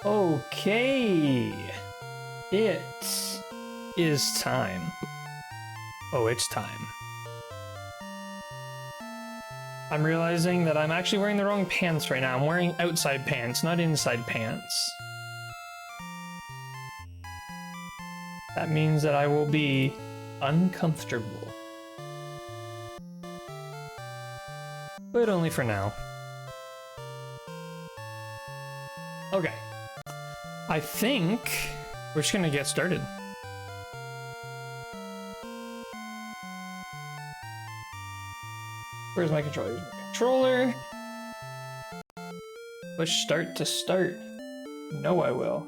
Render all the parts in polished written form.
Okay. It is time. Oh, it's time. I'm realizing that I'm actually wearing the wrong pants right now. I'm wearing outside pants, not inside pants. That means that I will be uncomfortable. But only for now. Okay. I think we're just gonna get started. Where's my controller? Here's my controller. Push start to start. No, I will.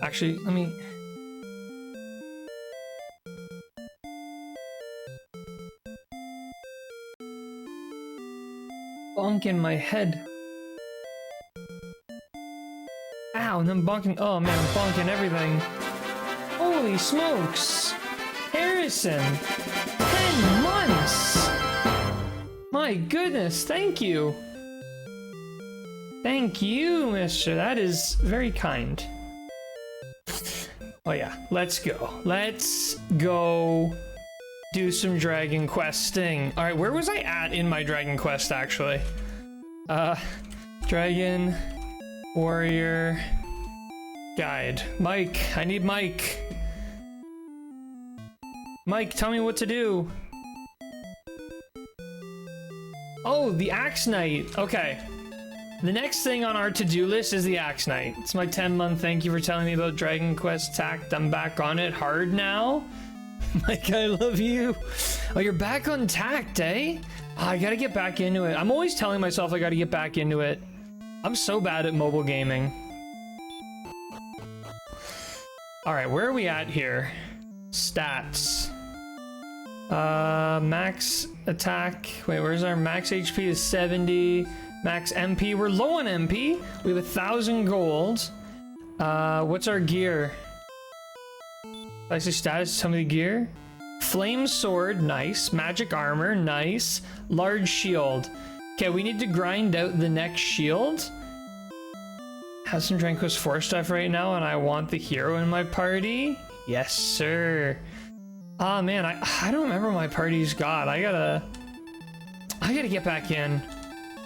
Actually, let me... bonk in my head. Ow, and I'm bonking. Oh man, I'm bonking everything. Holy smokes! Harrison! 10 months! My goodness, thank you! Thank you, mister. That is very kind. Oh yeah, let's go. Let's go do some Dragon Questing. Alright, where was I at in my Dragon Quest, actually? Dragon Warrior Guide. Mike, I need Mike. Mike, tell me what to do. Oh, the Axe Knight. Okay. The next thing on our to-do list is the Axe Knight. It's my 10-month thank you for telling me about Dragon Quest Tact. I'm back on it hard now. Mike, I love you. Oh, you're back on Tact, eh? Oh, I gotta get back into it. I'm always telling myself I gotta get back into it. I'm so bad at mobile gaming. Alright, where are we at here? Stats. Max attack. Wait, where's our max HP is 70. Max MP. We're low on MP. We have 1,000 gold. What's our gear? I see status, tell me the gear. Flame sword, nice. Magic armor, nice. Large shield. Okay, we need to grind out the next shield. Have some Dragon Quest 4 stuff right now, and I want the hero in my party. Yes, sir. Ah, man, I don't remember what my party's got. I gotta get back in.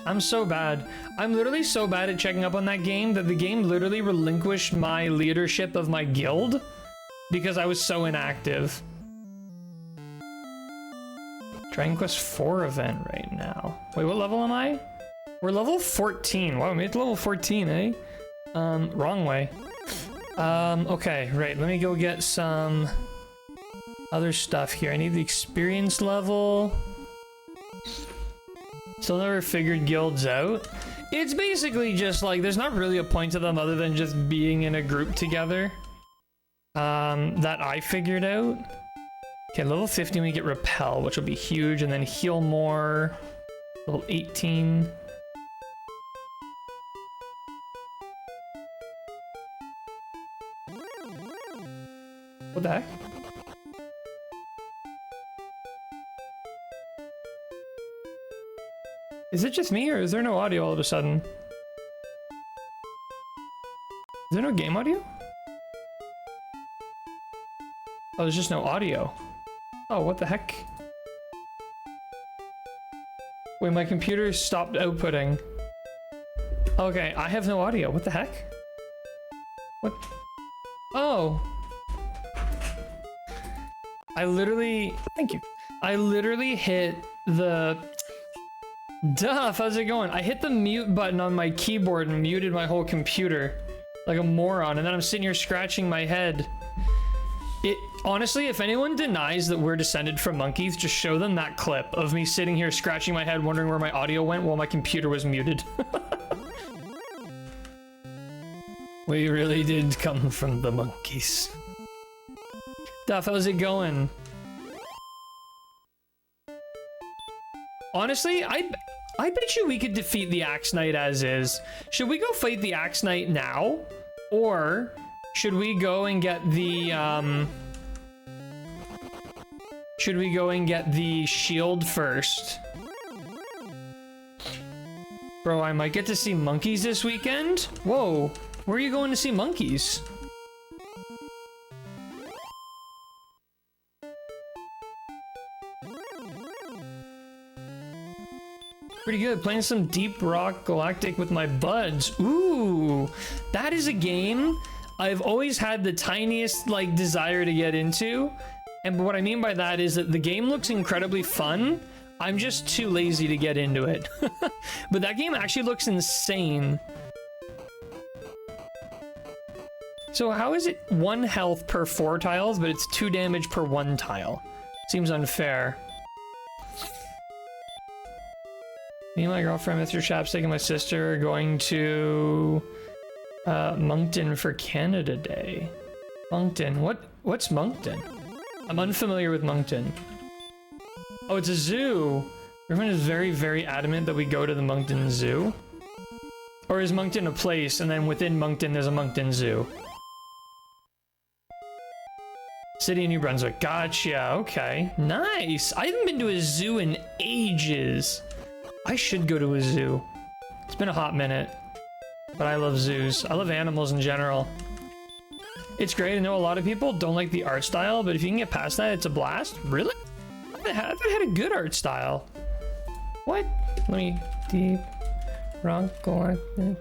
I'm so bad. I'm literally so bad at checking up on that game that the game literally relinquished my leadership of my guild because I was so inactive. Dragon Quest 4 event right now. Wait, what level am I? We're level 14. Wow, we made it to level 14, eh? Wrong way. Okay, right. Let me go get some other stuff here. I need the experience level. Still never figured guilds out. It's basically just like, there's not really a point to them other than just being in a group together. That I figured out. Okay, level 15 we get repel, which will be huge, and then heal more. Level 18. What the heck? Is it just me, or is there no audio all of a sudden? Is there no game audio? Oh, there's just no audio. Oh, what the heck? Wait, my computer stopped outputting. Okay, I have no audio. What the heck? What? Oh. I literally... Thank you. I literally hit the... Duff, how's it going? I hit the mute button on my keyboard and muted my whole computer. Like a moron, and then I'm sitting here scratching my head. Honestly, if anyone denies that we're descended from monkeys, just show them that clip of me sitting here scratching my head wondering where my audio went while my computer was muted. We really did come from the monkeys. Duff, how's it going? Honestly, I bet you we could defeat the Axe Knight as is. Should we go fight the Axe Knight now? Or should we go and get the, should we go and get the shield first? Bro, I might get to see monkeys this weekend. Whoa, where are you going to see monkeys? Pretty good, playing some Deep Rock Galactic with my buds. Ooh, that is a game I've always had the tiniest like desire to get into. And what I mean by that is that the game looks incredibly fun. I'm just too lazy to get into it. But that game actually looks insane. So how is it 1 health per 4 tiles, but it's 2 damage per 1 tile? Seems unfair. Me and my girlfriend, Mr. Chapstick, and my sister are going to Moncton for Canada Day. Moncton, what's Moncton? I'm unfamiliar with Moncton. Oh, it's a zoo. Everyone is very, very adamant that we go to the Moncton Zoo. Or is Moncton a place, and then within Moncton there's a Moncton Zoo? City of New Brunswick. Gotcha. Okay. Nice. I haven't been to a zoo in ages. I should go to a zoo. It's been a hot minute. But I love zoos. I love animals in general. It's great. I know a lot of people don't like the art style, but if you can get past that, it's a blast. Really? I thought it had a good art style. What? Let me... Deep Rock Galactic.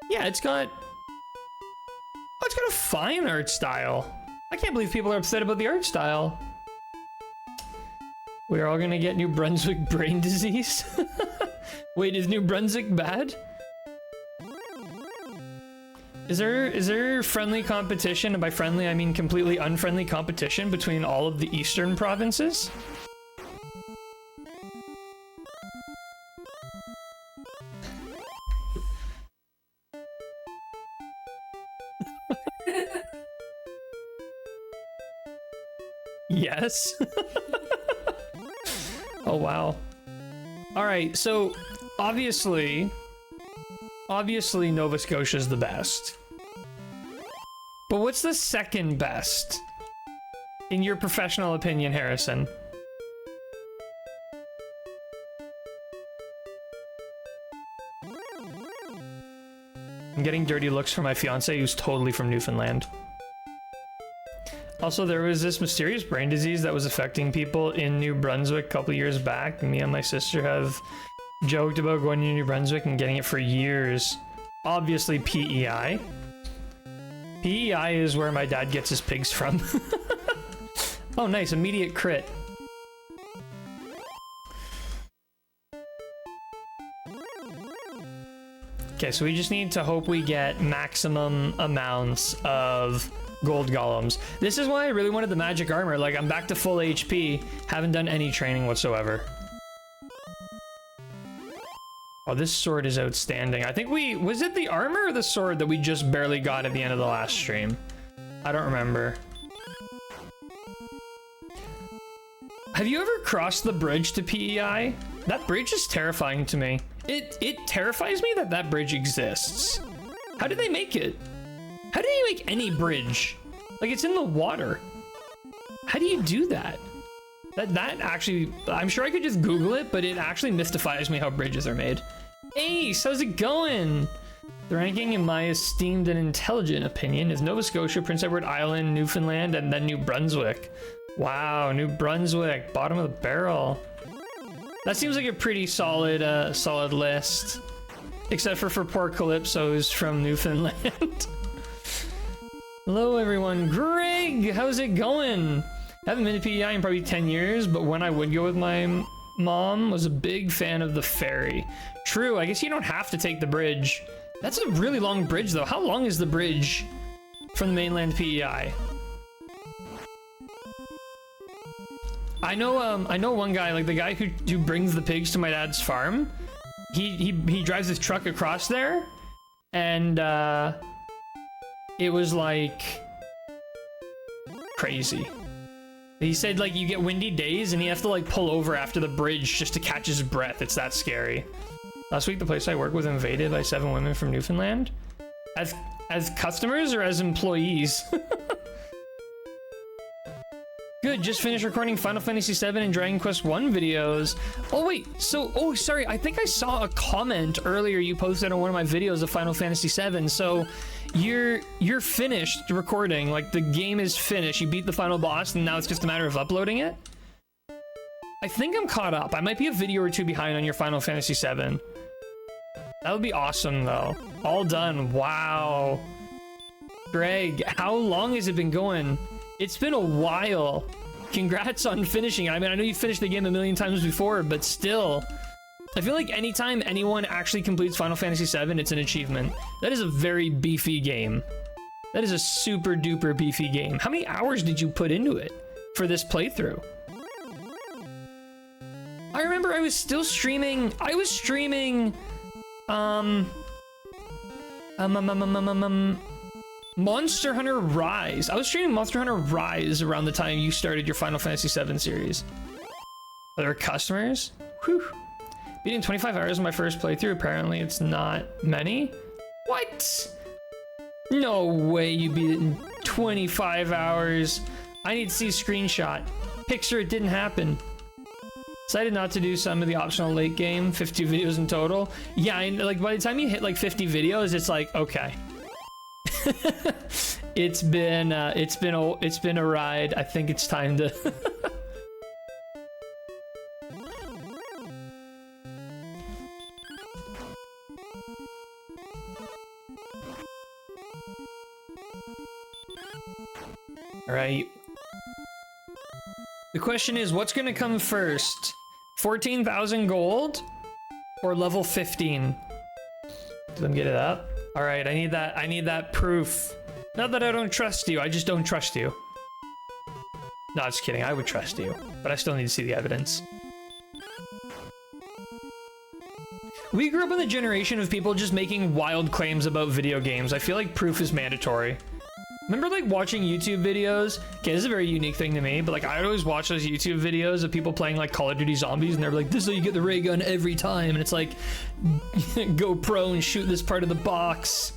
Yeah, it's got... Oh, it's got a fine art style. I can't believe people are upset about the art style. We're all gonna get New Brunswick brain disease? Wait, is New Brunswick bad? Is there friendly competition, and by friendly I mean completely unfriendly competition between all of the eastern provinces? Yes. Oh wow. All right, so obviously Nova Scotia's the best. But what's the second best? In your professional opinion, Harrison? I'm getting dirty looks from my fiance who's totally from Newfoundland. Also, there was this mysterious brain disease that was affecting people in New Brunswick a couple years back. Me and my sister have joked about going to New Brunswick and getting it for years. Obviously, PEI. PEI is where my dad gets his pigs from. Oh, nice. Immediate crit. Okay, so we just need to hope we get maximum amounts of gold golems. This is why I really wanted the magic armor. Like, I'm back to full HP. Haven't done any training whatsoever. Oh, this sword is outstanding. I think was it the armor or the sword that we just barely got at the end of the last stream? I don't remember. Have you ever crossed the bridge to PEI? That bridge is terrifying to me. It terrifies me that that bridge exists. How did they make it? How do you make any bridge? Like, it's in the water. How do you do that? That actually, I'm sure I could just Google it, but it actually mystifies me how bridges are made. Ace, how's it going? The ranking, in my esteemed and intelligent opinion, is Nova Scotia, Prince Edward Island, Newfoundland, and then New Brunswick. Wow, New Brunswick, bottom of the barrel. That seems like a pretty solid, solid list. Except for poor Calypso, who's from Newfoundland. Hello, everyone. Greg, how's it going? Haven't been to PEI in probably 10 years, but when I would go with my mom, was a big fan of the ferry. True, I guess you don't have to take the bridge. That's a really long bridge, though. How long is the bridge from the mainland PEI? I know one guy, like the guy who brings the pigs to my dad's farm. He drives his truck across there, and it was like crazy. He said like you get windy days and you have to like pull over after the bridge just to catch his breath. It's that scary. Last week the place I work was invaded by 7 women from Newfoundland. As customers or as employees? Good, just finished recording Final Fantasy VII and Dragon Quest 1 videos. Oh wait, so, oh sorry, I think I saw a comment earlier you posted on one of my videos of Final Fantasy VII, so you're finished recording, like the game is finished, you beat the final boss and now it's just a matter of uploading it? I think I'm caught up. I might be a video or two behind on your Final Fantasy VII. That would be awesome though. All done, wow. Greg, how long has it been going? It's been a while. Congrats on finishing it. I mean, I know you finished the game a million times before, but still. I feel like anytime anyone actually completes Final Fantasy VII, it's an achievement. That is a very beefy game. That is a super duper beefy game. How many hours did you put into it for this playthrough? I remember I was still streaming. I was streaming, Monster Hunter Rise. I was streaming Monster Hunter Rise around the time you started your Final Fantasy VII series. Are there customers? Whew. Beating 25 hours in my first playthrough. Apparently it's not many. What? No way you beat it in 25 hours. I need to see a screenshot. Picture it didn't happen. Decided not to do some of the optional late game, 50 videos in total. Yeah, and like by the time you hit like 50 videos, it's like, okay. It's been a ride. I think it's time to All right. The question is, what's gonna come first? 14,000 gold or level 15? Let them get it up. All right, I need that proof. Not that I don't trust you, I just don't trust you. No, just kidding, I would trust you, but I still need to see the evidence. We grew up in the generation of people just making wild claims about video games. I feel like proof is mandatory. Remember like watching YouTube videos? Okay, this is a very unique thing to me, but like I would always watch those YouTube videos of people playing like Call of Duty Zombies and they're like, this is how you get the ray gun every time. And it's like, go pro and shoot this part of the box.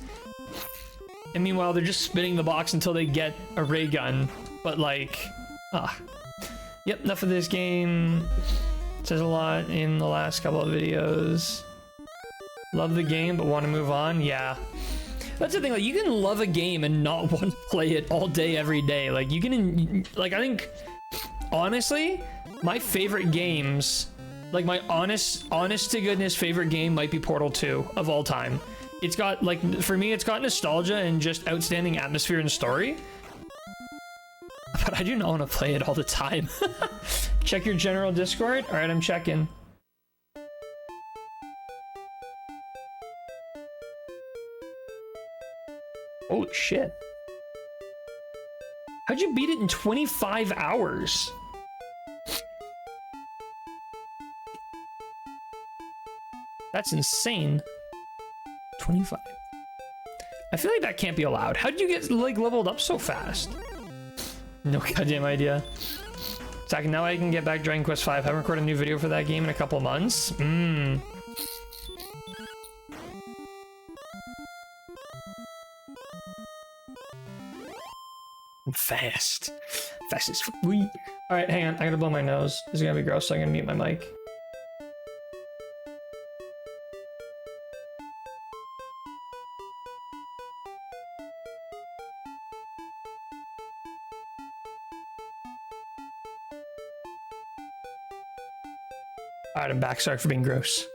And meanwhile, they're just spinning the box until they get a ray gun. But like, yep, enough of this game. It says a lot in the last couple of videos. Love the game, but want to move on? Yeah. That's the thing, like, you can love a game and not want to play it all day, every day. Like, you can, like, I think, honestly, my favorite games, like, my honest to goodness favorite game might be Portal 2 of all time. It's got, like, for me, it's got nostalgia and just outstanding atmosphere and story. But I do not want to play it all the time. Check your general Discord. All right, I'm checking. Holy shit. How'd you beat it in 25 hours? That's insane. 25. I feel like that can't be allowed. How did you get like leveled up so fast? No goddamn idea. Zach, now I can get back Dragon Quest 5. Haven't recorded a new video for that game in a couple months. Fast as sweet. All right, hang on, I gotta blow my nose. This is gonna be gross, so I'm gonna mute my mic. All right, I'm back. Sorry for being gross.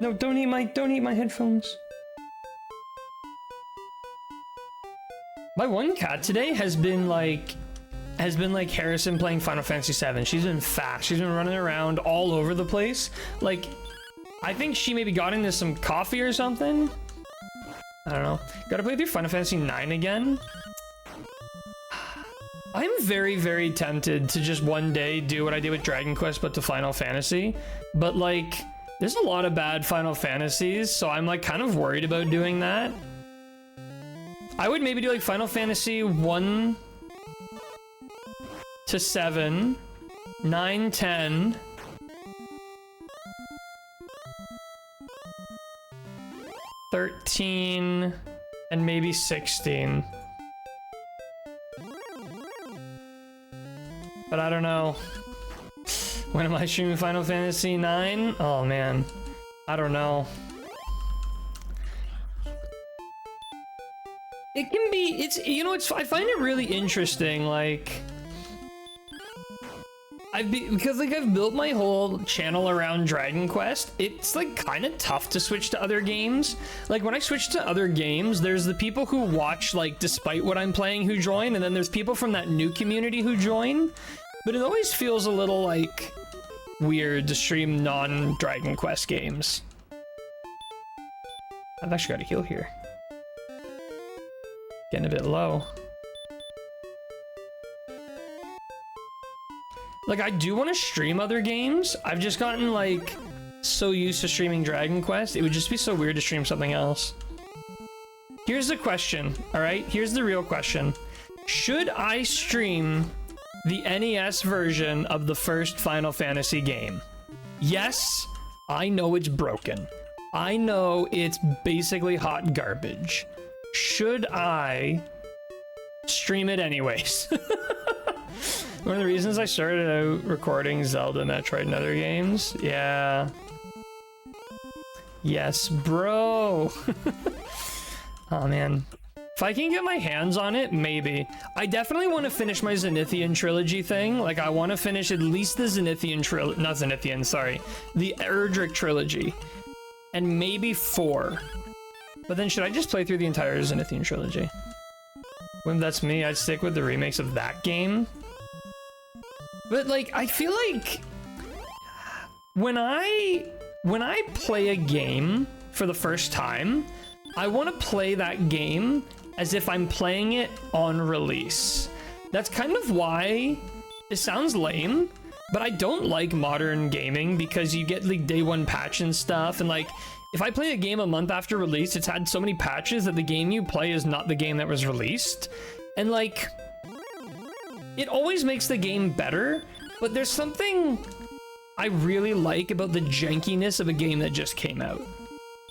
No, don't eat my headphones. My one cat today has been like Harrison playing Final Fantasy VII. She's been fast. She's been running around all over the place. Like, I think she maybe got into some coffee or something. I don't know. Gotta play through Final Fantasy IX again. I'm very, very tempted to just one day do what I did with Dragon Quest, but to Final Fantasy. But like, there's a lot of bad Final Fantasies, so I'm like kind of worried about doing that. I would maybe do like Final Fantasy 1 to 7, 9, 10, 13, and maybe 16. but I don't know. When am I streaming Final Fantasy 9? Oh man, I don't know. It can be, it's, you know, it's, I find it really interesting, like, because like I've built my whole channel around Dragon Quest, it's like kind of tough to switch to other games. Like when I switch to other games, there's the people who watch like despite what I'm playing who join, and then there's people from that new community who join. But it always feels a little like weird to stream non-Dragon Quest games. I've actually got a heal here. Getting a bit low. Like, I do want to stream other games. I've just gotten, like, so used to streaming Dragon Quest. It would just be so weird to stream something else. Here's the question, all right? Here's the real question. Should I stream the NES version of the first Final Fantasy game? Yes, I know it's broken. I know it's basically hot garbage. Should I stream it anyways? One of the reasons I started out recording Zelda, Metroid, and other games. Yeah. Yes, bro. Oh, man. If I can get my hands on it, maybe. I definitely want to finish my Zenithian trilogy thing. Like, I want to finish at least the Zenithian trilogy. Not Zenithian, sorry. The Erdrick trilogy. And maybe 4. But then should I just play through the entire Zenithian trilogy? When that's me, I'd stick with the remakes of that game. But like, I feel like when I play a game for the first time, I want to play that game as if I'm playing it on release. That's kind of why it sounds lame, but I don't like modern gaming because you get like day one patch and stuff, and like if I play a game a month after release, it's had so many patches that the game you play is not the game that was released. And like, it always makes the game better, but there's something I really like about the jankiness of a game that just came out.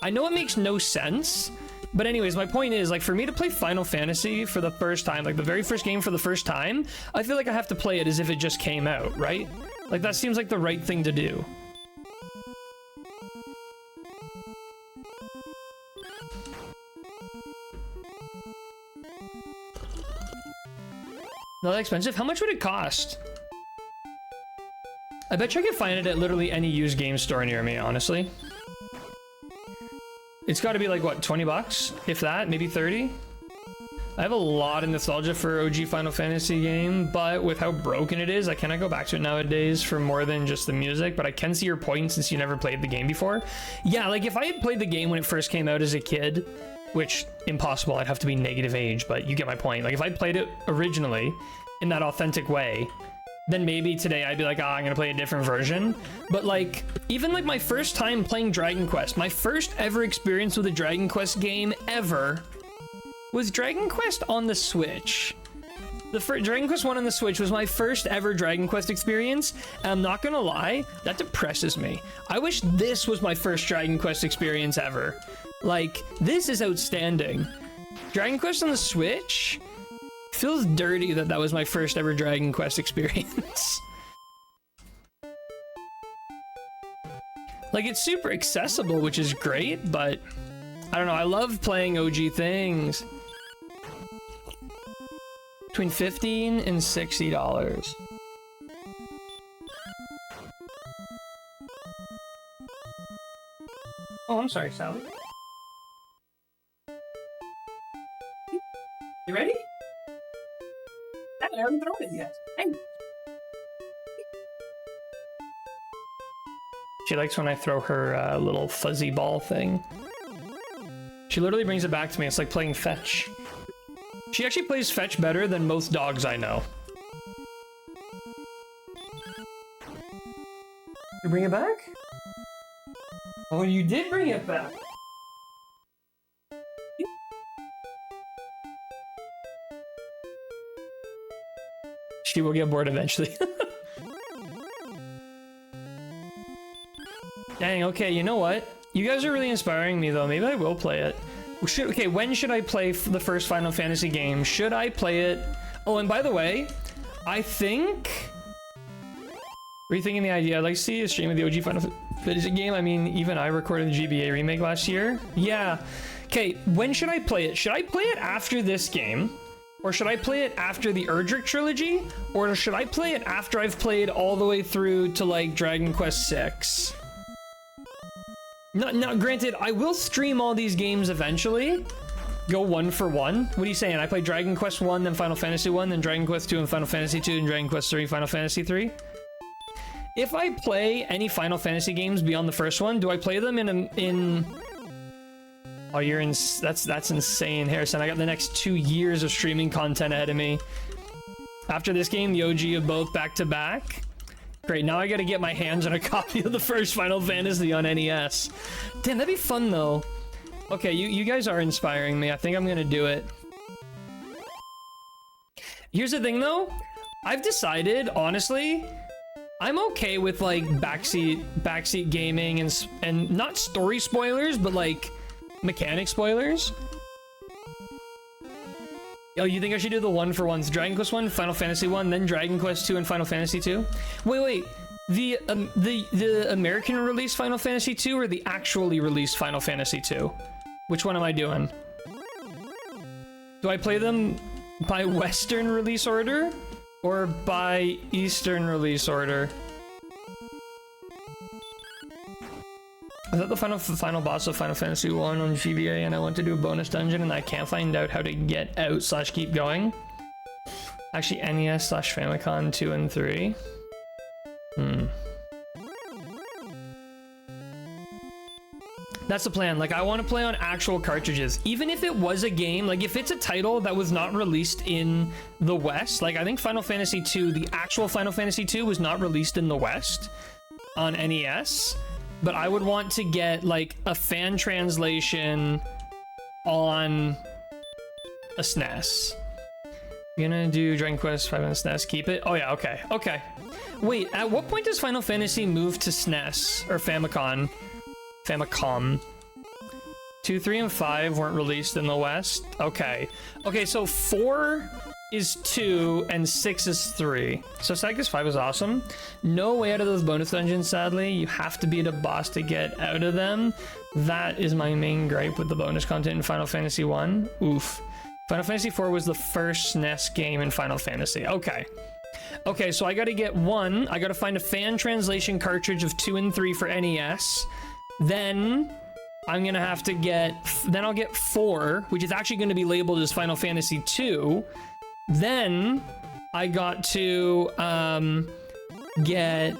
I know it makes no sense, but anyways, my point is, like, for me to play Final Fantasy for the first time, like the very first game for the first time, I feel like I have to play it as if it just came out, right? Like, that seems like the right thing to do. Not that expensive? How much would it cost? I bet you I could find it at literally any used game store near me, honestly. It's got to be like, what, 20 bucks? If that, maybe 30? I have a lot of nostalgia for OG Final Fantasy game, but with how broken it is, I cannot go back to it nowadays for more than just the music, but I can see your point since you never played the game before. Yeah, like if I had played the game when it first came out as a kid, which, impossible, I'd have to be negative age, but you get my point. Like if I played it originally in that authentic way, then maybe today I'd be like, I'm gonna play a different version. But like, even like my first time playing Dragon Quest, my first ever experience with a Dragon Quest game ever was Dragon Quest on the Switch. The Dragon Quest 1 on the Switch was my first ever Dragon Quest experience, and I'm not gonna lie, that depresses me. I wish this was my first Dragon Quest experience ever. Like, this is outstanding. Dragon Quest on the Switch? Feels dirty that that was my first ever Dragon Quest experience. Like, it's super accessible, which is great, but I don't know, I love playing OG things. Between $15 and $60. Oh, I'm sorry, Sally. You ready? I haven't thrown it yet. Hey. She likes when I throw her little fuzzy ball thing. She literally brings it back to me. It's like playing fetch. She actually plays fetch better than most dogs I know. You bring it back? Oh, you did bring it back. She will get bored eventually. Dang, okay, you know what? You guys are really inspiring me, though. Maybe I will play it. Okay, when should I play the first Final Fantasy game? Should I play it? Oh, and by the way, I think Rethinking the idea. I'd like to see a stream of the OG Final Fantasy game. I mean, even I recorded the GBA remake last year. Yeah. Okay, when should I play it? Should I play it after this game? Or should I play it after the Erdrick trilogy? Or should I play it after I've played all the way through to like Dragon Quest VI? Now, granted, I will stream all these games eventually. Go one for one. What are you saying? I play Dragon Quest 1, then Final Fantasy 1, then Dragon Quest 2 and Final Fantasy 2, and Dragon Quest 3, Final Fantasy 3. If I play any Final Fantasy games beyond the first one, do I play them in Oh, you're in. That's insane, Harrison. I got the next 2 years of streaming content ahead of me. After this game, the OG of both back to back. Great, now I gotta get my hands on a copy of the first Final Fantasy on NES. Damn, that'd be fun though. Okay, you guys are inspiring me. I think I'm gonna do it. Here's the thing though. I've decided, honestly, I'm okay with like backseat gaming and not story spoilers, but like mechanic spoilers. Oh, you think I should do the one for ones? Dragon Quest 1, Final Fantasy 1, then Dragon Quest 2 and Final Fantasy 2? Wait. The American release Final Fantasy 2 or the actually released Final Fantasy 2? Which one am I doing? Do I play them by Western release order or by Eastern release order? I thought the final boss of Final Fantasy 1 on GBA, and I went to do a bonus dungeon and I can't find out how to get out / keep going. Actually, NES / Famicom 2 and 3. That's the plan. Like, I want to play on actual cartridges. Even if it was a game, like if it's a title that was not released in the West, like I think Final Fantasy 2, the actual Final Fantasy 2 was not released in the West on NES. But I would want to get like a fan translation on a SNES. You're gonna do Dragon Quest 5 on SNES, keep it? Oh yeah, okay. Wait, at what point does Final Fantasy move to SNES or Famicom? 2, 3, and 5 weren't released in the West. Okay, so 4 is 2 and 6 is 3. So Sagas 5 is awesome. No way out of those bonus dungeons, sadly. You have to beat a boss to get out of them. That is my main gripe with the bonus content in Final Fantasy 1. Oof. Final Fantasy 4 was the first SNES game in Final Fantasy. Okay, so I gotta get one. I gotta find a fan translation cartridge of 2 and 3 for NES. Then I'm gonna have to get, then I'll get 4, which is actually gonna be labeled as Final Fantasy 2. Then I got to get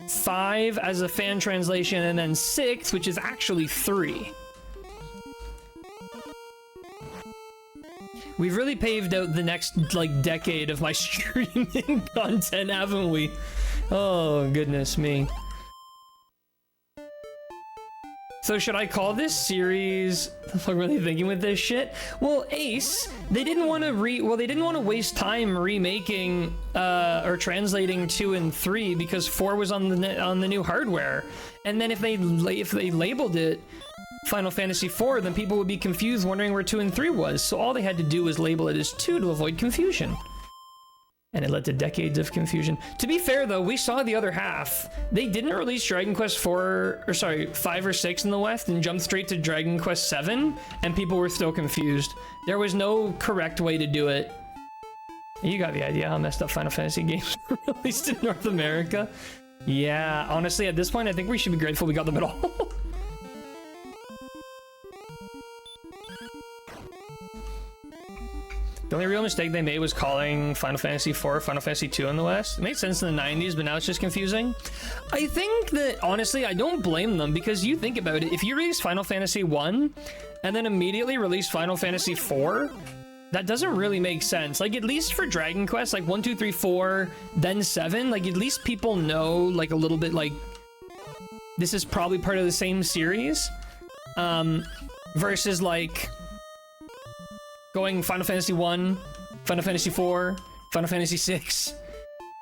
5 as a fan translation, and then 6, which is actually 3. We've really paved out the next like decade of my streaming content, haven't we? Oh, goodness me. So should I call this series? I'm really thinking with this shit. Well, Ace, they didn't want to waste time remaking or translating 2 and 3 because 4 was on the new hardware. And then if they labeled it Final Fantasy 4, then people would be confused wondering where 2 and 3 was. So all they had to do was label it as 2 to avoid confusion. And it led to decades of confusion. To be fair, though, we saw the other half. They didn't release Dragon Quest 5 or 6 in the West and jumped straight to Dragon Quest 7, and people were still confused. There was no correct way to do it. You got the idea how messed up Final Fantasy games were released in North America. Yeah, honestly, at this point, I think we should be grateful we got them at all. The only real mistake they made was calling Final Fantasy IV Final Fantasy II in the West. It made sense in the 90s, but now it's just confusing. I think that, honestly, I don't blame them, because you think about it, if you release Final Fantasy 1 and then immediately release Final Fantasy IV, that doesn't really make sense. Like, at least for Dragon Quest, like 1, 2, 3, 4, then 7, like, at least people know, like, a little bit, like, this is probably part of the same series. Versus, like, going Final Fantasy 1, Final Fantasy 4, Final Fantasy 6.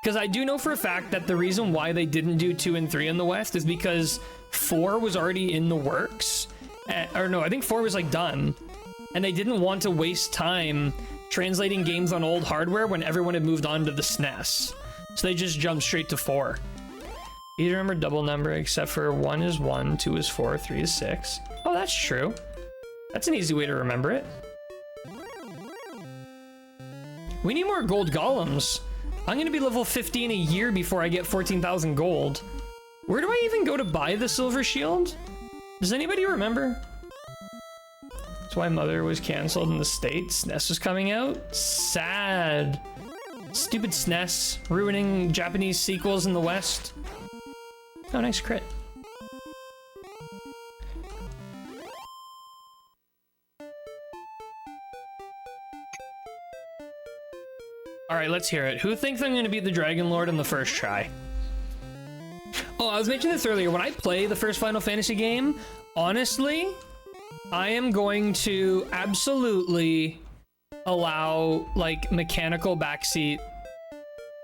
Because I do know for a fact that the reason why they didn't do 2 and 3 in the West is because 4 was already in the works. Or no, I think 4 was like done. And they didn't want to waste time translating games on old hardware when everyone had moved on to the SNES. So they just jump straight to 4. Easy to remember double number, except for 1 is 1, 2 is 4, 3 is 6. Oh, that's true. That's an easy way to remember it. We need more gold golems. I'm gonna be level 15 a year before I get 14,000 gold. Where do I even go to buy the silver shield? Does anybody remember? That's why Mother was canceled in the States. SNES was coming out. Sad. Stupid SNES ruining Japanese sequels in the West. Oh, nice crit. All right, let's hear it. Who thinks I'm going to beat the Dragon Lord in the first try? Oh, I was mentioning this earlier. When I play the first Final Fantasy game, honestly, I am going to absolutely allow, like, mechanical backseat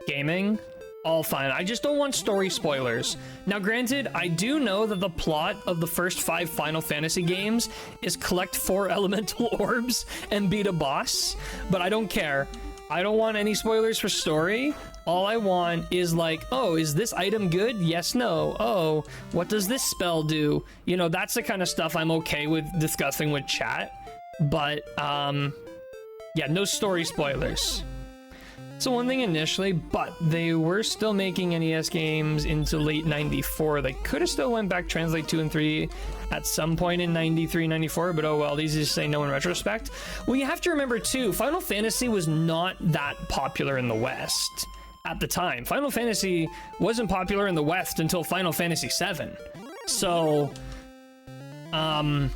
gaming. All fine. I just don't want story spoilers. Now, granted, I do know that the plot of the first 5 Final Fantasy games is collect 4 elemental orbs and beat a boss, but I don't care. I don't want any spoilers for story. All I want is like, oh, is this item good? Yes, no. Oh, what does this spell do? You know, that's the kind of stuff I'm okay with discussing with chat. But, yeah, no story spoilers. So one thing initially, but they were still making NES games into late 94. They could have still went back Translate 2 and 3 at some point in 93, 94, but oh well, easy to say no in retrospect. Well, you have to remember too, Final Fantasy was not that popular in the West at the time. Final Fantasy wasn't popular in the West until Final Fantasy VII. So, there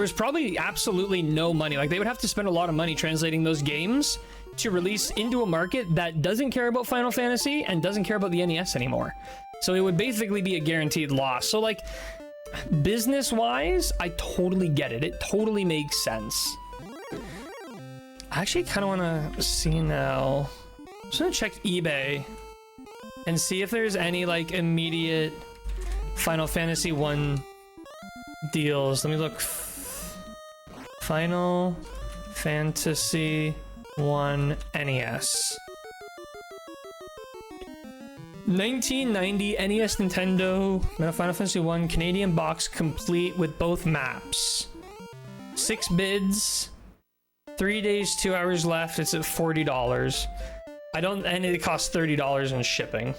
was probably absolutely no money. Like, they would have to spend a lot of money translating those games to release into a market that doesn't care about Final Fantasy and doesn't care about the NES anymore. So it would basically be a guaranteed loss. So, like, business-wise, I totally get it. It totally makes sense. I actually kind of want to see now. I'm just going to check eBay and see if there's any, like, immediate Final Fantasy 1 deals. Let me look. Final Fantasy 1 NES. 1990 NES Nintendo Final Fantasy 1 Canadian box complete with both maps. 6 bids. 3 days, 2 hours left. It's at $40. And it costs $30 in shipping.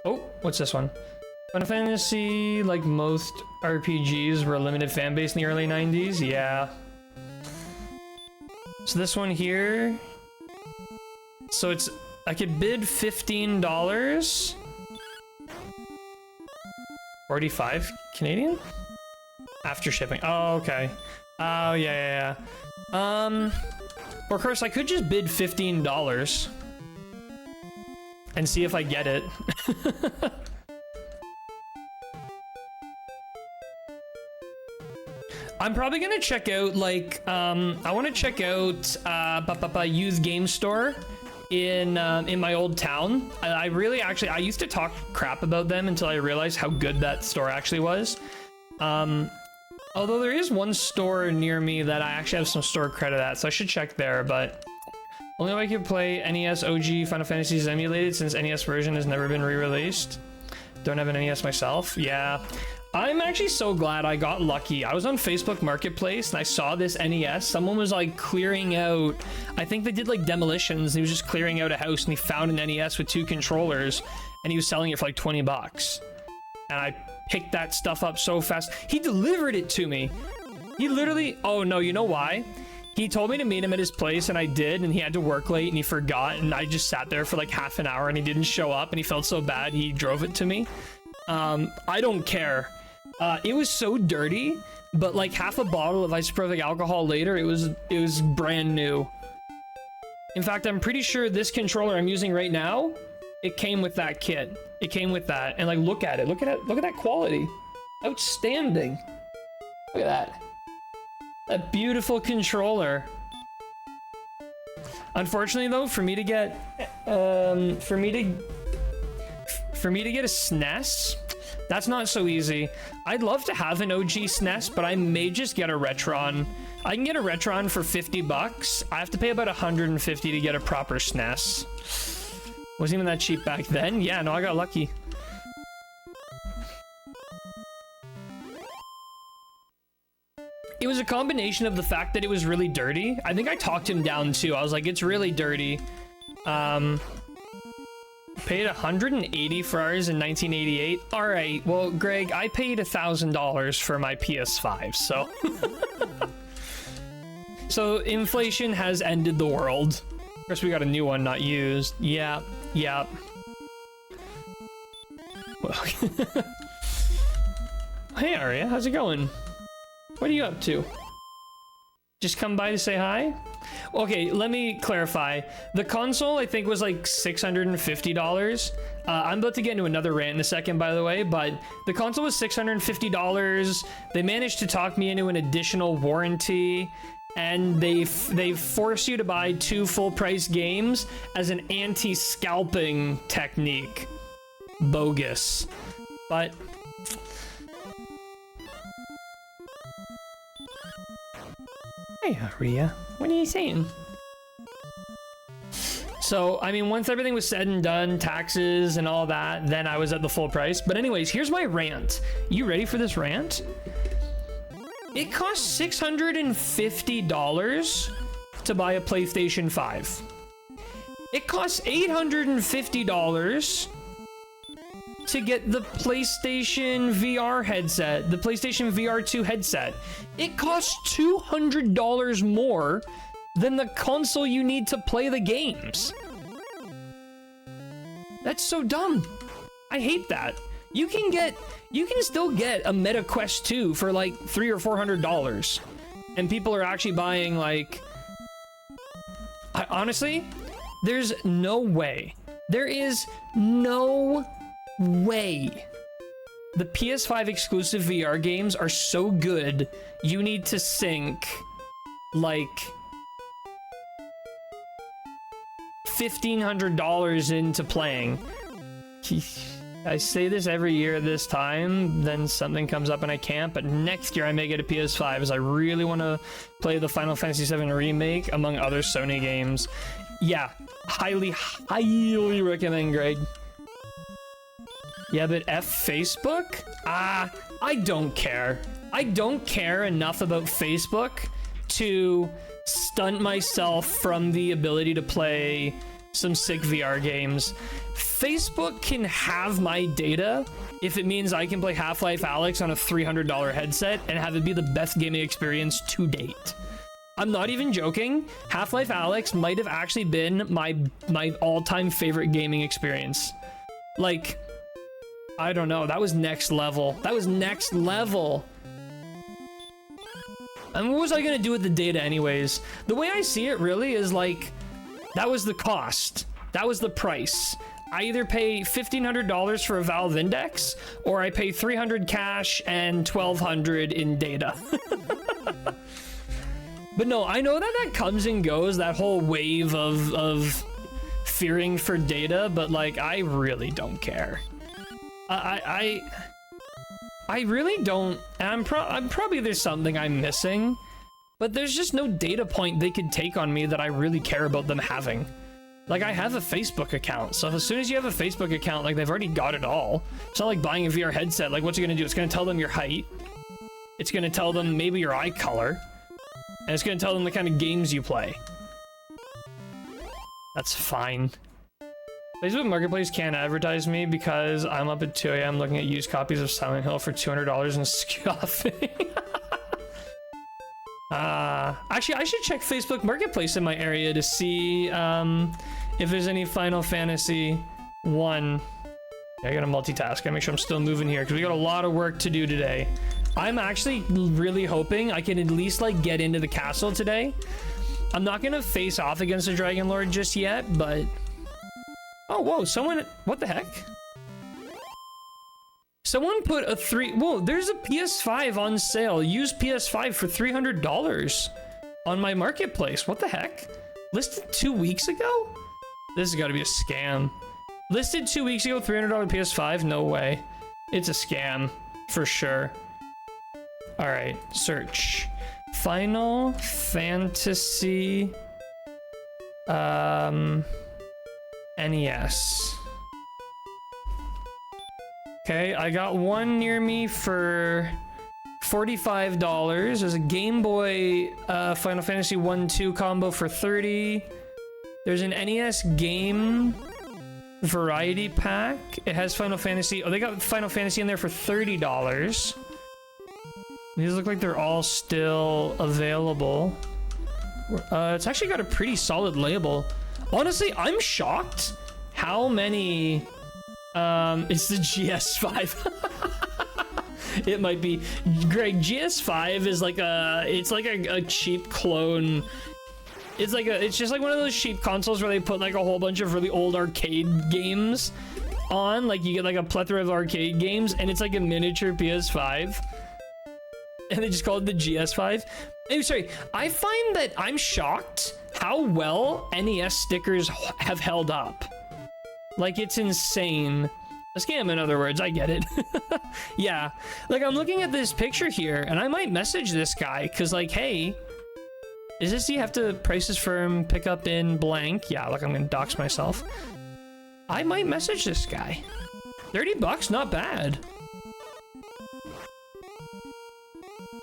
Oh, what's this one? Final Fantasy, like most RPGs, were a limited fan base in the early 90s. Yeah. So this one here, so it's, I could bid $15, 45 Canadian after shipping. Oh, okay. Oh, yeah. Or of course I could just bid $15 and see if I get it. I'm probably gonna check out, like, I want to check out used game store in my old town. I really actually, I used to talk crap about them until I realized how good that store actually was. Although there is one store near me that I actually have some store credit at, so I should check there, but only way I can play NES OG Final Fantasy is emulated since NES version has never been re-released. Don't have an NES myself. Yeah. I'm actually so glad I got lucky. I was on Facebook Marketplace and I saw this NES. Someone was like clearing out, I think they did like demolitions. He was just clearing out a house and he found an NES with 2 controllers and he was selling it for like 20 bucks. And I picked that stuff up so fast. He delivered it to me. He literally, oh no, you know why? He told me to meet him at his place and I did, and he had to work late and he forgot, and I just sat there for like half an hour and he didn't show up and he felt so bad he drove it to me. I don't care. It was so dirty, but like half a bottle of isopropyl alcohol later, it was brand new. In fact, I'm pretty sure this controller I'm using right now, it came with that kit. It came with that, and like look at it, look at that quality, outstanding. Look at that beautiful controller. Unfortunately, though, for me to get a SNES. That's not so easy. I'd love to have an OG SNES, but I may just get a Retron. I can get a Retron for 50 bucks. I have to pay about 150 to get a proper SNES. Wasn't even that cheap back then. Yeah, no, I got lucky. It was a combination of the fact that it was really dirty. I think I talked him down too. I was like, it's really dirty. Paid 180 for ours in 1988. All right, well, Greg, I paid $1,000 for my PS5, so. So inflation has ended the world. Of course, we got a new one, not used. Yeah, yeah. Well, hey, Aria, how's it going? What are you up to? Just come by to say hi? Okay, let me clarify. The console, I think, was like $650. I'm about to get into another rant in a second, by the way, but the console was $650. They managed to talk me into an additional warranty, and they force you to buy 2 full-price games as an anti-scalping technique. Bogus. But... Hey, Aria, what are you saying? So, I mean, once everything was said and done, taxes and all that, then I was at the full price. But anyways, here's my rant. You ready for this rant? It costs $650 to buy a PlayStation 5. It costs $850 to get the PlayStation VR headset, the PlayStation VR 2 headset. It costs $200 more than the console you need to play the games. That's so dumb. I hate that. You can still get a Meta Quest 2 for like $300 or $400. And people are actually buying like... honestly, there's no way. There is no way the PS5 exclusive VR games are so good you need to sink like $1,500 into playing. I say this every year this time, then something comes up and I can't, but next year I may get a PS5 as I really want to play the Final Fantasy VII Remake among other Sony games. Yeah, highly recommend, Greg. Yeah, but F Facebook? I don't care. I don't care enough about Facebook to stunt myself from the ability to play some sick VR games. Facebook can have my data if it means I can play Half-Life Alyx on a $300 headset and have it be the best gaming experience to date. I'm not even joking. Half-Life Alyx might have actually been my all-time favorite gaming experience. Like... I don't know. That was next level. That was next level. And what was I gonna do with the data anyways? The way I see it really is like, that was the cost. That was the price. I either pay $1,500 for a Valve Index, or I pay $300 cash and $1,200 in data. But no, I know that comes and goes, that whole wave of fearing for data, but like, I really don't care. I really don't, and I'm probably there's something I'm missing, but there's just no data point they could take on me that I really care about them having. Like, I have a Facebook account, so as soon as you have a Facebook account, like, they've already got it all. It's not like buying a VR headset. Like, what's it gonna do? It's gonna tell them your height. It's gonna tell them maybe your eye color. And it's gonna tell them the kind of games you play. That's fine. Facebook Marketplace can't advertise me because I'm up at 2 a.m. looking at used copies of Silent Hill for $200 and scoffing. Actually, I should check Facebook Marketplace in my area to see if there's any Final Fantasy 1. Yeah, I gotta multitask. I gotta make sure I'm still moving here because we got a lot of work to do today. I'm actually really hoping I can at least like get into the castle today. I'm not gonna face off against the Dragon Lord just yet, but... Oh, whoa, someone... What the heck? Someone put a Whoa, there's a PS5 on sale. Used PS5 for $300 on my marketplace. What the heck? Listed 2 weeks ago? This has got to be a scam. Listed 2 weeks ago, $300 PS5? No way. It's a scam. For sure. Alright, search. Final Fantasy... NES. Okay, I got one near me for $45. There's a Game Boy Final Fantasy 1-2 combo for $30. There's an NES game variety pack. It has Final Fantasy. Oh, they got Final Fantasy in there for $30. These look like they're all still available. It's actually got a pretty solid label. Honestly, I'm shocked how many... it's the GS5. It might be. Greg, GS5 is like a cheap clone. It's just like one of those cheap consoles where they put like a whole bunch of really old arcade games on. Like you get like a plethora of arcade games and it's like a miniature PS5. And they just call it the GS5. Anyway, sorry, I find that I'm shocked how well NES stickers have held up. Like, it's insane. A scam, in other words, I get it. Yeah, like, I'm looking at this picture here, and I might message this guy, because, like, hey, is this you have to price this firm, pick up in blank? Yeah, look, I'm gonna dox myself. I might message this guy. $30, not bad.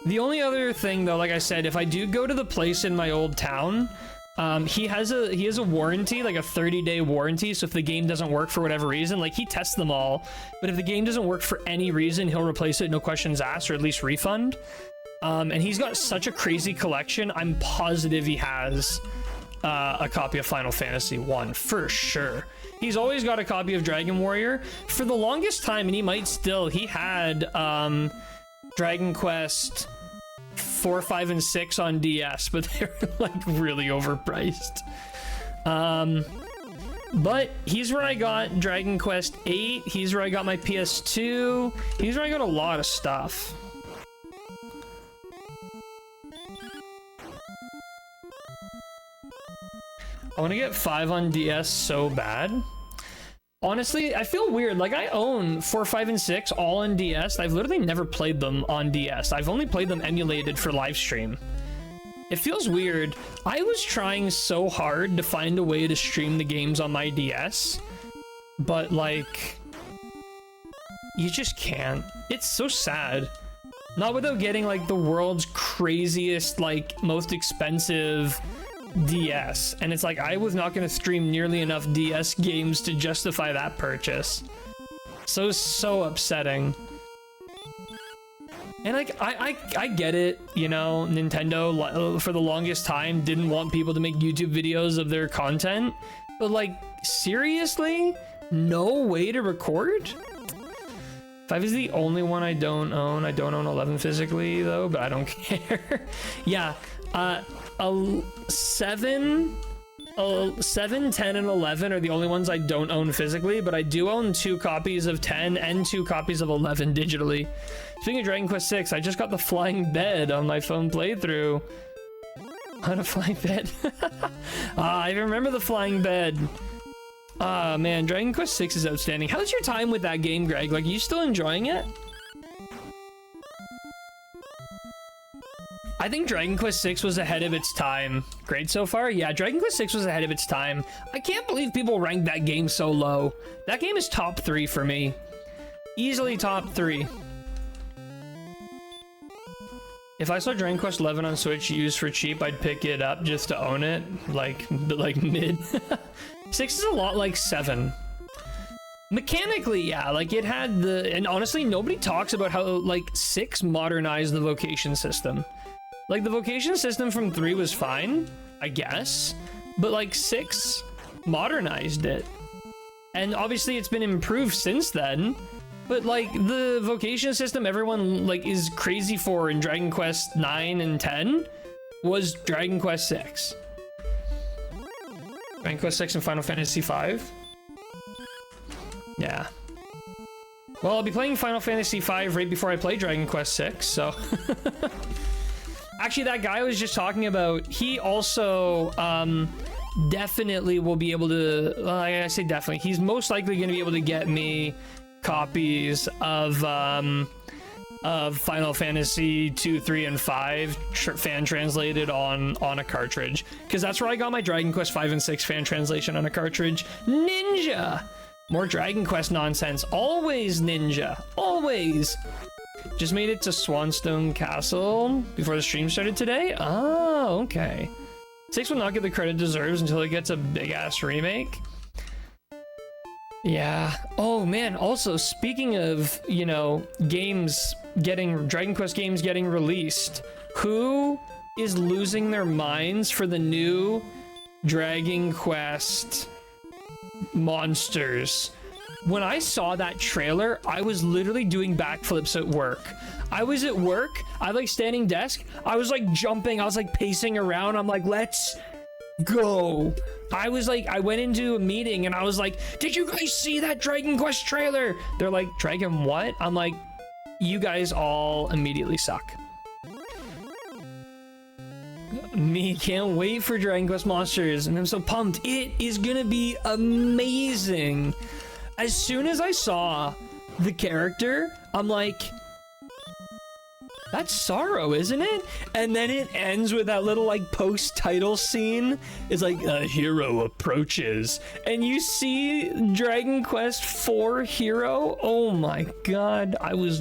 The only other thing, though, like I said, if I do go to the place in my old town, he has a warranty, like a 30-day warranty. So if the game doesn't work for whatever reason, like he tests them all, but if the game doesn't work for any reason, he'll replace it, no questions asked, or at least refund. And he's got such a crazy collection. I'm positive he has a copy of Final Fantasy 1 for sure. He's always got a copy of Dragon Warrior for the longest time, and he might still. He had Dragon Quest 4, 5, and 6 on DS, but they're like really overpriced. But he's where I got Dragon Quest 8. He's where I got my PS2. He's where I got a lot of stuff. I want to get 5 on DS so bad. Honestly, I feel weird. Like, I own 4, 5, and 6 all on DS. I've literally never played them on DS. I've only played them emulated for live stream. It feels weird. I was trying so hard to find a way to stream the games on my DS, but, like, you just can't. It's so sad. Not without getting, like, the world's craziest, like, most expensive DS, and it's like I was not going to stream nearly enough DS games to justify that purchase. So upsetting. And like I get it, you know, Nintendo for the longest time didn't want people to make YouTube videos of their content, but like seriously, no way to record? 5 is the only one I don't own. I don't own 11 physically though, but I don't care. Yeah. 7, 10, and 11 are the only ones I don't own physically, but I do own 2 copies of 10 and 2 copies of 11 digitally. Speaking of Dragon Quest 6, I just got the flying bed on my phone playthrough. On a flying bed. I remember the flying bed. Man, Dragon Quest 6 is outstanding. How's your time with that game, Greg? Like, are you still enjoying it? I think Dragon Quest 6 was ahead of its time. Great so far? Yeah, Dragon Quest 6 was ahead of its time. I can't believe people ranked that game so low. That game is top 3 for me. Easily top 3. If I saw Dragon Quest 11 on Switch used for cheap, I'd pick it up just to own it. Like mid. 6 is a lot like 7. Mechanically, yeah, like it had the... And honestly, nobody talks about how, like, 6 modernized the vocation system. Like, the vocation system from 3 was fine, I guess, but, like, 6 modernized it. And obviously it's been improved since then, but, like, the vocation system everyone, like, is crazy for in Dragon Quest 9 and 10 was Dragon Quest 6. Dragon Quest 6 and Final Fantasy 5? Yeah. Well, I'll be playing Final Fantasy 5 right before I play Dragon Quest 6, so... Actually, that guy I was just talking about, he also definitely will be able to, well, I say definitely, he's most likely going to be able to get me copies of of Final Fantasy 2, 3, and 5 fan translated on a cartridge, because that's where I got my Dragon Quest 5 and 6 fan translation on a cartridge. Ninja! More Dragon Quest nonsense. Always Ninja. Always. Just made it to Swanstone Castle before the stream started today? Oh, okay. 6 will not get the credit it deserves until it gets a big-ass remake. Yeah. Oh, man. Also, speaking of, you know, Dragon Quest games getting released, who is losing their minds for the new Dragon Quest monsters? When I saw that trailer, I was literally doing backflips at work. I was at work, I like standing desk, I was like jumping, I was like pacing around, I'm like, let's go. I was like, I went into a meeting and I was like, did you guys see that Dragon Quest trailer? They're like, Dragon what? I'm like, you guys all immediately suck. Me can't wait for Dragon Quest Monsters, and I'm so pumped. It is gonna be amazing. As soon as I saw the character, I'm like, that's Sorrow, isn't it? And then it ends with that little like post-title scene. It's like a hero approaches, and you see Dragon Quest 4 Hero. Oh my god, I was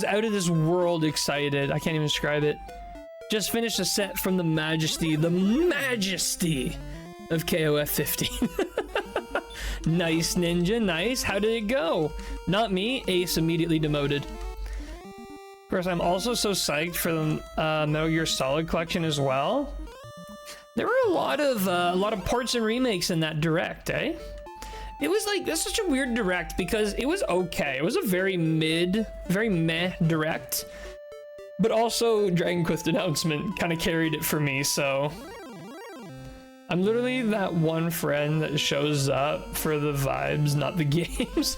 out of this world excited. I can't even describe it. Just finished a set from the majesty of KOF 15. Nice, Ninja, nice. How did it go? Not me. Ace immediately demoted. Of course, I'm also so psyched for the Metal Gear Solid collection as well. There were a lot of ports and remakes in that direct, eh? It was like, that's such a weird direct because it was okay. It was a very meh direct. But also, Dragon Quest announcement kind of carried it for me, so... I'm literally that one friend that shows up for the vibes, not the games.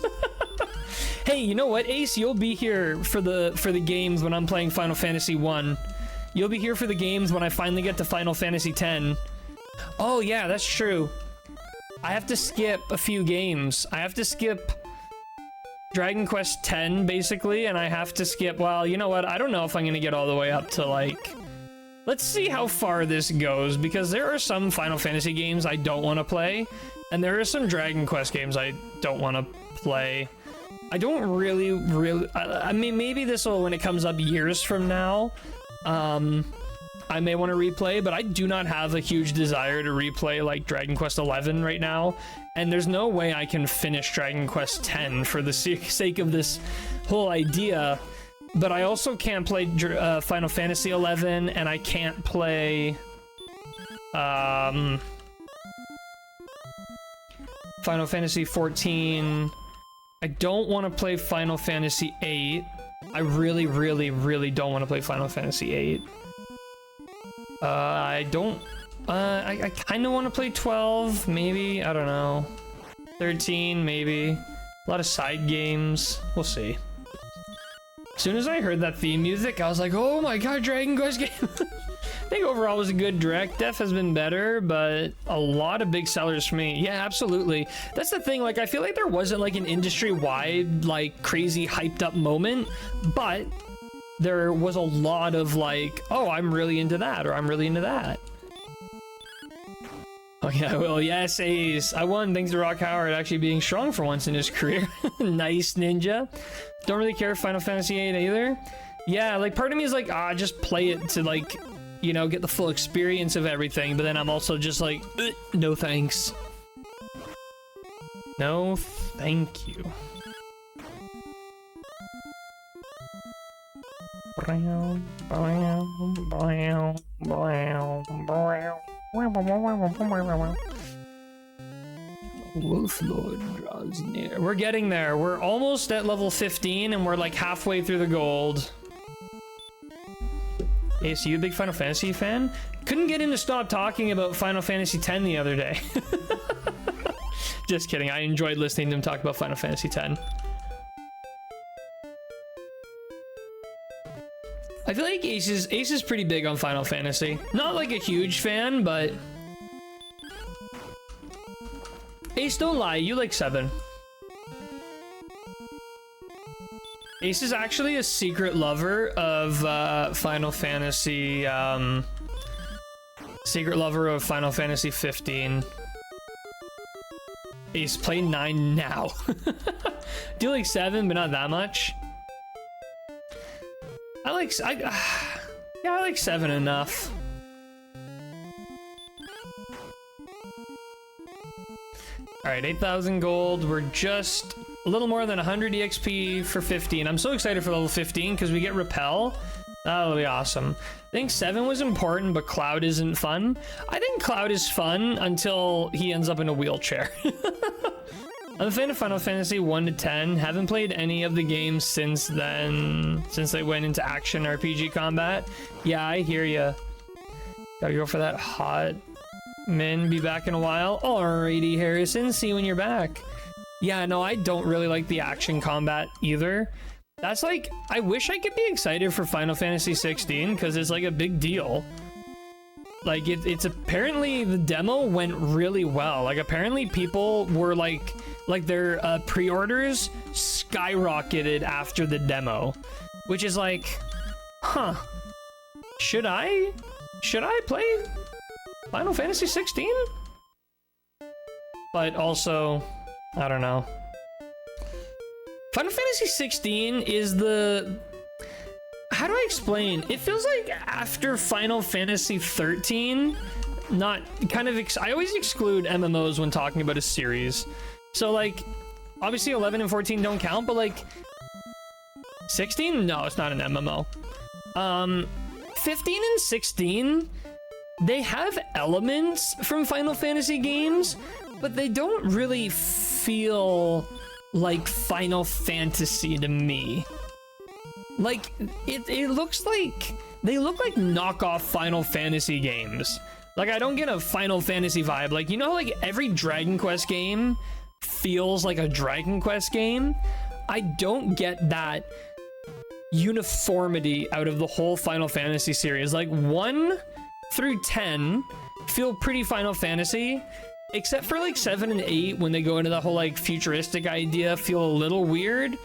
Hey, you know what, Ace? You'll be here for the games when I'm playing Final Fantasy 1. You'll be here for the games when I finally get to Final Fantasy 10. Oh yeah, that's true. I have to skip a few games. I have to skip Dragon Quest 10, basically, and I have to skip, well, you know what? I don't know if I'm gonna get all the way up to, like... Let's see how far this goes, because there are some Final Fantasy games I don't want to play, and there are some Dragon Quest games I don't want to play. I don't really... I mean, maybe this will, when it comes up years from now, I may want to replay, but I do not have a huge desire to replay, like, Dragon Quest 11 right now, and there's no way I can finish Dragon Quest 10 for the sake of this whole idea. But I also can't play Final Fantasy 11, and I can't play Final Fantasy 14. I don't want to play Final Fantasy 8. I really, really, really don't want to play Final Fantasy 8. I kind of want to play 12, maybe. I don't know. 13, maybe. A lot of side games. We'll see. As soon as I heard that theme music, I was like, oh my god, Dragon Quest game. I think overall it was a good direct. Def has been better, but a lot of big sellers for me. Yeah, absolutely. That's the thing, like, I feel like there wasn't like an industry-wide, like, crazy hyped up moment, but there was a lot of like, oh, I'm really into that, or I'm really into that. Oh yeah, well, yes, Ace. I won thanks to Rock Howard actually being strong for once in his career. Nice, Ninja. Don't really care Final Fantasy 8 either. Yeah, like, part of me is like, just play it to, like, you know, get the full experience of everything, but then I'm also just like, no thanks. No, thank you. Wolf Lord draws near. We're getting there. We're almost at level 15 and we're like halfway through the gold. Hey, so you a big Final Fantasy fan? Couldn't get him to stop talking about Final Fantasy X the other day. Just kidding. I enjoyed listening to him talk about Final Fantasy X. I feel like Ace is pretty big on Final Fantasy. Not like a huge fan, but... Ace, don't lie, you like 7. Ace is actually a secret lover of Final Fantasy. Secret lover of Final Fantasy 15. Ace, play 9 now. Do like 7, but not that much. I like 7 enough. All right, 8,000 gold. We're just a little more than 100 EXP for 15. I'm so excited for level 15 because we get Repel. That'll be awesome. I think 7 was important, but Cloud isn't fun. I think Cloud is fun until he ends up in a wheelchair. I'm a fan of Final Fantasy 1 to 10. Haven't played any of the games since then, since they went into action RPG combat. Yeah, I hear ya. Gotta go for that hot min. Be back in a while. Alrighty, Harrison. See you when you're back. Yeah, no, I don't really like the action combat either. That's like, I wish I could be excited for Final Fantasy 16 because it's like a big deal. Like it's apparently the demo went really well. Like apparently people were like their pre-orders skyrocketed after the demo, which is like, huh? Should I play Final Fantasy 16? But also, I don't know. Final Fantasy 16 is the... How do I explain? It feels like after Final Fantasy 13, not kind of... I always exclude MMOs when talking about a series. So like, obviously 11 and 14 don't count, but like 16? No, it's not an MMO. 15 and 16, they have elements from Final Fantasy games, but they don't really feel like Final Fantasy to me. Like it looks like they look like knockoff Final Fantasy games. Like I don't get a Final Fantasy vibe. Like, you know how like every Dragon Quest game feels like a Dragon Quest game? I don't get that uniformity out of the whole Final Fantasy series. Like 1 through 10 feel pretty Final Fantasy, except for like 7 and 8 when they go into the whole like futuristic idea, feel a little weird.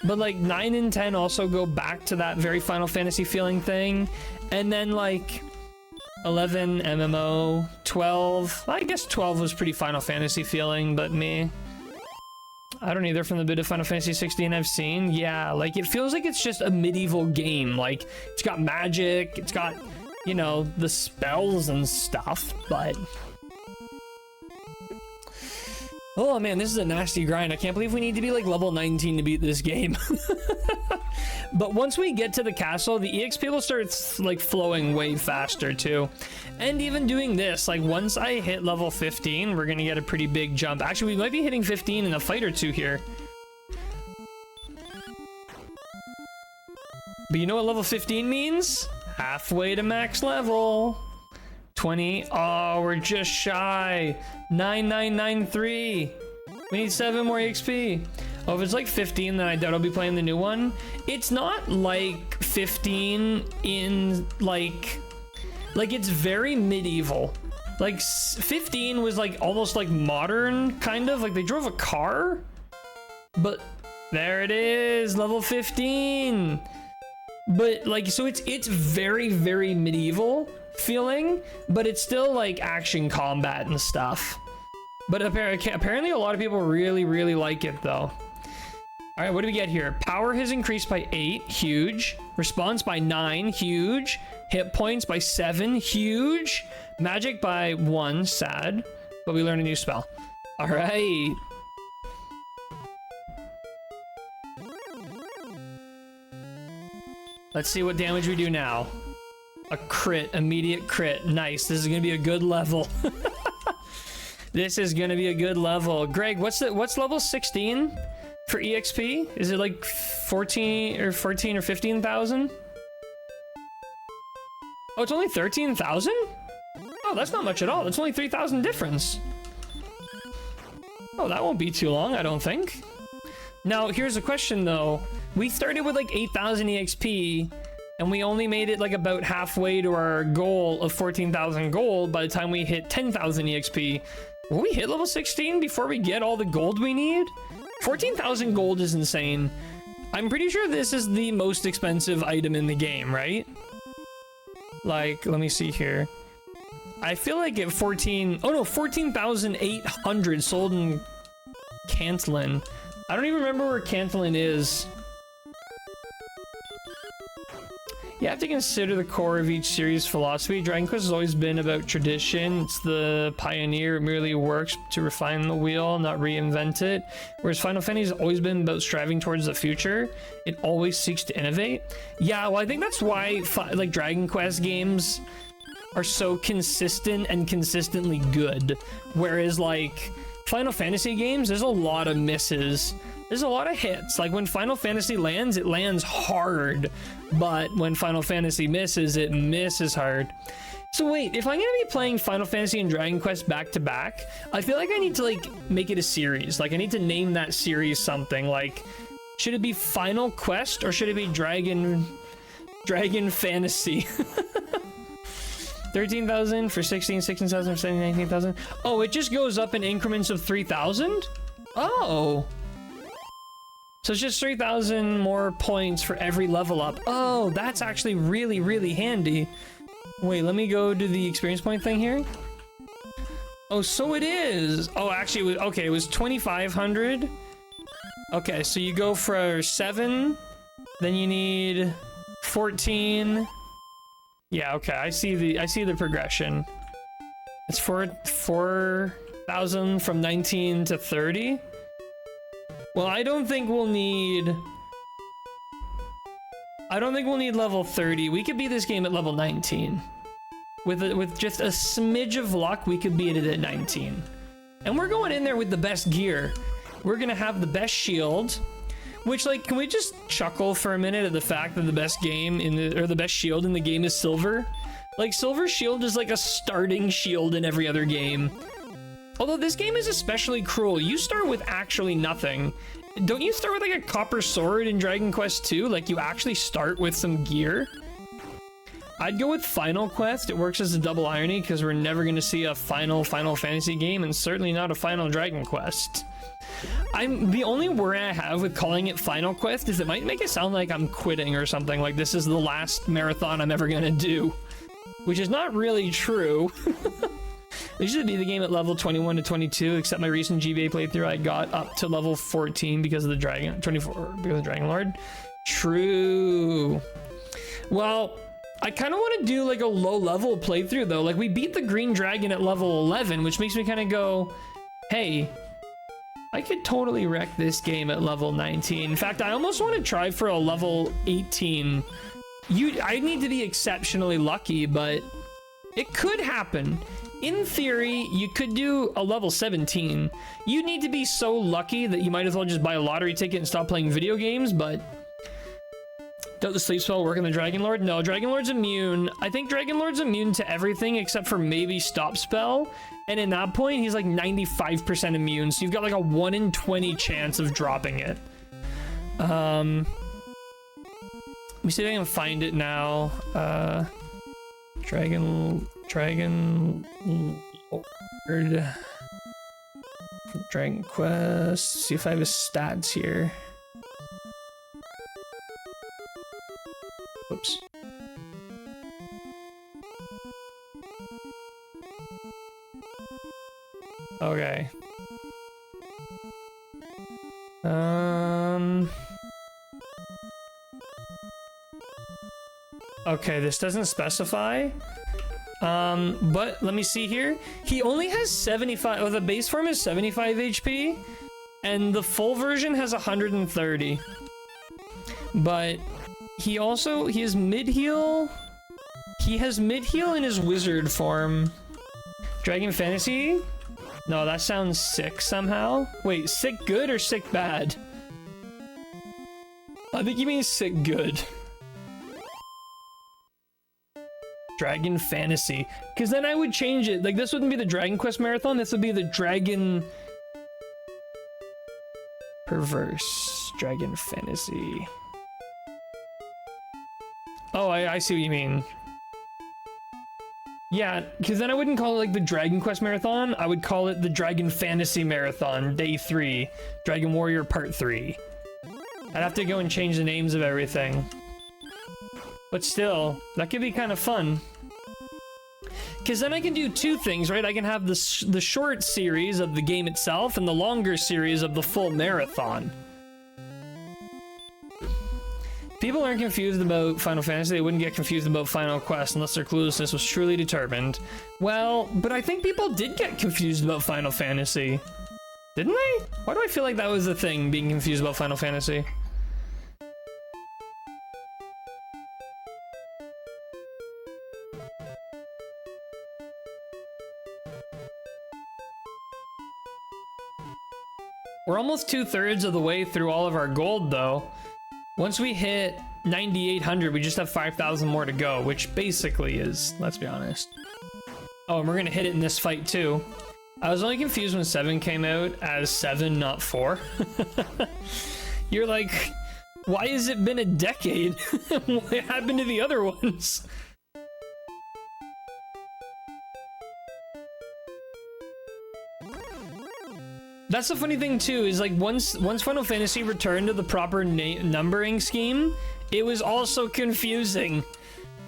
But like 9 and 10 also go back to that very Final Fantasy feeling thing. And then like 11 MMO, 12, I guess 12 was pretty Final Fantasy feeling, but me, I don't either from the bit of Final Fantasy 16 I've seen. Yeah, like it feels like it's just a medieval game. Like it's got magic, it's got, you know, the spells and stuff, but... Oh man, this is a nasty grind. I can't believe we need to be like level 19 to beat this game. But once we get to the castle, the EXP will start like flowing way faster too. And even doing this, like once I hit level 15, we're gonna get a pretty big jump. Actually, we might be hitting 15 in a fight or two here. But you know what level 15 means? Halfway to max level. 20. Oh, we're just shy. 9993. We need 7 more XP. Oh, if it's like 15, then I doubt I'll be playing the new one. It's not like 15 in like it's very medieval. Like 15 was like almost like modern, kind of like they drove a car. But there it is, level 15. But like, so it's very, very medieval feeling, but it's still like action combat and stuff. But apparently a lot of people really, really like it though. All right, what do we get here? Power has increased by 8, huge. Response by 9, huge. Hit points by 7, huge. Magic by 1, sad. But we learn a new spell. All right. Let's see what damage we do now. A crit, immediate crit. Nice, this is gonna be a good level. This is gonna be a good level. Greg, what's level 16 for EXP? Is it like 14 or 15,000? Oh, it's only 13,000? Oh, that's not much at all. It's only 3,000 difference. Oh, that won't be too long, I don't think. Now, here's a question though. We started with like 8,000 EXP, and we only made it like about halfway to our goal of 14,000 gold by the time we hit 10,000 EXP. Will we hit level 16 before we get all the gold we need? 14,000 gold is insane. I'm pretty sure this is the most expensive item in the game, right? Like, let me see here. I feel like at 14,800 sold in Cantlin. I don't even remember where Cantlin is. You have to consider the core of each series' philosophy. Dragon Quest has always been about tradition. It's the pioneer. It merely works to refine the wheel, not reinvent it. Whereas Final Fantasy has always been about striving towards the future. It always seeks to innovate. Yeah, well, I think that's why like Dragon Quest games are so consistent and consistently good. Whereas like Final Fantasy games, there's a lot of misses. There's a lot of hits. Like when Final Fantasy lands, it lands hard. But when Final Fantasy misses, it misses hard. So wait, if I'm gonna be playing Final Fantasy and Dragon Quest back to back, I feel like I need to like make it a series. Like I need to name that series something. Like, should it be Final Quest or should it be Dragon Fantasy? 13,000 for 16, 16,000 for 17, 19,000. Oh, it just goes up in increments of 3,000? Oh. So it's just 3,000 more points for every level up. Oh, that's actually really, really handy. Wait, let me go to the experience point thing here. Oh, so it is. Oh, actually, it was, okay, it was 2,500. Okay, so you go for 7, then you need 14. Yeah, okay, I see the progression. It's 4,000 from 19 to 30. Well, I don't think we'll need level 30. We could beat this game at level 19. With just a smidge of luck, we could beat it at 19. And we're going in there with the best gear. We're gonna have the best shield, which, like, can we just chuckle for a minute at the fact that the best shield in the game is silver? Like, silver shield is like a starting shield in every other game. Although this game is especially cruel. You start with actually nothing. Don't you start with like a copper sword in Dragon Quest 2? Like, you actually start with some gear? I'd go with Final Quest. It works as a double irony because we're never going to see a Final Fantasy game, and certainly not a Final Dragon Quest. The only worry I have with calling it Final Quest is it might make it sound like I'm quitting or something, like this is the last marathon I'm ever going to do. Which is not really true. I used to be the game at level 21 to 22, except my recent GBA playthrough I got up to level 14 because of the Dragon, 24 because of the Dragon Lord. True. Well, I kind of want to do like a low level playthrough though. Like, we beat the Green Dragon at level 11, which makes me kind of go, hey, I could totally wreck this game at level 19. In fact, I almost want to try for a level 18. I need to be exceptionally lucky, but it could happen. In theory, you could do a level 17. You need to be so lucky that you might as well just buy a lottery ticket and stop playing video games, but... Does the sleep spell work on the Dragon Lord? No, Dragon Lord's immune. I think Dragon Lord's immune to everything except for maybe stop spell. And in that point, he's like 95% immune, so you've got like a 1 in 20 chance of dropping it. Let me see if I can find it now. Dragon Lord. Dragon Quest. See if I have his stats here. Oops. Okay. Okay, this doesn't specify. But let me see here. He only has 75. Oh, the base form is 75 HP, and the full version has 130. But he has mid-heal. He has mid-heal in his wizard form. Dragon Fantasy? No, that sounds sick somehow. Wait, sick good or sick bad? I think you mean sick good. Dragon Fantasy. Because then I would change it. Like, this wouldn't be the Dragon Quest Marathon. This would be the Dragon... Perverse. Dragon Fantasy. Oh, I see what you mean. Yeah, because then I wouldn't call it like the Dragon Quest Marathon. I would call it the Dragon Fantasy Marathon, Day 3. Dragon Warrior Part 3. I'd have to go and change the names of everything. But still, that could be kind of fun. Because then I can do two things, right? I can have the short series of the game itself and the longer series of the full marathon. People aren't confused about Final Fantasy. They wouldn't get confused about Final Quest unless their cluelessness was truly determined. Well, but I think people did get confused about Final Fantasy. Didn't they? Why do I feel like that was the thing, being confused about Final Fantasy? We're almost 2/3 of the way through all of our gold, though. Once we hit 9,800, we just have 5,000 more to go, which basically is, let's be honest. Oh, and we're gonna hit it in this fight, too. I was only confused when 7 came out as 7, not 4. You're like, why has it been a decade? What happened to the other ones? That's the funny thing too, is like once Final Fantasy returned to the proper numbering scheme, it was also confusing.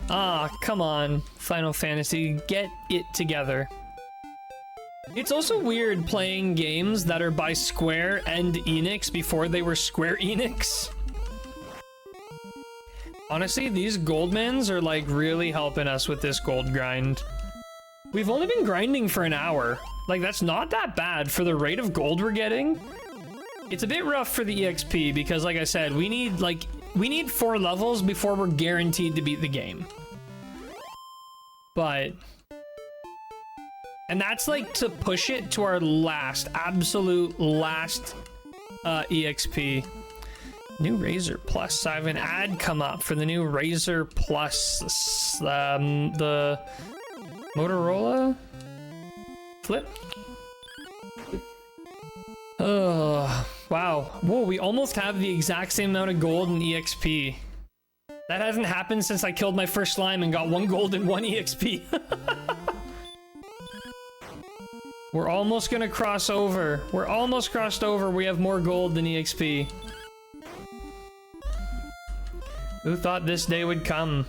Ah, come on, Final Fantasy, get it together. It's also weird playing games that are by Square and Enix before they were Square Enix. Honestly, these goldmans are like really helping us with this gold grind. We've only been grinding for an hour. Like, that's not that bad for the rate of gold we're getting. It's a bit rough for the EXP because, like I said, we need 4 levels before we're guaranteed to beat the game. But... and that's like to push it to our absolute last EXP. New Razor Plus. I have an ad come up for the new Razor Plus. The Motorola Flip. Oh, wow. Whoa, we almost have the exact same amount of gold in EXP. That hasn't happened since I killed my first slime and got 1 gold and 1 EXP. We're almost gonna cross over. We're almost crossed over. We have more gold than EXP. Who thought this day would come?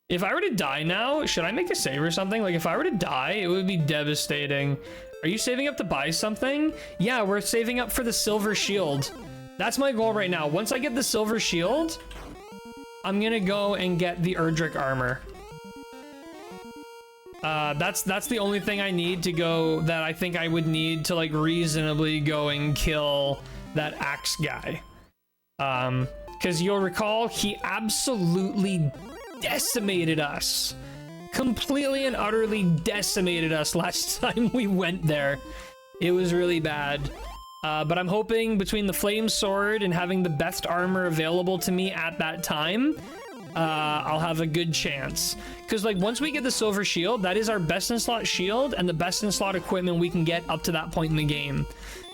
If I were to die now, should I make a save or something? Like, if I were to die, it would be devastating. Are you saving up to buy something? Yeah, we're saving up for the silver shield. That's my goal right now. Once I get the silver shield, I'm gonna go and get the Erdrick armor. That's the only thing I need to go, that I think I would need to, like, reasonably go and kill that axe guy. Because you'll recall, he absolutely decimated us. Completely and utterly decimated us last time we went there. It was really bad. But I'm hoping between the flame sword and having the best armor available to me at that time, I'll have a good chance. Because, like, once we get the silver shield, that is our best in slot shield and the best in slot equipment we can get up to that point in the game.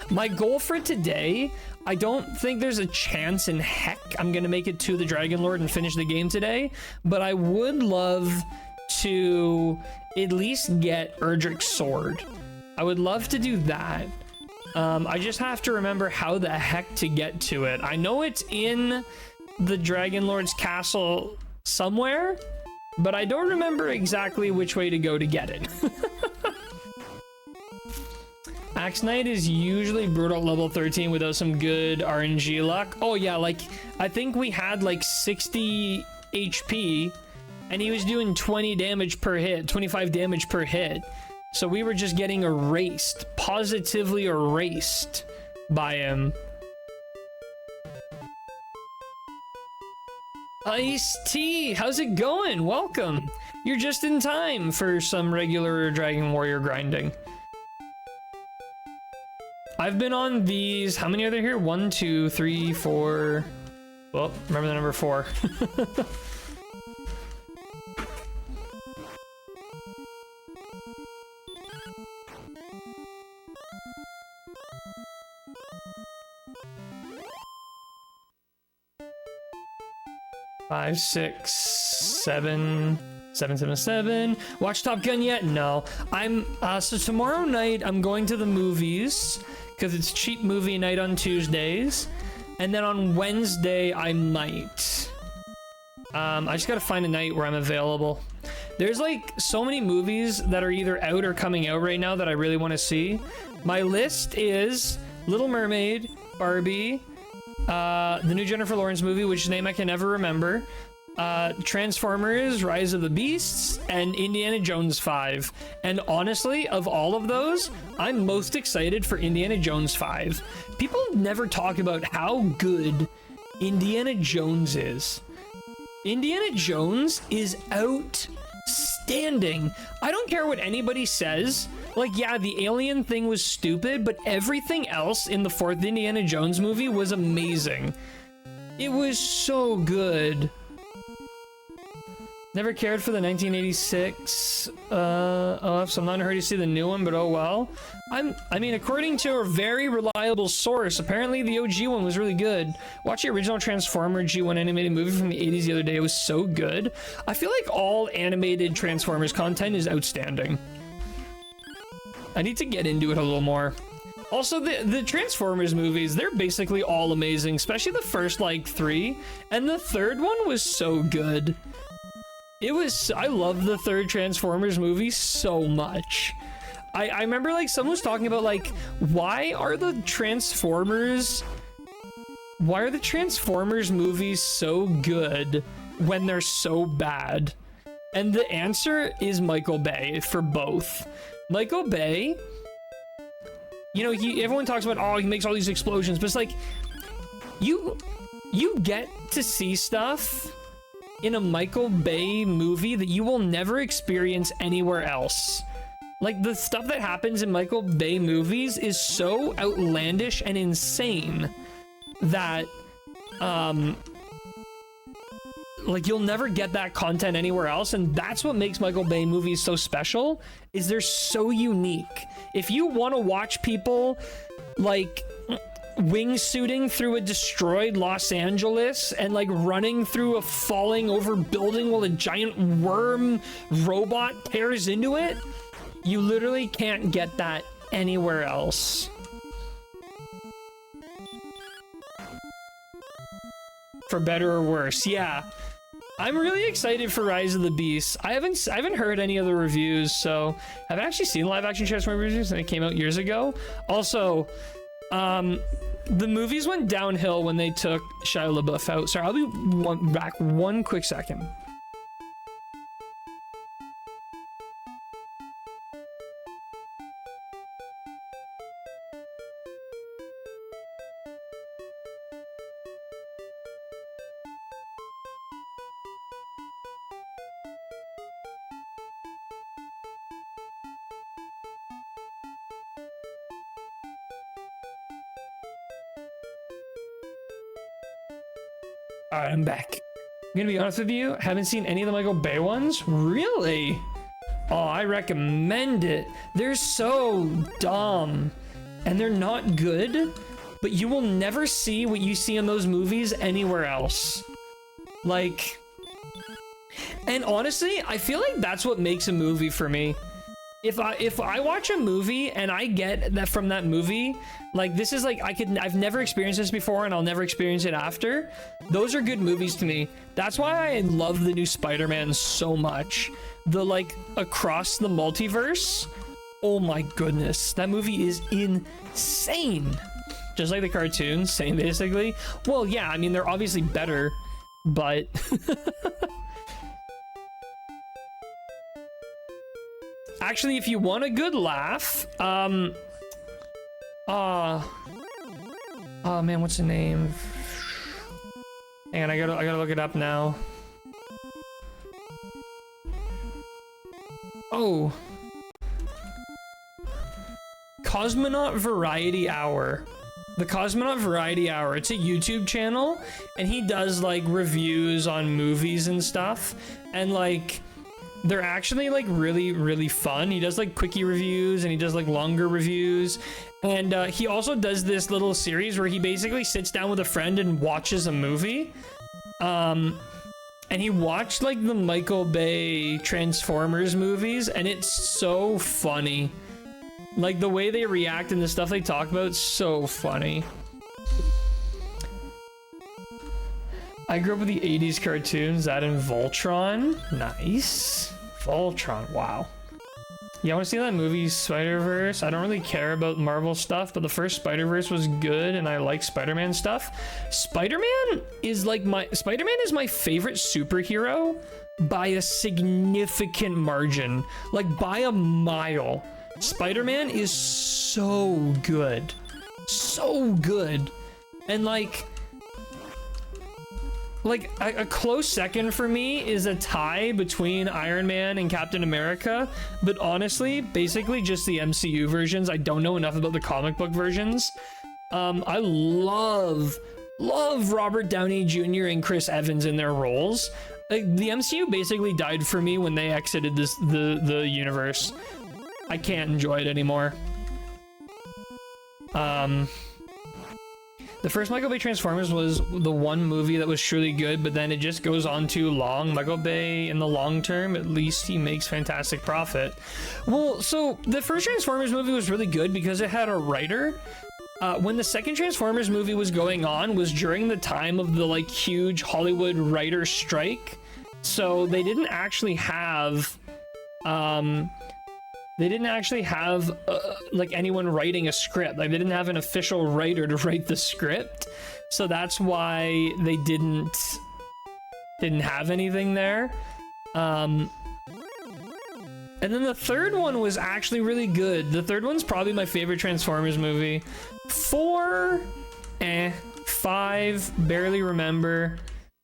My goal for today, I don't think there's a chance in heck I'm gonna make it to the Dragon Lord and finish the game today, but I would love to at least get Erdrick's sword. I would love to do that. I just have to remember how the heck to get to it. I know it's in the Dragon Lord's castle somewhere, but I don't remember exactly which way to go to get it. Axe Knight is usually brutal at level 13 without some good RNG luck. Oh yeah, like, I think we had like 60 HP and he was doing 20 damage per hit, 25 damage per hit. So we were just getting erased, positively erased by him. Ice-T, how's it going? Welcome. You're just in time for some regular Dragon Warrior grinding. I've been on these, how many are there here? 1, 2, 3, 4. Well, remember the number 4. Five, 6, 7, 777. Watch Top Gun yet? No. So tomorrow night I'm going to the movies because it's cheap movie night on Tuesdays. And then on Wednesday, I might. I just gotta find a night where I'm available. There's like so many movies that are either out or coming out right now that I really want to see. My list is Little Mermaid, Barbie, the new Jennifer Lawrence movie, which name I can never remember, Transformers, Rise of the Beasts, and Indiana Jones 5. And honestly, of all of those, I'm most excited for Indiana Jones 5. People never talk about how good Indiana Jones is. Indiana Jones is outstanding. I don't care what anybody says. Like, yeah, the alien thing was stupid, but everything else in the fourth Indiana Jones movie was amazing. It was so good. Never cared for the 1986 so I'm not in a hurry to see the new one, but oh well. I mean, according to a very reliable source, apparently the OG one was really good. Watch the original Transformer G1 animated movie from the 80s the other day. It was so good. I feel like all animated Transformers content is outstanding. I need to get into it a little more. Also, the Transformers movies, they're basically all amazing, especially the first, like, 3. And the third one was so good. I love the third Transformers movie so much. I remember, like, someone was talking about, like, why are the Transformers movies so good when they're so bad? And the answer is Michael Bay for both. Michael Bay, you know, everyone talks about, oh, he makes all these explosions, but it's like, you get to see stuff in a Michael Bay movie that you will never experience anywhere else. Like, the stuff that happens in Michael Bay movies is so outlandish and insane that, like, you'll never get that content anywhere else, and that's what makes Michael Bay movies so special, is they're so unique. If you want to watch people, like, wingsuiting through a destroyed Los Angeles and like running through a falling over building while a giant worm robot tears into it, you literally can't get that anywhere else. For better or worse, yeah. I'm really excited for Rise of the Beasts. I haven't heard any other reviews, so I haven't actually seen live action Transformers reviews, and it came out years ago. Also, the movies went downhill when they took Shia LaBeouf out. Sorry, I'll be back one quick second. All right, I'm back. I'm gonna be honest with you, haven't seen any of the Michael Bay ones. Really? Oh, I recommend it. They're so dumb and they're not good, but you will never see what you see in those movies anywhere else. Like, and honestly, I feel like that's what makes a movie for me. If I watch a movie and I get that from that movie, like, this is like, I've never experienced this before and I'll never experience it after. Those are good movies to me. That's why I love the new Spider-Man so much. The, like, Across the Multiverse. Oh my goodness. That movie is insane. Just like the cartoons, same basically. Well, yeah, I mean, they're obviously better, but... Actually, if you want a good laugh, oh man, what's the name? Hang on, I gotta look it up now. Oh, Cosmonaut Variety Hour. The Cosmonaut Variety Hour. It's a YouTube channel, and he does like reviews on movies and stuff, and like, they're actually like really fun. He does like quickie reviews and he does like longer reviews, and he also does this little series where he basically sits down with a friend and watches a movie. And he watched like the Michael Bay Transformers movies, and it's so funny. Like, the way they react and the stuff they talk about, so funny. I grew up with the 80s cartoons, that and Voltron. Nice. Voltron, wow. Yeah, I want to see that movie, Spider-Verse. I don't really care about Marvel stuff, but the first Spider-Verse was good, and I like Spider-Man stuff. Spider-Man is my favorite superhero by a significant margin. Like, by a mile. Spider-Man is so good. So good. And a close second for me is a tie between Iron Man and Captain America, but honestly, basically just the MCU versions. I don't know enough about the comic book versions. I love Robert Downey Jr. and Chris Evans in their roles. Like, the MCU basically died for me when they exited the universe. I can't enjoy it anymore. The first Michael Bay Transformers was the one movie that was truly good, but then it just goes on too long. Michael Bay, in the long term, at least he makes fantastic profit. Well, so the first Transformers movie was really good because it had a writer. When the second Transformers movie was going on was during the time of the huge Hollywood writer strike. So they didn't actually have anyone writing a script. Like, they didn't have an official writer to write the script, so that's why they didn't have anything there. And then the third one was actually really good. The third one's probably my favorite Transformers movie. 4, 5, barely remember.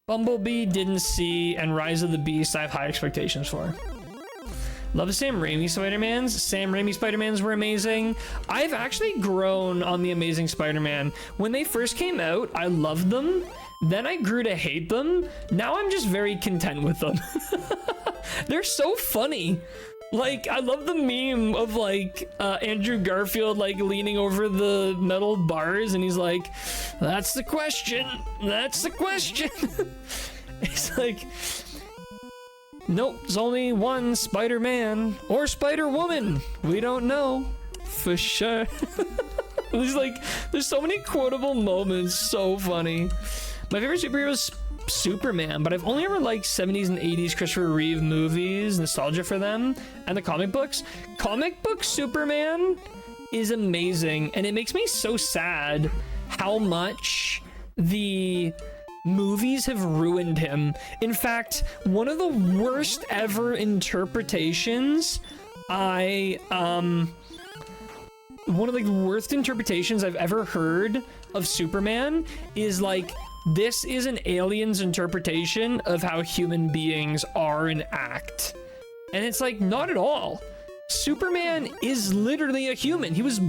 Bumblebee, didn't see, and Rise of the Beast I have high expectations for. Love the Sam Raimi Spider-Mans. Sam Raimi Spider-Mans were amazing. I've actually grown on the Amazing Spider-Man. When they first came out, I loved them. Then I grew to hate them. Now I'm just very content with them. They're so funny. Like, I love the meme of Andrew Garfield leaning over the metal bars and he's like, "That's the question. That's the question." It's like, nope, there's only one Spider-Man or Spider-Woman. We don't know for sure. There's so many quotable moments. So funny. My favorite superhero is Superman, but I've only ever liked 70s and 80s Christopher Reeve movies, nostalgia for them, and the comic books. Comic book Superman is amazing, and it makes me so sad how much the movies have ruined him. In fact, one of the worst ever interpretations one of the worst interpretations I've ever heard of Superman is this is an alien's interpretation of how human beings are and act. And it's not at all. Superman is literally a human. He was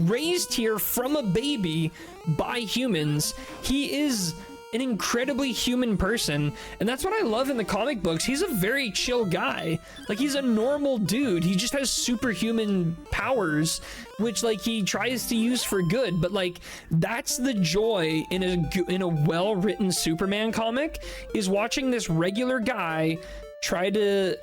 raised here from a baby by humans. He is an incredibly human person, and that's what I love in the comic books. He's a very chill guy. He's a normal dude. He just has superhuman powers, which he tries to use for good, but that's the joy in a well-written Superman comic, is watching this regular guy try to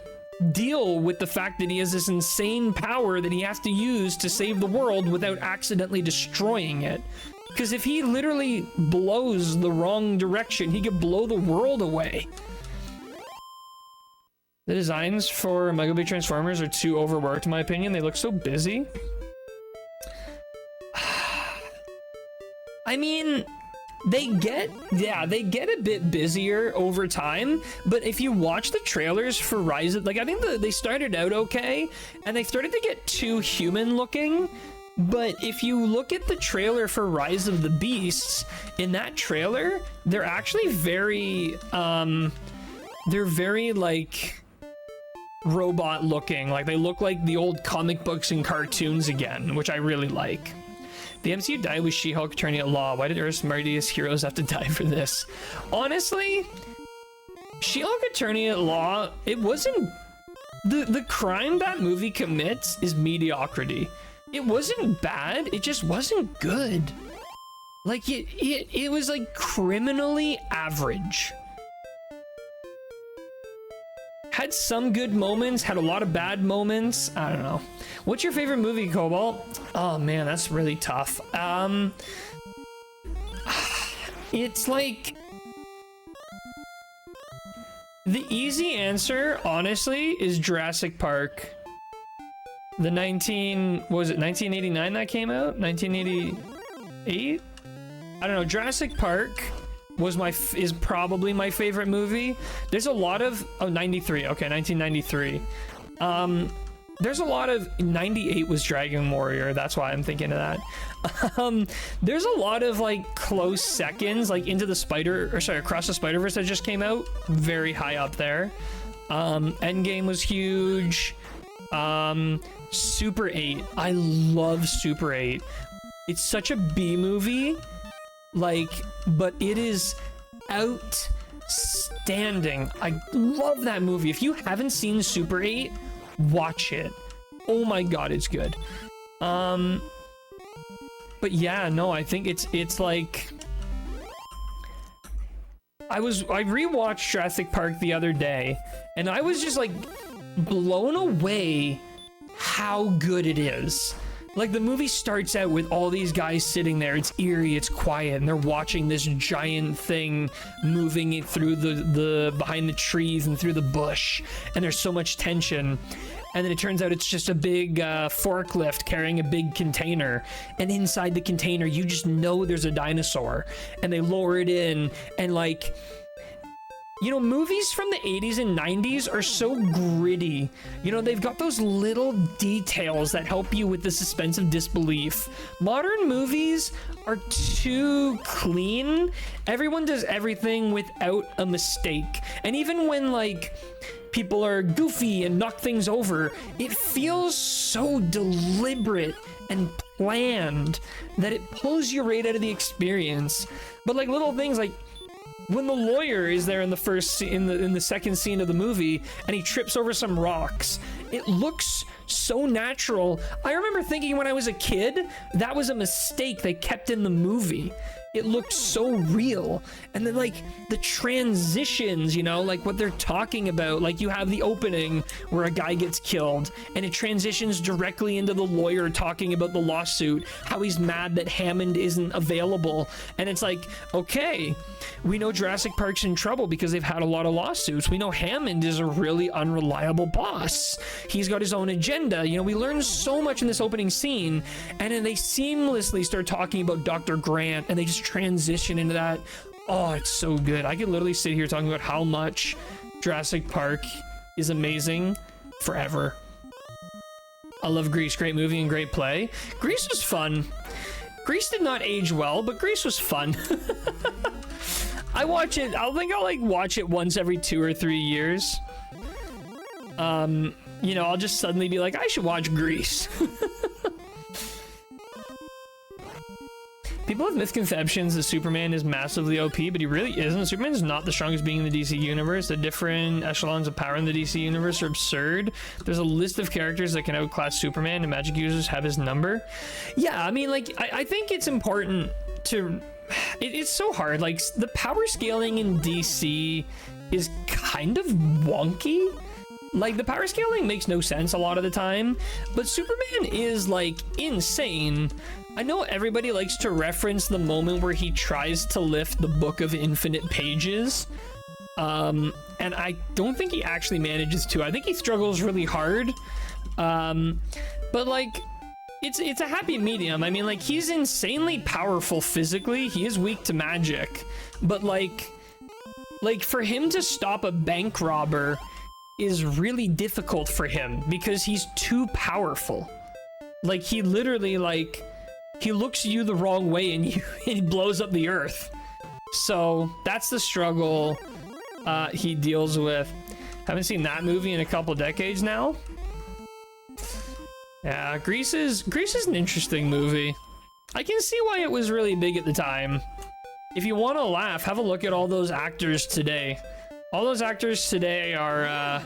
deal with the fact that he has this insane power that he has to use to save the world without accidentally destroying it. Because if he literally blows the wrong direction, he could blow the world away. The designs for Michael Bay Transformers are too overworked, in my opinion. They look so busy. I mean, they get a bit busier over time, but if you watch the trailers for Rise of, I think they started out okay, and they started to get too human looking. But if you look at the trailer for Rise of the Beasts, in that trailer, they're actually very, robot looking. They look like the old comic books and cartoons again, which I really like. The MCU died with She-Hulk Attorney at Law. Why did Earth's mightiest heroes have to die for this? Honestly, She-Hulk Attorney at Law, it wasn't... The crime that movie commits is mediocrity. It wasn't bad, it just wasn't good. It was criminally average. Had some good moments, had a lot of bad moments. I don't know. What's your favorite movie, Cobalt? Oh man, that's really tough. It's like the easy answer, honestly, is Jurassic Park. The 1989 that came out? 1988? I don't know. Jurassic Park was is probably my favorite movie. There's a lot of 93. Okay, 1993. There's a lot of 98 was Dragon Warrior. That's why I'm thinking of that. There's a lot of like close seconds, like Across the Spider-Verse that just came out, very high up there. Endgame was huge. Super 8. I love Super 8. It's such a B movie, like, but it is outstanding. I love that movie. If you haven't seen Super 8, watch it. Oh my god, it's good. But yeah, no, I think it's like I rewatched Jurassic Park the other day, and I was just like blown away how good it is. Like, the movie starts out with all these guys sitting there. It's eerie, it's quiet, and they're watching this giant thing moving it through the behind the trees and through the bush, and there's so much tension. And then it turns out it's just a big forklift carrying a big container, and inside the container you just know there's a dinosaur, and they lower it in, and like, you know, movies from the 80s and 90s are so gritty. You know, they've got those little details that help you with the suspense of disbelief. Modern movies are too clean. Everyone does everything without a mistake. And even when, like, people are goofy and knock things over, it feels so deliberate and planned that it pulls you right out of the experience. But, like, little things like when the lawyer is there in the second scene of the movie and he trips over some rocks, it looks so natural. I remember thinking when I was a kid that was a mistake they kept in the movie. It looked so real. And then, like, the transitions, you know, like what they're talking about, like you have the opening where a guy gets killed and it transitions directly into the lawyer talking about the lawsuit, how he's mad that Hammond isn't available. And it's like, okay, we know Jurassic Park's in trouble because they've had a lot of lawsuits. We know Hammond is a really unreliable boss. He's got his own agenda. You know, we learn so much in this opening scene, and then they seamlessly start talking about Dr. Grant, and they just transition into that. Oh, it's so good. I could literally sit here talking about how much Jurassic Park is amazing forever. I love Grease. Great movie and great play. Grease was fun. Grease did not age well, but Grease was fun. I watch it. I think I'll like watch it once every 2 or 3 years. You know, I'll just suddenly be like, I should watch Grease. People have misconceptions that Superman is massively OP, but he really isn't. Superman is not the strongest being in the DC universe. The different echelons of power in the DC universe are absurd. There's a list of characters that can outclass Superman, and Magic users have his number. Yeah, I mean, like, I think it's important to... It's so hard. Like, the power scaling in DC is kind of wonky. Like, the power scaling makes no sense a lot of the time, but Superman is, like, insane. I know everybody likes to reference the moment where he tries to lift the Book of Infinite Pages, and I don't think he actually manages to. I think he struggles really hard, but, like, it's a happy medium. I mean, like, he's insanely powerful physically. He is weak to magic, but, like for him to stop a bank robber is really difficult for him because he's too powerful. Like, he literally, like, he looks you the wrong way and he blows up the earth. So that's the struggle he deals with. Haven't seen that movie in a couple decades now. Yeah, Grease is an interesting movie. I can see why it was really big at the time. If you want to laugh, have a look at all those actors today. All those actors today are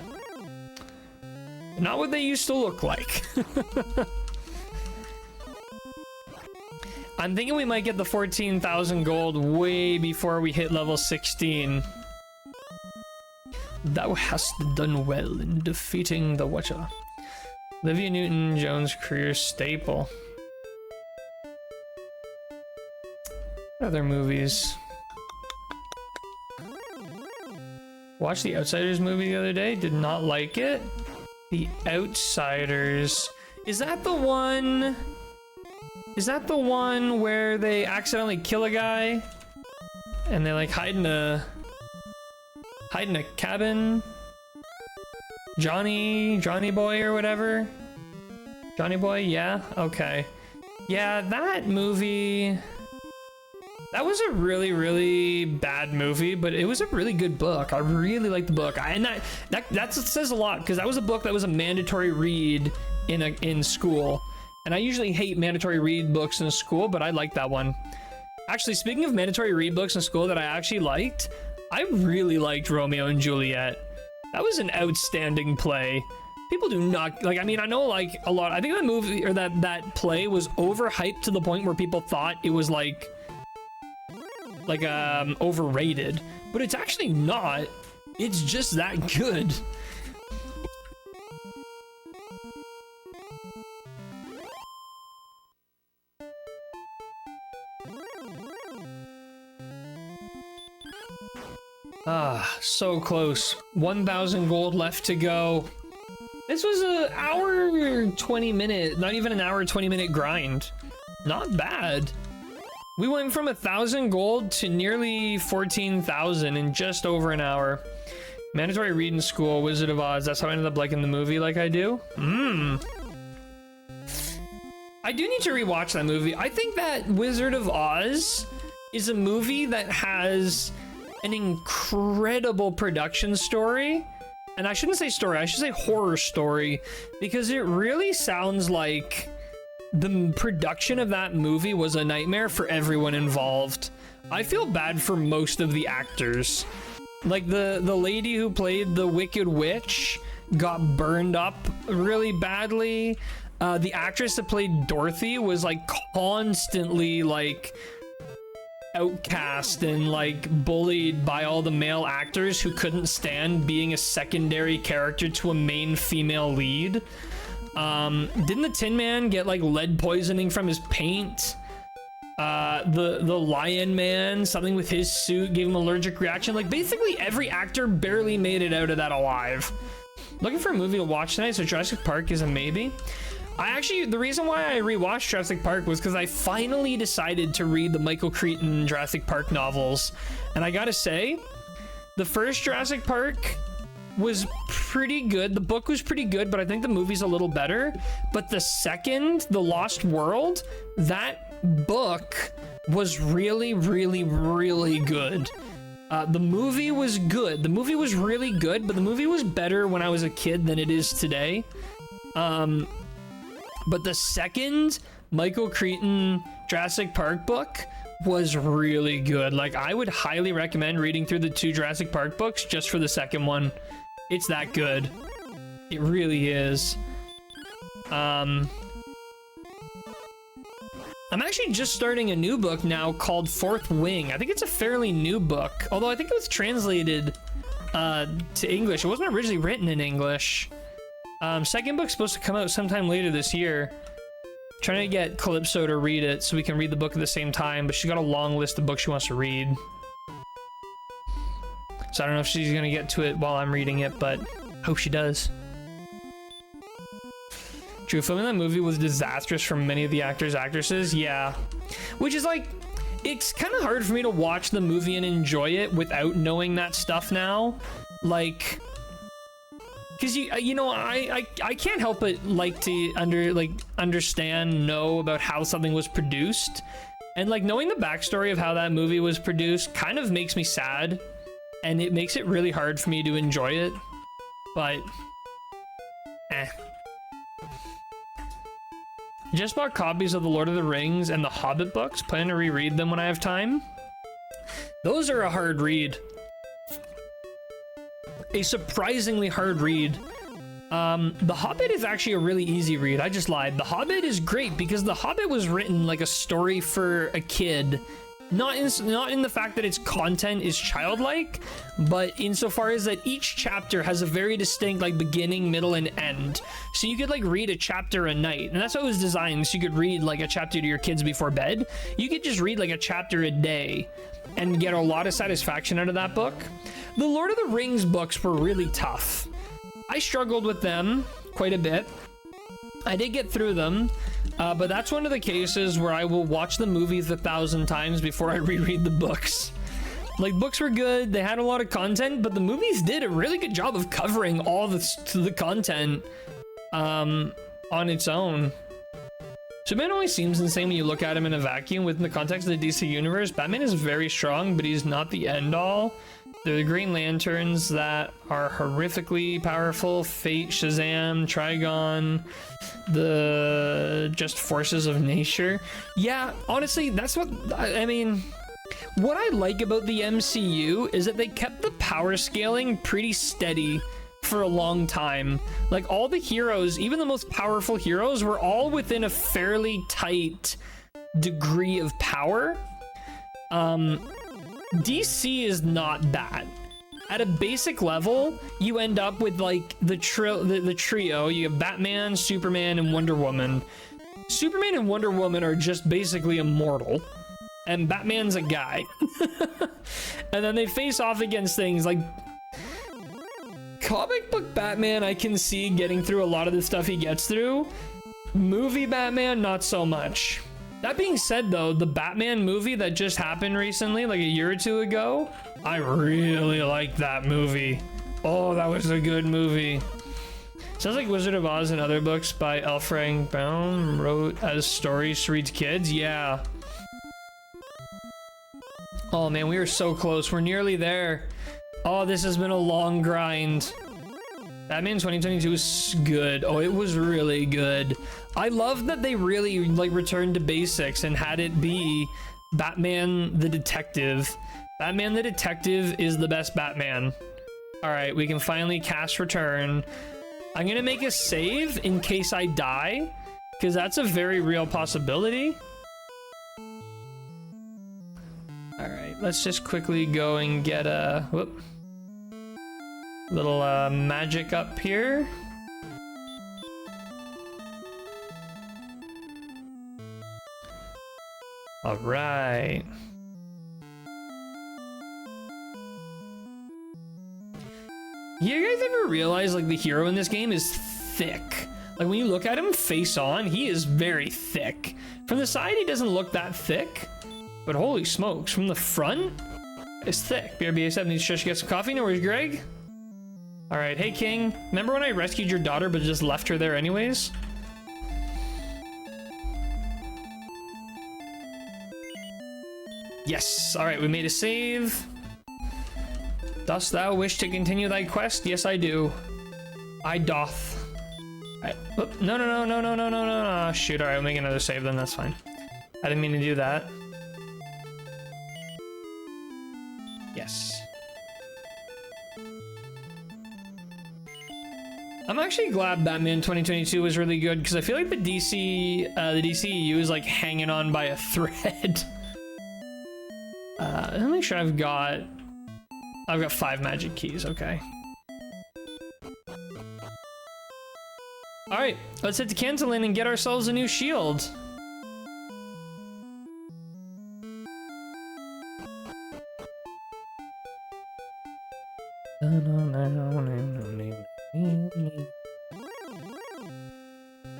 not what they used to look like. I'm thinking we might get the 14,000 gold way before we hit level 16. Thou hast done well in defeating the Watcher. Olivia Newton-Jones' career staple. Other movies. Watched The Outsiders movie the other day. Did not like it. The Outsiders. Is that the one? Is that the one where they accidentally kill a guy and they like hide in a cabin? Johnny Boy or whatever? Johnny Boy, yeah? Okay. Yeah, that movie... That was a really, really bad movie, but it was a really good book. I really liked the book. And that says a lot, because that was a book that was a mandatory read in school. And I usually hate mandatory read books in school, but I like that one. Actually, speaking of mandatory read books in school that I actually liked, I really liked Romeo and Juliet. That was an outstanding play. People do not, like, I mean, I know, like, a lot, I think that movie, or that play was overhyped to the point where people thought it was, like overrated, but it's actually not. It's just that good. Ah, so close. 1,000 gold left to go. This was an hour 20 minute, not even an hour 20 minute grind. Not bad. We went from 1,000 gold to nearly 14,000 in just over an hour. Mandatory read in school, Wizard of Oz. That's how I ended up liking the movie like I do. I do need to rewatch that movie. I think that Wizard of Oz is a movie that has an incredible production story. And I shouldn't say story, I should say horror story, because it really sounds like the production of that movie was a nightmare for everyone involved. I feel bad for most of the actors. Like the lady who played the Wicked Witch got burned up really badly. The actress that played Dorothy was like constantly like outcast and like bullied by all the male actors who couldn't stand being a secondary character to a main female lead. Didn't the Tin Man get like lead poisoning from his paint? The Lion Man, something with his suit gave him an allergic reaction. Like basically every actor barely made it out of that alive. Looking for a movie to watch tonight, so Jurassic Park is a maybe. The reason why I rewatched Jurassic Park was because I finally decided to read the Michael Crichton Jurassic Park novels. And I gotta say, the first Jurassic Park was pretty good. The book was pretty good, but I think the movie's a little better. But the second, The Lost World, that book was really, really, really good. The movie was good. The movie was really good, but the movie was better when I was a kid than it is today. But the second Michael Crichton Jurassic Park book was really good. Like, I would highly recommend reading through the 2 Jurassic Park books just for the second one. It's that good. It really is. I'm actually just starting a new book now called Fourth Wing. I think it's a fairly new book, although I think it was translated to English. It wasn't originally written in English. Second book's supposed to come out sometime later this year. Trying to get Calypso to read it so we can read the book at the same time, but she's got a long list of books she wants to read. So I don't know if she's gonna get to it while I'm reading it, but hope she does. True, filming that movie was disastrous for many of the actresses. Yeah. Which is like, it's kind of hard for me to watch the movie and enjoy it without knowing that stuff now. Like, because you know, I can't help but like to know about how something was produced, and like knowing the backstory of how that movie was produced kind of makes me sad, and it makes it really hard for me to enjoy it. But just bought copies of the Lord of the Rings and the Hobbit books. Plan to reread them when I have time. Those are a hard read. A surprisingly hard read. The Hobbit is actually a really easy read. I just lied. The Hobbit is great because The Hobbit was written like a story for a kid, Not in the fact that its content is childlike, but insofar as that each chapter has a very distinct like beginning, middle, and end. So you could like read a chapter a night, and that's how it was designed. So you could read like a chapter to your kids before bed. You could just read like a chapter a day and get a lot of satisfaction out of that book. The Lord of the Rings books were really tough. I struggled with them quite a bit. I did get through them, but that's one of the cases where I will watch the movies 1,000 times before I reread the books. Like, books were good, they had a lot of content, but the movies did a really good job of covering all the content on its own. Superman always seems insane when you look at him in a vacuum. Within the context of the DC universe, Batman is very strong, but he's not the end-all. They're the Green Lanterns that are horrifically powerul. Fate, Shazam, Trigon, the just forces of nature. Yeah, honestly, that's what I mean. What I like about the MCU is that they kept the power scaling pretty steady for a long time. Like, all the heroes, even the most powerful heroes, were all within a fairly tight degree of power. DC is not that. At a basic level, you end up with like the trio. You have Batman, Superman, and Wonder Woman. Superman and Wonder Woman are just basically immortal, and Batman's a guy. And then they face off against things like comic book Batman. I can see getting through a lot of the stuff he gets through. Movie Batman, not so much. That being said, though, the Batman movie that just happened recently, like a year or two ago, I really liked that movie. Oh, that was a good movie. Sounds like Wizard of Oz and other books by L. Frank Baum wrote as stories to read to kids. Yeah. Oh man, we are so close. We're nearly there. Oh, this has been a long grind. Batman 2022 was good. Oh, it was really good. I love that they really like returned to basics and had it be Batman the Detective. Batman the Detective is the best Batman. All right, we can finally cast return. I'm gonna make a save in case I die, because that's a very real possibility. All right, let's just quickly go and get a little magic up here. All right. You guys ever realize like the hero in this game is thick? Like when you look at him face on, he is very thick. From the side, he doesn't look that thick, but holy smokes, from the front, it's thick. BRBA7 needs to get some coffee. No worries, Greg. All right, hey King, remember when I rescued your daughter but just left her there anyways? Yes, all right, we made a save. Dost thou wish to continue thy quest? Yes, I do. I doth. No. Shoot, all right, we'll make another save then, that's fine. I didn't mean to do that. Yes. I'm actually glad Batman 2022 was really good, because I feel like the DCEU is like hanging on by a thread. Let me make sure I've got 5 magic keys, okay. All right, let's head to Cantaloupe and get ourselves a new shield.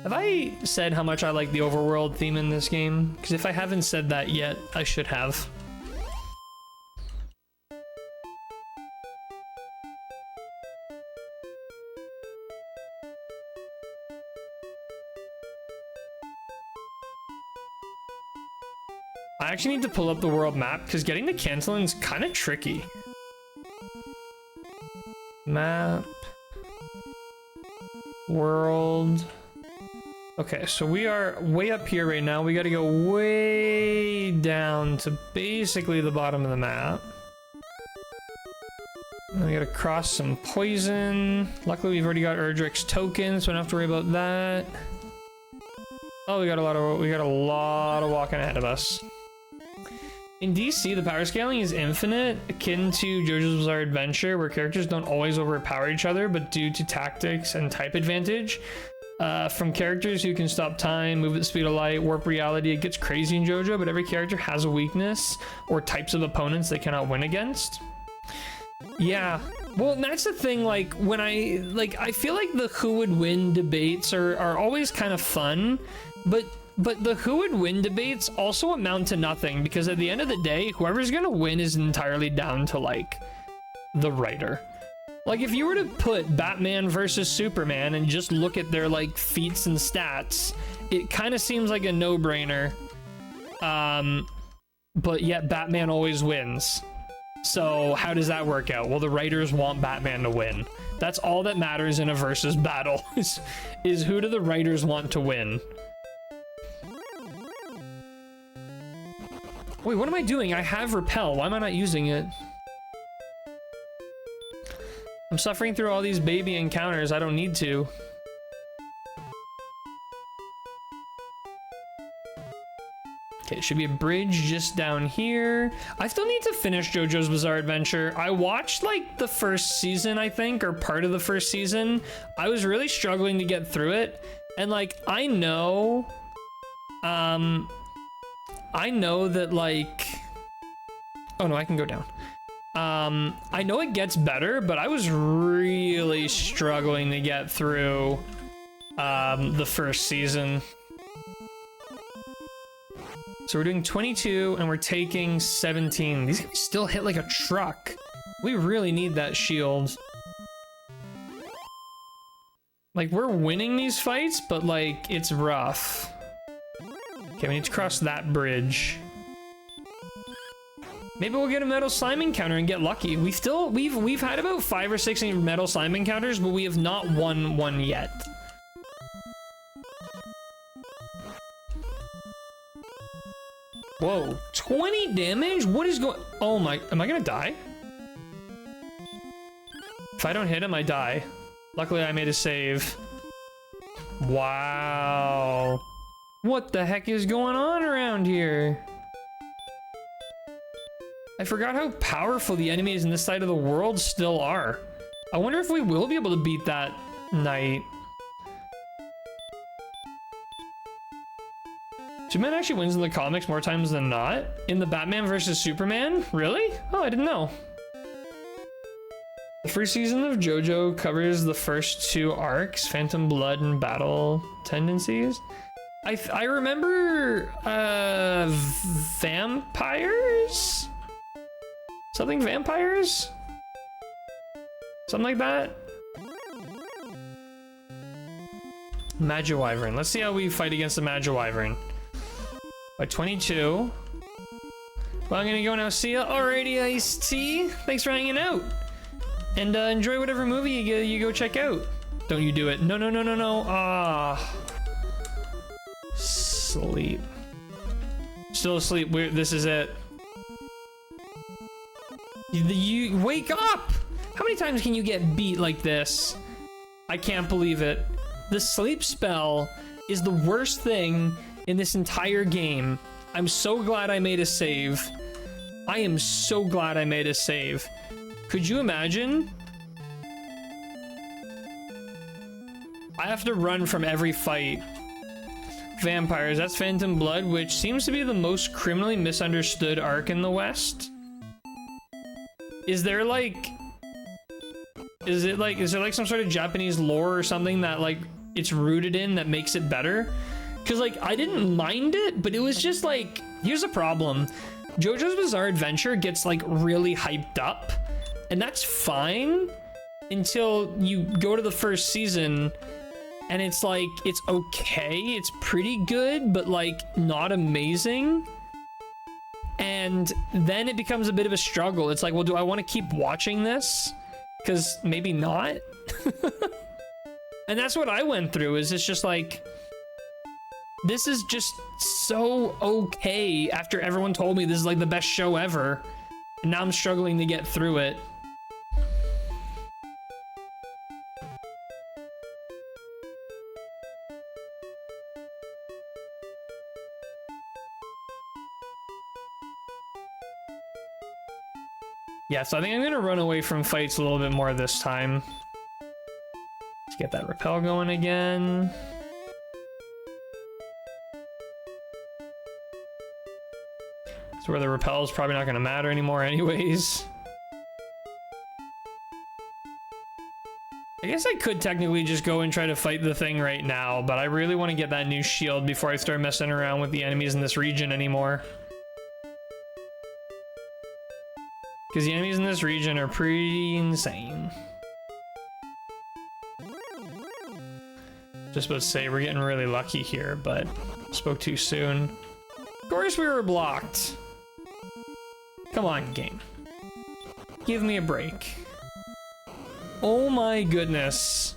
Have I said how much I like the overworld theme in this game? Because if I haven't said that yet, I should have. I actually need to pull up the world map because getting to Cantaloupe is kind of tricky. Map. World. Okay, so we are way up here right now. We got to go way down to basically the bottom of the map. And we got to cross some poison. Luckily, we've already got Erdrick's token, so we don't have to worry about that. Oh, we got a lot of walking ahead of us. In DC, the power scaling is infinite, akin to JoJo's Bizarre Adventure, where characters don't always overpower each other, but due to tactics and type advantage. From characters who can stop time, move at the speed of light, warp reality, it gets crazy in JoJo, but every character has a weakness or types of opponents they cannot win against. Yeah, well, that's the thing, like, when I feel like the who would win debates are always kind of fun, but the who would win debates also amount to nothing, because at the end of the day, whoever's gonna win is entirely down to, like, the writer. Like, if you were to put Batman versus Superman and just look at their, like, feats and stats, it kind of seems like a no-brainer. But yet Batman always wins. So how does that work out? Well, the writers want Batman to win. That's all that matters in a versus battle, is who do the writers want to win? Wait, what am I doing? I have Repel. Why am I not using it? I'm suffering through all these baby encounters. I don't need to. Okay, it should be a bridge just down here. I still need to finish JoJo's Bizarre Adventure. I watched, like, the first season, I think, or part of the first season. I was really struggling to get through it. And, like, I know that, like... Oh, no, I can go down. I know it gets better, but I was really struggling to get through the first season. So we're doing 22 and we're taking 17. These guys still hit like a truck. We really need that shield. Like, we're winning these fights, but like, it's rough. Okay, we need to cross that bridge. Maybe we'll get a metal slime encounter and get lucky. We've had about 5 or 6 metal slime encounters, but we have not won one yet. Whoa, 20 damage? What is going... Oh my... Am I gonna die? If I don't hit him, I die. Luckily, I made a save. Wow. What the heck is going on around here? I forgot how powerful the enemies in this side of the world still are. I wonder if we will be able to beat that knight. Superman actually wins in the comics more times than not. In the Batman versus Superman? Really? Oh, I didn't know. The first season of JoJo covers the first 2 arcs, Phantom Blood and Battle Tendencies. I remember vampires? Something vampires? Something like that? Magiwyvern. Let's see how we fight against the Magiwyvern. By 22. Well, I'm gonna go now. See ya. Alrighty, Ice-T. Thanks for hanging out. And enjoy whatever movie you go check out. Don't you do it. No, no, no, no, no. Ah. Sleep. Still asleep. This is it. You wake up! How many times can you get beat like this? I can't believe it. The sleep spell is the worst thing in this entire game. I'm so glad I made a save. I am so glad I made a save. Could you imagine? I have to run from every fight. Vampires, that's Phantom Blood, which seems to be the most criminally misunderstood arc in the West. Is there like... Is there like some sort of Japanese lore or something that like it's rooted in that makes it better? Because like I didn't mind it, but it was just like, here's a problem. JoJo's Bizarre Adventure gets like really hyped up, and that's fine until you go to the first season and it's like, it's okay, it's pretty good, but like not amazing. And then it becomes a bit of a struggle. It's like, well, do I want to keep watching this? Because maybe not. And that's what I went through, is it's just like, this is just so okay after everyone told me this is like the best show ever. And now I'm struggling to get through it. Yeah, so I think I'm gonna run away from fights a little bit more this time. Let's get that rappel going again. That's where the rappel's probably not gonna matter anymore anyways. I guess I could technically just go and try to fight the thing right now, but I really want to get that new shield before I start messing around with the enemies in this region anymore. Because the enemies in this region are pretty insane. Just about to say, we're getting really lucky here, but spoke too soon. Of course we were blocked. Come on, game. Give me a break. Oh my goodness.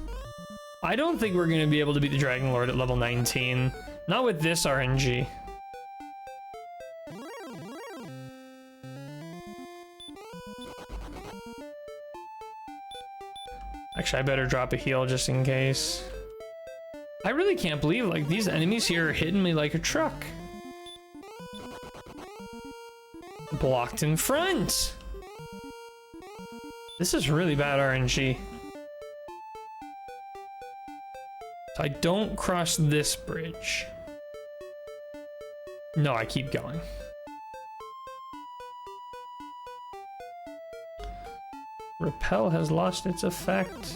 I don't think we're going to be able to beat the Dragon Lord at level 19. Not with this RNG. Actually, I better drop a heal just in case. I really can't believe, like, these enemies here are hitting me like a truck. Blocked in front. This is really bad RNG. So I don't cross this bridge. No, I keep going. Repel has lost its effect.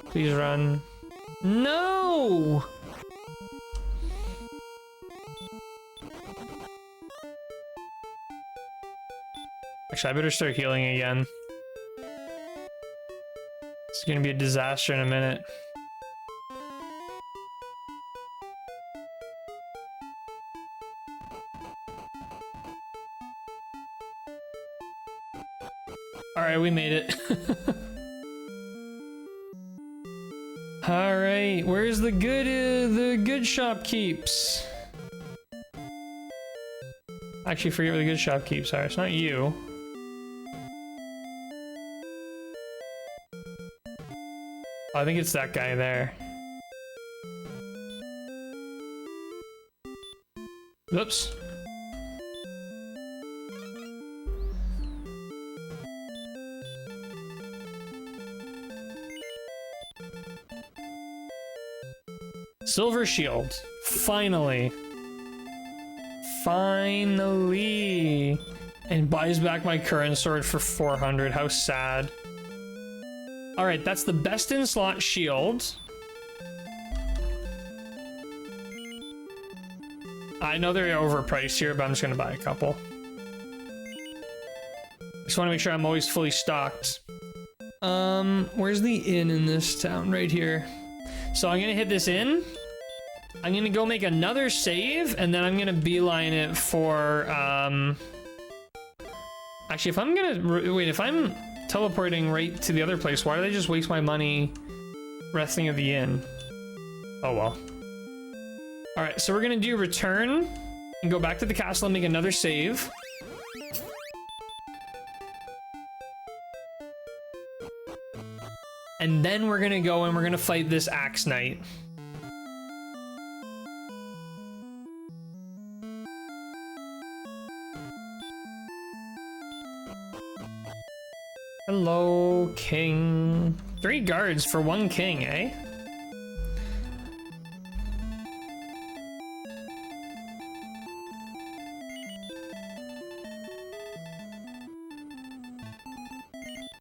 Please run. No! Actually, I better start healing again. It's gonna be a disaster in a minute. Alright, we made it. Alright, where's the good shopkeeps? Actually, forget where the good shopkeeps are. It's not you. I think it's that guy there. Oops. Silver shield. Finally. Finally. And buys back my current sword for 400. How sad. Alright, that's the best in slot shield. I know they're overpriced here, but I'm just gonna buy a couple. Just want to make sure I'm always fully stocked. Where's the inn in this town? Right here. So I'm gonna hit this inn. I'm gonna go make another save, and then I'm gonna beeline it for, actually, if I'm gonna, wait, if I'm teleporting right to the other place, why did I just waste my money resting at the inn? Oh well. Alright, so we're gonna do return and go back to the castle and make another save. And then we're gonna go and we're gonna fight this Axe Knight. Hello, king. 3 guards for 1 king, eh?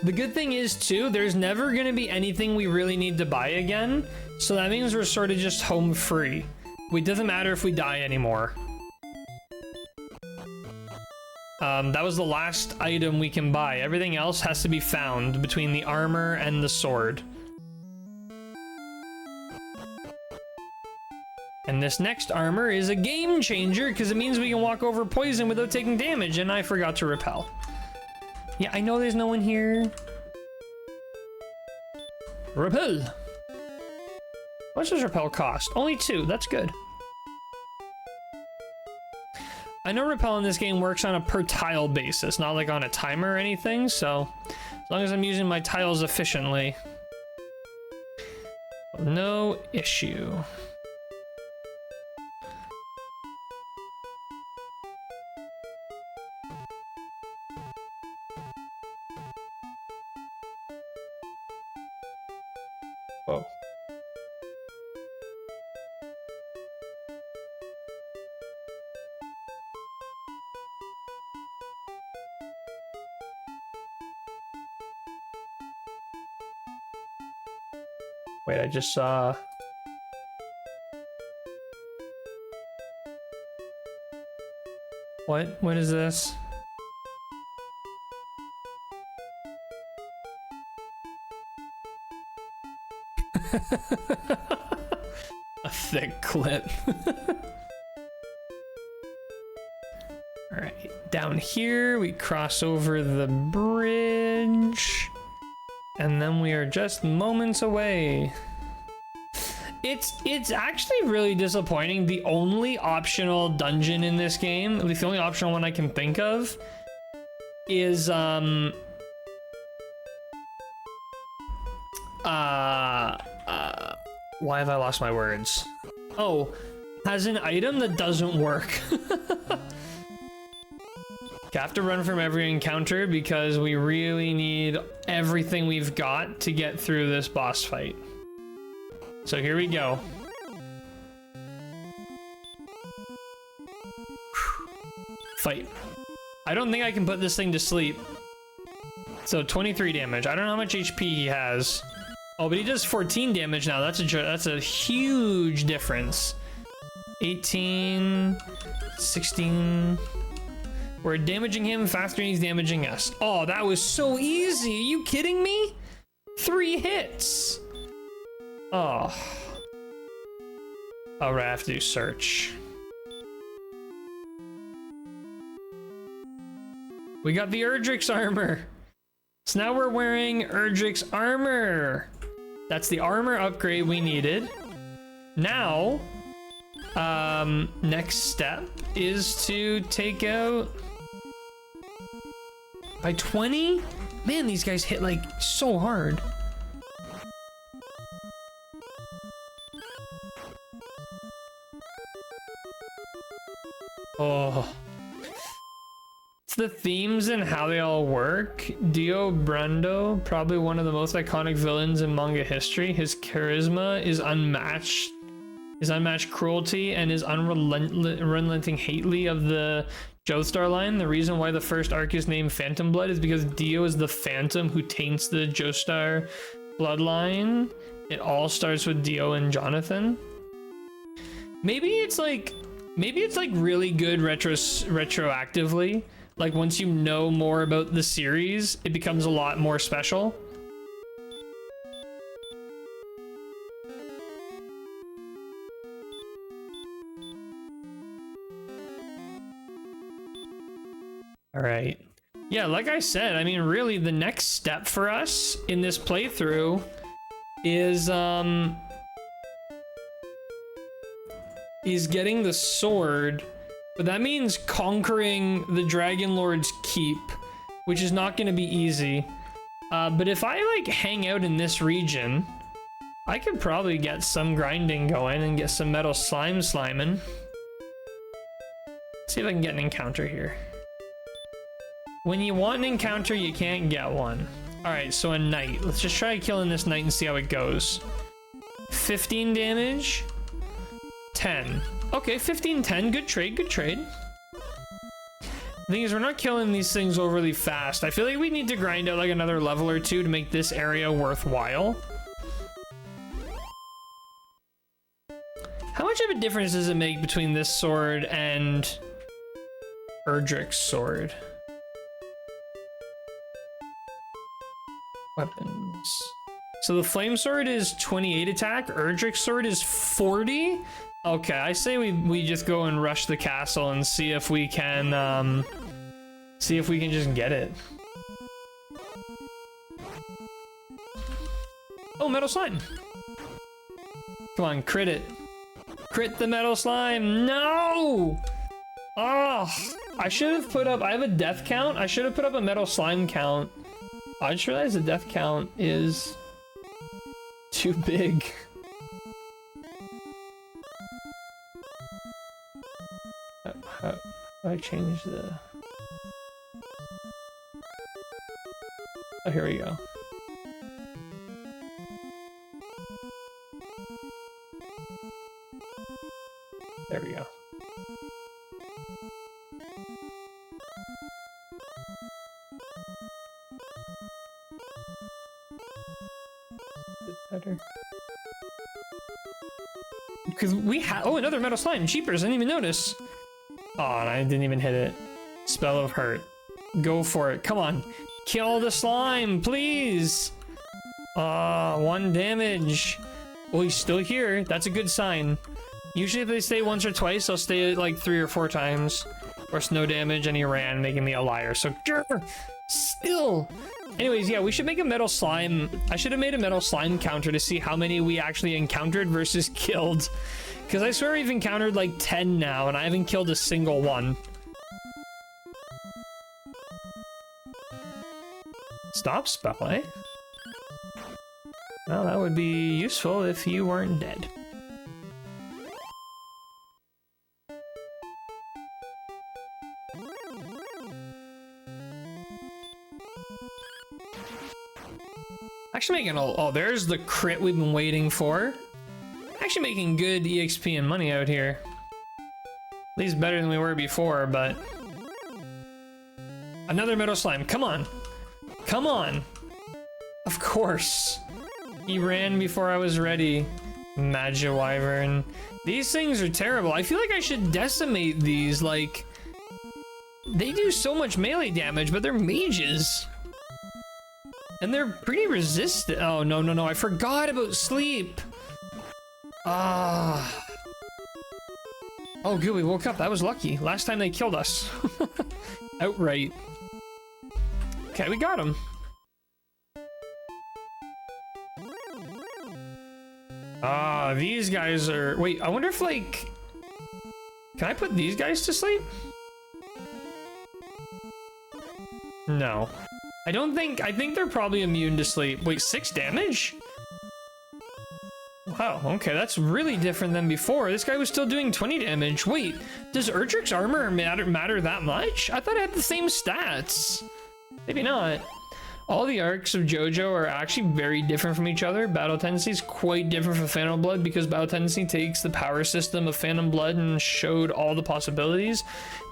The good thing is, too, there's never going to be anything we really need to buy again, so that means we're sort of just home free. It doesn't matter if we die anymore. That was the last item we can buy. Everything else has to be found between the armor and the sword. And this next armor is a game changer because it means we can walk over poison without taking damage, and I forgot to repel. Yeah, I know there's no one here. Repel. How much does repel cost? Only 2, that's good. I know repel in this game works on a per tile basis, not like on a timer or anything, so as long as I'm using my tiles efficiently, no issue. Whoa. Wait, I just saw... What is this? A thick clip. All right, down here we cross over the bridge, and then we are just moments away. It's actually really disappointing. The only optional dungeon in this game, at least the only optional one I can think of, is why have I lost my words? Oh, has an item that doesn't work. I have to run from every encounter because we really need everything we've got to get through this boss fight. So here we go. Fight. I don't think I can put this thing to sleep. So 23 damage. I don't know how much HP he has. Oh, but he does 14 damage now. That's a huge difference. 18, 16. We're damaging him faster than he's damaging us. Oh, that was so easy. Are you kidding me? 3 hits. Oh. All right, I have to do search. We got the Erdrick's armor. So now we're wearing Erdrick's armor. That's the armor upgrade we needed. Now, next step is to take out by 20? Man, these guys hit like so hard. Oh. It's the themes and how they all work. Dio Brando, probably one of the most iconic villains in manga history. His charisma is unmatched. His unmatched cruelty and his unrelenting hately of the Joestar line. The reason why the first arc is named Phantom Blood is because Dio is the phantom who taints the Joestar bloodline. It all starts with Dio and Jonathan. Maybe it's like really good retroactively. Like once you know more about the series, it becomes a lot more special. All right. Yeah, like I said, I mean, really the next step for us in this playthrough is getting the sword, but that means conquering the Dragon Lord's Keep, which is not going to be easy. But if I like hang out in this region, I could probably get some grinding going and get some metal slime sliming. See if I can get an encounter here. When you want an encounter, you can't get one. All right, so a knight. Let's just try killing this knight and see how it goes. 15 damage. 10. Okay, 15, 10. Good trade, good trade. The thing is, we're not killing these things overly fast. I feel like we need to grind out like another level or two to make this area worthwhile. How much of a difference does it make between this sword and Erdrick's sword? Weapons. So the flame sword is 28 attack. Erdrick's sword is 40. Okay, I say we just go and rush the castle and see if we can just get it. Oh, metal slime. Come on, crit it. Crit the metal slime. No! Oh, I should have put up, I have a death count. I should have put up a metal slime count. I just realized the death count is too big. How do I change the... Oh, here we go. There we go. Better. Because we have, oh, another metal slime. Cheapers, I didn't even notice. Oh, and I didn't even hit it. Spell of hurt. Go for it. Come on. Kill the slime, please. 1 damage. Oh, he's still here. That's a good sign. Usually if they stay once or twice, they'll stay like 3 or 4 times. Of course, no damage, and he ran, making me a liar. So, still. Anyways, yeah, we should make a metal slime. I should have made a metal slime counter to see how many we actually encountered versus killed. Because I swear we've encountered like 10 now, and I haven't killed a single one. Stop spell, eh? Well, that would be useful if you weren't dead. Actually making oh, there's the crit we've been waiting for. Actually making good EXP and money out here. At least better than we were before, but... Another metal slime, come on! Come on! Of course! He ran before I was ready. Magi Wyvern. These things are terrible. I feel like I should decimate these, like... They do so much melee damage, but they're mages. And they're pretty resistant. Oh, no, I forgot about sleep. Ah. Oh, good, we woke up. That was lucky. Last time they killed us. Outright. Okay, we got him. Ah, these guys are... Wait, I wonder if, like... Can I put these guys to sleep? No. I think they're probably immune to sleep. Wait, 6 damage? Wow, okay, that's really different than before. This guy was still doing 20 damage. Wait, does Erdrick's armor matter that much? I thought it had the same stats. Maybe not. All the arcs of JoJo are actually very different from each other. Battle Tendency is quite different from Phantom Blood because Battle Tendency takes the power system of Phantom Blood and showed all the possibilities.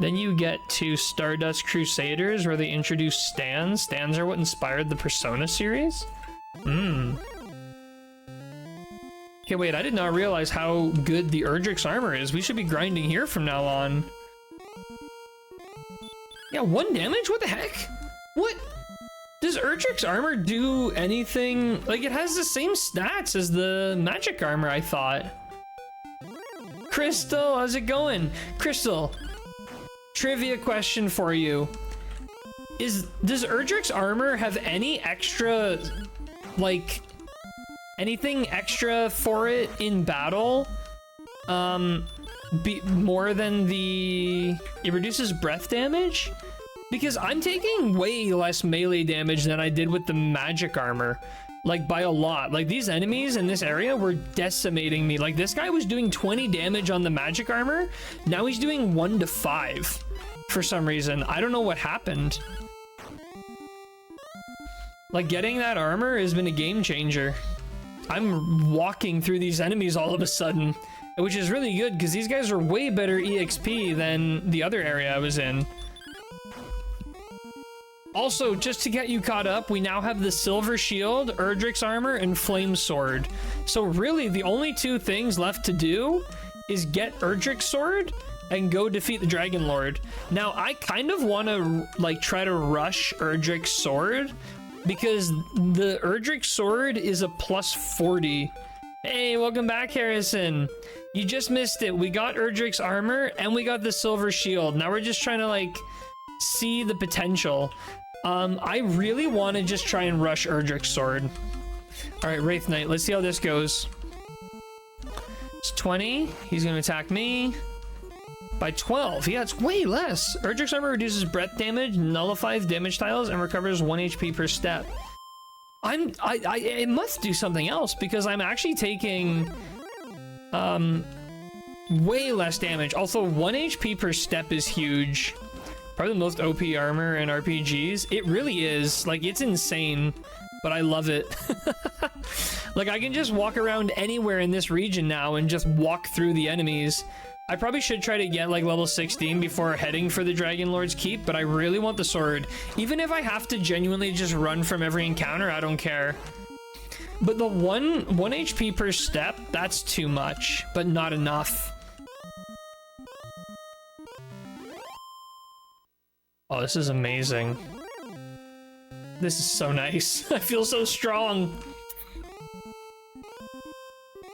Then you get to Stardust Crusaders where they introduce stands. Stands are what inspired the Persona series. Okay, wait, I did not realize how good the Erdrick's armor is. We should be grinding here from now on. Yeah, 1 damage? What the heck? What? Does Erdrick's armor do anything? Like, it has the same stats as the magic armor, I thought. Crystal, how's it going? Crystal, trivia question for you. Does Erdrick's armor have any extra, like, anything extra for it in battle? More than it reduces breath damage? Because I'm taking way less melee damage than I did with the magic armor. Like, by a lot. Like, these enemies in this area were decimating me. Like, this guy was doing 20 damage on the magic armor. Now he's doing 1 to 5 for some reason. I don't know what happened. Like, getting that armor has been a game changer. I'm walking through these enemies all of a sudden, which is really good because these guys are way better EXP than the other area I was in. Also, just to get you caught up, we now have the Silver Shield, Erdrick's Armor, and Flame Sword. So really, the only 2 things left to do is get Erdrick's Sword and go defeat the Dragon Lord. Now, I kind of want to, like, try to rush Erdrick's Sword because the Erdrick's Sword is a plus 40. Hey, welcome back, Harrison. You just missed it. We got Erdrick's Armor and we got the Silver Shield. Now we're just trying to, like, see the potential. I really want to just try and rush Erdrick's Sword. All right, Wraith Knight, let's see how this goes. It's 20. He's going to attack me by 12. Yeah, it's way less. Erdrick's Armor reduces breath damage, nullifies damage tiles, and recovers 1 HP per step. It must do something else because I'm actually taking way less damage. Also, 1 HP per step is huge. Probably the most OP armor in RPGs. It really is. Like, it's insane, but I love it. Like, I can just walk around anywhere in this region now and just walk through the enemies. I probably should try to get like level 16 before heading for the Dragon Lord's Keep, but I really want the sword. Even if I have to genuinely just run from every encounter, I don't care. But the one HP per step, that's too much, but not enough. Oh, this is amazing. This is so nice. I feel so strong.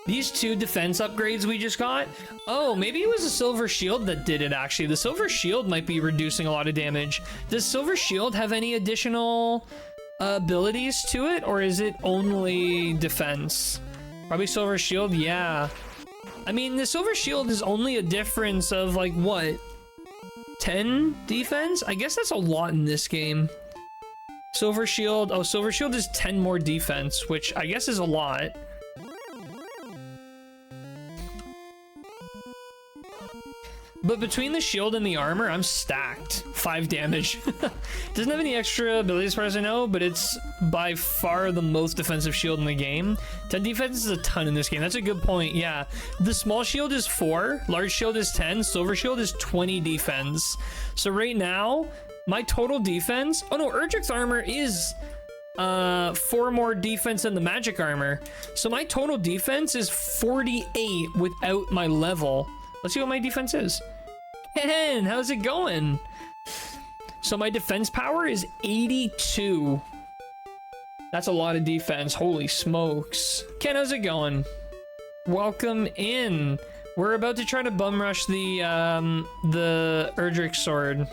These 2 defense upgrades we just got. Oh, maybe it was a silver shield that did it, actually. The silver shield might be reducing a lot of damage. Does silver shield have any additional abilities to it, or is it only defense? Probably silver shield, yeah. I mean, the silver shield is only a difference of like, what? 10 defense? I guess that's a lot in this game. Silver shield, oh, silver shield is 10 more defense, which I guess is a lot. But between the shield and the armor, I'm stacked. 5 damage. Doesn't have any extra abilities as far as I know, but it's by far the most defensive shield in the game. 10 defense is a ton in this game. That's a good point, yeah. The small shield is 4, large shield is 10, silver shield is 20 defense. So right now, my total defense... Oh no, Erdrick's armor is 4 more defense than the magic armor. So my total defense is 48 without my level. Let's see what my defense is. Ken, how's it going? So my defense power is 82. That's a lot of defense. Holy smokes. Ken, how's it going? Welcome in. We're about to try to bum rush the Erdrick sword.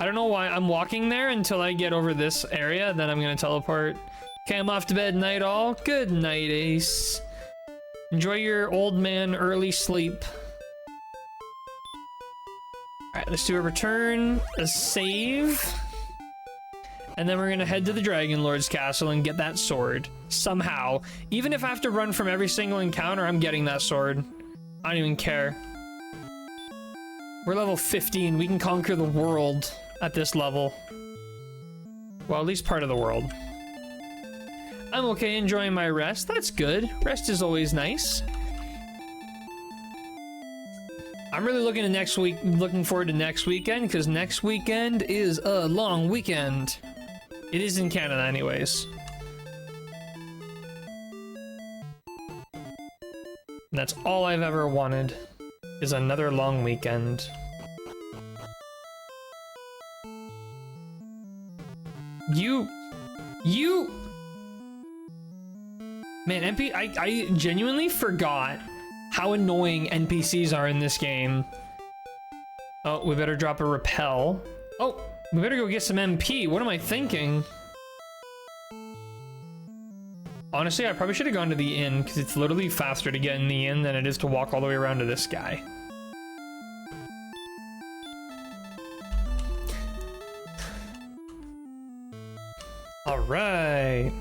I don't know why I'm walking there until I get over this area, then I'm gonna teleport. Okay, I'm off to bed. Night all. Good night, Ace. Enjoy your old man early sleep. Alright, let's do a return, a save. And then we're gonna head to the Dragon Lord's castle and get that sword. Somehow. Even if I have to run from every single encounter, I'm getting that sword. I don't even care. We're level 15. We can conquer the world at this level. Well, at least part of the world. I'm okay enjoying my rest. That's good. Rest is always nice. I'm really looking forward to next weekend, because next weekend is a long weekend. It is in Canada anyways. And that's all I've ever wanted, is another long weekend. You... Man, I genuinely forgot how annoying NPCs are in this game. Oh, we better drop a repel. Oh, we better go get some MP. What am I thinking? Honestly, I probably should have gone to the inn, because it's literally faster to get in the inn than it is to walk all the way around to this guy. All right.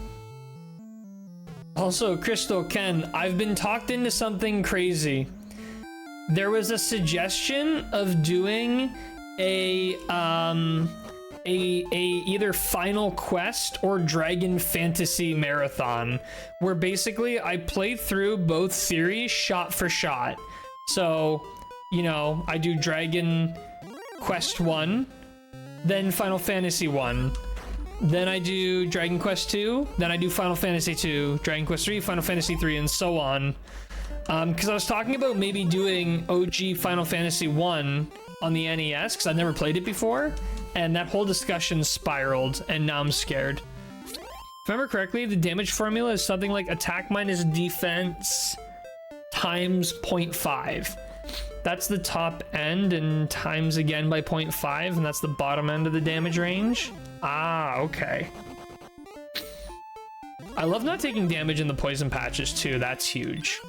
Also, Crystal Ken, I've been talked into something crazy. There was a suggestion of doing a either Final Quest or Dragon Fantasy marathon, where basically I played through both series shot for shot. So, you know, I do Dragon Quest 1, then Final Fantasy 1. Then I do Dragon Quest 2, then I do Final Fantasy 2, Dragon Quest 3, Final Fantasy 3, and so on. Because I was talking about maybe doing OG Final Fantasy 1 on the NES, because I've never played it before, and that whole discussion spiraled, and now I'm scared. If I remember correctly, the damage formula is something like attack minus defense times 0.5. That's the top end, and times again by 0.5, and that's the bottom end of the damage range. Ah, okay. I love not taking damage in the poison patches too, that's huge.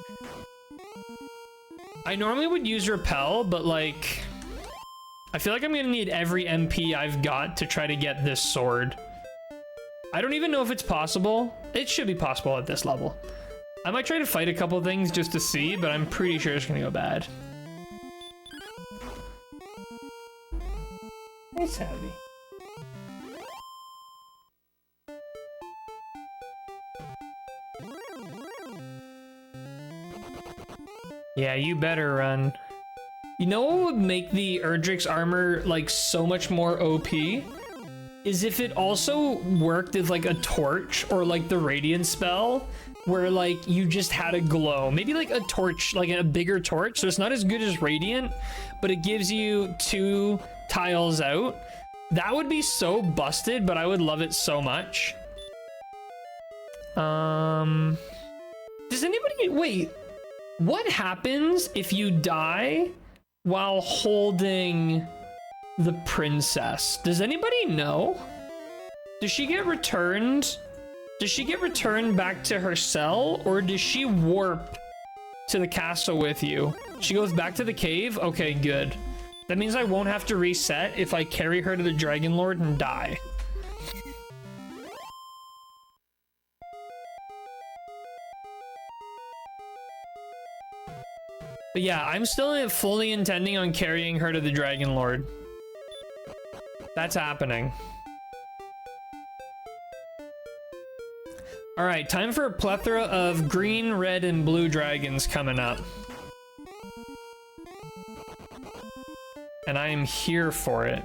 I normally would use repel, but like, I feel like I'm gonna need every MP I've got to try to get this sword. I don't even know if it's possible. It should be possible at this level. I might try to fight a couple things just to see, but I'm pretty sure it's gonna go bad. It's heavy. Yeah, you better run. You know what would make the Erdrick's armor like so much more OP? Is if it also worked as like a torch or like the radiant spell where like you just had a glow. Maybe like a torch, like a bigger torch. So it's not as good as radiant, but it gives you 2 tiles out. That would be so busted, but I would love it so much. Does anybody, wait, what happens if you die while holding the princess? Does anybody know? Does she get returned? Does she get returned back to her cell, or does she warp to the castle with you? She goes back to the cave? Okay, good. That means I won't have to reset if I carry her to the Dragon Lord and die. But yeah, I'm still fully intending on carrying her to the Dragon Lord. That's happening. All right, time for a plethora of green, red, and blue dragons coming up. And I am here for it.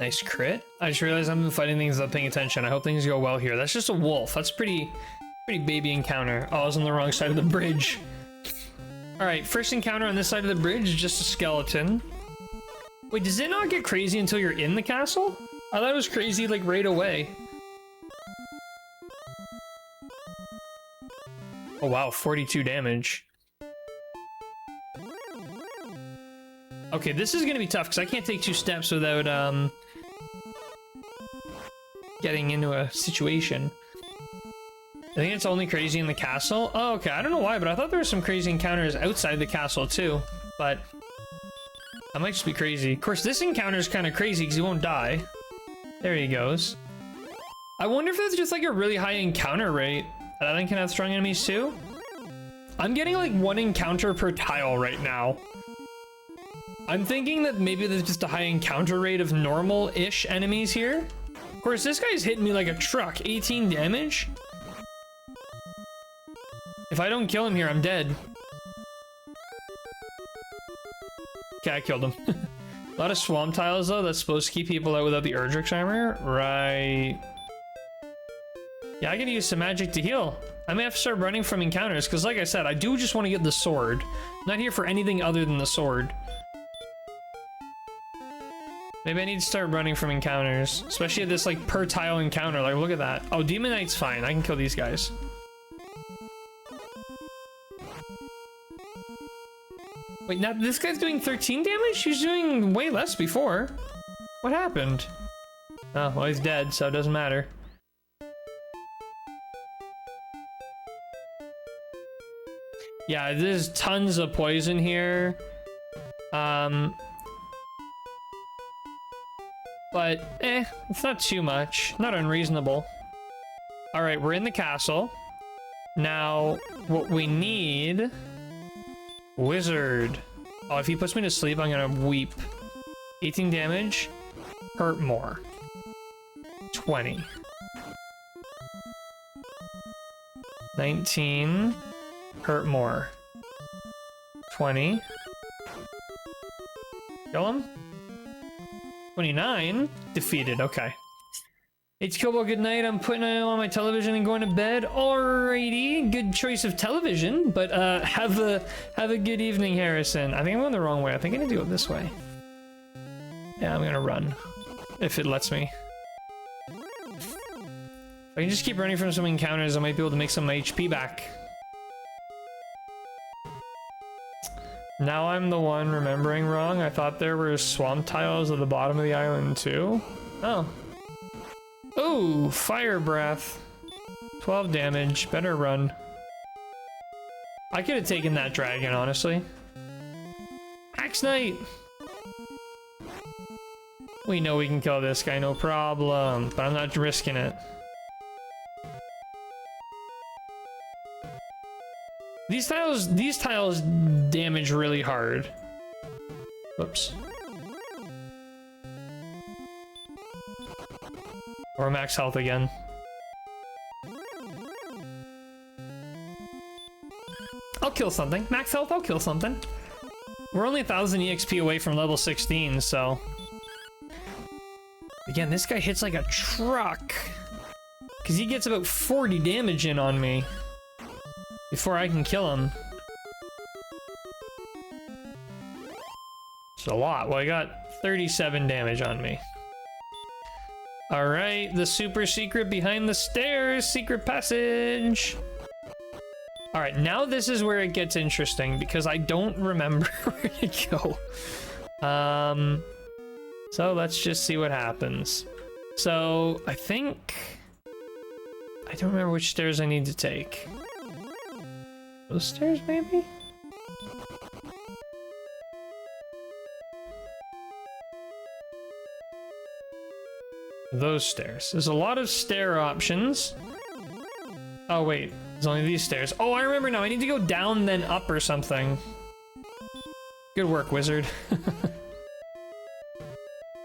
Nice crit. I just realized I'm fighting things without paying attention. I hope things go well here. That's just a wolf. That's pretty baby encounter. Oh, I was on the wrong side of the bridge. All right, first encounter on this side of the bridge is just a skeleton. Wait, does it not get crazy until you're in the castle? I thought it was crazy like right away. Oh wow, 42 damage. Okay, this is gonna be tough because I can't take 2 steps without getting into a situation. I think it's only crazy in the castle. Oh, okay, I don't know why, but I thought there were some crazy encounters outside the castle too. But I might just be crazy. Of course, this encounter is kind of crazy because he won't die. There he goes. I wonder if it's just like a really high encounter rate. That island can have strong enemies too. I'm getting like 1 encounter per tile right now. I'm thinking that maybe there's just a high encounter rate of normal-ish enemies here. Of course, this guy's hitting me like a truck. 18 damage. If I don't kill him here, I'm dead. Okay, I killed him. A lot of swamp tiles, though. That's supposed to keep people out without the Erdrick's armor. Right. Yeah, I gotta use some magic to heal. I may have to start running from encounters, because like I said, I do just want to get the sword. I'm not here for anything other than the sword. Maybe I need to start running from encounters, especially at this like per tile encounter. Like, look at that. Oh, Demon Knight's fine. I can kill these guys. Wait, now this guy's doing 13 damage? He was doing way less before. What happened? Oh, well, he's dead, so it doesn't matter. Yeah, there's tons of poison here. But, it's not too much. Not unreasonable. Alright, we're in the castle. Now, what we need... Wizard. Oh, if he puts me to sleep, I'm gonna weep. 18 damage. Hurt more. 20. 19. Hurt more. 20. Kill him? 29. Defeated. Okay. It's Kobo, good night. I'm putting it on my television and going to bed. Alrighty. Good choice of television, but have a good evening, Harrison. I think I'm going the wrong way. I think I need to go this way. Yeah, I'm gonna run. If it lets me. If I can just keep running from some encounters, I might be able to make some of my HP back. Now I'm the one remembering wrong. I thought there were swamp tiles at the bottom of the island too. Oh. Oh, fire breath. 12 damage. Better run. I could have taken that dragon, honestly. Axe Knight! We know we can kill this guy, no problem. But I'm not risking it. These tiles damage really hard. Whoops. Or max health again. I'll kill something. Max health, I'll kill something. We're only 1,000 EXP away from level 16, so... Again, this guy hits like a truck. Because he gets about 40 damage in on me. Before I can kill him. It's a lot. Well, I got 37 damage on me. Alright, the super secret behind the stairs. Secret passage. Alright, now this is where it gets interesting because I don't remember where to go. So let's just see what happens. So I think... I don't remember which stairs I need to take. Those stairs, maybe? Those stairs. There's a lot of stair options. Oh, wait. There's only these stairs. Oh, I remember now. I need to go down, then up or something. Good work, wizard.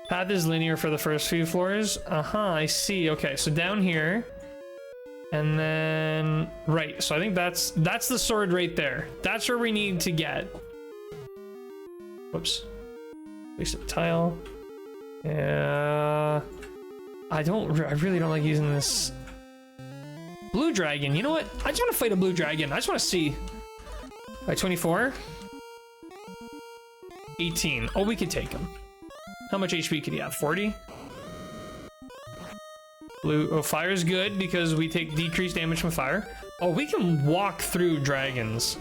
Path is linear for the first few floors. Uh-huh, I see. Okay, so down here. And then... Right, so I think that's the sword right there. That's where we need to get. Whoops. Place a tile. Yeah... I really don't like using this... Blue dragon, you know what? I just want to fight a blue dragon. I just want to see. Like 24? 18. Oh, we could take him. How much HP could he have? 40? Blue. Oh, fire's good because we take decreased damage from fire. Oh, we can walk through dragons.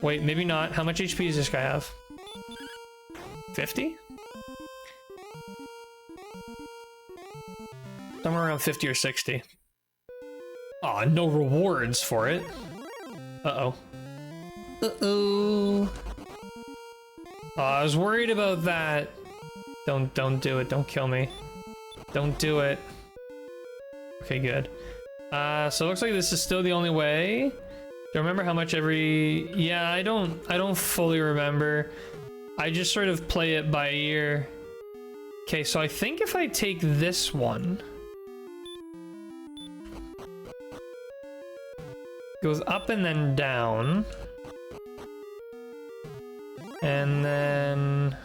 Wait, maybe not. How much HP does this guy have? 50? Somewhere around 50 or 60. Aw, no rewards for it. Uh-oh. Uh-oh. I was worried about that. Don't do it. Don't kill me. Don't do it. Okay, good. So it looks like this is still the only way. Do you remember how much every... Yeah, I don't fully remember. I just sort of play it by ear. Okay, so I think if I take this one... Goes up and then down. And then...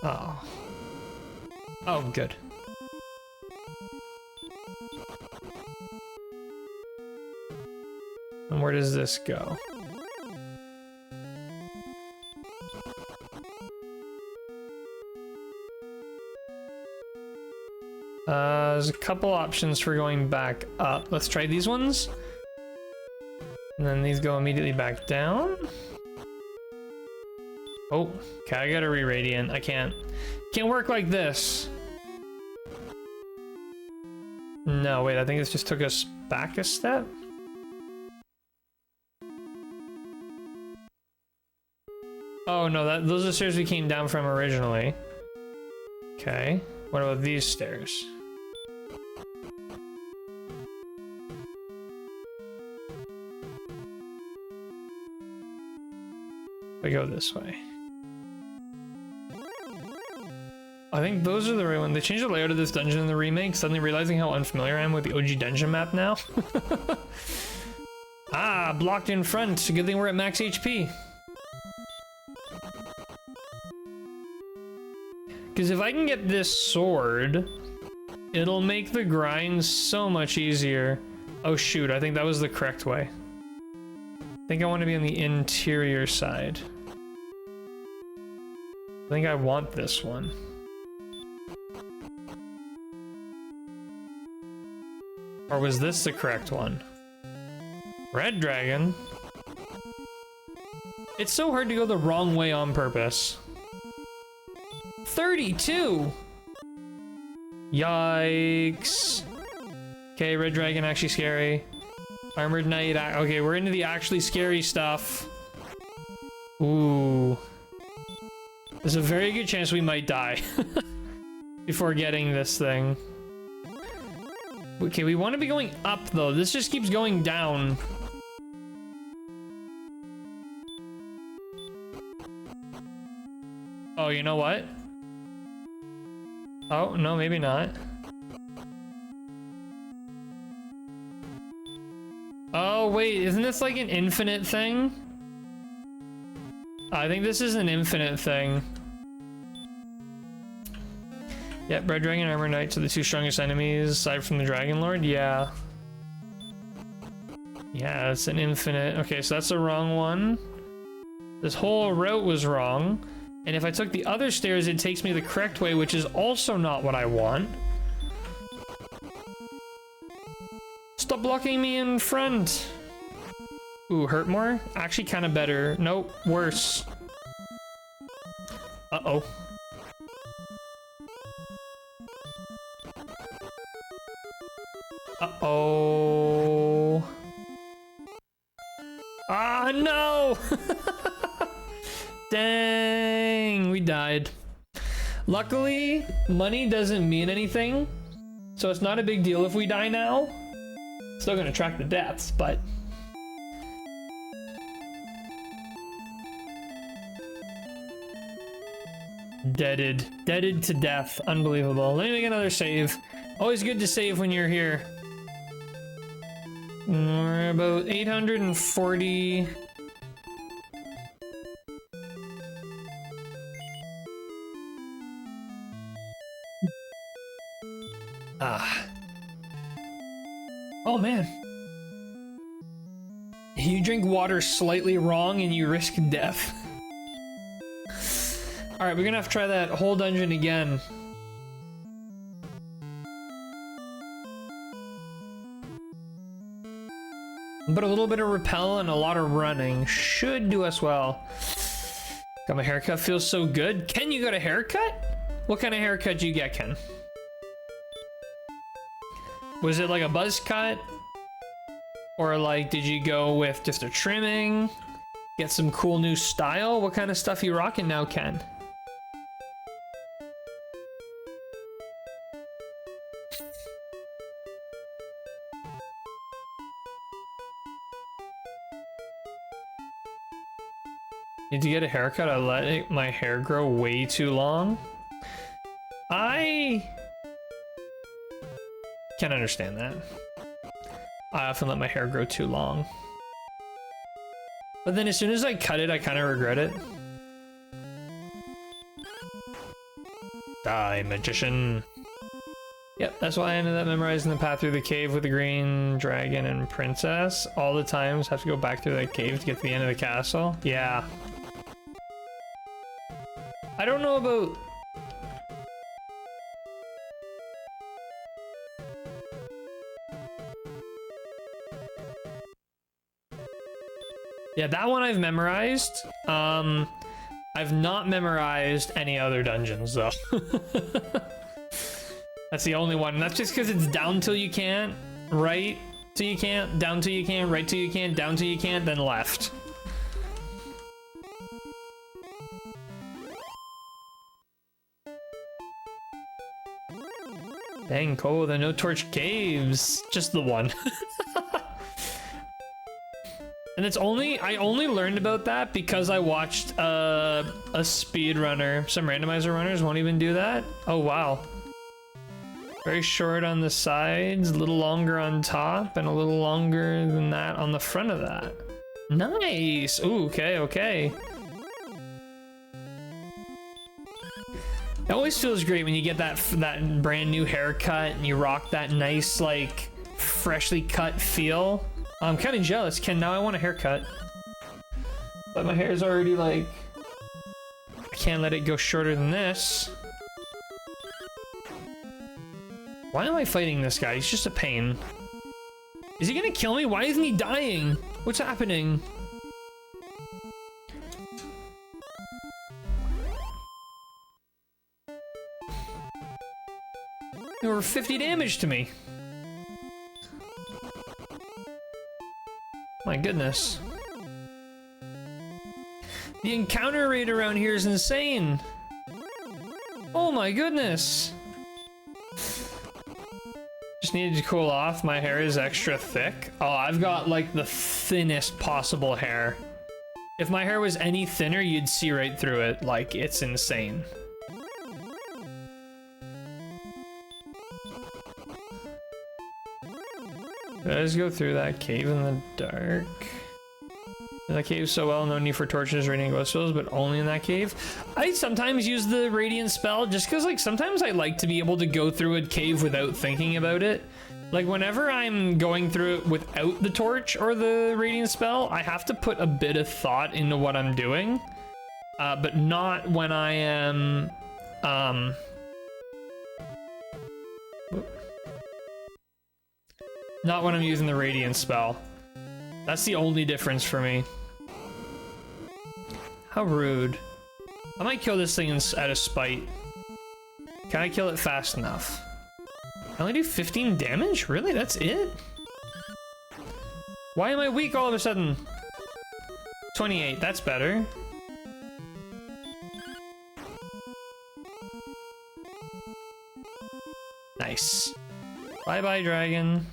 Oh. Oh, good. And where does this go? There's a couple options for going back up. Let's try these ones. And then these go immediately back down. Oh, okay, I gotta re-radiant. I can't work like this. No, wait, I think this just took us back a step. Oh no, those are the stairs we came down from originally. Okay, what about these stairs? We go this way. I think those are the right ones. They changed the layout of this dungeon in the remake, suddenly realizing how unfamiliar I am with the OG dungeon map now. Ah, blocked in front. Good thing we're at max HP. Because if I can get this sword, it'll make the grind so much easier. Oh shoot, I think that was the correct way. I think I want to be on the interior side. I think I want this one. Or was this the correct one? Red dragon? It's so hard to go the wrong way on purpose. 32! Yikes. Okay, red dragon actually scary. Armored knight. Okay, we're into the actually scary stuff. Ooh. There's a very good chance we might die before getting this thing. Okay, we want to be going up though. This just keeps going down. Oh, you know what? Oh, no, maybe not. Oh, wait, isn't this like an infinite thing? I think this is an infinite thing. Yep, Red Dragon Armor Knights are the two strongest enemies aside from the Dragon Lord. Yeah. Yeah, it's an infinite. Okay, so that's the wrong one. This whole route was wrong. And if I took the other stairs, it takes me the correct way, which is also not what I want. Stop blocking me in front. Ooh, hurt more? Actually kind of better. Nope, worse. Uh-oh. Uh-oh. Ah, no! Dang, we died. Luckily, money doesn't mean anything, so it's not a big deal if we die now. Still gonna track the deaths, but... Deaded. Deaded to death. Unbelievable. Let me make another save. Always good to save when you're here. We're about 840... Ah. Oh man. You drink water slightly wrong and you risk death. Alright, we're gonna have to try that whole dungeon again. But a little bit of repel and a lot of running should do us well. Got my haircut, feels so good. Ken, you got a haircut? What kind of haircut do you get, Ken? Was it like a buzz cut? Or like, did you go with just a trimming? Get some cool new style? What kind of stuff you rocking now, Ken? Need to get a haircut? I let my hair grow way too long. I can't understand that. I often let my hair grow too long. But then as soon as I cut it, I kind of regret it. Die, magician. Yep, that's why I ended up memorizing the path through the cave with the green dragon and princess. All the times have to go back through that cave to get to the end of the castle. Yeah. I don't know about... Yeah, that one I've memorized. I've not memorized any other dungeons though. That's the only one. And that's just because it's down till you can't, right till you can't, down till you can't, right till you can't, down till you can't, then left. Dang, Cole, the no torch caves. Just the one. And it's only, I only learned about that because I watched a speedrunner. Some randomizer runners won't even do that. Oh, wow. Very short on the sides, a little longer on top, and a little longer than that on the front of that. Nice. Ooh, okay, okay. It always feels great when you get that brand new haircut and you rock that nice, like, freshly cut feel. I'm kind of jealous, Ken. Now I want a haircut. But my hair is already like... I can't let it go shorter than this. Why am I fighting this guy? He's just a pain. Is he gonna kill me? Why isn't he dying? What's happening? over 50 damage to me. My goodness. The encounter rate around here is insane. Oh my goodness. Just needed to cool off. My hair is extra thick. Oh, I've got like the thinnest possible hair. If my hair was any thinner, you'd see right through it. Like, it's insane. Let's go through that cave in the dark. That cave so well, no need for torches, radiant glow spells, but only in that cave. I sometimes use the radiant spell just because, like, sometimes I like to be able to go through a cave without thinking about it. Like, whenever I'm going through it without the torch or the radiant spell, I have to put a bit of thought into what I'm doing, but not when I am, not when I'm using the radiant spell. That's the only difference for me. How rude. I might kill this thing out of spite. Can I kill it fast enough? I only do 15 damage? Really? That's it? Why am I weak all of a sudden? 28, that's better. Nice. Bye-bye, dragon.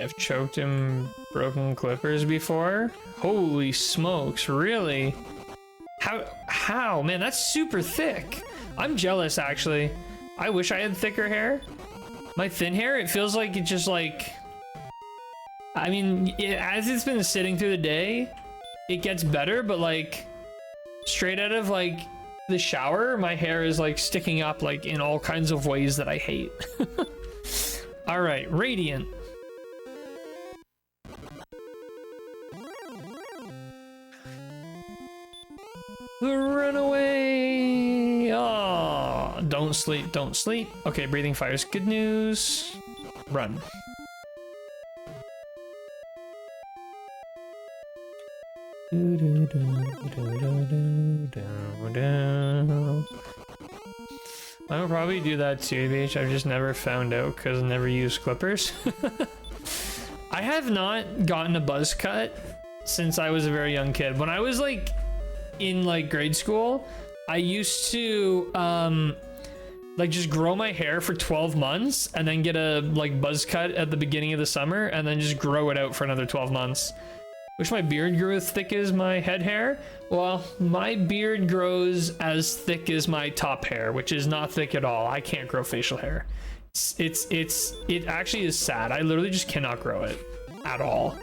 I've choked him broken clippers before. Holy smokes, really? How? Man, that's super thick. I'm jealous, actually. I wish I had thicker hair. My thin hair, it feels like it just like... I mean, as it's been sitting through the day, it gets better, but like, straight out of like the shower, my hair is like sticking up like in all kinds of ways that I hate. All right, radiant. The runaway! Oh, don't sleep, don't sleep. Okay, breathing fire is good news. Run. I would probably do that too, Beach. I've just never found out because I never used clippers. I have not gotten a buzz cut since I was a very young kid. When I was like in like grade school, I used to like just grow my hair for 12 months and then get a like buzz cut at the beginning of the summer and then just grow it out for another 12 months. Wish my beard grew as thick as my head hair. Well, my beard grows as thick as my top hair, which is not thick at all. I can't grow facial hair. It actually is sad. I literally just cannot grow it at all.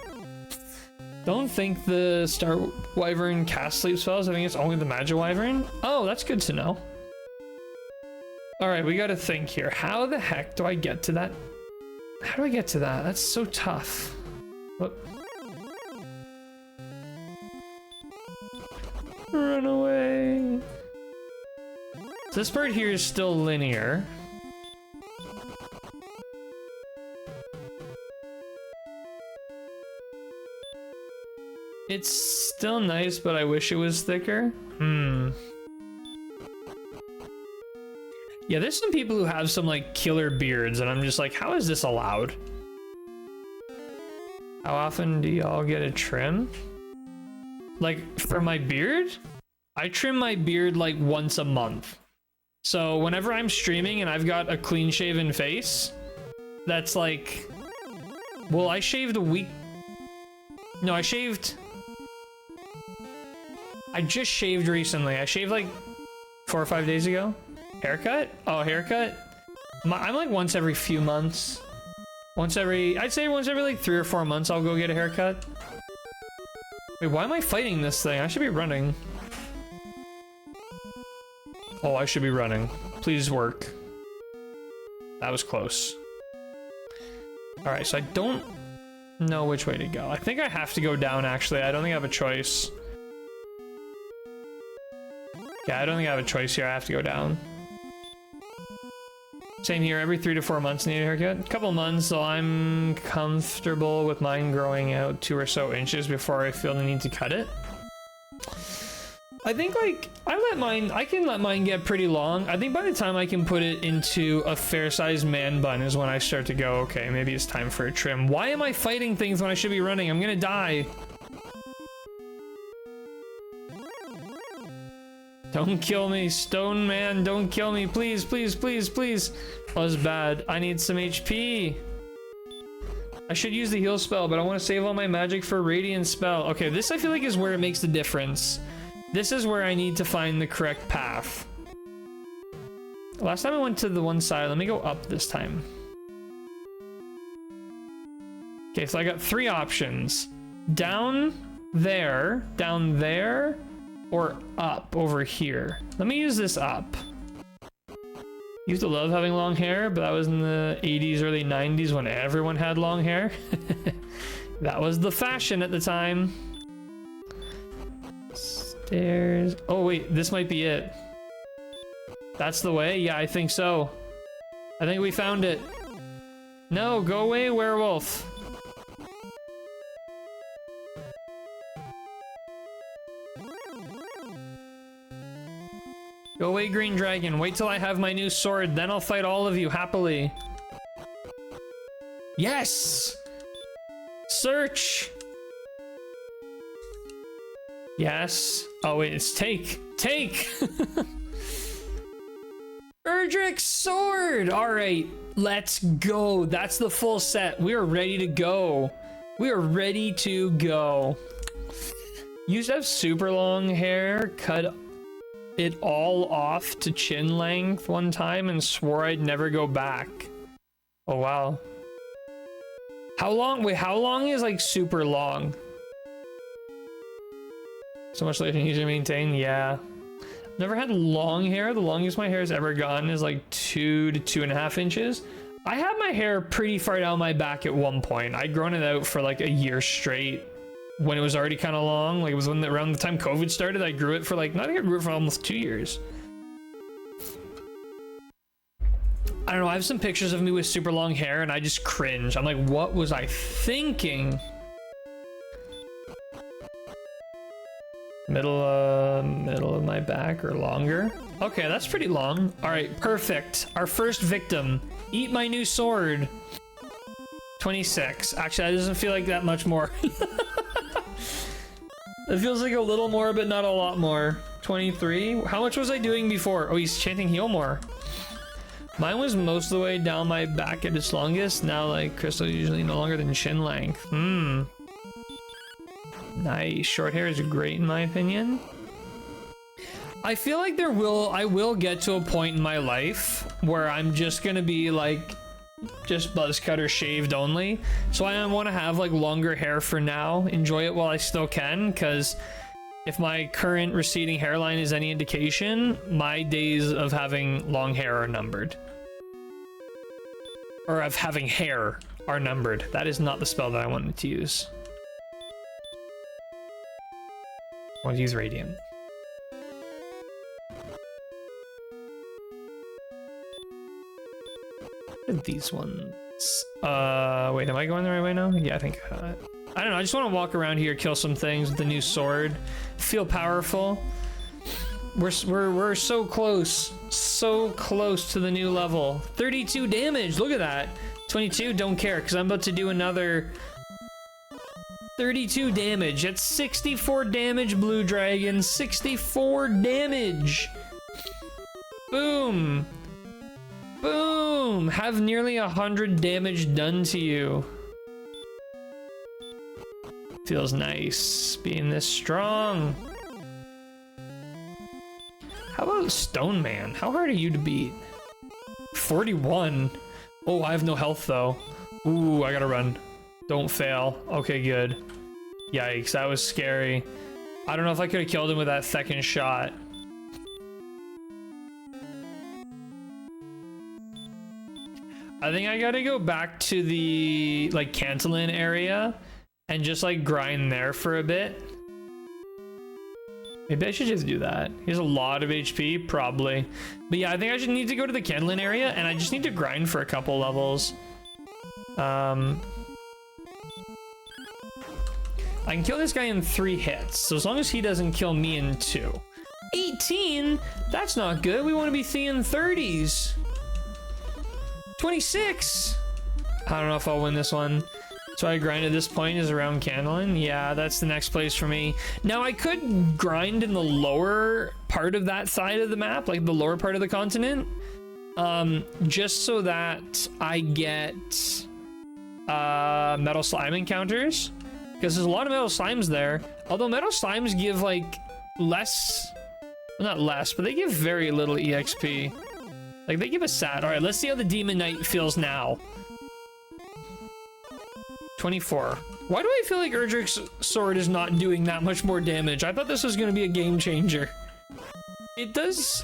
Don't think the Star Wyvern cast sleep spells. I think it's only the Magic Wyvern. Oh, that's good to know. All right, we got to think here. How the heck do I get to that? How do I get to that? That's so tough. What? Run away. So this part here is still linear. It's still nice, but I wish it was thicker. Yeah, there's some people who have some like killer beards, and I'm just like, how is this allowed? How often do y'all get a trim? Like, for my beard, I trim my beard like once a month. So whenever I'm streaming and I've got a clean shaven face, that's like, well, I shaved a week. No, I just shaved recently. I shaved like 4 or 5 days ago. Haircut? Oh, haircut? I'm like once every few months. I'd say once every like 3 or 4 months I'll go get a haircut. Wait, why am I fighting this thing? I should be running. Oh, I should be running. Please work. That was close. Alright, so I don't know which way to go. I think I have to go down, actually. I don't think I have a choice. Yeah, I don't think I have a choice here. I have to go down. Same here, every 3 to 4 months need a haircut. A couple months, so I'm comfortable with mine growing out 2 or so inches before I feel the need to cut it. I think like, I can let mine get pretty long. I think by the time I can put it into a fair-sized man bun is when I start to go, okay, maybe it's time for a trim. Why am I fighting things when I should be running? I'm gonna die. Don't kill me, Stone Man, don't kill me, please, please, please, please. That was bad. I need some HP. I should use the heal spell, but I want to save all my magic for Radiant spell. Okay, this I feel like is where it makes the difference. This is where I need to find the correct path. Last time I went to the one side, let me go up this time. Okay, so I got 3 options. Down there, or up over here. Let me use this up. Used to love having long hair, but that was in the 80s, early 90s when everyone had long hair. That was the fashion at the time. Stairs. Oh wait, this might be it. That's the way? Yeah, I think so. I think we found it. No, go away, werewolf. Go away, green dragon. Wait till I have my new sword, then I'll fight all of you happily. Yes! Search! Yes. Oh wait, it's take. Take! Erdrick's sword! Alright, let's go. That's the full set. We are ready to go. We are ready to go. Used to have super long hair, cut it all off to chin length one time and swore I'd never go back. Oh wow. How long? Wait, how long is like super long? So much later easier to maintain? Yeah. Never had long hair. The longest my hair has ever gotten is like 2 to 2.5 inches. I had my hair pretty far down my back at one point. I'd grown it out for like a year straight. When it was already kind of long, like it was around the time COVID started, I grew it for like, I think I grew it for almost 2 years. I don't know, I have some pictures of me with super long hair and I just cringe. I'm like, what was I thinking? Middle of my back or longer. Okay, that's pretty long. All right, perfect. Our first victim. Eat my new sword. 26. Actually, that doesn't feel like that much more. It feels like a little more, but not a lot more. 23. How much was I doing before? Oh, he's chanting heal more. Mine was most of the way down my back at its longest. Now, like, crystal usually no longer than chin length. Nice. Short hair is great in my opinion. I feel like I will get to a point in my life where I'm just gonna be like, just buzz cut or shaved only. So I want to have like longer hair for now, enjoy it while I still can, because if my current receding hairline is any indication, my days of having long hair are numbered. Or of having hair are numbered. That is not the spell that I wanted to use. I want to use Radiant. These ones. Wait, am I going the right way now? Yeah, I think. I don't know. I just want to walk around here, kill some things with the new sword, feel powerful. We're so close to the new level. 32 damage. Look at that. 22. Don't care, because I'm about to do another 32 damage. That's 64 damage, blue dragon. 64 damage. Boom. Boom! Have nearly 100 damage done to you. Feels nice being this strong. How about Stone Man? How hard are you to beat? 41. Oh, I have no health though. Ooh, I gotta run. Don't fail. Okay, good. Yikes, that was scary. I don't know if I could have killed him with that second shot. I think I gotta go back to the like Cantillon area and just like grind there for a bit. Maybe I should just do that. He has a lot of HP, probably. But yeah, I think I should need to go to the Kenlin area, and I just need to grind for a couple levels. I can kill this guy in 3 hits, so as long as he doesn't kill me in 2. 18? That's not good. We want to be seeing 30s. 26? I don't know if I'll win this one. So I grind at this point is around Candlin. Yeah, that's the next place for me. Now I could grind in the lower part of that side of the map, like the lower part of the continent, just so that I get metal slime encounters, because there's a lot of metal slimes there. Although metal slimes give like less, well, not less, but they give very little EXP. Like they give a sat. All right, let's see how the Demon Knight feels now. 24. Why do I feel like Erdrick's sword is not doing that much more damage? I thought this was going to be a game changer. It does.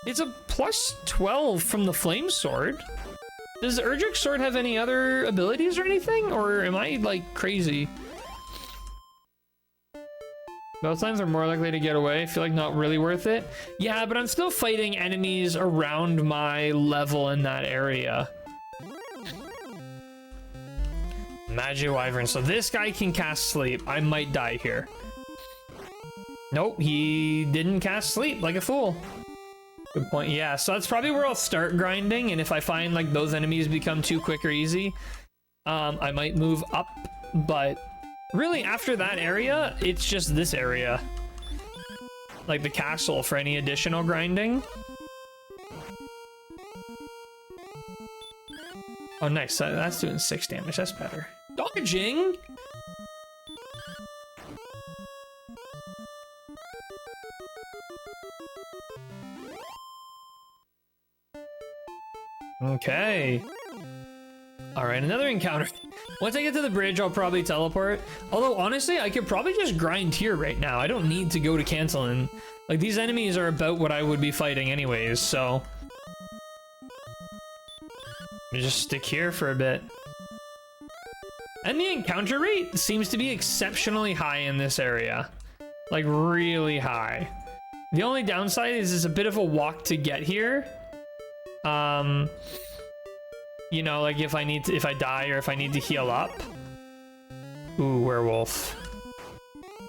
It's a plus 12 from the flame sword. Does Erdrick's sword have any other abilities or anything? Or am I like crazy? Both times are more likely to get away. I feel like not really worth it. Yeah, but I'm still fighting enemies around my level in that area. Magic Wyvern. So this guy can cast sleep. I might die here. Nope, he didn't cast sleep like a fool. Good point. Yeah, so that's probably where I'll start grinding, and if I find like those enemies become too quick or easy, I might move up. But really after that area, it's just this area. Like the castle for any additional grinding. Oh nice, that's doing 6 damage, that's better. Dodging? Okay. Alright, another encounter. Once I get to the bridge, I'll probably teleport. Although, honestly, I could probably just grind here right now. I don't need to go to Cancelin. Like, these enemies are about what I would be fighting anyways, so... Let me just stick here for a bit. And the encounter rate seems to be exceptionally high in this area. Like, really high. The only downside is it's a bit of a walk to get here. You know, like if I die or if I need to heal up. Ooh, werewolf.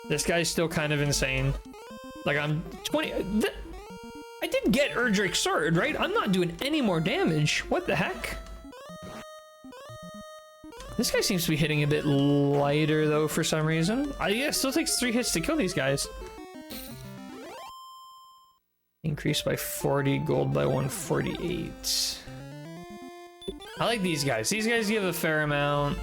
This guy's still kind of insane. Like I'm 20. I did get Erdrick's sword, right? I'm not doing any more damage. What the heck? This guy seems to be hitting a bit lighter though for some reason. Yeah, it still takes 3 hits to kill these guys. Increased by 40, gold by 148. I like these guys. These guys give a fair amount.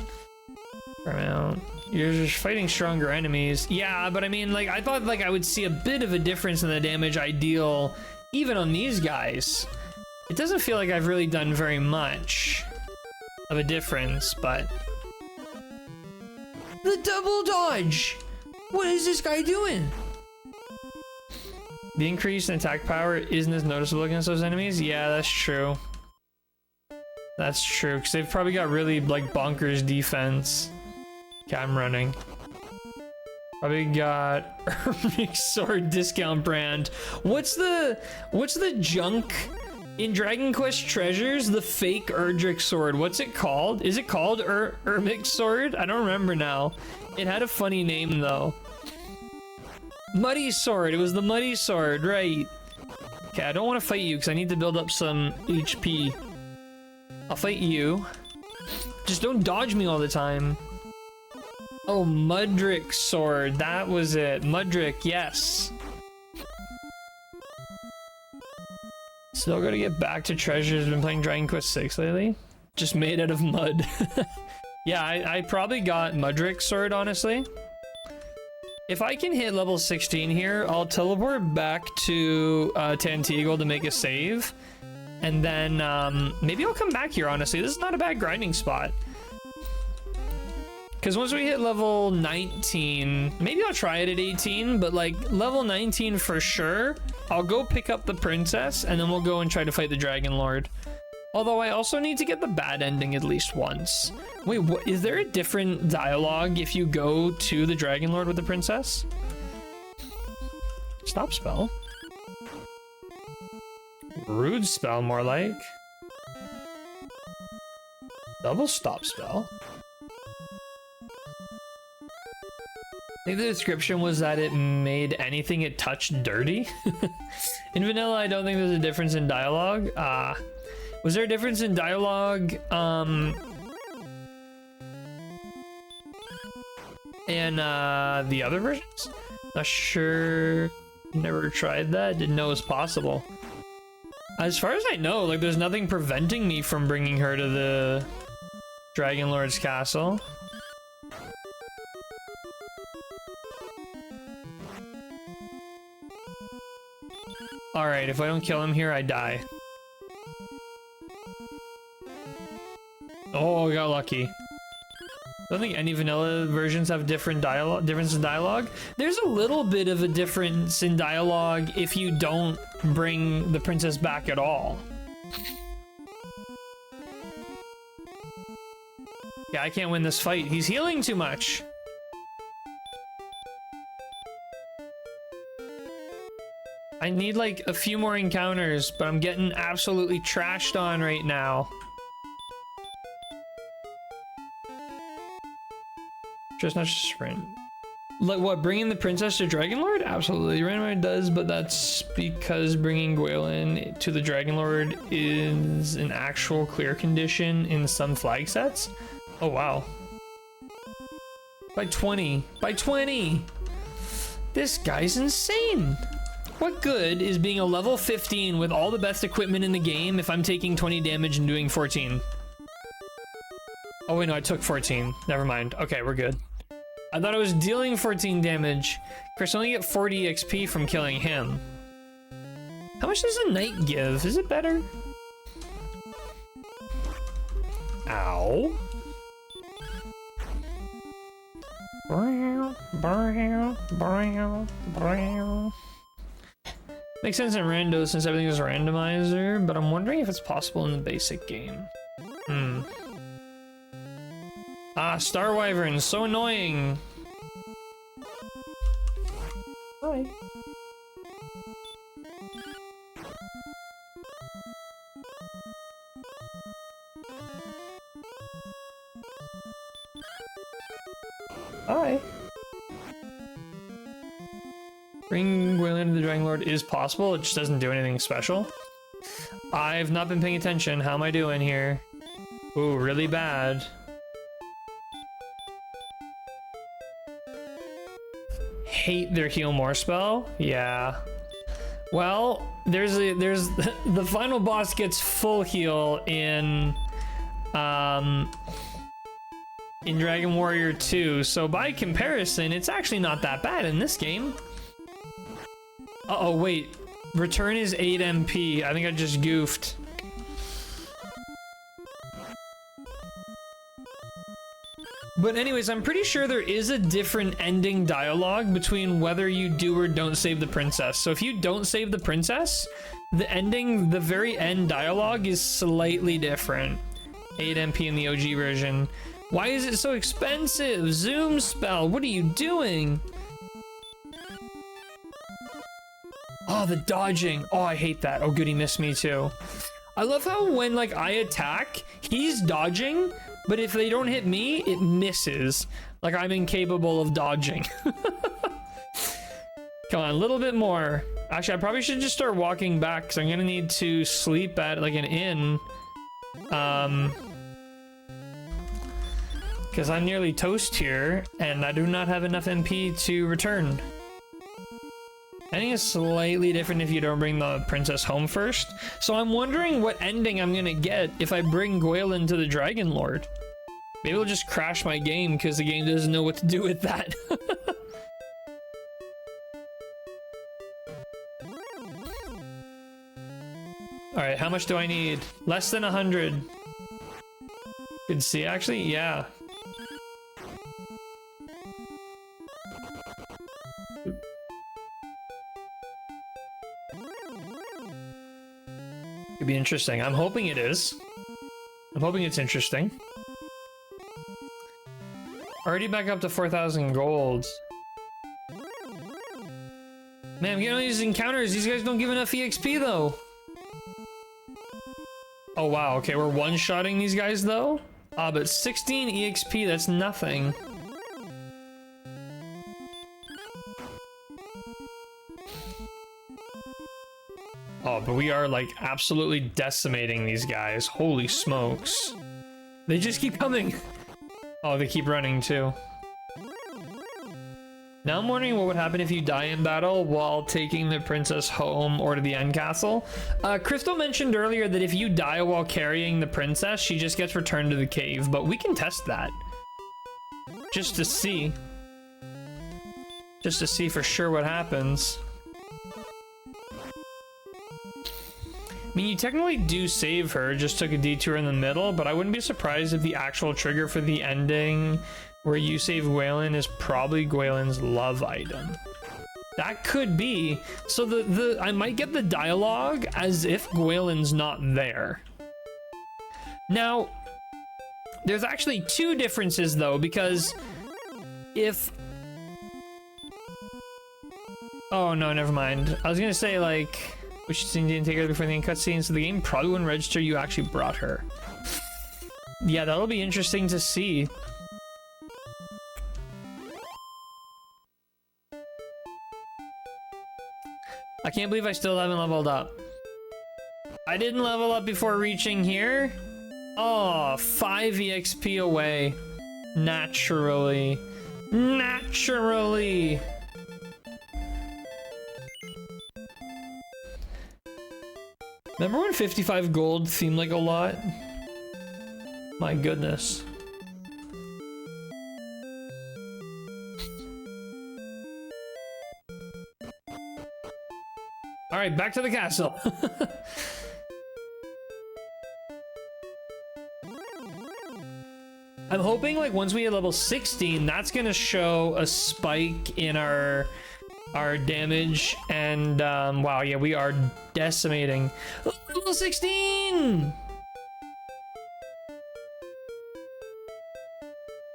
You're just fighting stronger enemies. Yeah, but I mean, like, I thought like I would see a bit of a difference in the damage I deal even on these guys. It doesn't feel like I've really done very much of a difference, but... The double dodge! What is this guy doing? The increase in attack power isn't as noticeable against those enemies? Yeah, that's true. That's true, because they've probably got really, like, bonkers defense. Okay, I'm running. Probably got Erdrick's sword discount brand. What's the junk in Dragon Quest Treasures? The fake Erdrick sword. What's it called? Is it called Ermic's sword? I don't remember now. It had a funny name, though. Muddy sword. It was the muddy sword, right? Okay, I don't want to fight you because I need to build up some HP. I'll fight you. Just don't dodge me all the time. Oh, Mudrick sword. That was it. Mudrick, yes. Still gotta get back to treasures. Been playing Dragon Quest 6 lately. Just made out of mud. Yeah, I probably got Mudrick sword, honestly. If I can hit level 16 here, I'll teleport back to Tantegel to make a save. And then maybe I'll come back here, honestly. This is not a bad grinding spot. Because once we hit level 19, maybe I'll try it at 18, but like level 19 for sure, I'll go pick up the princess and then we'll go and try to fight the Dragon Lord. Although I also need to get the bad ending at least once. Wait, what, is there a different dialogue if you go to the Dragon Lord with the princess? Stop spell. Rude spell, more like. Double stop spell. I think the description was that it made anything it touched dirty. In vanilla, I don't think there's a difference in dialogue. Was there a difference in dialogue in the other versions? Not sure. Never tried that. Didn't know it was possible. As far as I know, like, there's nothing preventing me from bringing her to the Dragon Lord's castle. Alright, if I don't kill him here, I die. Oh, I got lucky. I don't think any vanilla versions have difference in dialogue. There's a little bit of a difference in dialogue if you don't bring the princess back at all. Yeah, I can't win this fight. He's healing too much. I need like a few more encounters, but I'm getting absolutely trashed on right now. Just not just sprint. Like what, bringing the princess to Dragon Lord? Absolutely, Randomite does, but that's because bringing Gwaelin to the Dragon Lord is an actual clear condition in some flag sets. Oh wow. By 20. By 20! This guy's insane! What good is being a level 15 with all the best equipment in the game if I'm taking 20 damage and doing 14? Oh wait, no, I took 14. Never mind. Okay, we're good. I thought I was dealing 14 damage. Chris, I only get 40 XP from killing him. How much does a knight give? Is it better? Ow. Makes sense in rando since everything is a randomizer, but I'm wondering if it's possible in the basic game. Star Wyvern, so annoying. Hi. Hi. Bring Gwaelin to the Dragon Lord is possible, it just doesn't do anything special. I've not been paying attention. How am I doing here? Ooh, really bad. Hate their heal more spell? Yeah. Well, there's the final boss gets full heal in Dragon Warrior 2, so by comparison, it's actually not that bad in this game. Uh-oh, wait. Return is 8 MP. I think I just goofed. But anyways, I'm pretty sure there is a different ending dialogue between whether you do or don't save the princess. So if you don't save the princess, the ending, the very end dialogue is slightly different. 8 MP in the OG version. Why is it so expensive? Zoom spell, what are you doing? Oh, the dodging. Oh, I hate that. Oh, good, he missed me too. I love how when like I attack, he's dodging, but if they don't hit me, it misses. Like I'm incapable of dodging. Come on, a little bit more. Actually, I probably should just start walking back because I'm gonna need to sleep at like an inn. Because I'm nearly toast here, and I do not have enough MP to return. I think it's slightly different if you don't bring the princess home first. So I'm wondering what ending I'm gonna get if I bring Gwaelin to the Dragon Lord. Maybe it'll just crash my game because the game doesn't know what to do with that. Alright, how much do I need? Less than 100. Good see, actually, yeah. Could be interesting. I'm hoping it is. I'm hoping it's interesting. Already back up to 4,000 gold. Man, I'm getting all these encounters. These guys don't give enough EXP though. Oh wow, okay, we're one-shotting these guys though? But 16 EXP, that's nothing. Oh, but we are like absolutely decimating these guys. Holy smokes. They just keep coming. Oh, they keep running too. Now I'm wondering what would happen if you die in battle while taking the princess home or to the end castle. Crystal mentioned earlier that if you die while carrying the princess, she just gets returned to the cave, but we can test that. Just to see. Just to see for sure what happens. I mean, you technically do save her, just took a detour in the middle, but I wouldn't be surprised if the actual trigger for the ending where you save Gwaelin is probably Gwaelin's love item. That could be. So I might get the dialogue as if Gwaelin's not there. Now, there's actually two differences though, because if... Oh no, never mind. I was gonna say like, we should see Indian take her before the end cutscene, so the game probably wouldn't register you actually brought her. Yeah, that'll be interesting to see. I can't believe I still haven't leveled up. I didn't level up before reaching here. Oh, 5 EXP away. Naturally. Naturally. Remember when 55 gold seemed like a lot? My goodness. All right, back to the castle. I'm hoping like once we hit level 16, that's gonna show a spike in our damage, and wow, yeah, we are decimating. Level 16!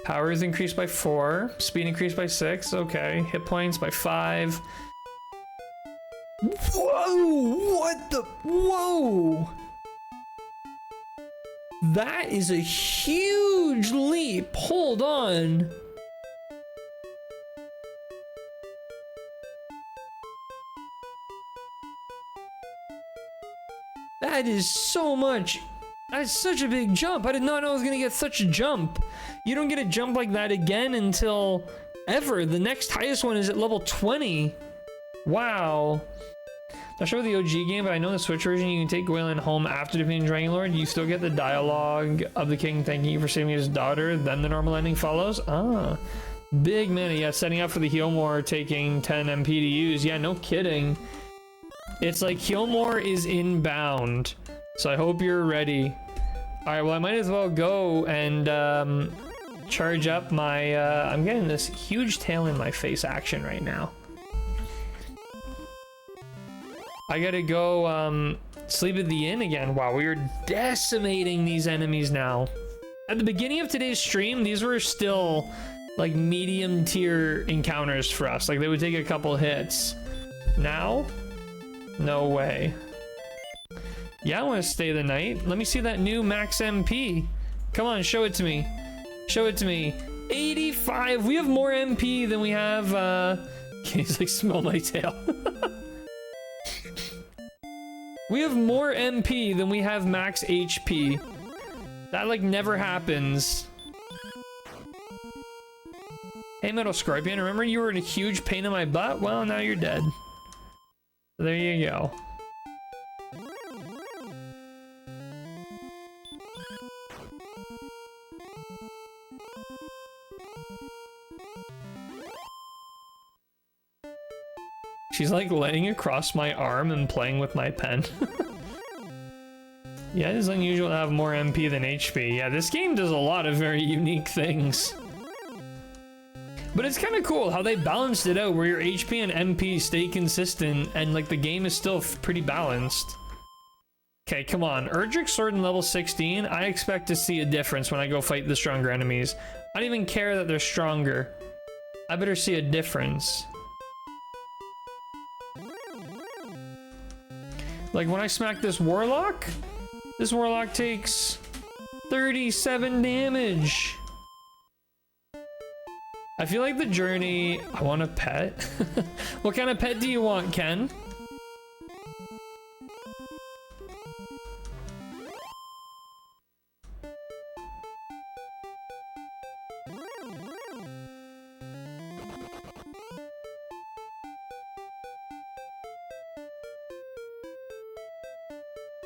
Power is increased by 4, speed increased by 6, okay. Hit points by 5. Whoa! What the? Whoa! That is a huge leap. Hold on. That is so much. That's such a big jump. I did not know I was gonna get such a jump. You don't get a jump like that again until ever. The next highest one is at level 20. Wow. Not sure about the OG game, but I know the Switch version, you can take Gwaelin home after defeating Dragon Lord. You still get the dialogue of the king thanking you for saving his daughter, then the normal ending follows. Ah, big mana. Yeah, setting up for the Healmore, taking 10 MP to use. Yeah, no kidding. It's like Healmore is inbound, so I hope you're ready. All right, well, I might as well go and charge up my... I'm getting this huge tail in my face action right now. I gotta go sleep at the inn again. Wow, we are decimating these enemies now. At the beginning of today's stream, these were still like medium tier encounters for us. Like they would take a couple hits. Now, no way. Yeah, I want to stay the night. Let me see that new max MP. Come on, show it to me. Show it to me. 85. We have more MP than we have. He's like, smell my tail. We have more MP than we have max HP. That like never happens. Hey, Metal Scorpion, remember you were in a huge pain in my butt? Well, now you're dead. There you go. She's like laying across my arm and playing with my pen. Yeah, it is unusual to have more MP than HP. Yeah, this game does a lot of very unique things. But it's kind of cool how they balanced it out where your HP and MP stay consistent and like the game is still pretty balanced. Okay, come on. Erdrick's sword in level 16, I expect to see a difference when I go fight the stronger enemies. I don't even care that they're stronger. I better see a difference. Like when I smack this warlock takes 37 damage. I feel like the journey... I want a pet. What kind of pet do you want, Ken?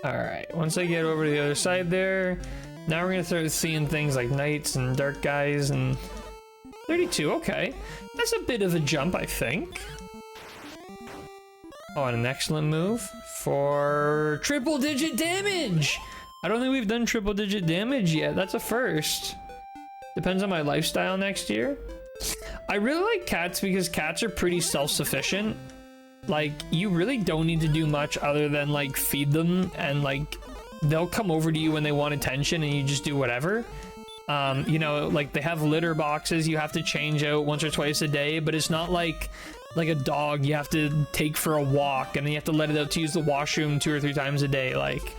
Alright, once I get over to the other side there, now we're gonna start seeing things like knights and dark guys and... 32, okay. That's a bit of a jump, I think. Oh, and an excellent move for triple digit damage! I don't think we've done triple digit damage yet. That's a first. Depends on my lifestyle next year. I really like cats because cats are pretty self-sufficient. Like, you really don't need to do much other than, like, feed them, and, like, they'll come over to you when they want attention and you just do whatever. You know, like, they have litter boxes you have to change out once or twice a day, but it's not like a dog you have to take for a walk and then you have to let it out to use the washroom 2 or 3 times a day. Like,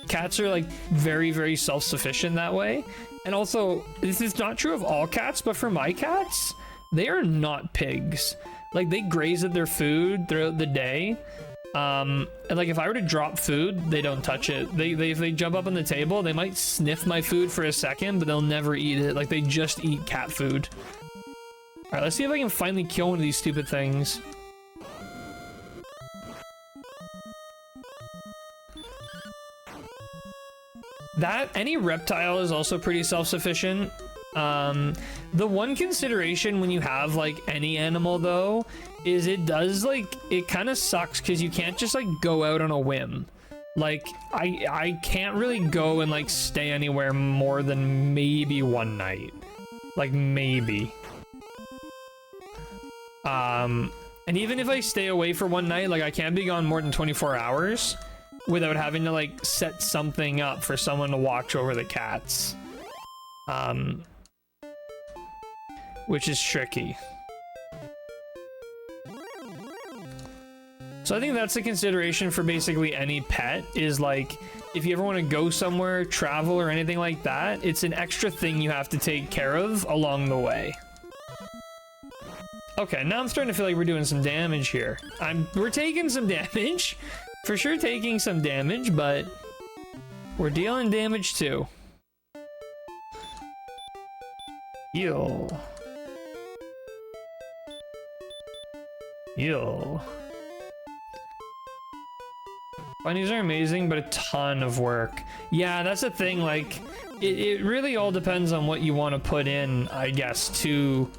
cats are, like, very, very self-sufficient that way. And also, this is not true of all cats, but for my cats, they are not pigs. Like, they graze at their food throughout the day. And like, if I were to drop food, they don't touch it. If they jump up on the table, they might sniff my food for a second, but they'll never eat it. Like, they just eat cat food. All right, let's see if I can finally kill one of these stupid things. Any reptile is also pretty self-sufficient. The one consideration when you have, like, any animal, though, is it does, like, it kind of sucks because you can't just, like, go out on a whim. Like, I can't really go and, like, stay anywhere more than maybe one night. Like, maybe. And even if I stay away for one night, like, I can't be gone more than 24 hours without having to, like, set something up for someone to watch over the cats. Which is tricky. So I think that's a consideration for basically any pet, is like, if you ever want to go somewhere, travel, or anything like that, it's an extra thing you have to take care of along the way. Okay, now I'm starting to feel like we're doing some damage here. We're taking some damage. For sure taking some damage, but we're dealing damage too. Heal. Heal. Bunnies are amazing, but a ton of work. Yeah, that's the thing, like, it really all depends on what you want to put in, I guess, to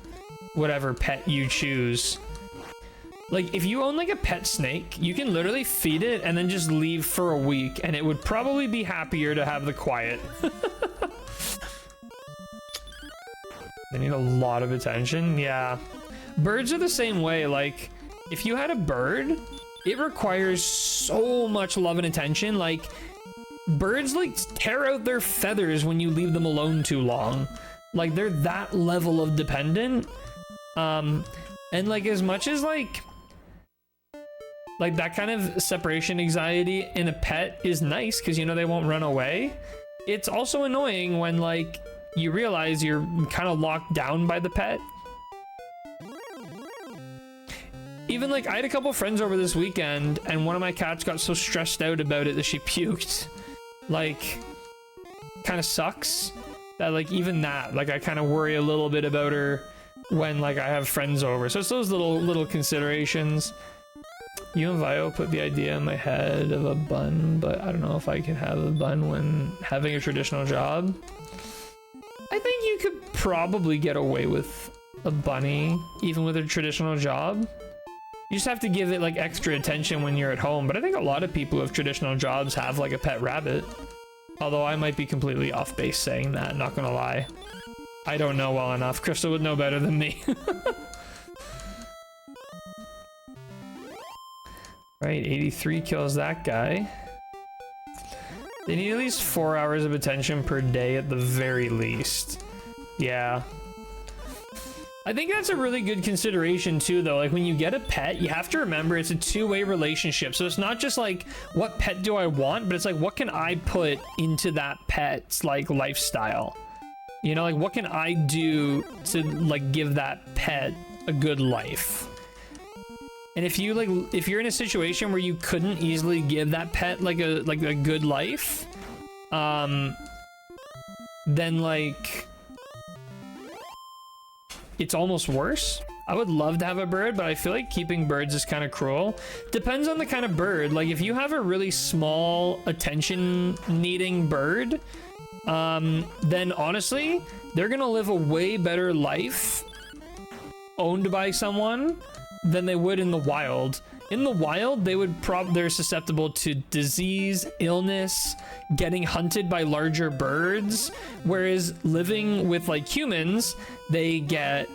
whatever pet you choose. Like, if you own, like, a pet snake, you can literally feed it and then just leave for a week, and it would probably be happier to have the quiet. They need a lot of attention, yeah. Birds are the same way, like, if you had a bird, it requires so much love and attention. Like, birds, like, tear out their feathers when you leave them alone too long. Like, they're that level of dependent. And, like, as much as, like, that kind of separation anxiety in a pet is nice, because, you know, they won't run away. It's also annoying when, like, you realize you're kind of locked down by the pet. Even, like, I had a couple friends over this weekend, and one of my cats got so stressed out about it that she puked. Like, kind of sucks that, like, even that, like, I kind of worry a little bit about her when, like, I have friends over. So it's those little considerations. You and Vio put the idea in my head of a bun, but I don't know if I can have a bun when having a traditional job. I think you could probably get away with a bunny, even with a traditional job. You just have to give it, like, extra attention when you're at home. But I think a lot of people with traditional jobs have, like, a pet rabbit. Although I might be completely off base saying that, not gonna lie. I don't know well enough. Crystal would know better than me. Right, 83 kills that guy. They need at least 4 hours of attention per day at the very least. Yeah. I think that's a really good consideration too, though. Like when you get a pet, you have to remember it's a two-way relationship. So it's not just like, what pet do I want? But it's like, what can I put into that pet's like lifestyle? You know, like what can I do to like give that pet a good life? And if you if you're in a situation where you couldn't easily give that pet like a good life, then like it's almost worse. I would love to have a bird, but I feel like keeping birds is kind of cruel. Depends on the kind of bird. Like if you have a really small attention needing bird, then honestly, they're gonna live a way better life owned by someone than they would in the wild. In the wild, they're susceptible to disease, illness, getting hunted by larger birds, whereas living with like humans, they get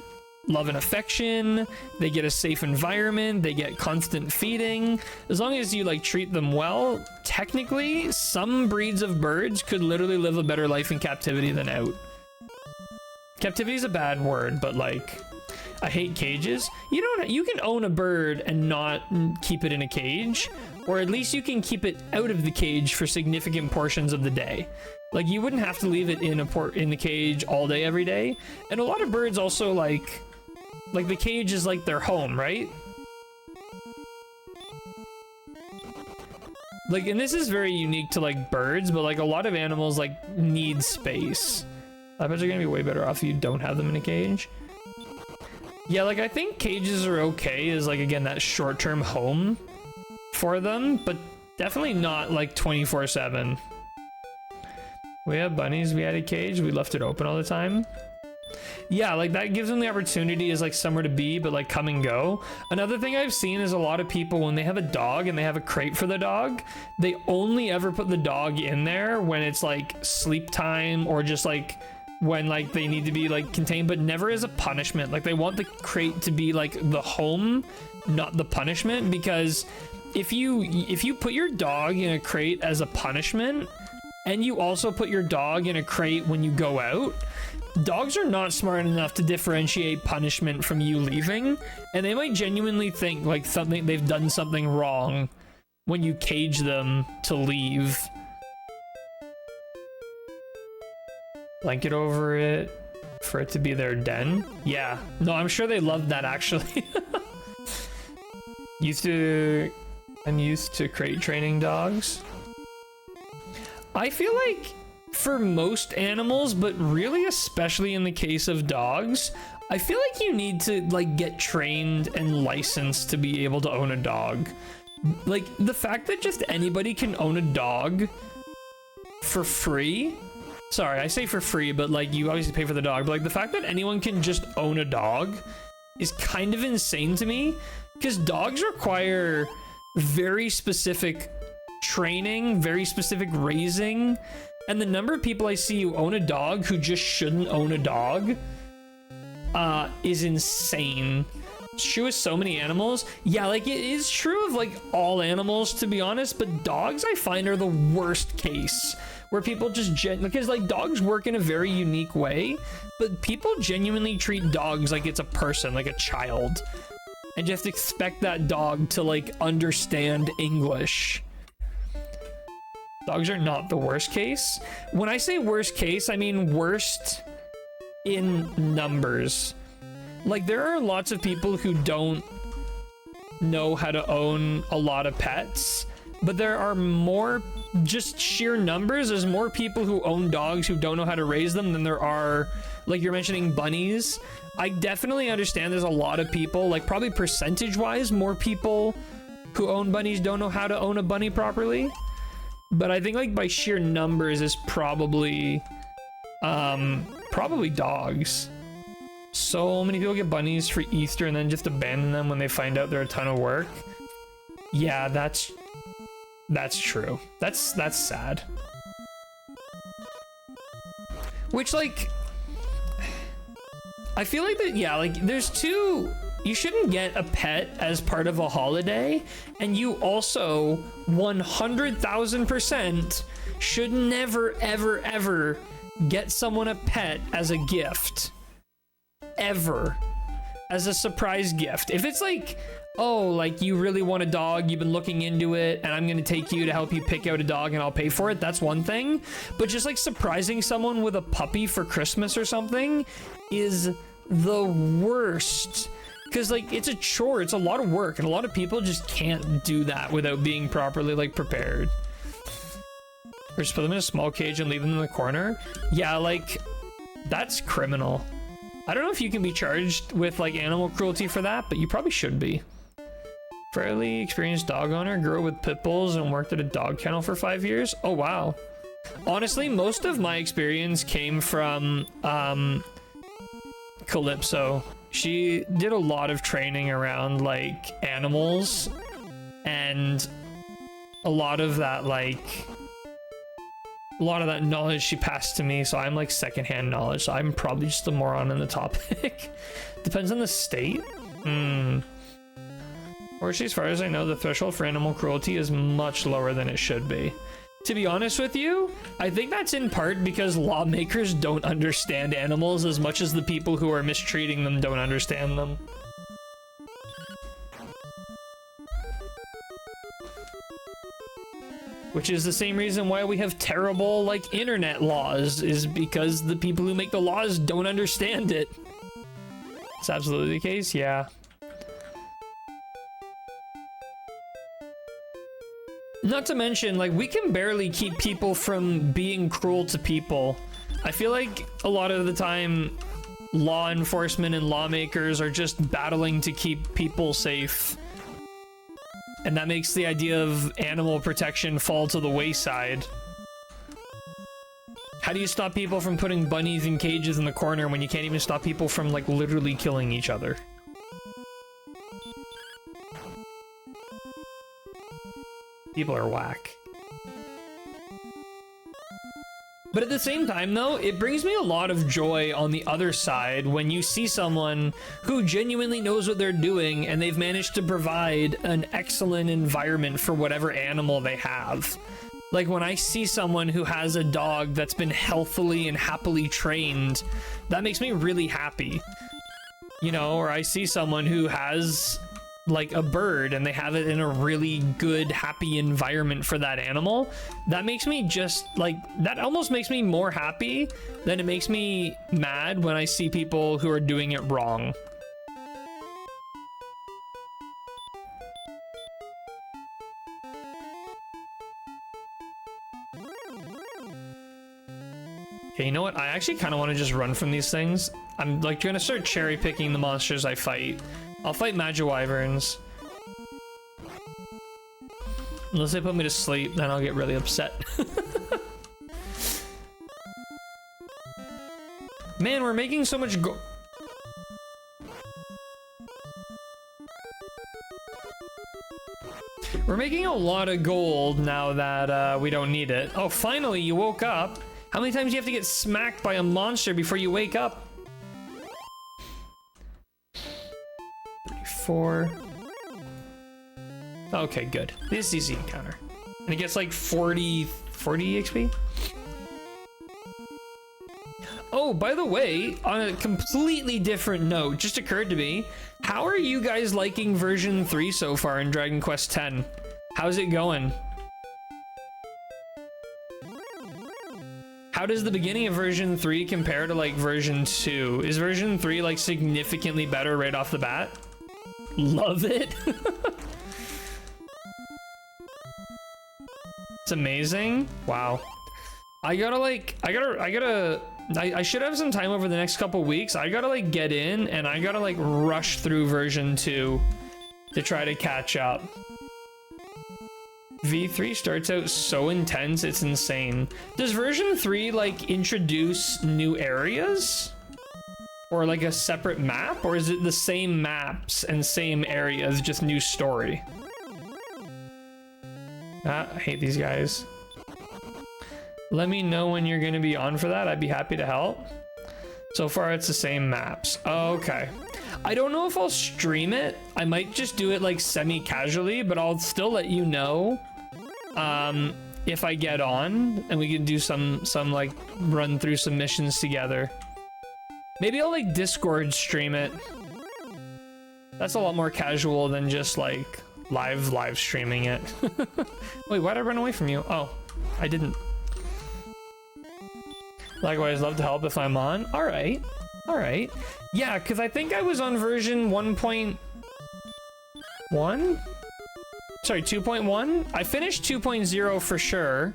love and affection, they get a safe environment, they get constant feeding. As long as you like treat them well, technically, some breeds of birds could literally live a better life in captivity than out. Captivity is a bad word, but like, I hate cages. You can own a bird and not keep it in a cage, or at least you can keep it out of the cage for significant portions of the day. Like you wouldn't have to leave it in the cage all day every day. And a lot of birds also like the cage is like their home, right? Like, and this is very unique to like birds, but like a lot of animals like need space. I bet you're gonna be way better off if you don't have them in a cage. Yeah, like I think cages are okay as like, again, that short-term home for them, but definitely not like 24/7. We have bunnies, we had a cage, we left it open all the time. Yeah, like that gives them the opportunity as like somewhere to be, but like come and go. Another thing I've seen is a lot of people, when they have a dog and they have a crate for the dog, they only ever put the dog in there when it's like sleep time or just like when like they need to be like contained, but never as a punishment. Like they want the crate to be like the home, not the punishment, because if you put your dog in a crate as a punishment and you also put your dog in a crate when you go out, dogs are not smart enough to differentiate punishment from you leaving, and they might genuinely think like they've done something wrong when you cage them to leave. Blanket over it for it to be their den. Yeah, no, I'm sure they loved that actually. I'm used to crate training dogs. I feel like for most animals, but really especially in the case of dogs, I feel like you need to like get trained and licensed to be able to own a dog. Like the fact that just anybody can own a dog for free. Sorry, I say for free, but like you obviously pay for the dog, but like the fact that anyone can just own a dog is kind of insane to me, because dogs require very specific training, very specific raising, and the number of people I see who own a dog who just shouldn't own a dog is insane. It's true with so many animals. Yeah, like it is true of like all animals, to be honest, but dogs I find are the worst case, where people just because like dogs work in a very unique way, but people genuinely treat dogs like it's a person, like a child, and just expect that dog to like understand English. Dogs are not the worst case. When I say worst case, I mean worst in numbers. Like there are lots of people who don't know how to own a lot of pets, but there are more, just sheer numbers, there's more people who own dogs who don't know how to raise them than there are, like you're mentioning bunnies. I definitely understand there's a lot of people, like probably percentage wise, more people who own bunnies don't know how to own a bunny properly. But I think like by sheer numbers is probably dogs. So many people get bunnies for Easter and then just abandon them when they find out they're a ton of work. Yeah, that's true. That's sad. Which like, I feel like that, yeah, like there's two, you shouldn't get a pet as part of a holiday, and you also 100,000% should never, ever, ever get someone a pet as a gift. Ever. as a surprise gift. If it's like, oh, like you really want a dog, you've been looking into it, and I'm gonna take you to help you pick out a dog and I'll pay for it, that's one thing. But just like surprising someone with a puppy for Christmas or something is the worst. Because like it's a chore, it's a lot of work, and a lot of people just can't do that without being properly like prepared. Or just put them in a small cage and leave them in the corner. Yeah, like that's criminal. I don't know if you can be charged with like animal cruelty for that, but you probably should be. Fairly experienced dog owner, grew up with pit bulls and worked at a dog kennel for 5 years. Oh wow. Honestly, most of my experience came from Calypso. She did a lot of training around like animals, and a lot of that knowledge she passed to me, so I'm like secondhand knowledge, so I'm probably just a moron in the topic. Depends on the state. Or as far as I know, the threshold for animal cruelty is much lower than it should be. To be honest with you, I think that's in part because lawmakers don't understand animals as much as the people who are mistreating them don't understand them. Which is the same reason why we have terrible, like, internet laws, is because the people who make the laws don't understand it. It's absolutely the case, yeah. Not to mention, like, we can barely keep people from being cruel to people. I feel like a lot of the time, law enforcement and lawmakers are just battling to keep people safe. And that makes the idea of animal protection fall to the wayside. How do you stop people from putting bunnies in cages in the corner when you can't even stop people from, like, literally killing each other? People are whack. But at the same time, though, it brings me a lot of joy on the other side when you see someone who genuinely knows what they're doing and they've managed to provide an excellent environment for whatever animal they have. Like when I see someone who has a dog that's been healthily and happily trained, that makes me really happy. You know, or I see someone who has like a bird and they have it in a really good, happy environment for that animal. That makes me just like, that almost makes me more happy than it makes me mad when I see people who are doing it wrong. Okay, you know what? I actually kind of want to just run from these things. I'm like gonna start cherry picking the monsters I fight. I'll fight Magiwyverns. Unless they put me to sleep, then I'll get really upset. Man, we're making so much We're making a lot of gold now that we don't need it. Oh, finally, you woke up. How many times do you have to get smacked by a monster before you wake up? 34. Okay, good. This is easy encounter. And it gets like 40 XP. Oh, by the way, on a completely different note, just occurred to me, how are you guys liking version 3 so far in Dragon Quest X? How's it going? How does the beginning of version 3 compare to like version 2? Is version 3 like significantly better right off the bat? Love it. It's amazing. Wow. I should have some time over the next couple weeks. I gotta like get in and I gotta like rush through version 2 to try to catch up. V3 starts out so intense, it's insane. Does version 3 like introduce new areas? Or like a separate map? Or is it the same maps and same areas, just new story? I hate these guys. Let me know when you're gonna be on for that. I'd be happy to help. So far, it's the same maps. Okay. I don't know if I'll stream it. I might just do it like semi-casually, but I'll still let you know if I get on and we can do some like run through some missions together. Maybe I'll like Discord stream it. That's a lot more casual than just like live streaming it. Wait, why'd I run away from you? Oh, I didn't. Likewise, love to help if I'm on. All right. Yeah, because I think I was on version 1.1? Sorry, 2.1? I finished 2.0 for sure.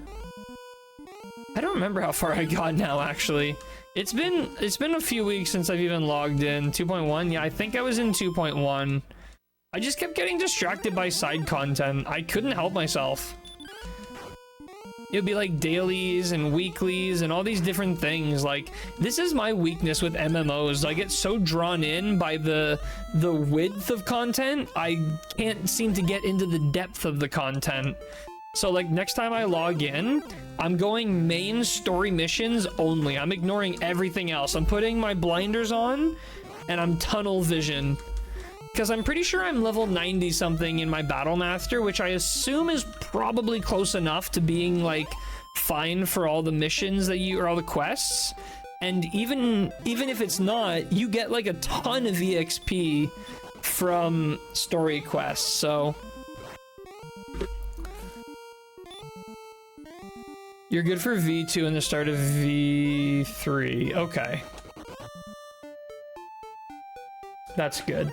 I don't remember how far I got now, actually. It's been a few weeks since I've even logged in. 2.1? Yeah, I think I was in 2.1. I just kept getting distracted by side content. I couldn't help myself. It would be like dailies and weeklies and all these different things. Like, this is my weakness with MMOs. I get so drawn in by the width of content, I can't seem to get into the depth of the content. So like next time I log in, I'm going main story missions only. I'm ignoring everything else. I'm putting my blinders on and I'm tunnel vision. Because I'm pretty sure I'm level 90 something in my Battle Master, which I assume is probably close enough to being like fine for all the missions that you, or all the quests. And even if it's not, you get like a ton of EXP from story quests, so. You're good for V2 and the start of V3, okay. That's good.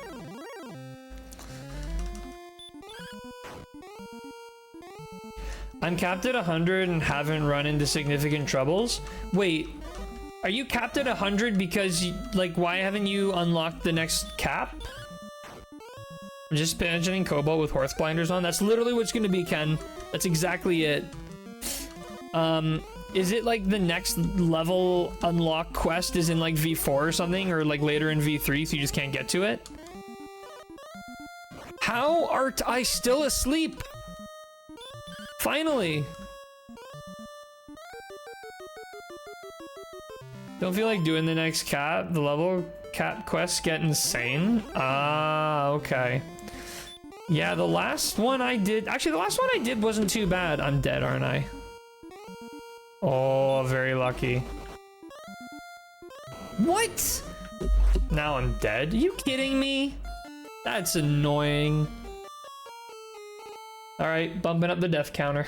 I'm capped at 100 and haven't run into significant troubles. Wait, are you capped at 100 because, like, why haven't you unlocked the next cap? I'm just imagining Cobalt with horse blinders on. That's literally what's gonna be, Ken. That's exactly it. Is it like the next level unlock quest is in like V4 or something, or like later in V3, so you just can't get to it? How art I still asleep? Finally! Don't feel like doing the next cap. The level cap quests get insane. Ah, okay. Yeah, the last one I did... Actually, the last one I did wasn't too bad. I'm dead, aren't I? Oh, very lucky. What? Now I'm dead? Are you kidding me? That's annoying. All right, bumping up the death counter.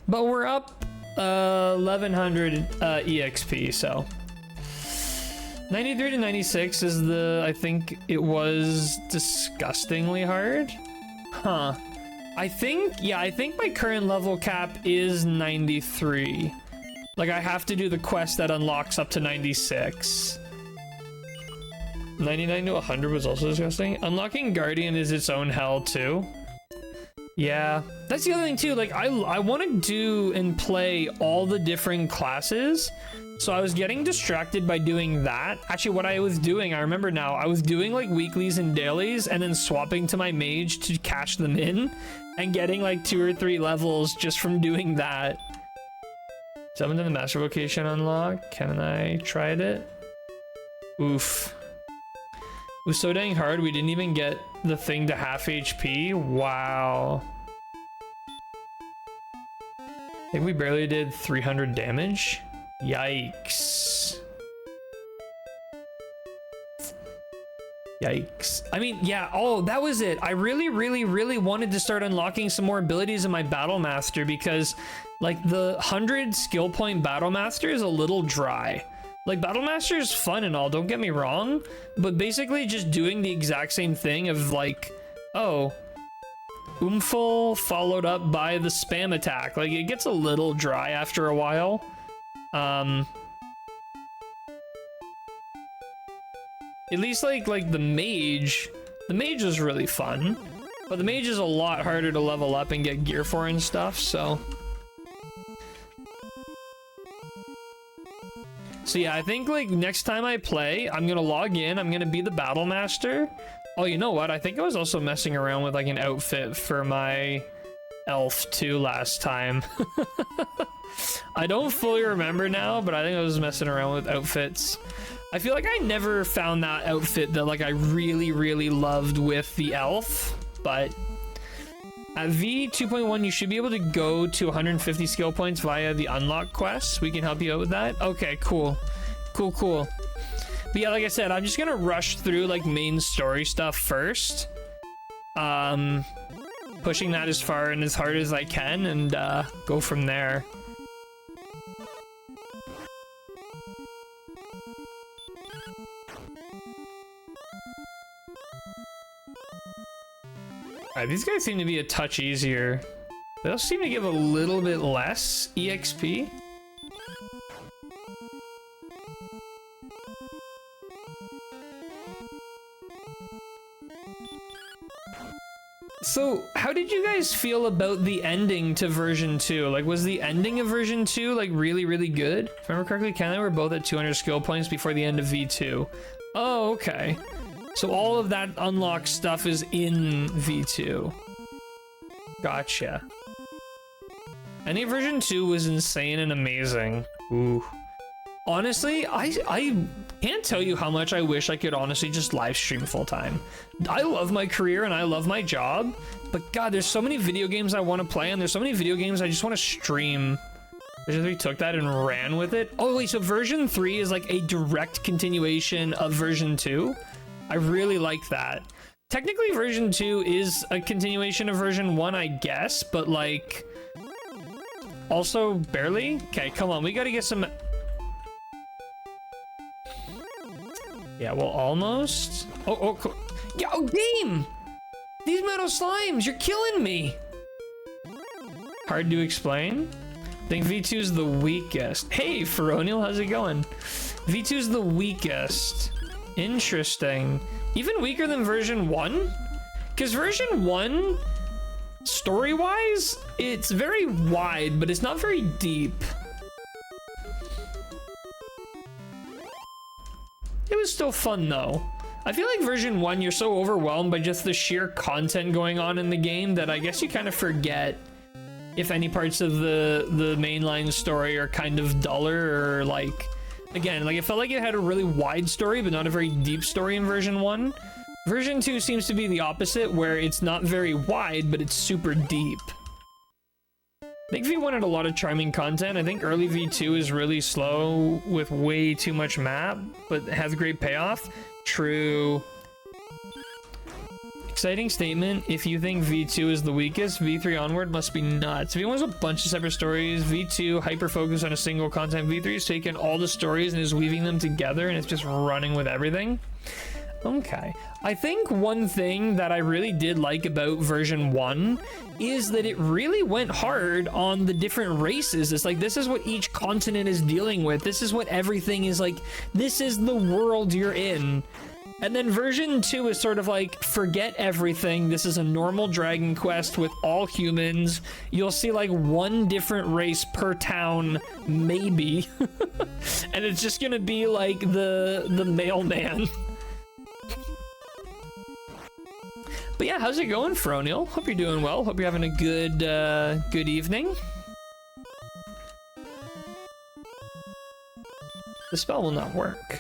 But we're up 1100 EXP, so 93 to 96 is the, I think it was disgustingly hard. Huh. I think my current level cap is 93. Like, I have to do the quest that unlocks up to 96. 99 to 100 was also disgusting. Unlocking Guardian is its own hell too. Yeah, that's the other thing too. Like, I want to do and play all the different classes, so I was getting distracted by doing that. Actually, what I was doing, I remember now, I was doing like weeklies and dailies and then swapping to my mage to cash them in and getting like 2 or 3 levels just from doing that. 7 to the master vocation unlock. Can I try it? Oof. It was so dang hard, we didn't even get the thing to half HP. Wow. I think we barely did 300 damage. Yikes. Yikes. I mean, yeah, oh, that was it. I really wanted to start unlocking some more abilities in my Battle Master because, like, the 100 skill point Battle Master is a little dry. Like, Battle Master is fun and all, don't get me wrong, but basically just doing the exact same thing of like, oh, Oomful followed up by the spam attack. Like, it gets a little dry after a while. At least like the mage was really fun, but the mage is a lot harder to level up and get gear for and stuff, so yeah, I think like next time I play, I'm gonna log in, I'm gonna be the Battle Master. Oh, you know what? I think I was also messing around with like an outfit for my elf too last time. I don't fully remember now, but I think I was messing around with outfits. I feel like I never found that outfit that like I really loved with the elf, but at V 2.1 you should be able to go to 150 skill points via the unlock quests. We can help you out with that. Okay, cool. But yeah, like I said, I'm just gonna rush through like main story stuff first. Pushing that as far and as hard as I can, and go from there. Alright, these guys seem to be a touch easier. They also seem to give a little bit less EXP. So, how did you guys feel about the ending to version 2? Like, was the ending of version 2, like, really, really good? If I remember correctly, Ken and I were both at 200 skill points before the end of V2. Oh, okay. So all of that unlocked stuff is in V2. Gotcha. Any version 2 was insane and amazing. Ooh. Honestly, I can't tell you how much I wish I could honestly just live stream full time. I love my career and I love my job, but God, there's so many video games I want to play, and there's so many video games I just want to stream. Version 3 took that and ran with it. Oh wait, so version 3 is like a direct continuation of version 2? I really like that. Technically version 2 is a continuation of version 1, I guess, but like also barely? Okay, come on, we gotta get some... Yeah, well, almost. Oh, cool. Yo, game! These metal slimes, you're killing me! Hard to explain? I think V2 is the weakest. Hey, Feronial, how's it going? V2 is the weakest. Interesting. Even weaker than version 1? Because version 1, story-wise, it's very wide, but it's not very deep. It was still fun though. I feel like version 1, you're so overwhelmed by just the sheer content going on in the game that I guess you kind of forget if any parts of the mainline story are kind of duller, or like, again, like it felt like it had a really wide story but not a very deep story in version 1. Version 2 seems to be the opposite, where it's not very wide but it's super deep. I think V1 had a lot of charming content. I think early V2 is really slow with way too much map, but has great payoff. True. Exciting statement. If you think V2 is the weakest, V3 onward must be nuts. V1 has a bunch of separate stories. V2 hyper-focused on a single content. V3 is taking all the stories and is weaving them together, and it's just running with everything. Okay. I think one thing that I really did like about version 1 is that it really went hard on the different races. It's like, this is what each continent is dealing with. This is what everything is like. This is the world you're in. And then version 2 is sort of like, forget everything. This is a normal Dragon Quest with all humans. You'll see like one different race per town, maybe. And it's just gonna be like the mailman. But yeah, how's it going, Feronial? Hope you're doing well. Hope you're having a good evening. The spell will not work.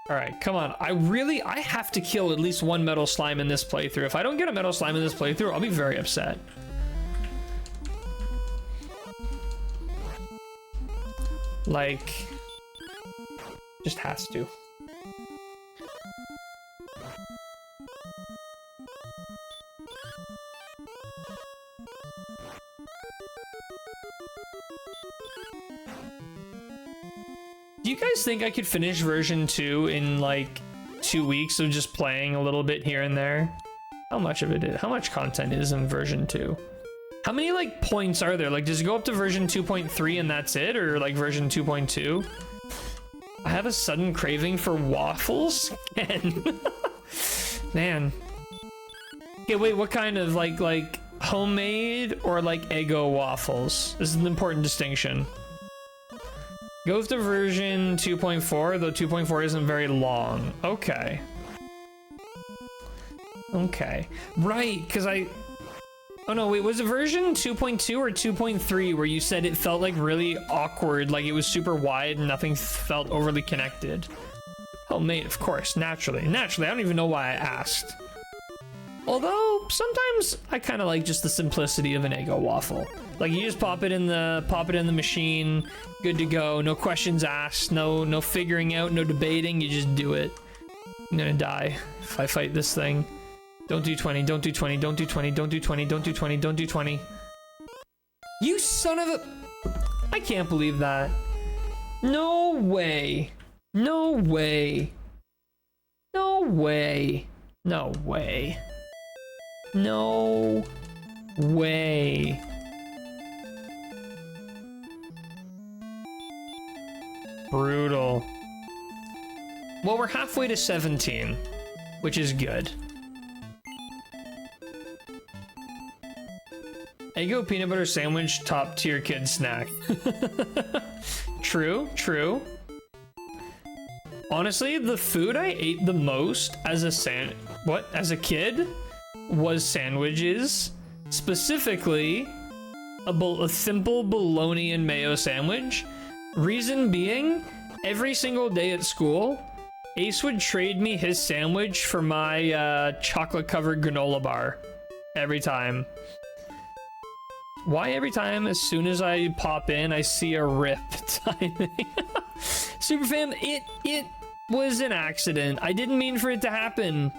All right, come on. I have to kill at least one metal slime in this playthrough. If I don't get a metal slime in this playthrough, I'll be very upset. Like, just has to. Do you guys think I could finish version 2 in like 2 weeks of just playing a little bit here and there? How much of it is? How much content is in version 2? How many like points are there? Like, does it go up to version 2.3 and that's it, or like version 2.2? I have a sudden craving for waffles. Man. Okay, wait, what kind of like homemade or like Eggo waffles? This is an important distinction. Goes to version 2.4, though 2.4 isn't very long. Okay. Okay. Right, because oh no, wait, was it version 2.2 or 2.3 where you said it felt like really awkward, like it was super wide and nothing felt overly connected? Oh, mate, of course, naturally. Naturally, I don't even know why I asked. Although sometimes I kind of like just the simplicity of an Eggo waffle. Like you just pop it in the machine, good to go. No questions asked, no figuring out, no debating. You just do it. I'm gonna die if I fight this thing. Don't do 20. Don't do 20. Don't do 20. Don't do 20. Don't do 20. Don't do 20. You son of a! I can't believe that. No way. No way. No way. No way. No way. Brutal. Well, we're halfway to 17, which is good. Eggo peanut butter sandwich, top tier kid snack. True, true. Honestly, the food I ate the most as a kid was sandwiches, specifically a simple bologna and mayo sandwich. Reason being, every single day at school, Ace would trade me his sandwich for my chocolate covered granola bar every time. Why every time as soon as I pop in I see a rip timing? Superfam, it was an accident. I didn't mean for it to happen.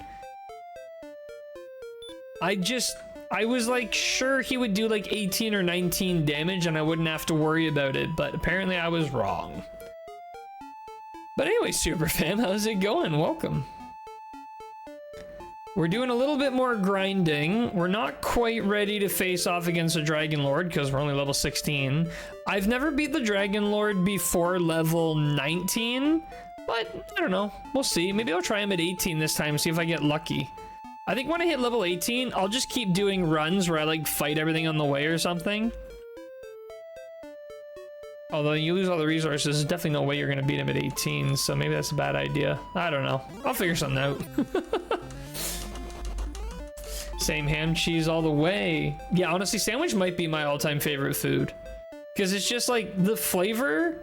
I was like sure he would do like 18 or 19 damage and I wouldn't have to worry about it, but apparently I was wrong. But anyway, Superfam, how's it going? Welcome. We're doing a little bit more grinding. We're not quite ready to face off against a Dragon Lord because we're only level 16. I've never beat the Dragon Lord before level 19, but I don't know. We'll see. Maybe I'll try him at 18 this time, see if I get lucky. I think when I hit level 18, I'll just keep doing runs where I like fight everything on the way or something. Although you lose all the resources, there's definitely no way you're going to beat him at 18, so maybe that's a bad idea. I don't know. I'll figure something out. Same ham cheese all the way. Yeah, honestly, sandwich might be my all-time favorite food. Because it's just like the flavor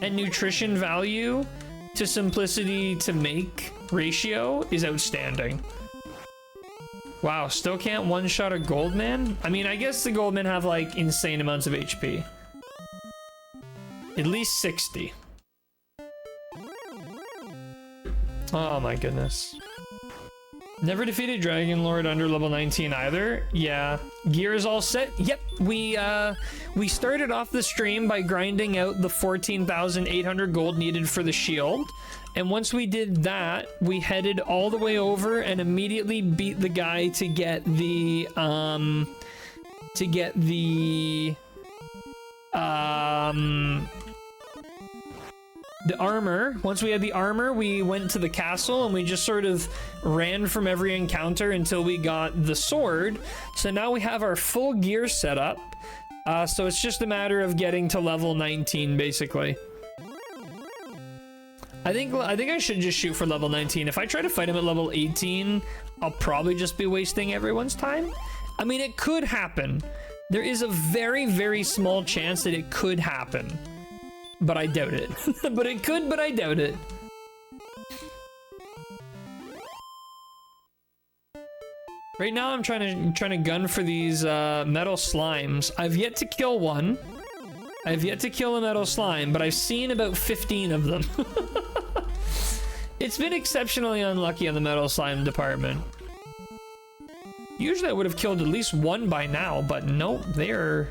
and nutrition value to simplicity to make ratio is outstanding. Wow, still can't one-shot a Goldman? I mean, I guess the Goldmen have like insane amounts of HP. At least 60. Oh my goodness. Never defeated Dragon Lord under level 19 either. Yeah. Gear is all set. Yep. We started off the stream by grinding out the 14,800 gold needed for the shield. And once we did that, we headed all the way over and immediately beat the guy to get the armor. Once we had the armor, we went to the castle and we just sort of ran from every encounter until we got the sword. So now we have our full gear set up. So it's just a matter of getting to level 19, basically. I think I should just shoot for level 19. If I try to fight him at level 18, I'll probably just be wasting everyone's time. I mean, it could happen. There is a very, very small chance that it could happen. But I doubt it. But it could, but I doubt it. Right now I'm trying to gun for these metal slimes. I've yet to kill one. I've yet to kill a metal slime, but I've seen about 15 of them. It's been exceptionally unlucky on the metal slime department. Usually I would have killed at least one by now, but nope, they're...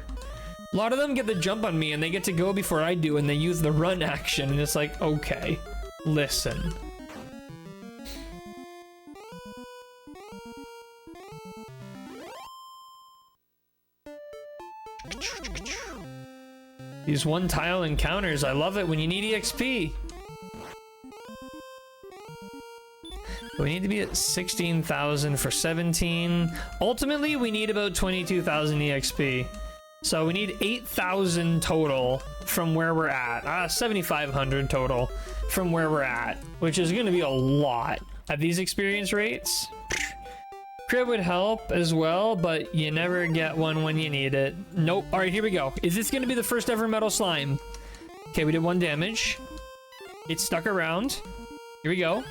A lot of them get the jump on me and they get to go before I do and they use the run action and it's like, okay, listen. These one tile encounters, I love it when you need EXP. We need to be at 16,000 for 17. Ultimately, we need about 22,000 EXP. So we need 8,000 total from where we're at. 7,500 total from where we're at, which is going to be a lot at these experience rates. Crib would help as well, but you never get one when you need it. Nope. All right, here we go. Is this going to be the first ever metal slime? Okay, we did 1 damage. It stuck around. Here we go.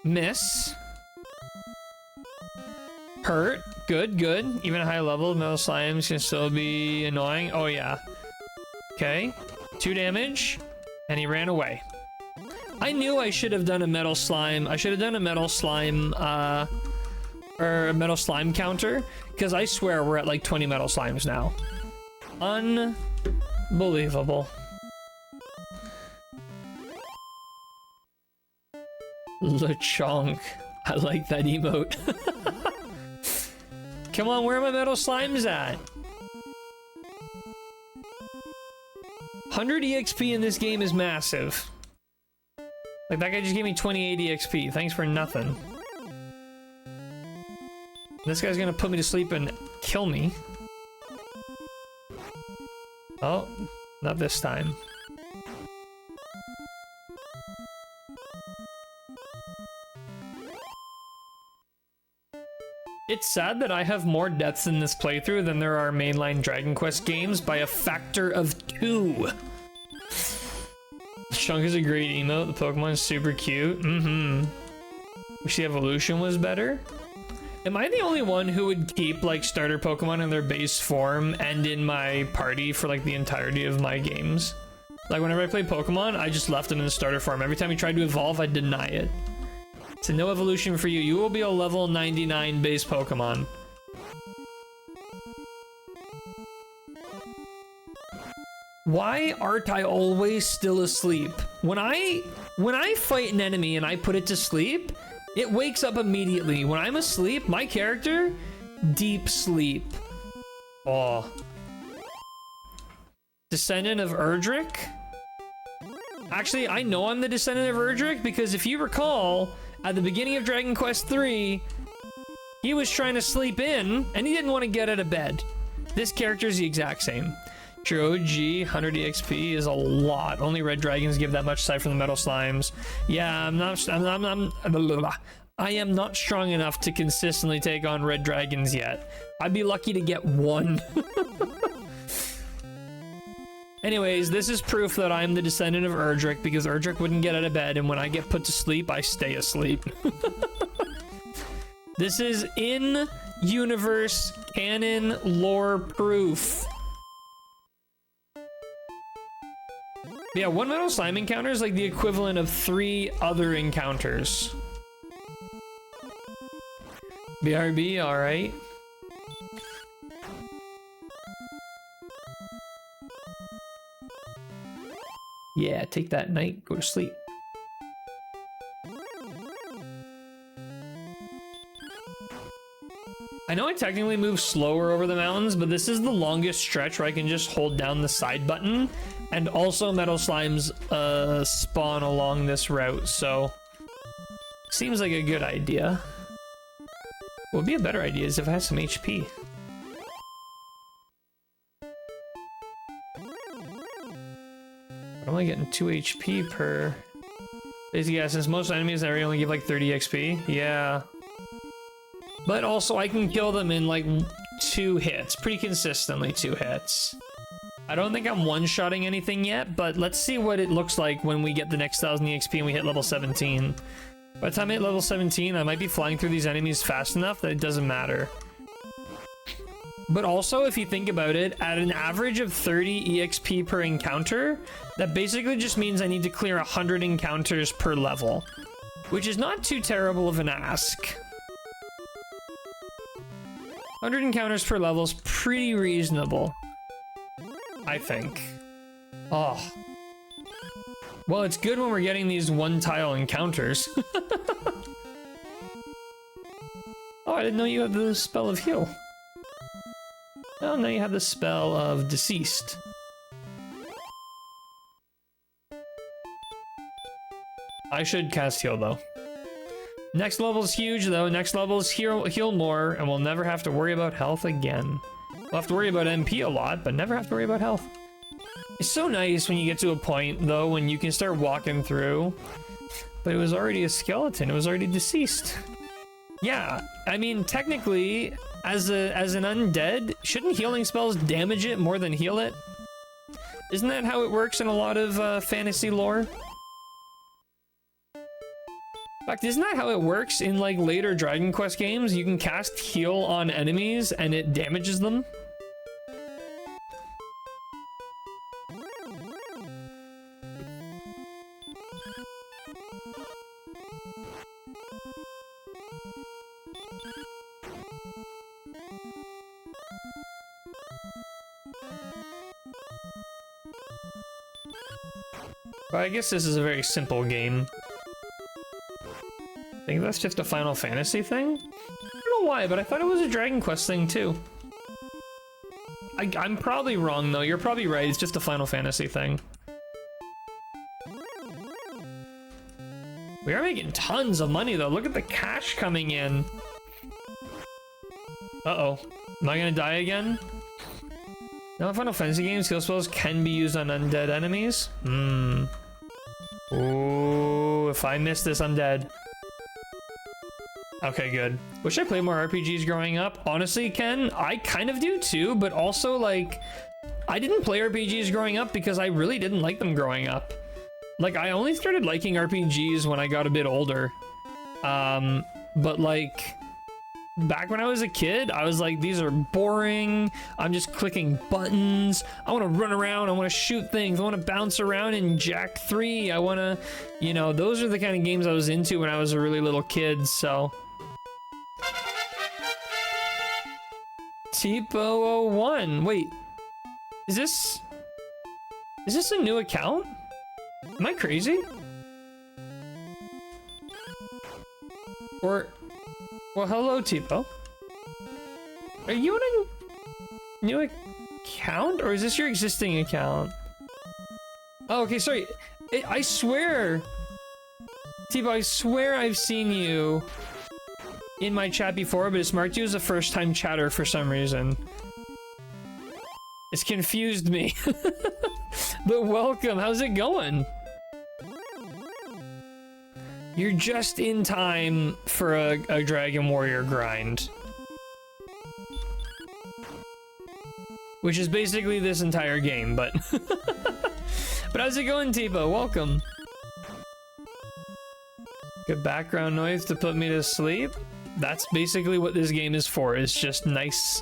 Miss. hurt. Good, good. Even a high level, metal slimes can still be annoying. Oh, yeah. Okay. 2 damage. And he ran away. I knew I should have done a metal slime. I should have done a metal slime, or a metal slime counter. Because I swear we're at like 20 metal slimes now. Unbelievable. LeChonk. I like that emote. Come on, where are my metal slimes at? 100 EXP in this game is massive. Like, that guy just gave me 28 EXP. Thanks for nothing. This guy's gonna put me to sleep and kill me. Oh, not this time. It's sad that I have more deaths in this playthrough than there are mainline Dragon Quest games by a factor of 2. Chunk is a great emote. The Pokemon's super cute. Wish the evolution was better. Am I the only one who would keep like starter Pokemon in their base form and in my party for like the entirety of my games? Like whenever I play Pokemon, I just left them in the starter form. Every time he tried to evolve, I deny it. So no evolution for you. You will be a level 99 base Pokemon. Why aren't I always still asleep? When I fight an enemy and I put it to sleep, it wakes up immediately. When I'm asleep, my character, deep sleep. Oh. Descendant of Erdrick? Actually, I know I'm the descendant of Erdrick because if you recall, at the beginning of Dragon Quest III, he was trying to sleep in, and he didn't want to get out of bed. This character is the exact same. True OG, 100 EXP is a lot. Only red dragons give that much aside from the metal slimes. Yeah, I am not strong enough to consistently take on red dragons yet. I'd be lucky to get 1. Anyways, this is proof that I'm the descendant of Erdrick because Erdrick wouldn't get out of bed, and when I get put to sleep, I stay asleep. This is in-universe canon lore proof. Yeah, 1 metal slime encounter is like the equivalent of 3 other encounters. BRB, alright. Yeah, take that night, go to sleep. I know I technically move slower over the mountains, but this is the longest stretch where I can just hold down the side button, and also metal slimes spawn along this route, so seems like a good idea. What would be a better idea is if I had some HP. I'm only getting 2 HP per... Basically, yeah, since most enemies already only give like 30 XP. Yeah. But also, I can kill them in like 2 hits. Pretty consistently 2 hits. I don't think I'm one-shotting anything yet, but let's see what it looks like when we get the next 1000 EXP and we hit level 17. By the time I hit level 17, I might be flying through these enemies fast enough that it doesn't matter. But also, if you think about it, at an average of 30 EXP per encounter, that basically just means I need to clear 100 encounters per level, which is not too terrible of an ask. 100 encounters per level is pretty reasonable, I think. Oh. Well, it's good when we're getting these one-tile encounters. Oh, I didn't know you had the spell of heal. Oh, now you have the spell of deceased. I should cast heal though. Next level is huge though. Next level is heal more, and we'll never have to worry about health again. We'll have to worry about MP a lot, but never have to worry about health. It's so nice when you get to a point though when you can start walking through, but it was already a skeleton. It was already deceased. Yeah, I mean technically, as an undead, shouldn't healing spells damage it more than heal it? Isn't that how it works in a lot of fantasy lore? fact, isn't that how it works in like later Dragon Quest games? You can cast heal on enemies and it damages them. But I guess this is a very simple game. I think that's just a Final Fantasy thing? I don't know why, but I thought it was a Dragon Quest thing too. I'm probably wrong though, you're probably right, it's just a Final Fantasy thing. We are making tons of money though, look at the cash coming in. Uh-oh, am I gonna die again? No, Final Fantasy games, heal spells can be used on undead enemies. Ooh, if I miss this, I'm dead. Okay, good. Wish I played more RPGs growing up. Honestly, Ken, I kind of do too, but also like, I didn't play RPGs growing up because I really didn't like them growing up. Like, I only started liking RPGs when I got a bit older. But like, back when I was a kid, I was like, these are boring. I'm just clicking buttons. I want to run around. I want to shoot things. I want to bounce around in Jack 3. I want to, you know, those are the kind of games I was into when I was a really little kid, so. Tipo01. Wait, is this a new account? Am I crazy? Or, well, hello, Tipo. Are you on a new account, or is this your existing account? Oh, okay, sorry. I swear, Tipo, I swear I've seen you in my chat before, but it's marked you as a first-time chatter for some reason. It's confused me. But welcome, how's it going? You're just in time for a Dragon Warrior grind. Which is basically this entire game, but... But how's it going, Tipo? Welcome. Good background noise to put me to sleep. That's basically what this game is for. It's just nice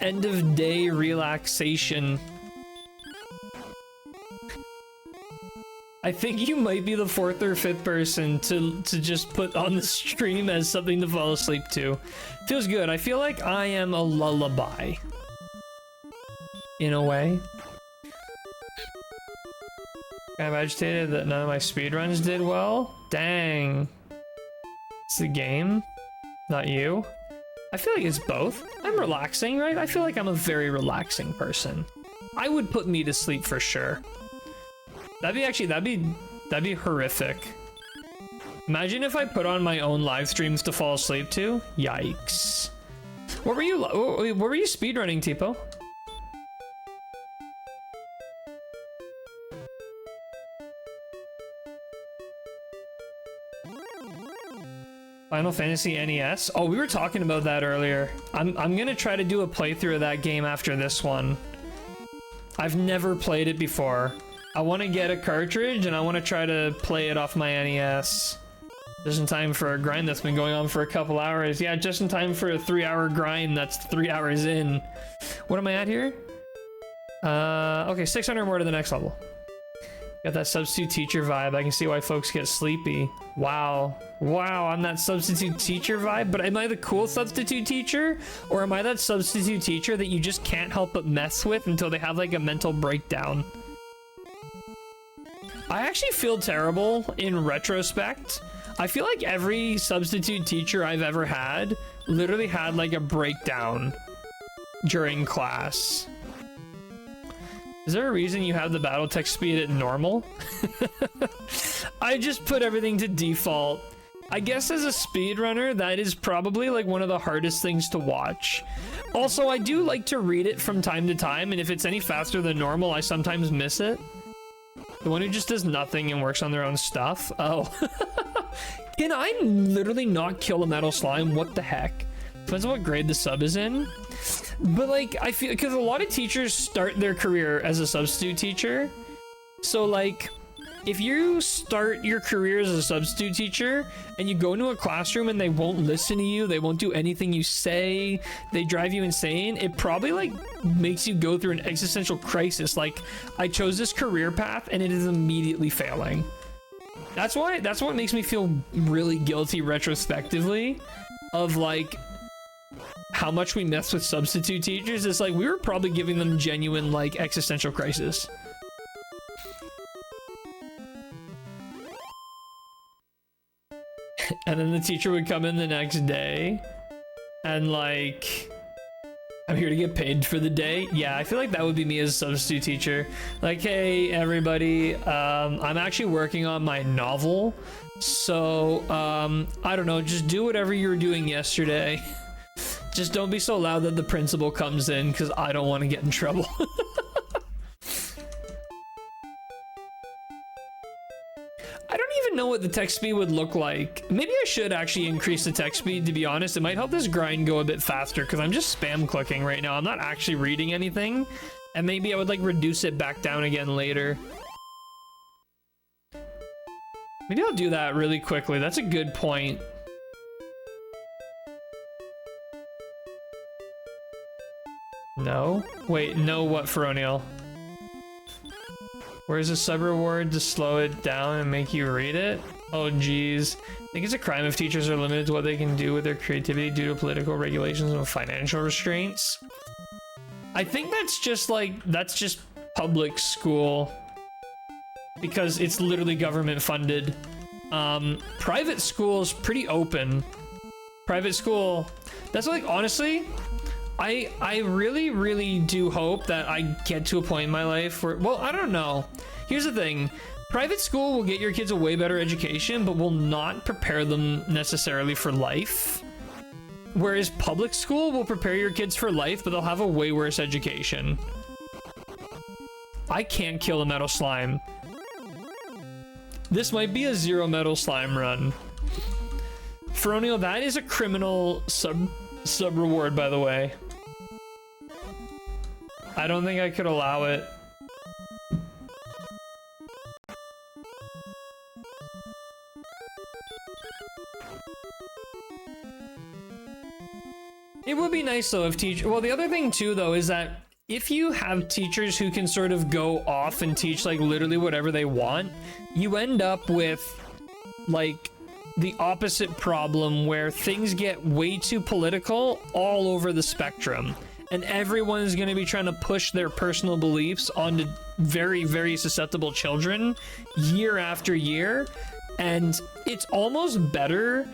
end of day relaxation. I think you might be the 4th or 5th person to just put on the stream as something to fall asleep to. Feels good. I feel like I am a lullaby. In a way. I'm agitated that none of my speedruns did well. Dang. It's the game, not you. I feel like it's both. I'm relaxing, right? I feel like I'm a very relaxing person. I would put me to sleep for sure. That'd be horrific. Imagine if I put on my own live streams to fall asleep to. Yikes. What were you speedrunning, Tipo? Final Fantasy NES? Oh, we were talking about that earlier. I'm gonna try to do a playthrough of that game after this one. I've never played it before. I want to get a cartridge and I want to try to play it off my NES. Just in time for a grind that's been going on for a couple hours. Yeah, just in time for a 3-hour grind that's 3 hours in. What am I at here? Okay, 600 more to the next level. Got that substitute teacher vibe. I can see why folks get sleepy. Wow. Wow, I'm that substitute teacher vibe, but am I the cool substitute teacher? Or am I that substitute teacher that you just can't help but mess with until they have like a mental breakdown? I actually feel terrible in retrospect. I feel like every substitute teacher I've ever had literally had like a breakdown during class. Is there a reason you have the Battletech speed at normal? I just put everything to default. I guess as a speedrunner, that is probably like one of the hardest things to watch. Also, I do like to read it from time to time, and if it's any faster than normal, I sometimes miss it. The one who just does nothing and works on their own stuff? Oh. Can I literally not kill a metal slime? What the heck? Depends on what grade the sub is in. But like, I feel, because a lot of teachers start their career as a substitute teacher. So like, if you start your career as a substitute teacher and you go into a classroom and they won't listen to you, they won't do anything you say, they drive you insane, it probably like makes you go through an existential crisis. Like, I chose this career path and it is immediately failing. That's what makes me feel really guilty retrospectively of like how much we mess with substitute teachers. It's like we were probably giving them genuine like existential crisis. And then the teacher would come in the next day and like, I'm here to get paid for the day. Yeah, I feel like that would be me as a substitute teacher. Like, hey, everybody, I'm actually working on my novel. So, I don't know, just do whatever you were doing yesterday. Just don't be so loud that the principal comes in because I don't want to get in trouble. I don't even know what the text speed would look like. Maybe I should actually increase the text speed, to be honest. It might help this grind go a bit faster because I'm just spam clicking right now. I'm not actually reading anything. And maybe I would like reduce it back down again later. Maybe I'll do that really quickly. That's a good point. No? Wait, no what, Feronial? Where's the sub reward to slow it down and make you read it? Oh geez. I think it's a crime if teachers are limited to what they can do with their creativity due to political regulations and financial restraints. I think that's just public school. Because it's literally government funded. Private school is pretty open. Private school, that's like, honestly, I really do hope that I get to a point in my life where, well, I don't know. Here's the thing. Private school will get your kids a way better education, but will not prepare them necessarily for life. Whereas public school will prepare your kids for life, but they'll have a way worse education. I can't kill a metal slime. This might be a zero metal slime run. Feronial, that is a criminal sub reward, by the way. I don't think I could allow it. It would be nice though if well, the other thing too though is that if you have teachers who can sort of go off and teach like literally whatever they want, you end up with like the opposite problem where things get way too political all over the spectrum. And everyone is going to be trying to push their personal beliefs onto very, very susceptible children year after year. And it's almost better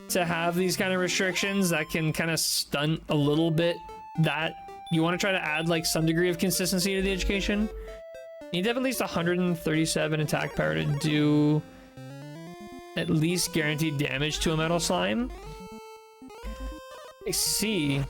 to have these kind of restrictions that can kind of stunt a little bit that you want to try to add like some degree of consistency to the education. You need to have at least 137 attack power to do at least guaranteed damage to a metal slime. I see.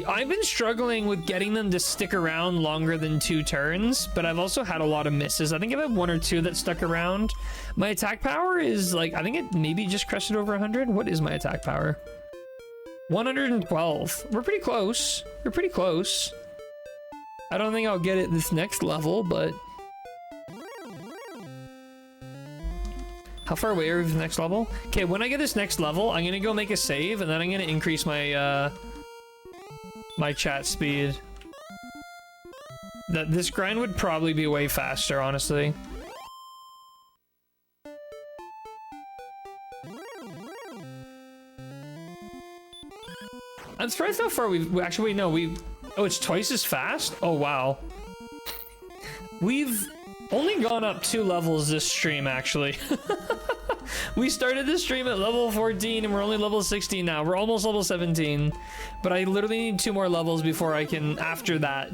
I've been struggling with getting them to stick around longer than 2 turns, but I've also had a lot of misses. I think I've had 1 or 2 that stuck around. My attack power is like, I think it maybe just crested over 100. What is my attack power? 112. We're pretty close. We're pretty close. I don't think I'll get it this next level, but... How far away are we from the next level? Okay, when I get this next level, I'm gonna go make a save, and then I'm gonna increase my, my chat speed. This grind would probably be way faster, honestly. I'm surprised how far we've actually, wait, no, oh, it's twice as fast? Oh, wow. We've only gone up 2 levels this stream, actually. We started this stream at level 14 and we're only level 16 now. We're almost level 17. But I literally need 2 more levels before I can,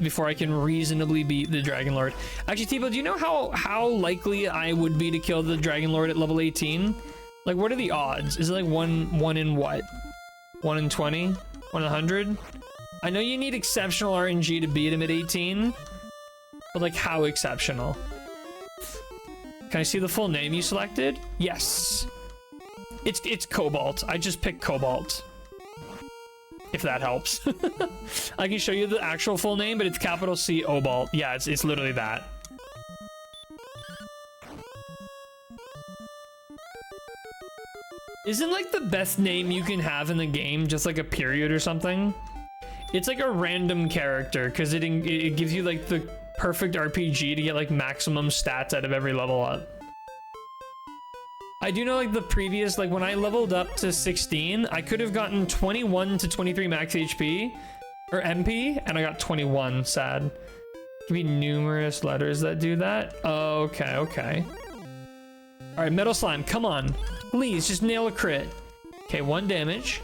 before I can reasonably beat the Dragon Lord. Actually, Tipo, do you know how likely I would be to kill the Dragon Lord at level 18? Like, what are the odds? Is it like 1 in what? 1 in 20? 1 in 100? I know you need exceptional RNG to beat him at 18. But like, how exceptional? Can I see the full name you selected? Yes. It's Cobalt. I just picked Cobalt. If that helps. I can show you the actual full name, but it's capital C Obalt. Yeah, it's literally that. Isn't like the best name you can have in the game just like a period or something? It's like a random character because it gives you like the perfect RPG to get like maximum stats out of every level up. I do know like the previous, like when I leveled up to 16, I could have gotten 21 to 23 max HP or MP and I got 21, sad. Could be numerous letters that do that. Okay, okay. All right, Metal Slime, come on. Please, just nail a crit. Okay, 1 damage.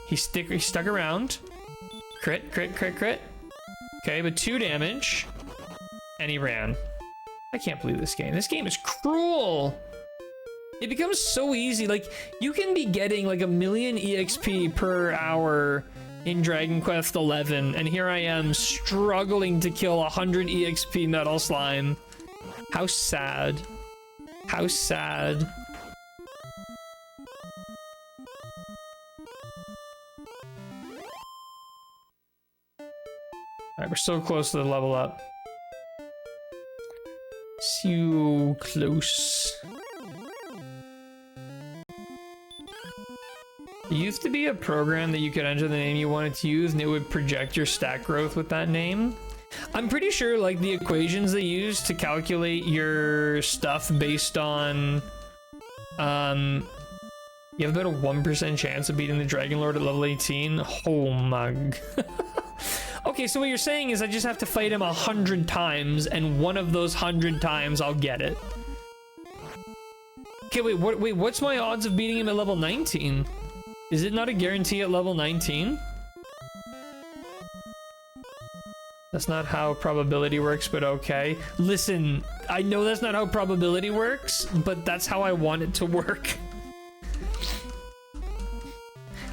He stuck around. Crit, crit, crit, crit. Okay, but 2 damage. And he ran. I can't believe this game. This game is cruel. It becomes so easy. Like, you can be getting like 1,000,000 EXP per hour in Dragon Quest XI, and here I am struggling to kill 100 EXP Metal Slime. How sad. How sad. Alright, we're so close to the level up. So close. It used to be a program that you could enter the name you wanted to use and it would project your stat growth with that name. I'm pretty sure like the equations they use to calculate your stuff based on you have about a 1% chance of beating the Dragon Lord at level 18. Oh my god. Okay, so what you're saying is I just have to fight him 100 times and one of those 100 times I'll get it. Okay, wait, what's my odds of beating him at level 19? Is it not a guarantee at level 19? That's not how probability works, but okay. Listen, I know that's not how probability works, but that's how I want it to work.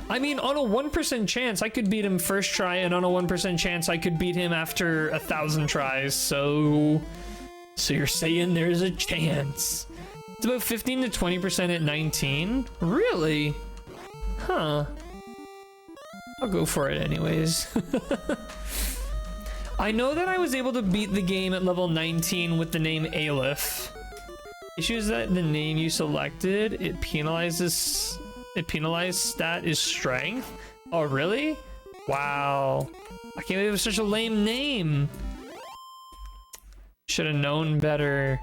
I mean, on a 1% chance, I could beat him first try, and on a 1% chance, I could beat him after 1,000 tries, so you're saying there's a chance. It's about 15 to 20% at 19? Really? Huh. I'll go for it anyways. I know that I was able to beat the game at level 19 with the name Aleph. Issue is that the name you selected, it penalized stat is strength. Oh, really? Wow. I can't believe it was such a lame name. Should have known better.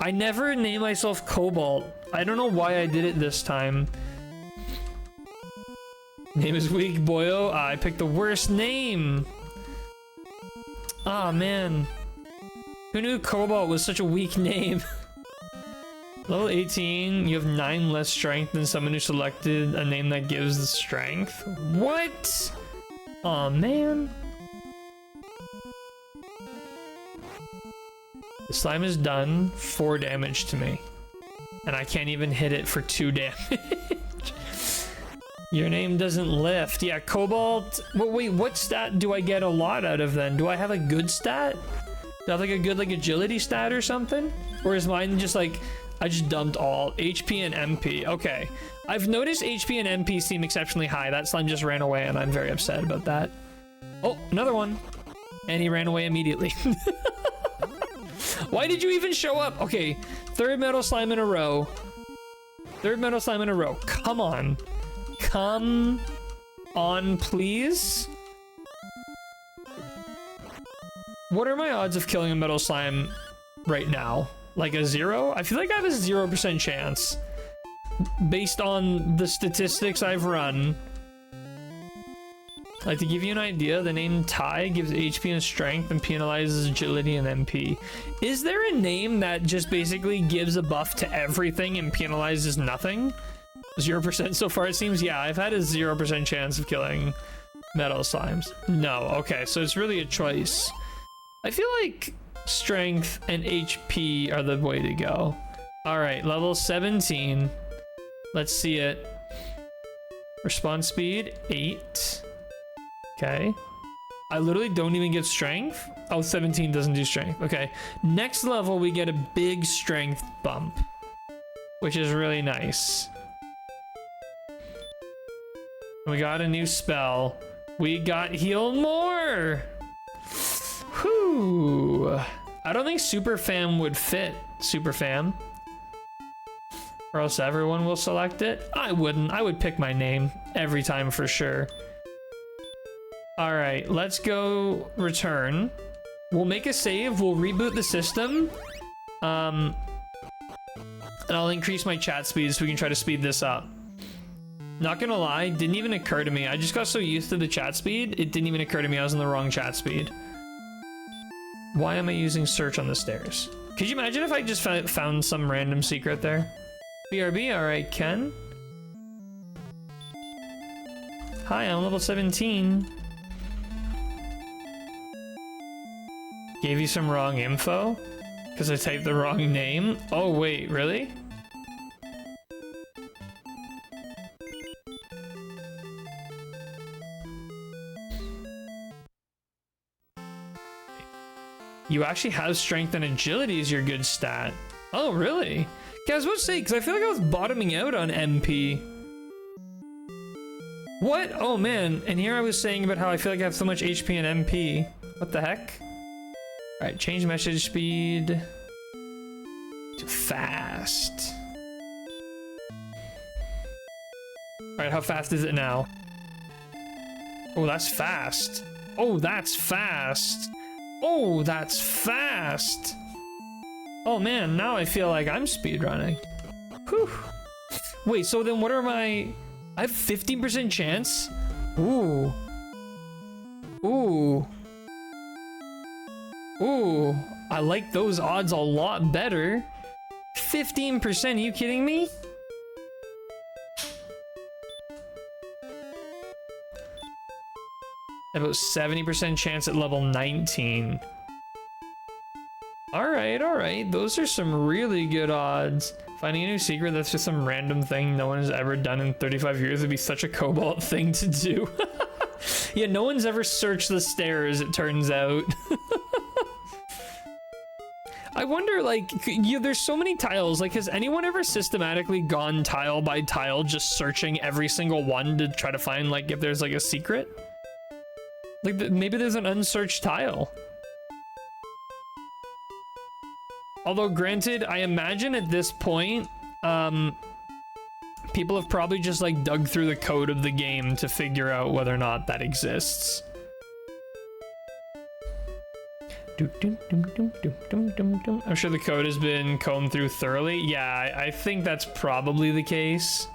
I never named myself Cobalt. I don't know why I did it this time. Name is weak, boyo. I picked the worst name. Ah, oh, man. Who knew Cobalt was such a weak name? Level 18, you have 9 less strength than someone who selected a name that gives the strength. What? Aw, oh, man. The slime is done. 4 damage to me. And I can't even hit it for 2 damage. Your name doesn't lift. Yeah, Cobalt. Wait, what stat do I get a lot out of then? Do I have a good stat? Do I have like a good like agility stat or something? Or is mine just like, I just dumped all HP and MP? Okay. I've noticed HP and MP seem exceptionally high. That slime just ran away and I'm very upset about that. Oh, another one. And he ran away immediately. Why did you even show up? Okay, 3rd metal slime in a row. 3rd metal slime in a row. Come on. Come on, please. What are my odds of killing a metal slime right now? Like a 0? I feel like I have a 0% chance. Based on the statistics I've run. Like, to give you an idea, the name Tai gives HP and strength and penalizes agility and MP. Is there a name that just basically gives a buff to everything and penalizes nothing? 0% so far it seems? Yeah, I've had a 0% chance of killing metal slimes. No, okay, so it's really a choice. I feel like strength and HP are the way to go. Alright, level 17. Let's see it. Response speed, 8. Okay. I literally don't even get strength. Oh, 17 doesn't do strength. Okay. Next level, we get a big strength bump, which is really nice. We got a new spell. We got heal more. Whew. I don't think Super Fam would fit. Super Fam. Or else everyone will select it. I wouldn't. I would pick my name every time for sure. All right, let's go return. We'll make a save. We'll reboot the system. And I'll increase my chat speed so we can try to speed this up. Not gonna lie, didn't even occur to me. I just got so used to the chat speed, it didn't even occur to me I was in the wrong chat speed. Why am I using search on the stairs? Could you imagine if I just found some random secret there? BRB, alright, Ken. Hi, I'm level 17. Gave you some wrong info? Because I typed the wrong name? Oh, wait, really? You actually have strength and agility as your good stat. Oh, really? Yeah, I was about to say, because I feel like I was bottoming out on MP. What? Oh, man. And here I was saying about how I feel like I have so much HP and MP. What the heck? All right, change message speed to fast. All right, how fast is it now? Oh, that's fast. Oh, that's fast. Oh, that's fast. Oh man, now I feel like I'm speedrunning. Whew. Wait, so then what are my... I have 15% chance? Ooh. Ooh. Ooh. I like those odds a lot better. 15%, are you kidding me? About 70% chance at level 19. Alright, those are some really good odds. Finding a new secret that's just some random thing no one has ever done in 35 years would be such a Cobalt thing to do. Yeah, no one's ever searched the stairs, it turns out. I wonder, like, there's so many tiles, like, has anyone ever systematically gone tile by tile just searching every single one to try to find, like, if there's, like, a secret? Like, maybe there's an unsearched tile. Although, granted, I imagine at this point, people have probably just, like, dug through the code of the game to figure out whether or not that exists. I'm sure the code has been combed through thoroughly. Yeah, I think that's probably the case.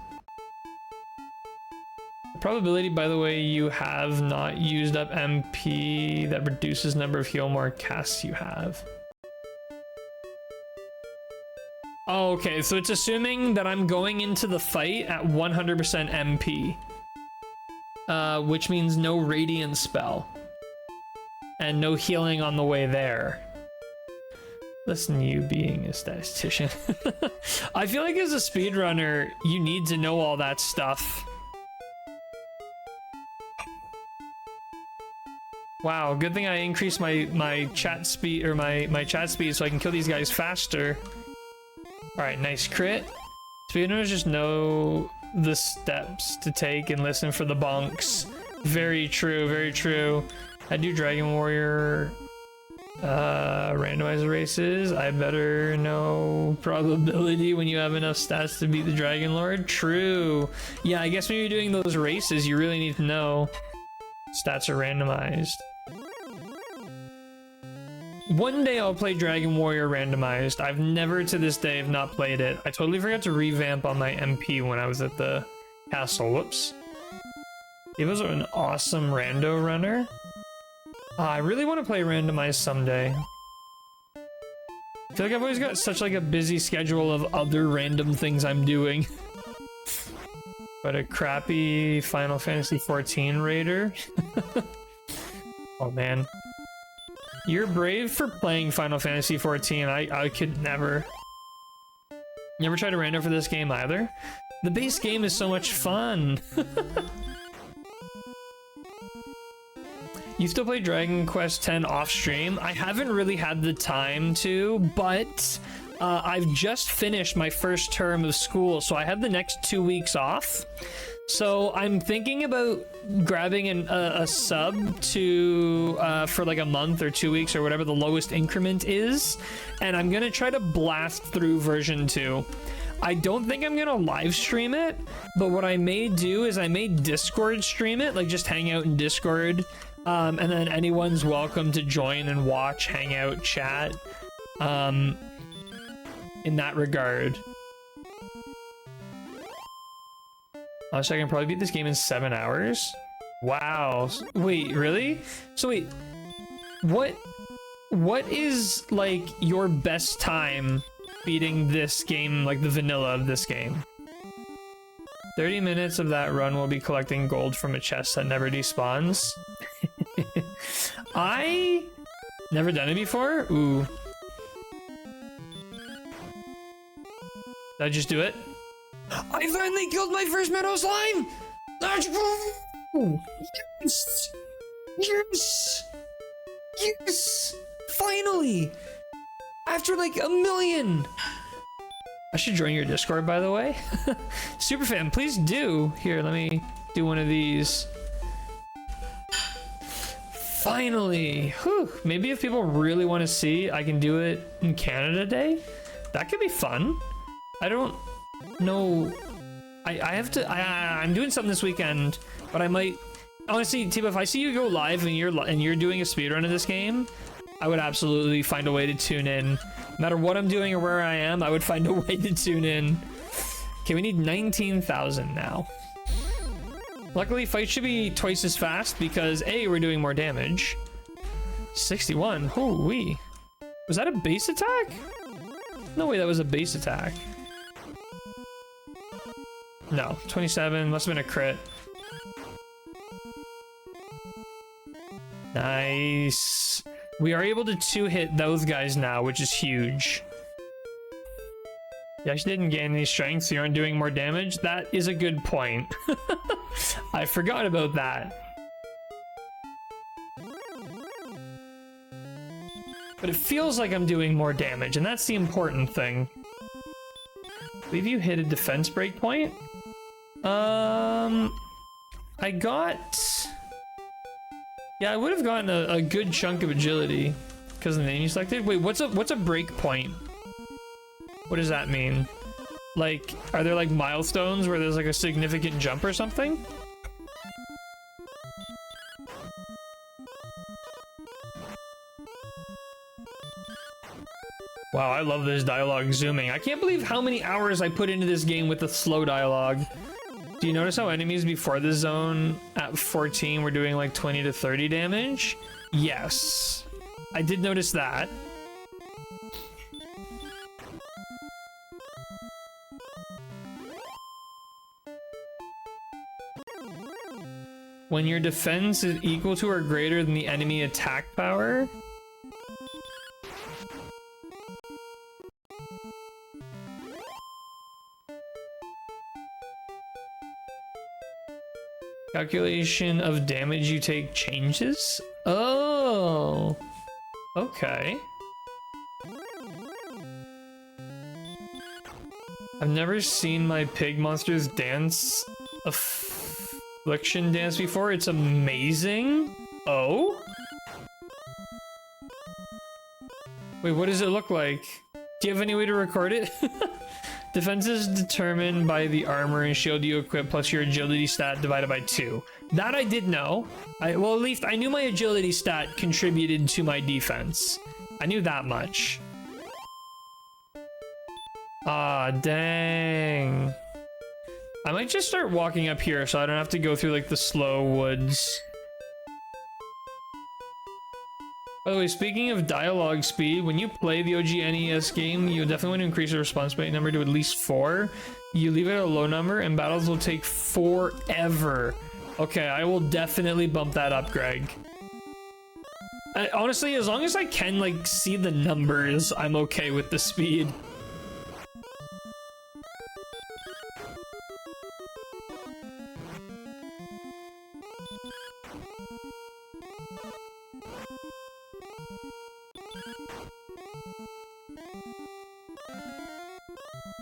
Probability, by the way, you have not used up MP. That reduces number of heal more casts you have. Oh, okay, so it's assuming that I'm going into the fight at 100% MP. Which means no radiant spell. And no healing on the way there. Listen, you being a statistician. I feel like as a speedrunner, you need to know all that stuff. Wow, good thing I increased my chat speed, or my chat speed, so I can kill these guys faster. Alright, nice crit. Speedrunners just know the steps to take and listen for the bonks. Very true, very true. I do Dragon Warrior randomizer races. I better know probability when you have enough stats to beat the Dragon Lord. True. Yeah, I guess when you're doing those races, you really need to know stats are randomized. One day I'll play Dragon Warrior randomized. I've never to this day have not played it. I totally forgot to revamp on my MP when I was at the castle. Whoops. He was an awesome rando runner. I really want to play randomized someday. I feel like I've always got such like a busy schedule of other random things I'm doing. But a crappy Final Fantasy 14 raider. Oh man. You're brave for playing Final Fantasy 14. I could never. Never tried to rando for this game either. The base game is so much fun. You still play Dragon Quest X off stream? I haven't really had the time to, but I've just finished my first term of school, so I have the next 2 weeks off. So I'm thinking about grabbing a sub to for like a month or 2 weeks or whatever the lowest increment is, and I'm gonna try to blast through version 2. I don't think I'm gonna live stream it, but what I may do is I may Discord stream it, like just hang out in Discord, and then anyone's welcome to join and watch, hang out, chat, in that regard. So I can probably beat this game in 7 hours. Wow. Wait, really? So wait, what is like your best time beating this game, like the vanilla of this game? 30 minutes of that run will be collecting gold from a chest that never despawns. I never done it before. Ooh. Did I just do it? I finally killed my first meadow slime! Let's go! Yes! Yes! Yes! Finally! After like a million! I should join your Discord, by the way. Superfan, please do. Here, let me do one of these. Finally! Whew. Maybe if people really want to see, I can do it in Canada Day. That could be fun. I don't know. I have to. I'm doing something this weekend, but I might. Honestly, Tiba, if I see you go live and you're doing a speedrun of this game, I would absolutely find a way to tune in. No matter what I'm doing or where I am, I would find a way to tune in. Okay, we need 19,000 now. Luckily, fights should be twice as fast because A, we're doing more damage. 61. Hoo-wee. Was that a base attack? No way, that was a base attack. No, 27. Must have been a crit. Nice. We are able to two-hit those guys now, which is huge. You actually didn't gain any strength, so you aren't doing more damage. That is a good point. I forgot about that. But it feels like I'm doing more damage, and that's the important thing. I believe you hit a defense breakpoint. I got... Yeah, I would have gotten a good chunk of agility because of the name you selected. Wait, what's a breakpoint? What does that mean? Like, are there like milestones where there's like a significant jump or something? Wow, I love this dialogue zooming. I can't believe how many hours I put into this game with the slow dialogue. Do you notice how enemies before the zone at 14 were doing like 20 to 30 damage? Yes. I did notice that. When your defense is equal to or greater than the enemy attack power. Calculation of damage you take changes? Oh, okay. I've never seen my pig monsters dance affliction dance before. It's amazing. Oh? Wait, what does it look like? Do you have any way to record it? Defense is determined by the armor and shield you equip plus your agility stat divided by 2. That I did know. Well, at least I knew my agility stat contributed to my defense. I knew that much. Ah, dang. I might just start walking up here so I don't have to go through like the slow woods. By the way, speaking of dialogue speed, when you play the OG NES game, you definitely want to increase the response rate number to at least 4. You leave it at a low number and battles will take forever. Okay, I will definitely bump that up, Greg. Honestly, as long as I can like see the numbers, I'm okay with the speed.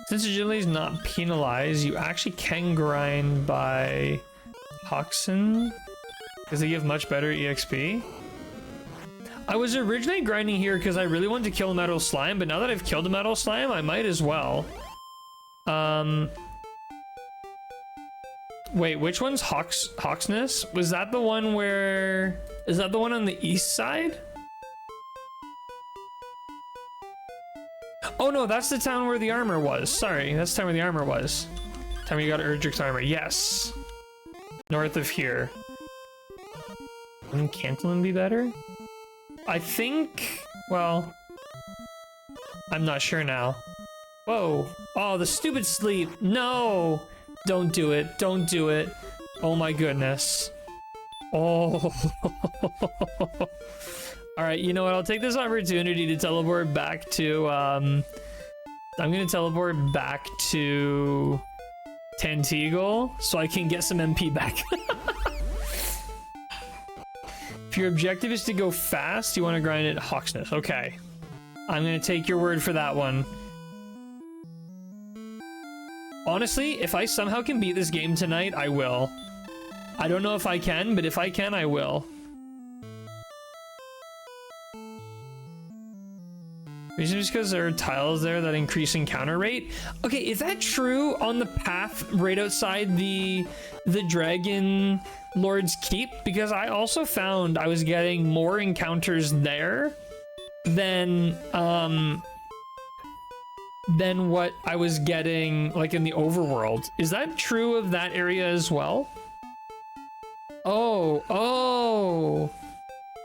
Since agility is not penalized, you actually can grind by Hoxen because they give much better EXP. I was originally grinding here because I really wanted to kill a metal slime, but now that I've killed a metal slime, I might as well. Wait, which one's Hawksness? Was that the one where... Is that the one on the east side? Oh no, that's the town where the armor was. Sorry, that's the town where the armor was. Time where you got Erdrick's armor. Yes. North of here. Wouldn't Cantillon be better? I think... Well... I'm not sure now. Whoa. Oh, the stupid sleep. No! Don't do it. Don't do it. Oh my goodness. Oh. Alright, you know what? I'll take this opportunity to teleport back to, I'm gonna teleport back to Tantegel so I can get some MP back. If your objective is to go fast, you want to grind it Hawksness. Okay. I'm gonna take your word for that one. Honestly, if I somehow can beat this game tonight, I will. I don't know if I can, but if I can, I will. Is it just because there are tiles there that increase encounter rate? Okay, is that true on the path right outside the Dragon Lord's Keep? Because I also found I was getting more encounters there than what I was getting like in the overworld. Is that true of that area as well?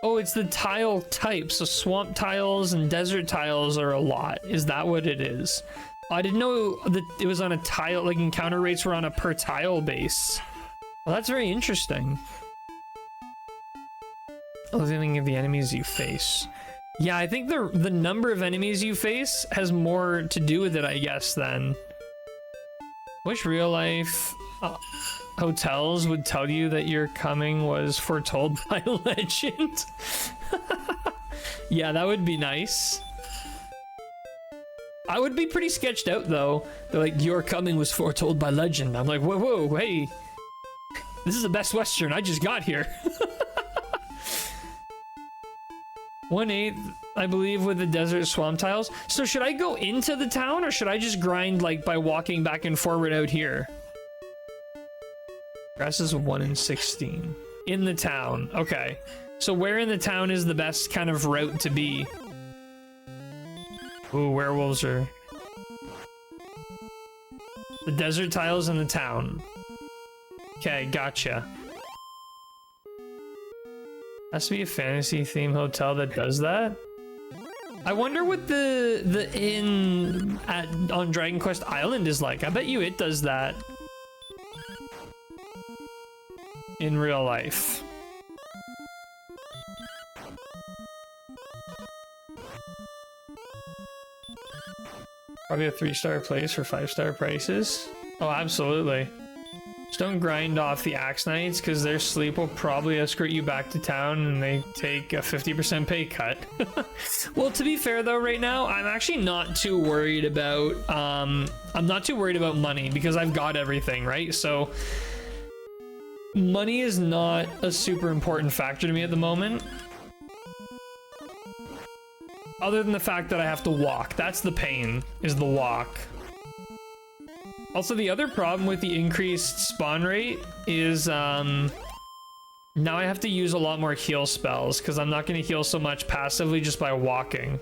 Oh, it's the tile type. So swamp tiles and desert tiles are a lot. Is that what it is? I didn't know that it was on a tile, like encounter rates were on a per tile base. Well, that's very interesting. Losing of the enemies you face. Yeah, I think the number of enemies you face has more to do with it, I guess, then. Which real life hotels would tell you that your coming was foretold by legend? Yeah, that would be nice. I would be pretty sketched out, though. They're like, your coming was foretold by legend. I'm like, whoa, hey. This is the best Western. I just got here. 1/8, I believe, with the desert swamp tiles. So should I go into the town, or should I just grind like by walking back and forward out here? Grass is 1 in 16. In the town. Okay. So where in the town is the best kind of route to be? Ooh, werewolves are... The desert tiles in the town. Okay, gotcha. Has to be a fantasy theme hotel that does that. I wonder what the inn on Dragon Quest Island is like. I bet you it does that in real life. Probably a 3-star place for 5-star prices. Oh, absolutely. Just don't grind off the Axe Knights, because their sleep will probably escort you back to town and they take a 50% pay cut. Well, to be fair though, right now, I'm actually not too worried about, I'm not too worried about money because I've got everything, right? So money is not a super important factor to me at the moment. Other than the fact that I have to walk. That's the pain, is the walk. Also, the other problem with the increased spawn rate is, now I have to use a lot more heal spells, because I'm not going to heal so much passively just by walking.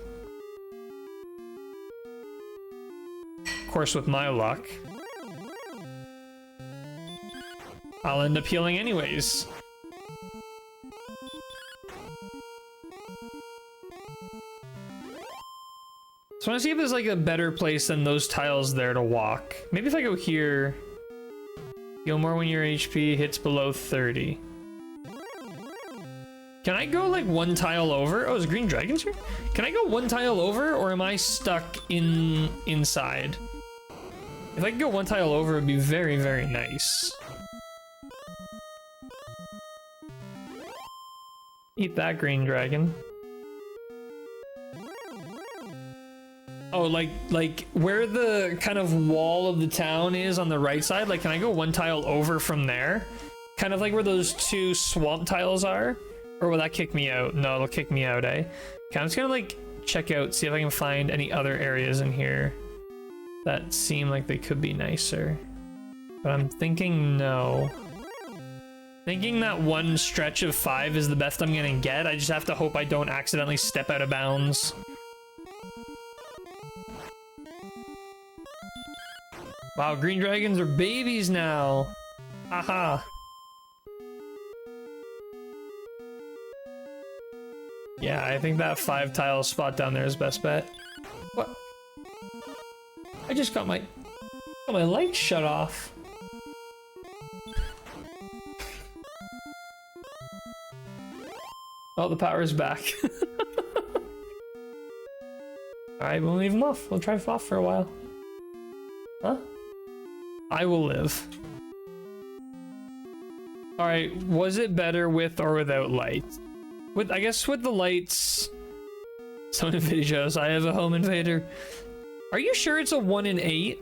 Of course, with my luck, I'll end up healing anyways. So I want to see if there's like a better place than those tiles there to walk. Maybe if I go here, heal more when your HP hits below 30. Can I go like one tile over? Oh, is Green Dragons here? Can I go one tile over, or am I stuck inside? If I could go one tile over, it'd be very, very nice. Eat that, Green Dragon. Oh, like where the kind of wall of the town is on the right side, like can I go one tile over from there? Kind of like where those two swamp tiles are? Or will that kick me out? No, it'll kick me out, eh? Okay, I'm just gonna like check out, see if I can find any other areas in here that seem like they could be nicer. But I'm thinking no. Thinking that one stretch of 5 is the best I'm gonna get. I just have to hope I don't accidentally step out of bounds. Wow, green dragons are babies now. Haha. Yeah, I think that 5 tile spot down there is best bet. What? I just got my light shut off. Oh, the power's back. Alright, we'll leave him off. We'll try off for a while. Huh? I will live. Alright, was it better with or without light? I guess with the lights... Someone in videos, I have a home invader. Are you sure it's a 1 in 8?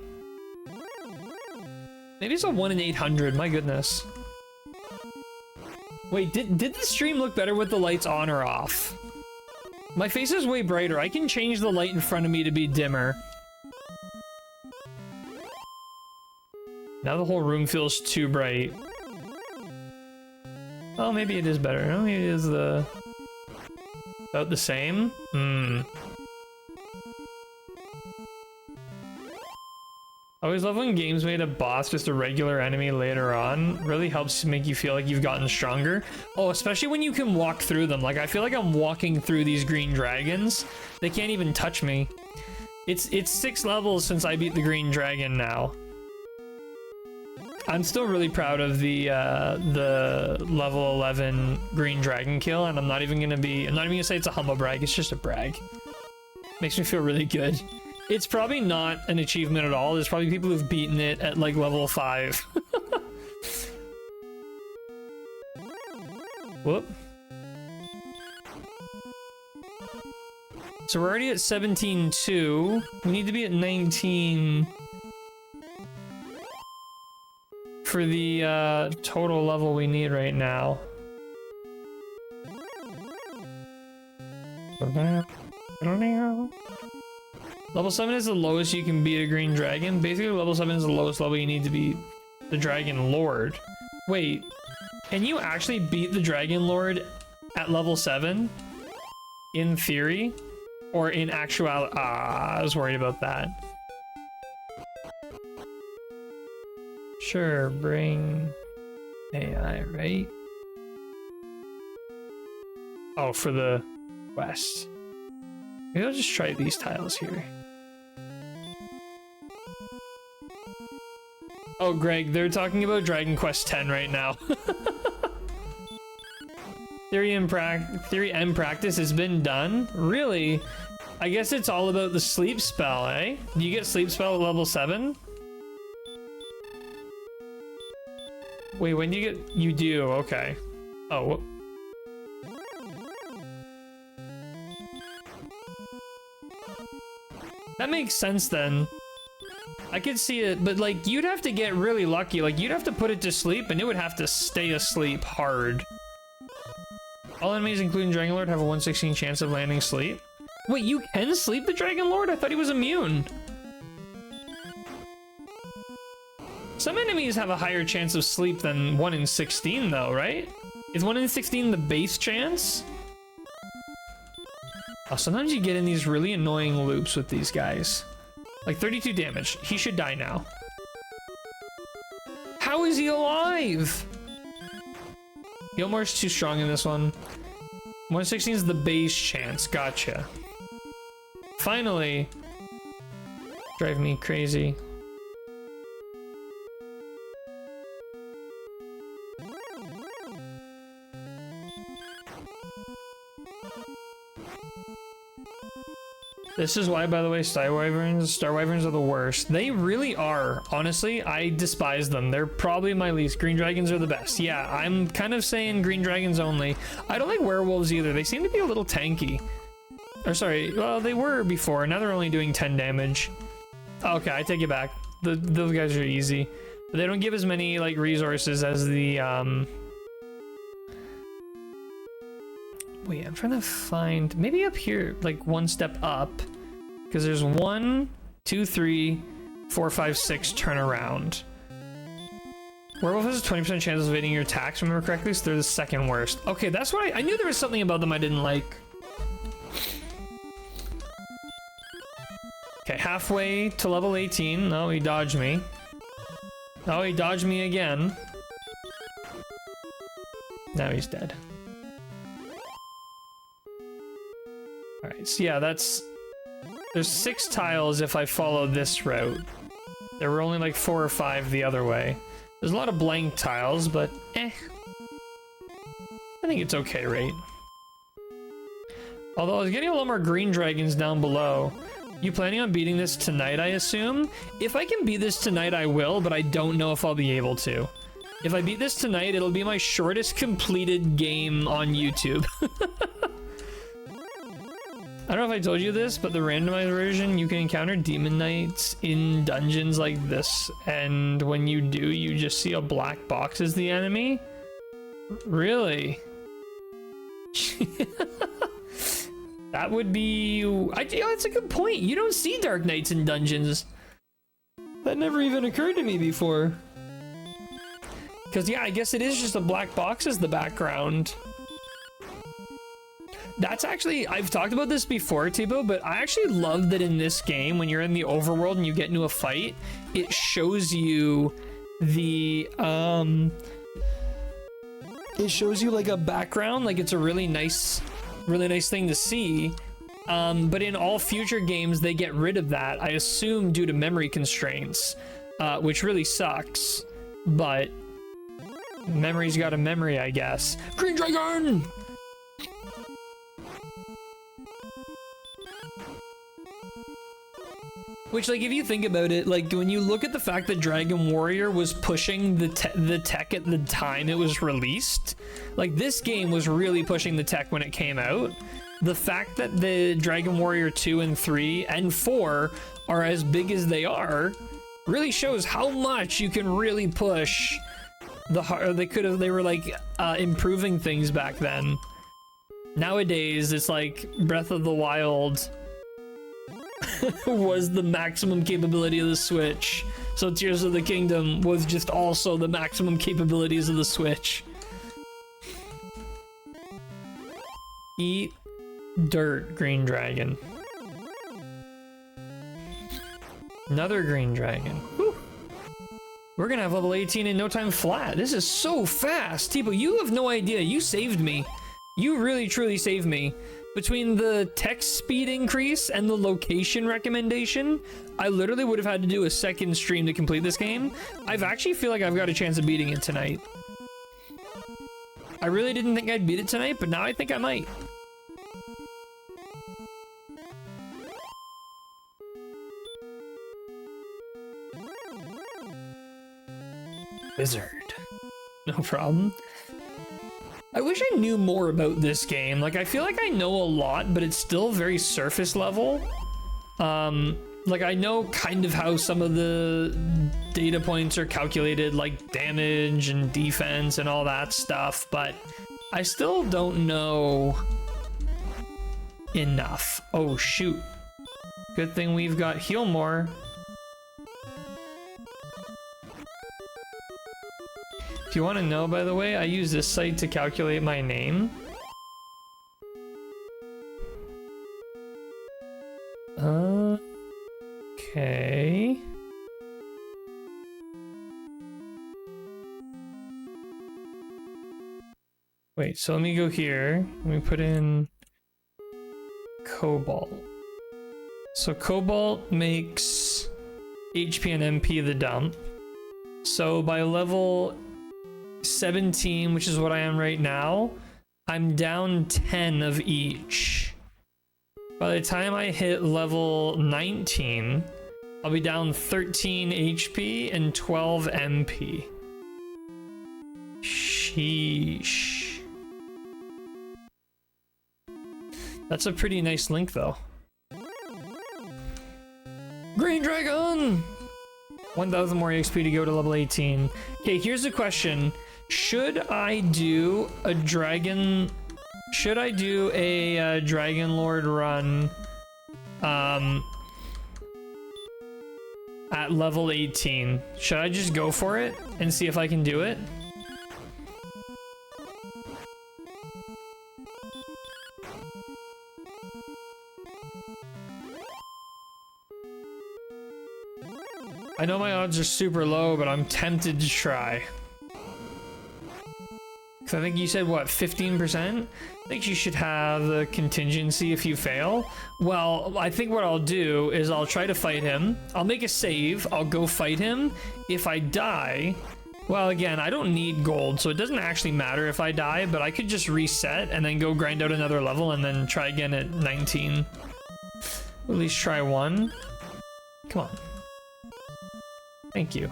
Maybe it's a 1 in 800, my goodness. Wait, did the stream look better with the lights on or off? My face is way brighter. I can change the light in front of me to be dimmer. Now the whole room feels too bright. Oh, maybe it is better. No, maybe it is about the same? I always love when games made a boss just a regular enemy later on. Really helps make you feel like you've gotten stronger. Oh, especially when you can walk through them. Like, I feel like I'm walking through these green dragons. They can't even touch me. It's 6 levels since I beat the green dragon now. I'm still really proud of the level 11 green dragon kill, and I'm not even gonna say it's a humble brag, it's just a brag. Makes me feel really good. It's probably not an achievement at all. There's probably people who've beaten it at like level 5. Whoop. So we're already at 17-2. We need to be at 19 for the total level we need right now. Level 7 is the lowest you can beat a green dragon. Basically, level 7 is the lowest level you need to beat the Dragon Lord. Wait, can you actually beat the Dragon Lord at level 7? In theory? Or in actuality? I was worried about that. Sure, bring AI, right? Oh, for the quest. Maybe I'll just try these tiles here. Oh, Greg, they're talking about Dragon Quest X right now. Theory and practice has been done? Really? I guess it's all about the sleep spell, eh? Do you get sleep spell at level 7? Wait, when do you get... You do, okay. Oh. That makes sense then. I could see it, but like, you'd have to get really lucky. Like, you'd have to put it to sleep and it would have to stay asleep hard. All enemies, including Dragon Lord, have a 1/16 chance of landing sleep. Wait, you can sleep the Dragon Lord? I thought he was immune. Some enemies have a higher chance of sleep than 1 in 16 though, right? Is 1 in 16 the base chance? Oh, sometimes you get in these really annoying loops with these guys. Like 32 damage. He should die now. How is he alive? Gilmore's too strong in this one. 1/16 is the base chance. Gotcha. Finally. Drive me crazy. This is why, by the way, Star Wyverns are the worst. They really are. Honestly, I despise them. They're probably my least. Green Dragons are the best. Yeah, I'm kind of saying Green Dragons only. I don't like werewolves either. They seem to be a little tanky. Or sorry, well, they were before. Now they're only doing 10 damage. Okay, I take it back. Those guys are easy. But they don't give as many, like, resources as the, Wait, I'm trying to find... Maybe up here, like, one step up. Because there's 1, 2, 3, 4, 5, 6 turn around. Werewolf has a 20% chance of evading your attacks, remember correctly, so they're the second worst. Okay, that's why I knew there was something about them I didn't like. Okay, halfway to level 18. No, he dodged me. Oh, he dodged me again. Now he's dead. Alright, so yeah, that's... There's 6 tiles if I follow this route. There were only like 4 or 5 the other way. There's a lot of blank tiles, but eh. I think it's okay, right? Although I was getting a lot more green dragons down below. You planning on beating this tonight, I assume? If I can beat this tonight, I will, but I don't know if I'll be able to. If I beat this tonight, it'll be my shortest completed game on YouTube. I don't know if I told you this, but the randomized version, you can encounter demon knights in dungeons like this, and when you do, you just see a black box as the enemy? Really? That would be... that's a good point. You don't see dark knights in dungeons. That never even occurred to me before. Because, yeah, I guess it is just a black box as the background. That's actually, I've talked about this before, Thibaut, but I actually love that in this game, when you're in the overworld and you get into a fight, it shows you the, it shows you like a background, like it's a really nice thing to see. But in all future games, they get rid of that, I assume due to memory constraints, which really sucks, but memory's got a memory, I guess. Green Dragon! Which, like, if you think about it, like, when you look at the fact that Dragon Warrior was pushing the tech at the time it was released, like, this game was really pushing the tech when it came out. The fact that the Dragon Warrior 2 and 3 and 4 are as big as they are really shows how much you can really push the hard. They were like improving things back then. Nowadays, it's like Breath of the Wild was the maximum capability of the Switch. So Tears of the Kingdom was just also the maximum capabilities of the Switch. Eat dirt, green dragon. Another green dragon. Whew. We're gonna have level 18 in no time flat. This is so fast. Tipo, you have no idea. You saved me. You really truly saved me. Between the text speed increase and the location recommendation, I literally would have had to do a second stream to complete this game. I've actually feel like I've got a chance of beating it tonight. I really didn't think I'd beat it tonight, but now I think I might. Wizard. No problem. I wish I knew more about this game. Like, I feel like I know a lot, but it's still very surface level. Like, I know kind of how some of the data points are calculated, like damage and defense and all that stuff, but I still don't know enough. Oh, shoot. Good thing we've got heal more. If you want to know, by the way, I use this site to calculate my name. Okay. Wait, so let me go here. Let me put in Cobalt. So Cobalt makes HP and MP the dump. So by level 17, which is what I am right now, I'm down 10 of each. By the time I hit level 19, I'll be down 13 HP and 12 MP. Sheesh. That's a pretty nice link, though. Green Dragon! 1,000 more EXP to go to level 18. Okay, here's a question. Should I do a dragon... Should I do a Dragon Lord run at level 18. Should I just go for it and see if I can do it? I know my odds are super low, but I'm tempted to try. Cause I think you said, what, 15%? I think you should have the contingency if you fail. Well, I think what I'll do is I'll try to fight him. I'll make a save. I'll go fight him. If I die, well, again, I don't need gold, so it doesn't actually matter if I die, but I could just reset and then go grind out another level and then try again at 19. At least try one. Come on. Thank you.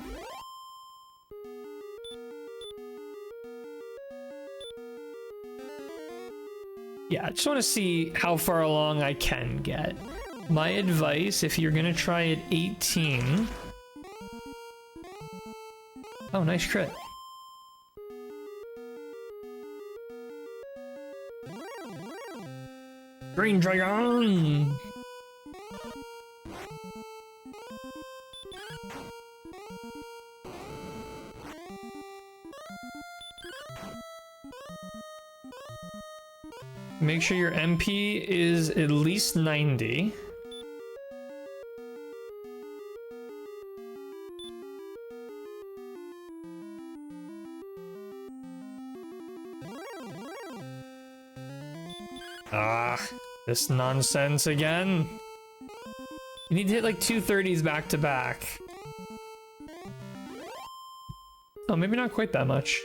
Yeah, I just want to see how far along I can get. My advice, if you're gonna try at 18... Oh, nice crit. Green Dragon! Make sure your MP is at least 90. Ah, this nonsense again. You need to hit like 230s back to back. Oh, maybe not quite that much.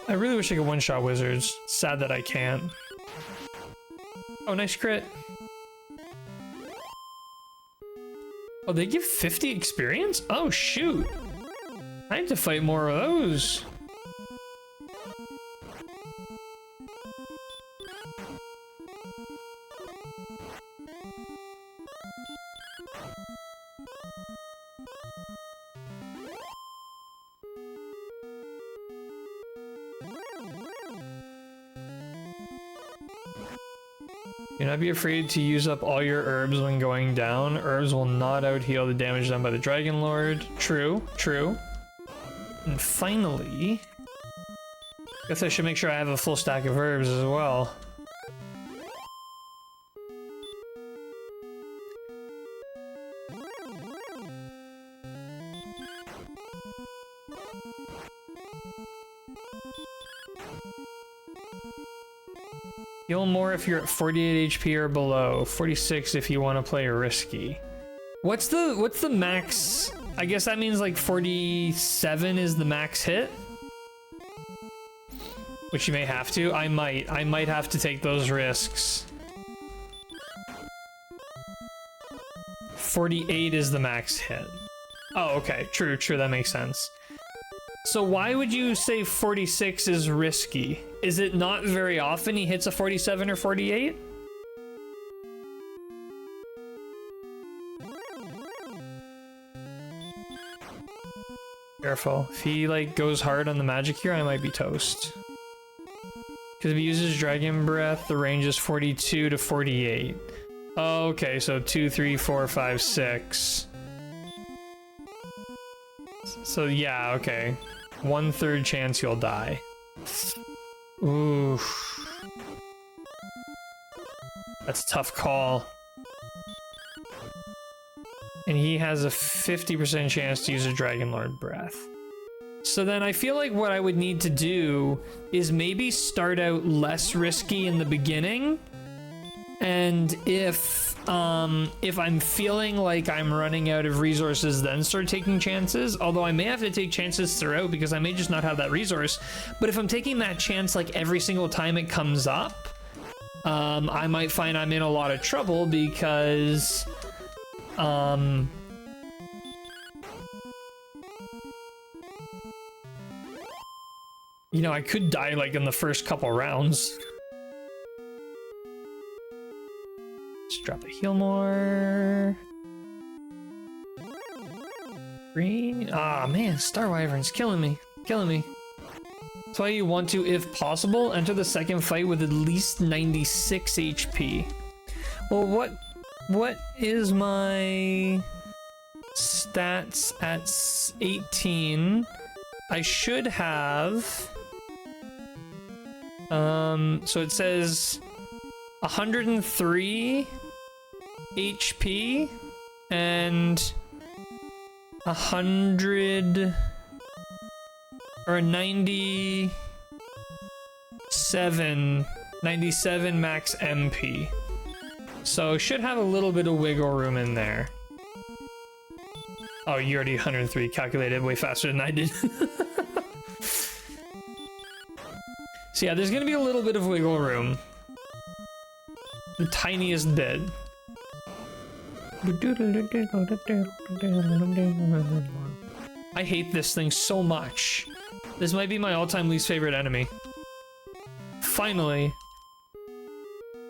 I really wish I could one-shot wizards. Sad that I can't. Oh, nice crit. Oh, they give 50 experience? Oh, shoot. I need to fight more of those. Do not be afraid to use up all your herbs when going down. Herbs will not out-heal the damage done by the Dragon Lord. True, true. And finally... guess I should make sure I have a full stack of herbs as well. Heal more if you're at 48 HP or below. 46 if you want to play risky. What's the max? I guess that means like 47 is the max hit. Which you may have to. I might have to take those risks. 48 is the max hit. Oh, okay. True, that makes sense. So why would you say 46 is risky? Is it not very often he hits a 47 or 48? Careful. If he like goes hard on the magic here, I might be toast. Because if he uses Dragon Breath, the range is 42 to 48. Oh, okay, so 2, 3, 4, 5, 6. So yeah, okay. 1/3 chance you'll die. Oof. That's a tough call. And he has a 50% chance to use a Dragon Lord Breath. So then I feel like what I would need to do is maybe start out less risky in the beginning. And if I'm feeling like I'm running out of resources, then start taking chances. Although I may have to take chances throughout because I may just not have that resource. But if I'm taking that chance like every single time it comes up, I might find I'm in a lot of trouble because, you know, I could die like in the first couple rounds. Let's drop a heal more. Green. Ah, man, Star Wyvern's killing me. That's why you want to, if possible, enter the second fight with at least 96 HP. Well, what is my stats at 18? I should have so it says 103 HP and 100 or 97 max MP. So should have a little bit of wiggle room in there. Oh, you already 103 calculated way faster than I did. So yeah, there's gonna be a little bit of wiggle room. The tiniest bit. I hate this thing so much. This might be my all-time least favorite enemy. Finally.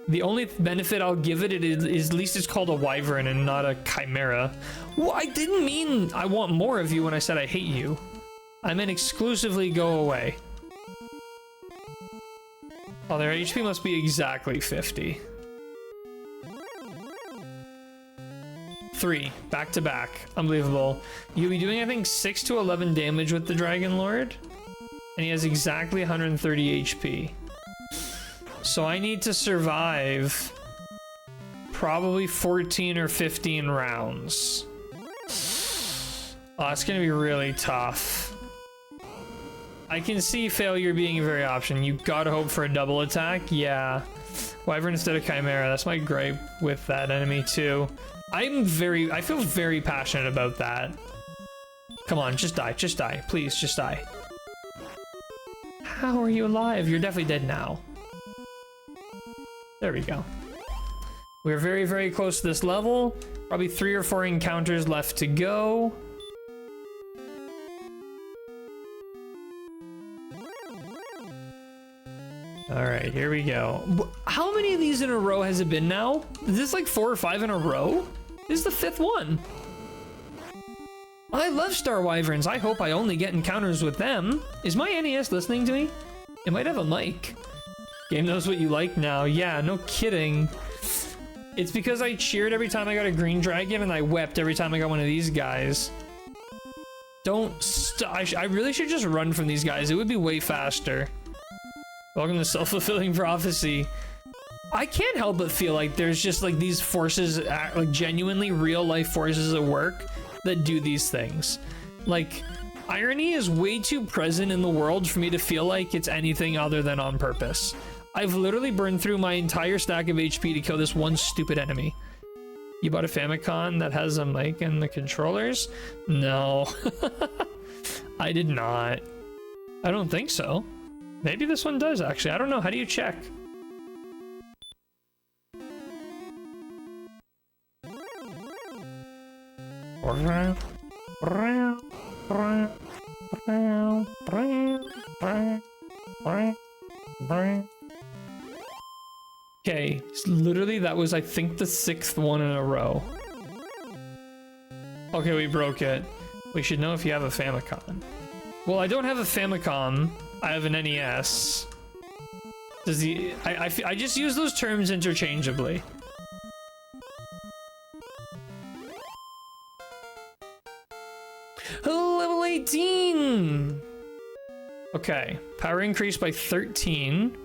The only benefit I'll give it is at least it's called a wyvern and not a chimera. Well, I didn't mean I want more of you when I said I hate you. I meant exclusively go away. Oh, their HP must be exactly 50. 3, back to back. Unbelievable. You'll be doing, I think, 6 to 11 damage with the Dragon Lord. And he has exactly 130 HP. So I need to survive probably 14 or 15 rounds. Oh, it's gonna be really tough. I can see failure being a very option. You gotta hope for a double attack. Yeah. Wyvern instead of Chimera. That's my gripe with that enemy too. I feel very passionate about that. Come on, just die. Just die. Please, just die. How are you alive? You're definitely dead now. There we go. We're very, very close to this level. Probably 3 or 4 encounters left to go. All right, here we go. How many of these in a row has it been now? Is this like 4 or 5 in a row? This is the 5th one. I love Star Wyverns. I hope I only get encounters with them. Is my NES listening to me? It might have a mic. Game knows what you like now. Yeah, no kidding. It's because I cheered every time I got a green dragon and I wept every time I got one of these guys. Don't stop. I really should just run from these guys. It would be way faster. Welcome to self-fulfilling prophecy. I can't help but feel like there's just like these forces, like genuinely real life forces at work that do these things. Like, irony is way too present in the world for me to feel like it's anything other than on purpose. I've literally burned through my entire stack of HP to kill this one stupid enemy. You bought a Famicom that has a mic and the controllers? No. I did not. I don't think so. Maybe this one does, actually. I don't know. How do you check? Okay, literally that was, I think, the 6th one in a row. Okay, we broke it. We should know if you have a Famicom. Well, I don't have a Famicom. I have an NES. Does the I just use those terms interchangeably. Level 18. Okay, power increase by 13.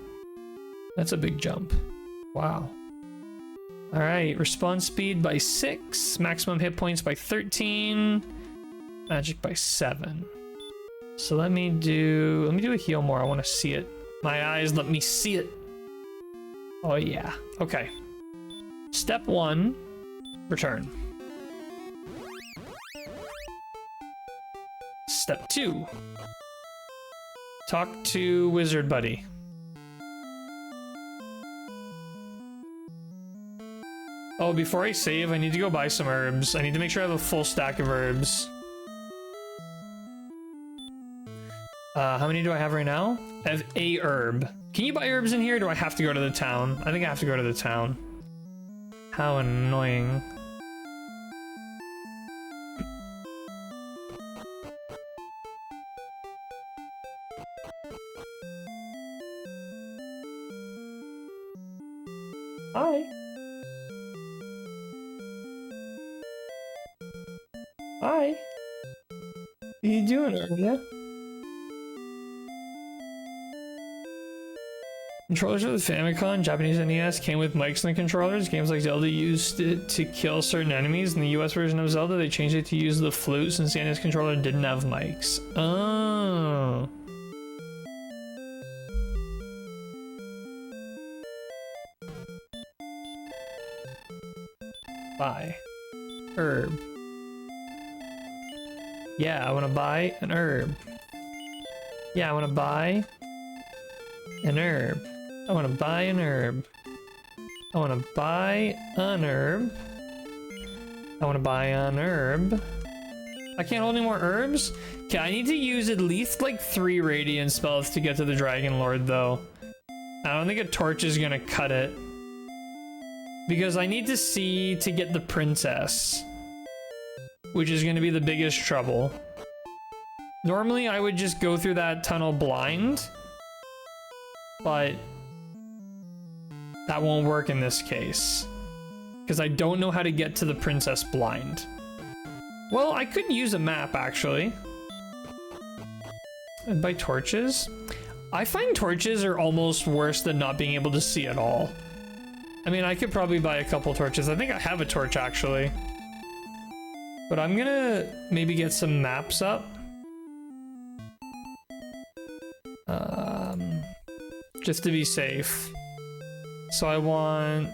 That's a big jump. Wow. All right, response speed by 6, maximum hit points by 13, magic by 7. So let me do a heal more. I want to see it. My eyes let me see it. Oh yeah. Okay. Step 1, return. Step 2, talk to Wizard Buddy. Oh, before I save, I need to go buy some herbs. I need to make sure I have a full stack of herbs. How many do I have right now? I have a herb. Can you buy herbs in here, or do I have to go to the town? I think I have to go to the town. How annoying. Hi. you doing, Arya? Controllers for the Famicom, Japanese NES came with mics in the controllers. Games like Zelda used it to kill certain enemies. In the US version of Zelda, they changed it to use the flute since the NES controller didn't have mics. Oh. Buy. Herb. Yeah, I want to buy an herb. Yeah, I want to buy an herb. I want to buy an herb. I want to buy an herb. I want to buy an herb. I can't hold any more herbs? Okay, I need to use at least like 3 radiant spells to get to the Dragon Lord though. I don't think a torch is gonna cut it. Because I need to see to get the princess. Which is gonna be the biggest trouble. Normally I would just go through that tunnel blind. But that won't work in this case. Because I don't know how to get to the princess blind. Well, I could use a map actually. And buy torches. I find torches are almost worse than not being able to see at all. I mean, I could probably buy a couple torches. I think I have a torch actually. But I'm gonna maybe get some maps up. Just to be safe. So I want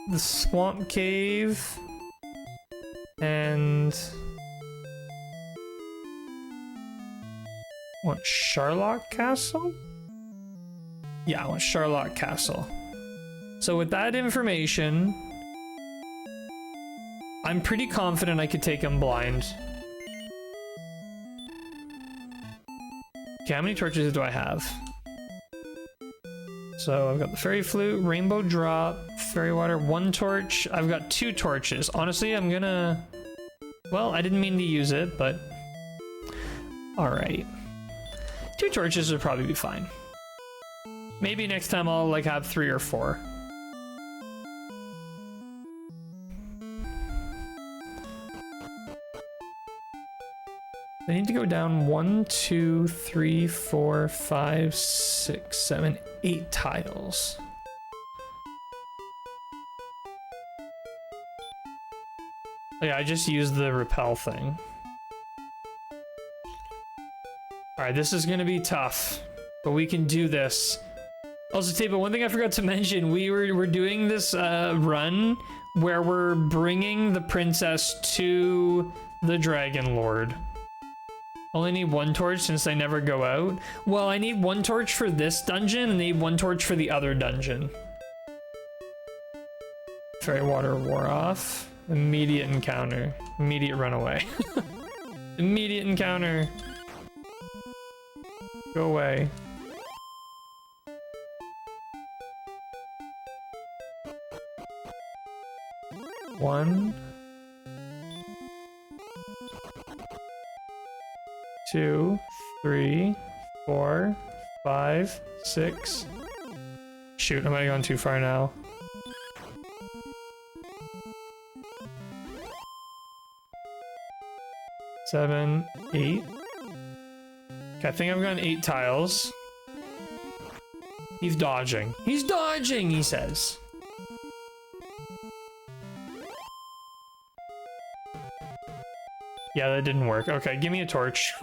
the swamp cave and want Sharlock Castle? Yeah, I want Sharlock Castle. So with that information, I'm pretty confident I could take him blind. Okay, how many torches do I have? So I've got the fairy flute, rainbow drop, fairy water, 1 torch. I've got 2 torches. Honestly, I'm gonna... Well, I didn't mean to use it, but... Alright. 2 torches would probably be fine. Maybe next time I'll like have 3 or 4. I need to go down 1, 2, 3, 4, 5, 6, 7, 8 tiles. Oh yeah, I just used the repel thing. Alright, this is gonna be tough, but we can do this. Also, Taba, one thing I forgot to mention, we're doing this run where we're bringing the princess to the Dragon Lord. Only need 1 torch since they never go out. Well, I need 1 torch for this dungeon and I need 1 torch for the other dungeon. Fairy water wore off. Immediate encounter. Immediate runaway. Immediate encounter. Go away. One. 2, 3, 4, 5, 6. Shoot, I might have gone too far now. Seven, 8. Okay, I think I've gone 8 tiles. He's dodging. He's dodging, he says. Yeah, that didn't work. Okay, give me a torch.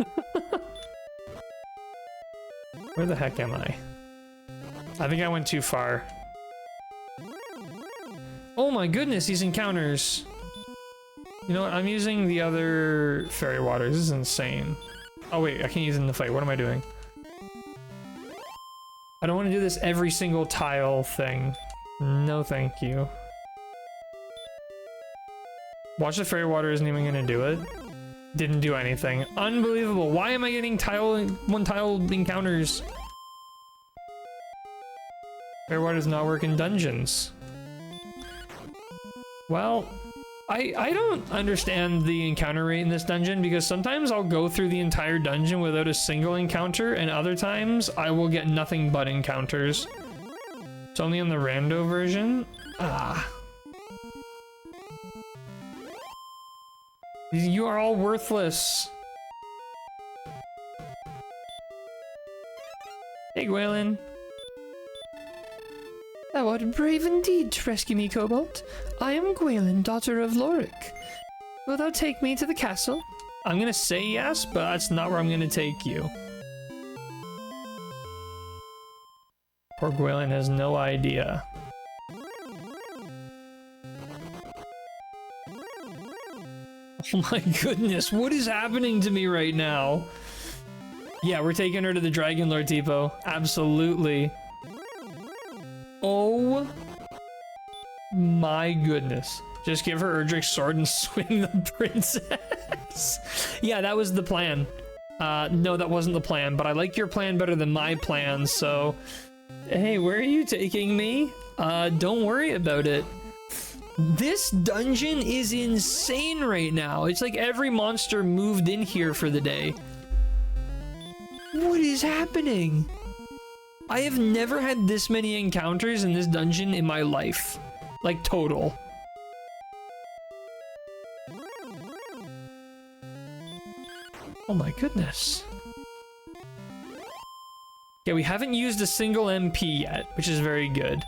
Where the heck am I? I think I went too far. Oh my goodness, these encounters. You know what? I'm using the other fairy waters. This is insane. Oh wait, I can't use it in the fight. What am I doing? I don't want to do this every single tile thing. No, thank you. Watch the fairy water isn't even gonna do it. Didn't do anything. Unbelievable. Why am I getting one tile encounters? Fairy water does not work in dungeons. Well, I don't understand the encounter rate in this dungeon because sometimes I'll go through the entire dungeon without a single encounter and other times I will get nothing but encounters. It's only on the rando version. Ah. You are all worthless. Hey, Gwylin. Thou art brave indeed to rescue me, Cobalt. I am Gwylin, daughter of Lorik. Will thou take me to the castle? I'm gonna say yes, but that's not where I'm gonna take you. Poor Gwylin has no idea. Oh my goodness, what is happening to me right now? Yeah, we're taking her to the Dragon Lord Depot. Absolutely. Oh my goodness. Just give her Erdrick's sword and swing the princess. Yeah, that was the plan. No, that wasn't the plan, but I like your plan better than my plan, so... Hey, where are you taking me? Don't worry about it. This dungeon is insane right now. It's like every monster moved in here for the day. What is happening? I have never had this many encounters in this dungeon in my life. Like, total. Oh my goodness. Yeah, we haven't used a single MP yet, which is very good.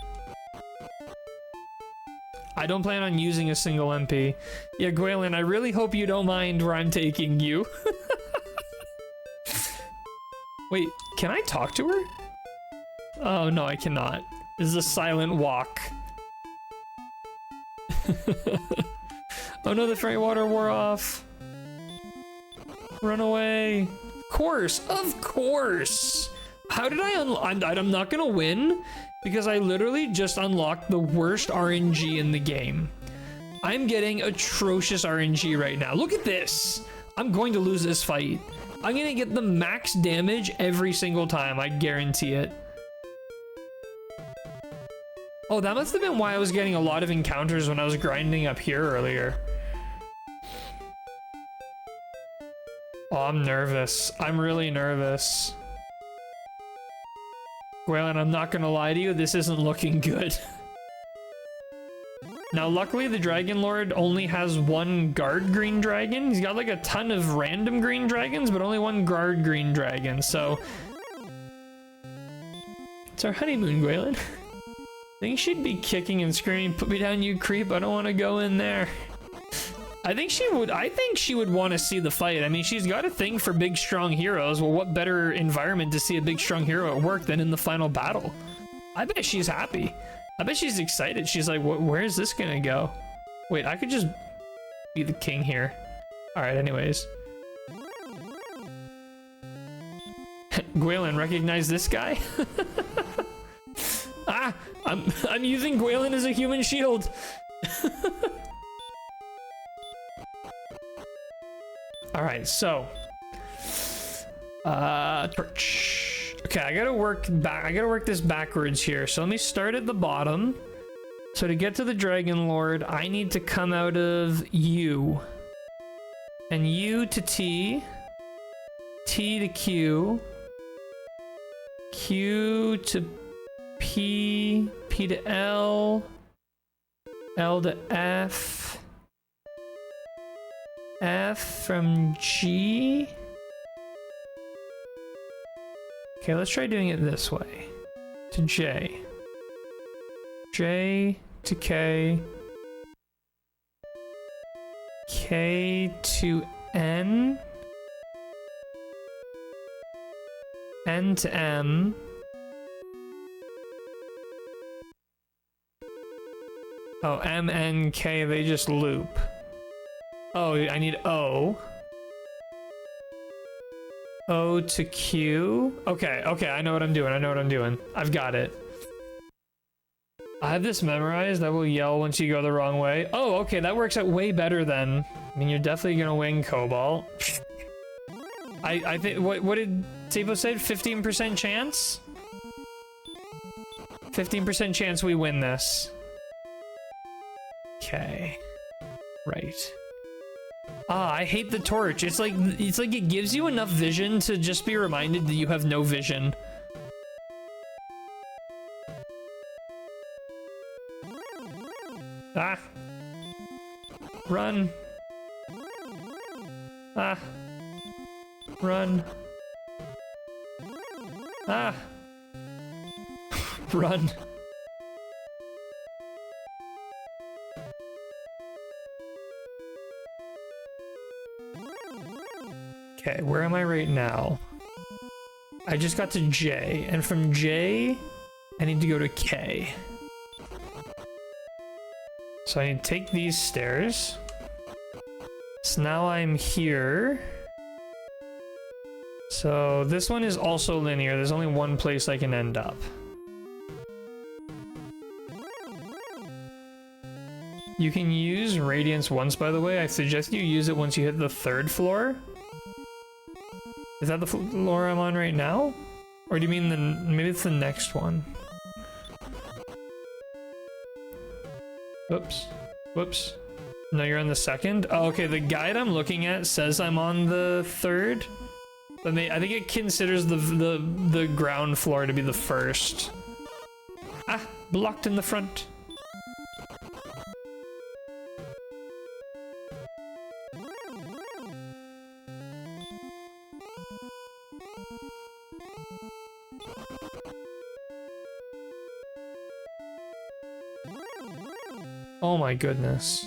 I don't plan on using a single MP. Yeah, Gwylin, I really hope you don't mind where I'm taking you. Wait, can I talk to her? Oh, no, I cannot. This is a silent walk. Oh no, the fairy water wore off. Run away. Of course, of course. How did I I'm not gonna win because I literally just unlocked the worst RNG in the game. I'm getting atrocious RNG right now. Look at this. I'm going to lose this fight. I'm gonna get the max damage every single time. I guarantee it. Oh, that must have been why I was getting a lot of encounters when I was grinding up here earlier. Oh, I'm nervous. I'm really nervous. Gwylin, I'm not gonna lie to you, this isn't looking good. Now, luckily, the Dragon Lord only has one guard green dragon. He's got like a ton of random green dragons, but only one guard green dragon, so... It's our honeymoon, Gwylin. I think she'd be kicking and screaming, "Put me down, you creep, I don't want to go in there." I think she would want to see the fight. I mean, she's got a thing for big, strong heroes. Well, what better environment to see a big, strong hero at work than in the final battle? I bet she's happy. I bet she's excited. She's like, where is this gonna go? Wait, I could just be the king here. Alright, anyways. Gwylin, recognize this guy? Ah! I'm using Gwylin as a human shield! Alright, so... torch. Okay, I gotta work this backwards here. So let me start at the bottom. So to get to the Dragon Lord, I need to come out of U. And U to T. T to Q. Q to P. P to L. L to F. F from G. Okay, let's try doing it this way. To J. J to K. K to N. N to M. Oh, M, N, K, they just loop. Oh, I need O. O to Q. Okay, okay, I know what I'm doing. I know what I'm doing. I've got it. I have this memorized. I will yell once you go the wrong way. Oh, okay, that works out way better then. I mean, you're definitely gonna win, Cobalt. I think, what did Tipo say? 15% chance? 15% chance we win this. Okay. Right. Ah, I hate the torch. It's like it gives you enough vision to just be reminded that you have no vision. Ah. Run. Ah. Run. Ah. Run. Okay, where am I right now? I just got to J, and from J, I need to go to K. So I need to take these stairs. So now I'm here. So this one is also linear. There's only one place I can end up. You can use Radiance once, by the way. I suggest you use it once you hit the 3rd floor. Is that the floor I'm on right now? Or do you mean maybe it's the next one? Whoops. Whoops. No, you're on the 2nd? Oh, okay, the guide I'm looking at says I'm on the 3rd. But I think it considers the ground floor to be the 1st. Ah, blocked in the front. Oh my goodness.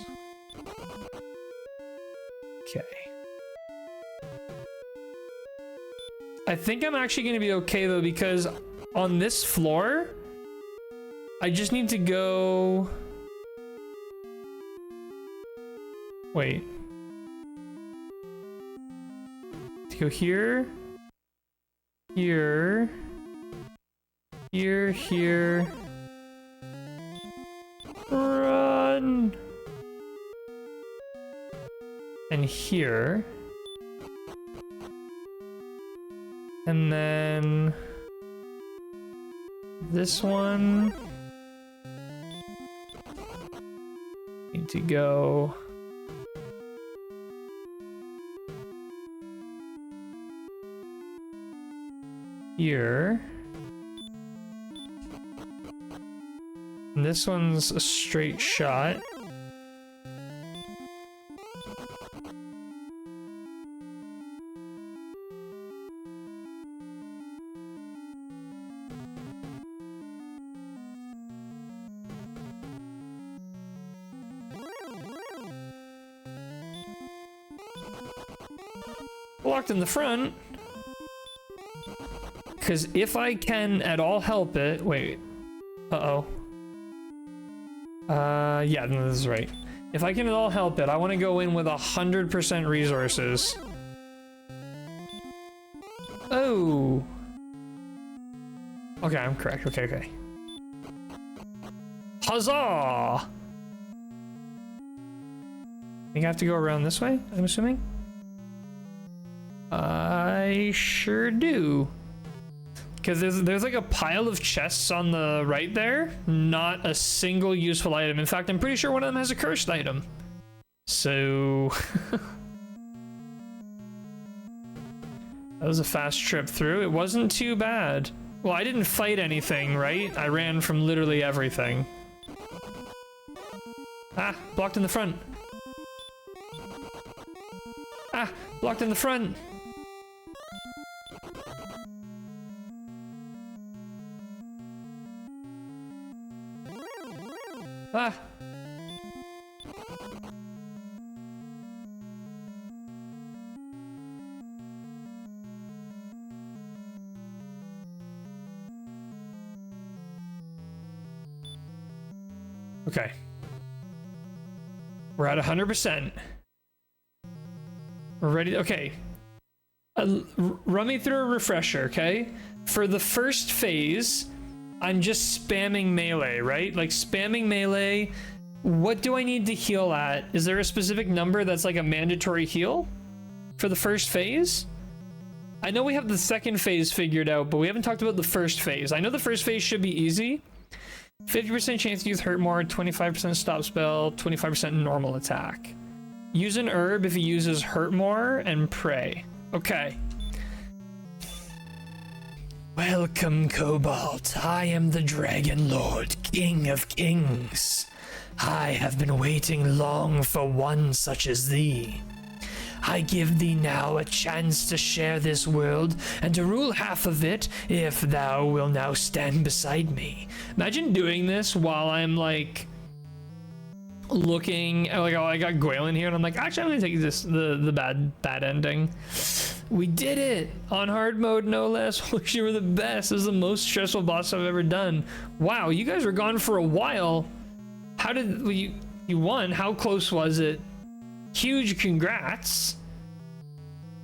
Okay. I think I'm actually going to be okay though, because on this floor, I just need to go... Wait. To go here. Here. Here, here. Run! And here. And then this one. Need to go here. And this one's a straight shot. Blocked in the front. Because if I can at all help it... Wait. Uh-oh. Yeah, no, this is right. If I can at all help it, I want to go in with 100% resources. Oh! Okay, I'm correct. Okay, okay. Huzzah! I think I have to go around this way, I'm assuming? I sure do. Because there's like a pile of chests on the right there. Not a single useful item. In fact, I'm pretty sure one of them has a cursed item. So... that was a fast trip through. It wasn't too bad. Well, I didn't fight anything, right? I ran from literally everything. Ah, blocked in the front. Ah, blocked in the front. Ah! Okay. We're at 100%. We're ready. Okay. Run me through a refresher, okay? For the first phase, I'm just spamming melee, right? Like spamming melee. What do I need to heal at? Is there a specific number that's like a mandatory heal for the first phase? I know we have the second phase figured out, but we haven't talked about the first phase. I know the first phase should be easy. 50% chance to use hurt more, 25% stop spell, 25% normal attack. Use an herb if he uses hurt more, and pray. Okay. Welcome, Cobalt. I am the Dragon Lord, King of Kings. I have been waiting long for one such as thee. I give thee now a chance to share this world and to rule half of it if thou will now stand beside me. Imagine doing this while I'm like looking like, oh, I got Gwaelin here and I'm like, actually I'm gonna take this the bad ending. We did it on hard mode, no less. Holy shit, we're the best. This is the most stressful boss I've ever done. Wow, you guys were gone for a while. How did you won? How close was it? Huge congrats.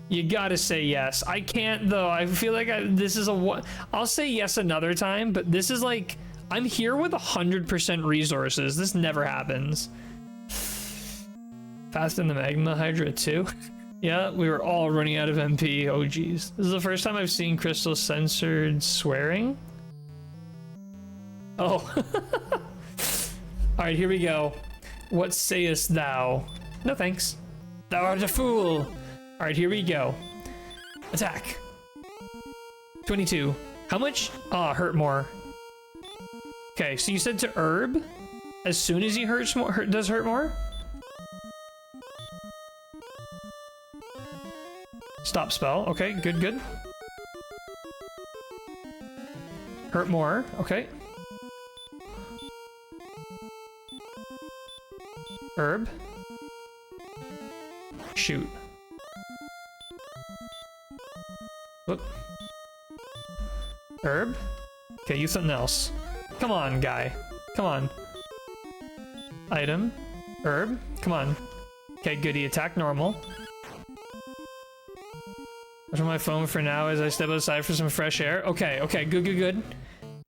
You gotta say yes. I can't though. I feel like this is I'll say yes another time, but this is like, I'm here with 100% resources. This never happens. Fast in the Magma Hydra too. Yeah, we were all running out of MP. Oh geez. This is the first time I've seen Crystal censored swearing. Oh. Alright, here we go. What sayest thou? No thanks. Thou art a fool. Alright, here we go. Attack. 22. How much? Ah, hurt more. Okay, so you said to herb? As soon as he hurts more, does hurt more? Stop spell. Okay, good, good. Hurt more. Okay. Herb. Shoot. Whoop. Herb. Okay, use something else. Come on, guy. Come on. Item. Herb. Come on. Okay, goodie. Attack normal. Watch my phone for now as I step outside for some fresh air. Okay, okay, good, good, good.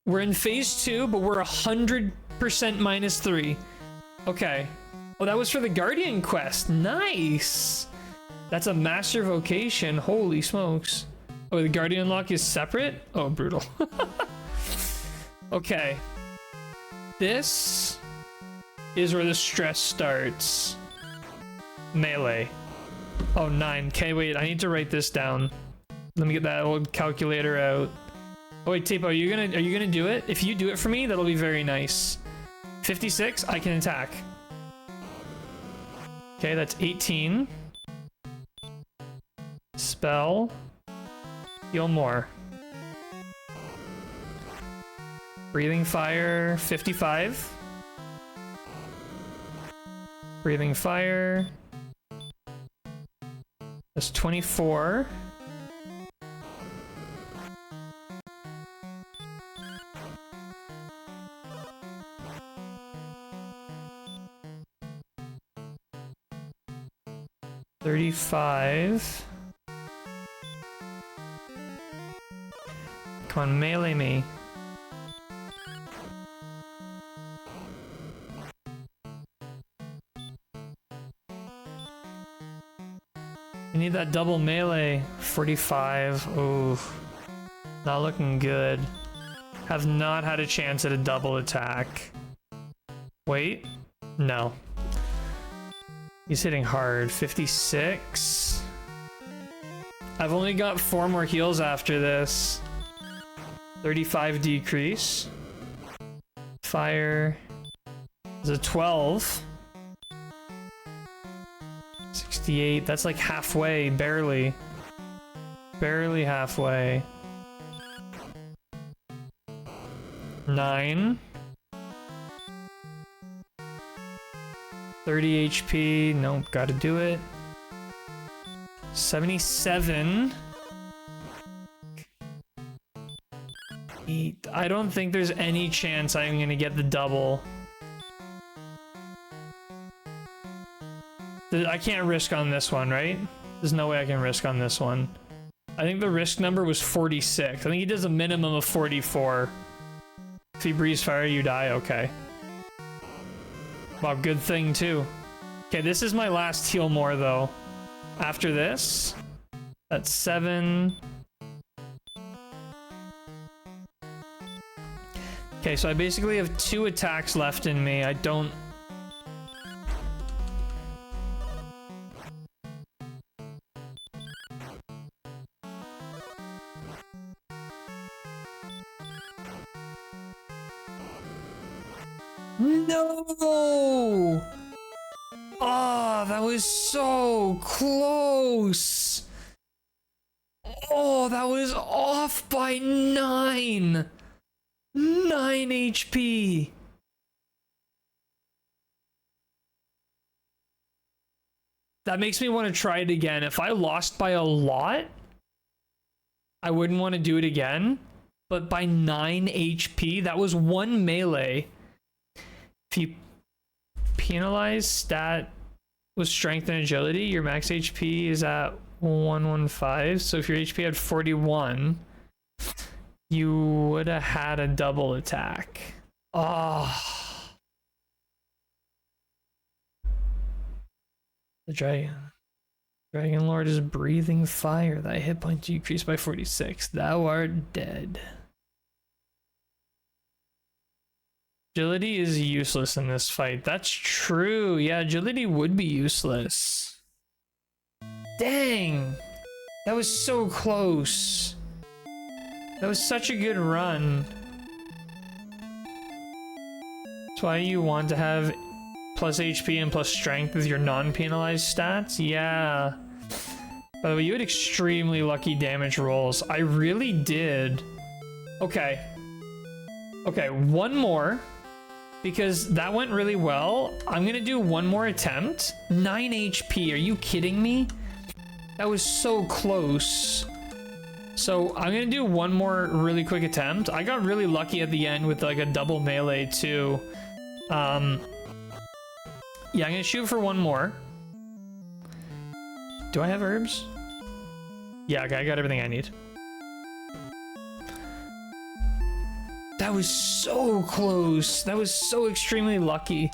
We're in phase 2, but we're 100% -3. Okay. Oh, that was for the Guardian quest. Nice. That's a master vocation. Holy smokes. Oh, the Guardian lock is separate? Oh, brutal. Okay. This is where the stress starts. Melee. Oh, 9. Okay, wait, I need to write this down. Let me get that old calculator out. Oh wait, Tape, are you gonna do it? If you do it for me, that'll be very nice. 56, I can attack. Okay, that's 18. Spell. Heal more. Breathing fire, 55. Breathing fire. That's 24. $35. Come on, melee me. I need that double melee. 45. Ooh. Not looking good. Have not had a chance at a double attack. Wait. No. He's hitting hard. 56. I've only got 4 more heals after this. 35 decrease. Fire. Is a 12. 68. That's like halfway. Barely. Barely halfway. 9. 30 HP. Nope, gotta do it. 77. 8. I don't think there's any chance I'm gonna get the double. I can't risk on this one, right? There's no way I can risk on this one. I think the risk number was 46. I think he does a minimum of 44. If he breathes fire, you die. Okay. Wow, good thing too. Okay, this is my last heal more though. After this, that's 7. Okay, so I basically have 2 attacks left in me. I don't... No! Oh, that was so close. Oh, that was off by 9. 9 HP. That makes me want to try it again. If I lost by a lot, I wouldn't want to do it again. But by 9 HP, that was 1 melee. If you penalize stat with strength and agility, your max HP is at 115. So if your HP had 41, you would have had a double attack. Oh. The Dragon Lord is breathing fire. Thy hit point decreased by 46. Thou art dead. Agility is useless in this fight. That's true. Yeah, agility would be useless. Dang. That was so close. That was such a good run. That's why you want to have plus HP and plus strength with your non-penalized stats? Yeah. By the way, you had extremely lucky damage rolls. I really did. Okay. Okay, one more. Because that went really well. I'm gonna do one more attempt. 9 HP, are you kidding me? That was so close. So I'm gonna do one more really quick attempt. I got really lucky at the end with like a double melee too. Yeah, I'm gonna shoot for one more. Do I have herbs? Yeah, okay, I got everything I need. That was so close. That was so extremely lucky.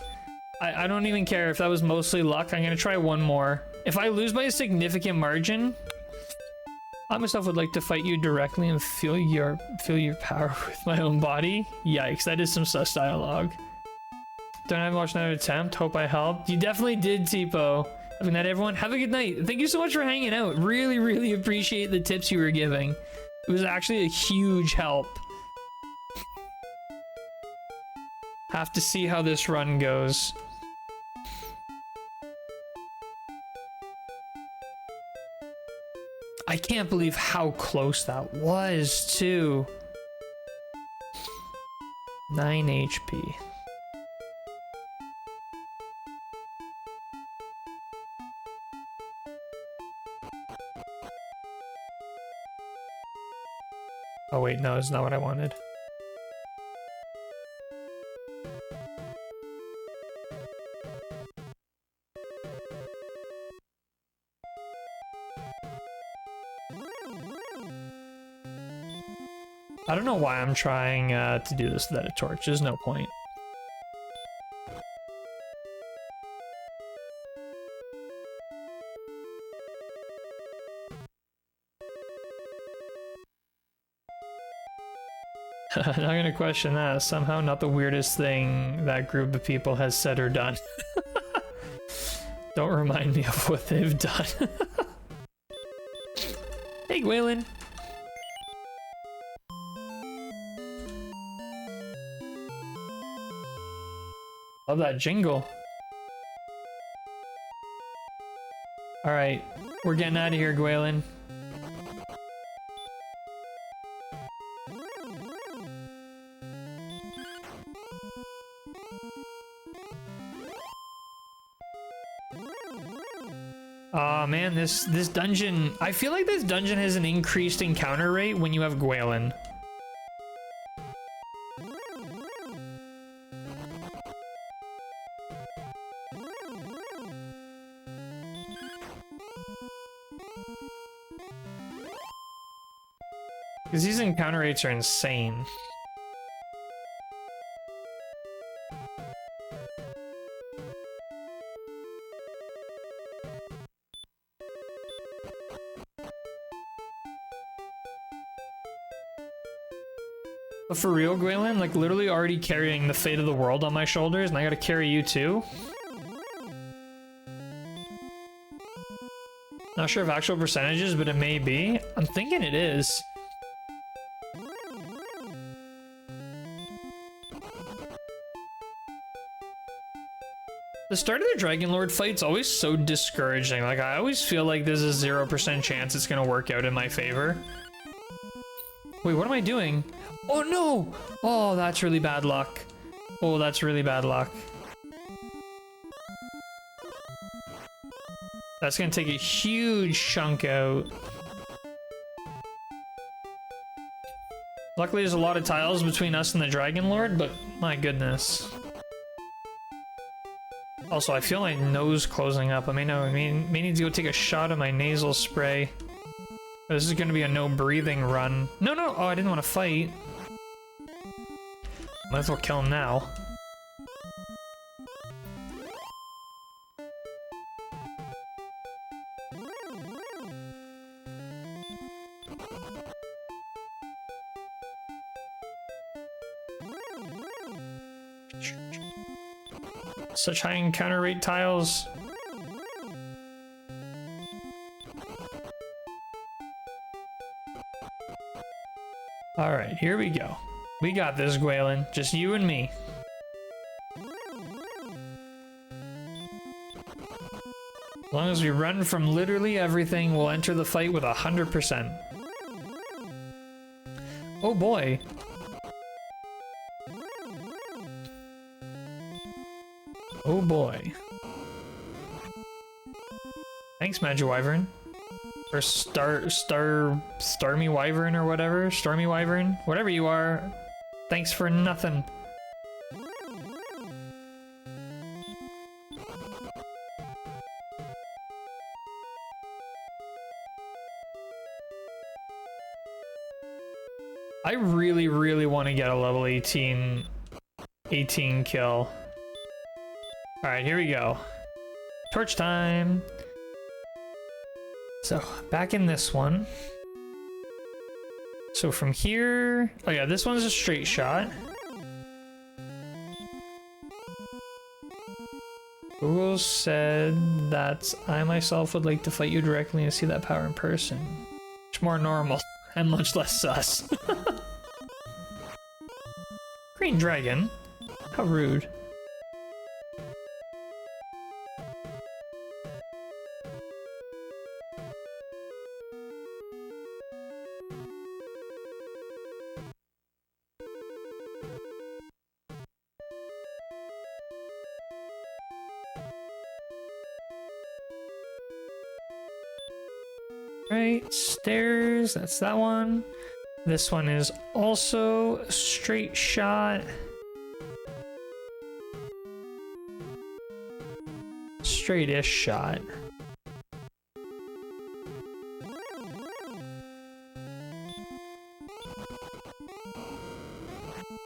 I don't even care if that was mostly luck. I'm gonna try one more. If I lose by a significant margin, I myself would like to fight you directly and feel your power with my own body. Yikes, that is some sus dialogue. Don't have to watch another attempt. Hope I helped. You definitely did, Tipo. Good night, everyone. Have a good night. Thank you so much for hanging out. Really, really appreciate the tips you were giving. It was actually a huge help. Have to see how this run goes. I can't believe how close that was, too. 9 HP. Oh wait, no, it's not what I wanted. I don't know why I'm trying to do this without a torch. There's no point. Not gonna question that. Somehow not the weirdest thing that group of people has said or done. Don't remind me of what they've done. Hey, Gwylin. Love that jingle. Alright, we're getting out of here, Gwylin. Aw, man, this dungeon... I feel like this dungeon has an increased encounter rate when you have Gwylin. Because these encounter rates are insane. But for real, Gwylin, like literally already carrying the fate of the world on my shoulders, and I gotta carry you too? Not sure of actual percentages, but it may be. I'm thinking it is. The start of the Dragon Lord fight's always so discouraging. Like, I always feel like there's a 0% chance it's gonna work out in my favor. Wait, what am I doing? Oh no! Oh, that's really bad luck. Oh, that's really bad luck. That's gonna take a huge chunk out. Luckily, there's a lot of tiles between us and the Dragon Lord, but my goodness. Also, I feel my nose closing up. I may need to go take a shot of my nasal spray. This is going to be a no breathing run. No, no! Oh, I didn't want to fight. Might as well kill him now. Such high encounter rate tiles. Alright, here we go. We got this, Gwaylin. Just you and me. As long as we run from literally everything, we'll enter the fight with 100%. Oh boy. Oh boy. Thanks, Magiwyvern. Or Starmy Wyvern or whatever. Stormy Wyvern. Whatever you are. Thanks for nothing. I really, really want to get a level 18 kill. Alright, here we go. Torch time. So, back in this one. So from here... Oh yeah, this one's a straight shot. Google said that I myself would like to fight you directly and see that power in person. Much more normal and much less sus. Green dragon? How rude. Right, stairs, that's that one. This one is also a straight shot. Straight-ish shot.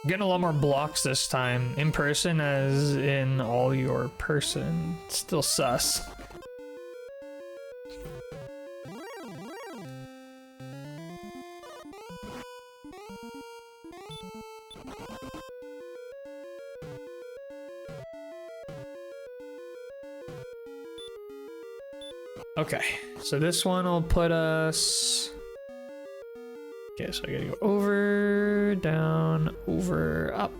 Getting a lot more blocks this time, in person as in all your person. Still sus. Okay, so this one will put us... Okay, so I gotta go over, down, over, up.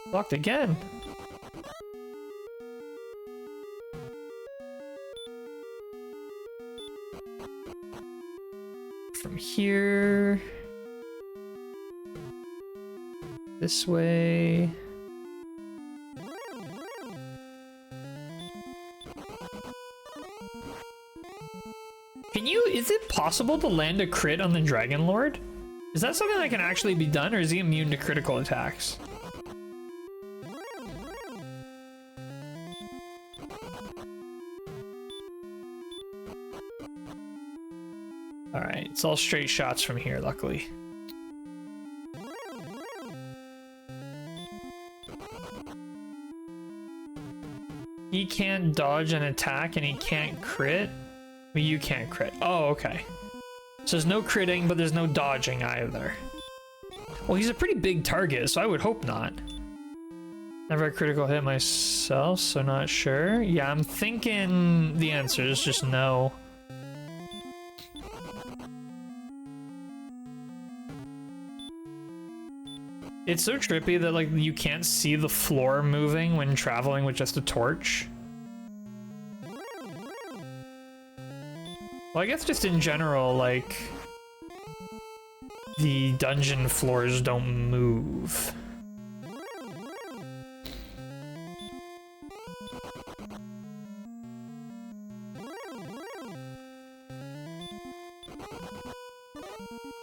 Blocked again. From here... This way. Is it possible to land a crit on the Dragon Lord? Is that something that can actually be done, or is he immune to critical attacks? Alright, it's all straight shots from here, luckily. He can't dodge an attack and he can't crit? But you can't crit. Oh, okay. So there's no critting, but there's no dodging either. Well, he's a pretty big target, so I would hope not. Never a critical hit myself, so not sure. Yeah, I'm thinking the answer is just no. It's so trippy that like you can't see the floor moving when traveling with just a torch. Well, I guess just in general, like, the dungeon floors don't move.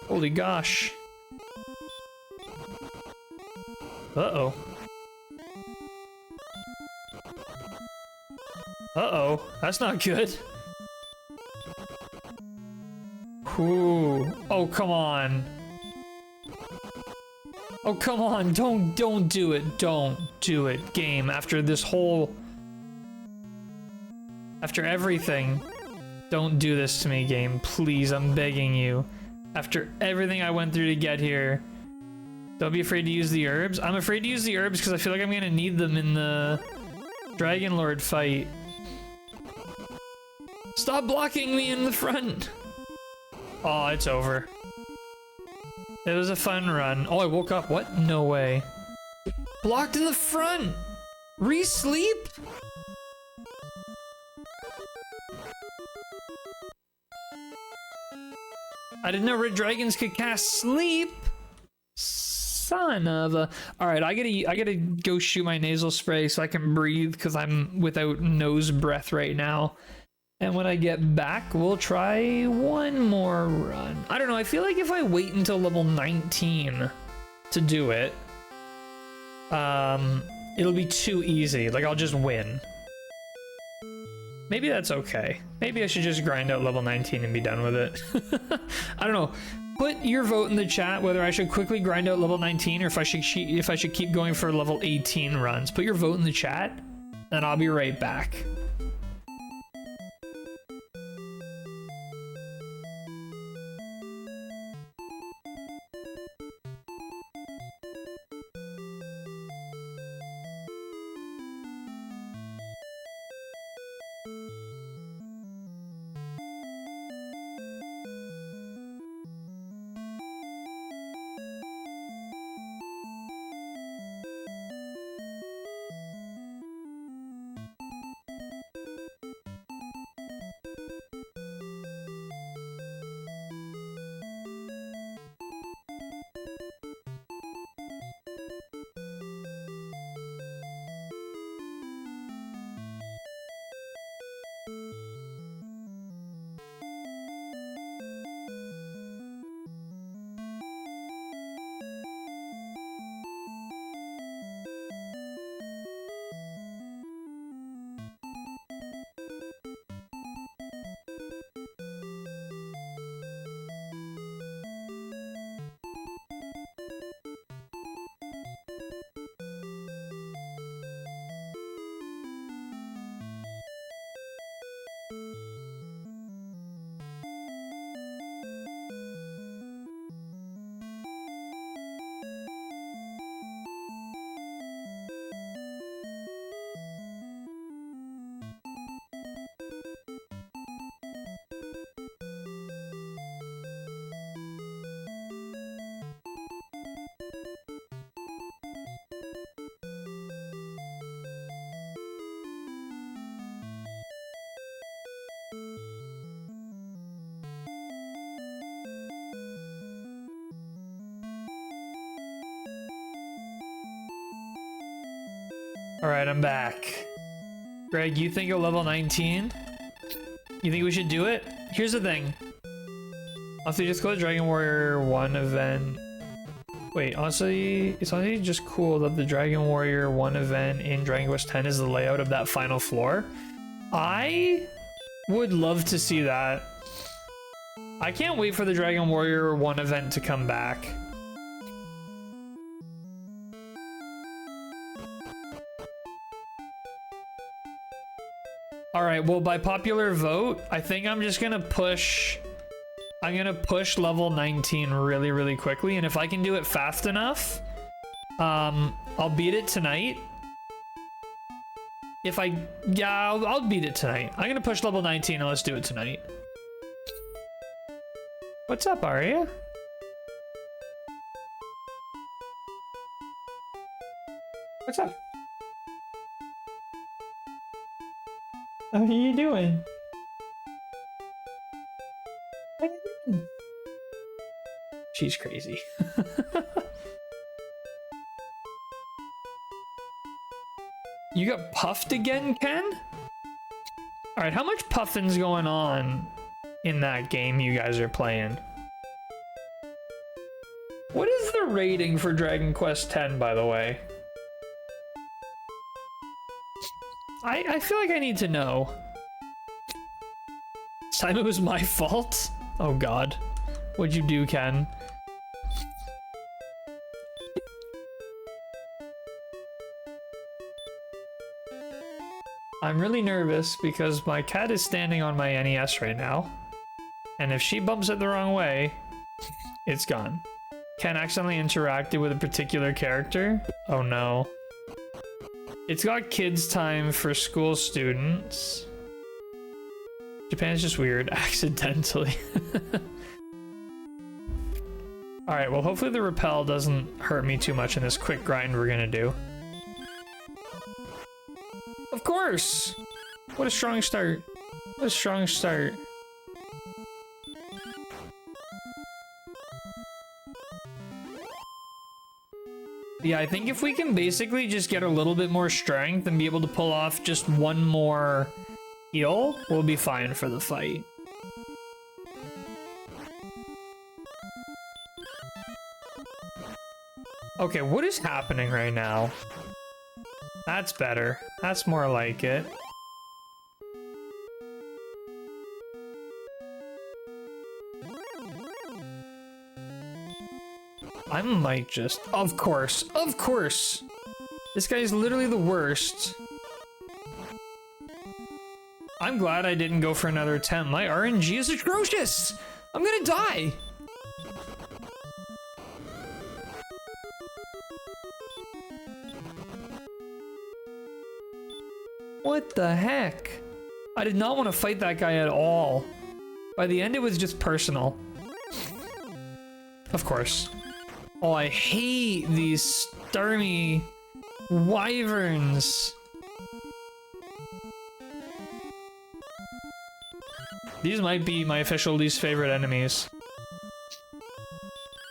Holy gosh. Uh-oh. Uh-oh, that's not good. Ooh. Oh, come on. Oh, come on. Don't do it. Don't do it, game. After this whole... After everything. Don't do this to me, game. Please, I'm begging you. After everything I went through to get here. Don't be afraid to use the herbs. I'm afraid to use the herbs because I feel like I'm gonna need them in the Dragon Lord fight. Stop blocking me in the front. Oh, it's over. It was a fun run. Oh, I woke up. What? No way. Blocked in the front. Re-sleep? I didn't know red dragons could cast sleep. Son of a... Alright, I gotta go shoot my nasal spray so I can breathe because I'm without nose breath right now. And when I get back, we'll try one more run. I don't know, I feel like if I wait until level 19 to do it, it'll be too easy. Like, I'll just win. Maybe that's okay. Maybe I should just grind out level 19 and be done with it. I don't know. Put your vote in the chat whether I should quickly grind out level 19 or if I should keep going for level 18 runs. Put your vote in the chat, and I'll be right back. Alright, I'm back. Greg, you think of level 19? You think we should do it? Here's the thing. Also, just go to Dragon Warrior 1 event. Wait, honestly, it's honestly just cool that the Dragon Warrior 1 event in Dragon Quest X is the layout of that final floor. I would love to see that. I can't wait for the Dragon Warrior 1 event to come back. Alright, well, by popular vote, I think I'm just gonna push... I'm gonna push level 19 really, really quickly, and if I can do it fast enough, I'll beat it tonight. If I... Yeah, I'll beat it tonight. I'm gonna push level 19 and let's do it tonight. What's up, Arya? What's up? How are you doing? How you doing? She's crazy. You got puffed again, Ken? Alright, how much puffing's going on in that game you guys are playing? What is the rating for Dragon Quest X, by the way? I feel like I need to know. This time it was my fault? Oh god. What'd you do, Ken? I'm really nervous because my cat is standing on my NES right now. And if she bumps it the wrong way, it's gone. Ken accidentally interacted with a particular character? Oh no. It's got kids time for school students. Japan's just weird, accidentally. Alright, well hopefully the rappel doesn't hurt me too much in this quick grind we're gonna do. Of course! What a strong start. What a strong start. Yeah, I think if we can basically just get a little bit more strength and be able to pull off just one more heal, we'll be fine for the fight. Okay, what is happening right now? That's better. That's more like it. I might just... Of course! Of course! This guy's literally the worst. I'm glad I didn't go for another attempt. My RNG is atrocious! I'm gonna die! What the heck? I did not want to fight that guy at all. By the end, it was just personal. Of course. Oh, I hate these Starmie wyverns. These might be my official least favorite enemies.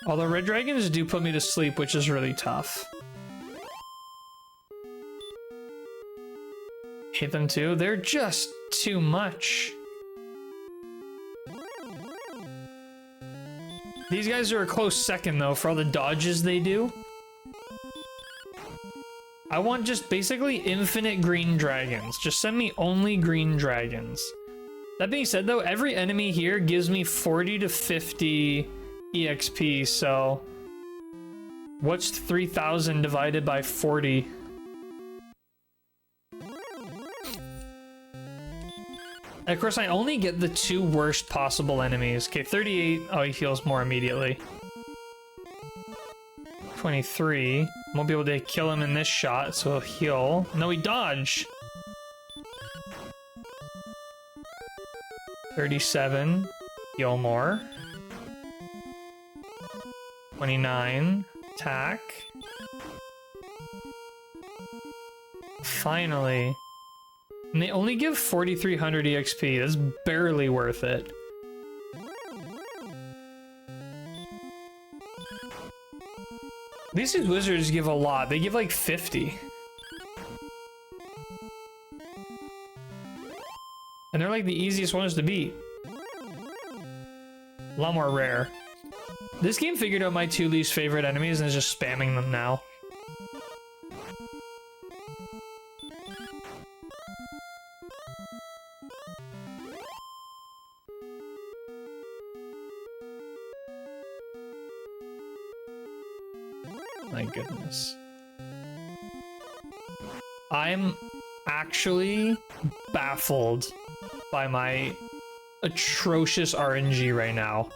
Although red dragons do put me to sleep, which is really tough. Hate them too. They're just too much. These guys are a close second though for all the dodges they do. I want just basically infinite green dragons. Just send me only green dragons. That being said though, every enemy here gives me 40 to 50 EXP, so what's 3,000 divided by 40? And of course, I only get the two worst possible enemies. Okay, 38. Oh, he heals more immediately. 23. Won't be able to kill him in this shot, so he'll heal. No, he dodge. 37. Heal more. 29. Attack. Finally. And they only give 4,300 EXP. That's barely worth it. These wizards give a lot. They give like 50. And they're like the easiest ones to beat. A lot more rare. This game figured out my two least favorite enemies and is just spamming them now. My goodness. I'm actually baffled by my atrocious RNG right now.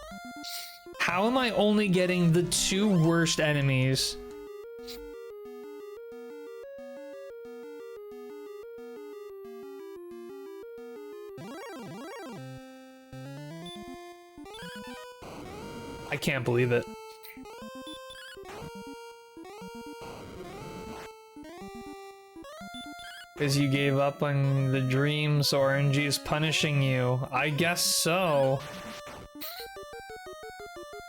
How am I only getting the two worst enemies? I can't believe it. Because you gave up on the dream, so RNG is punishing you. I guess so.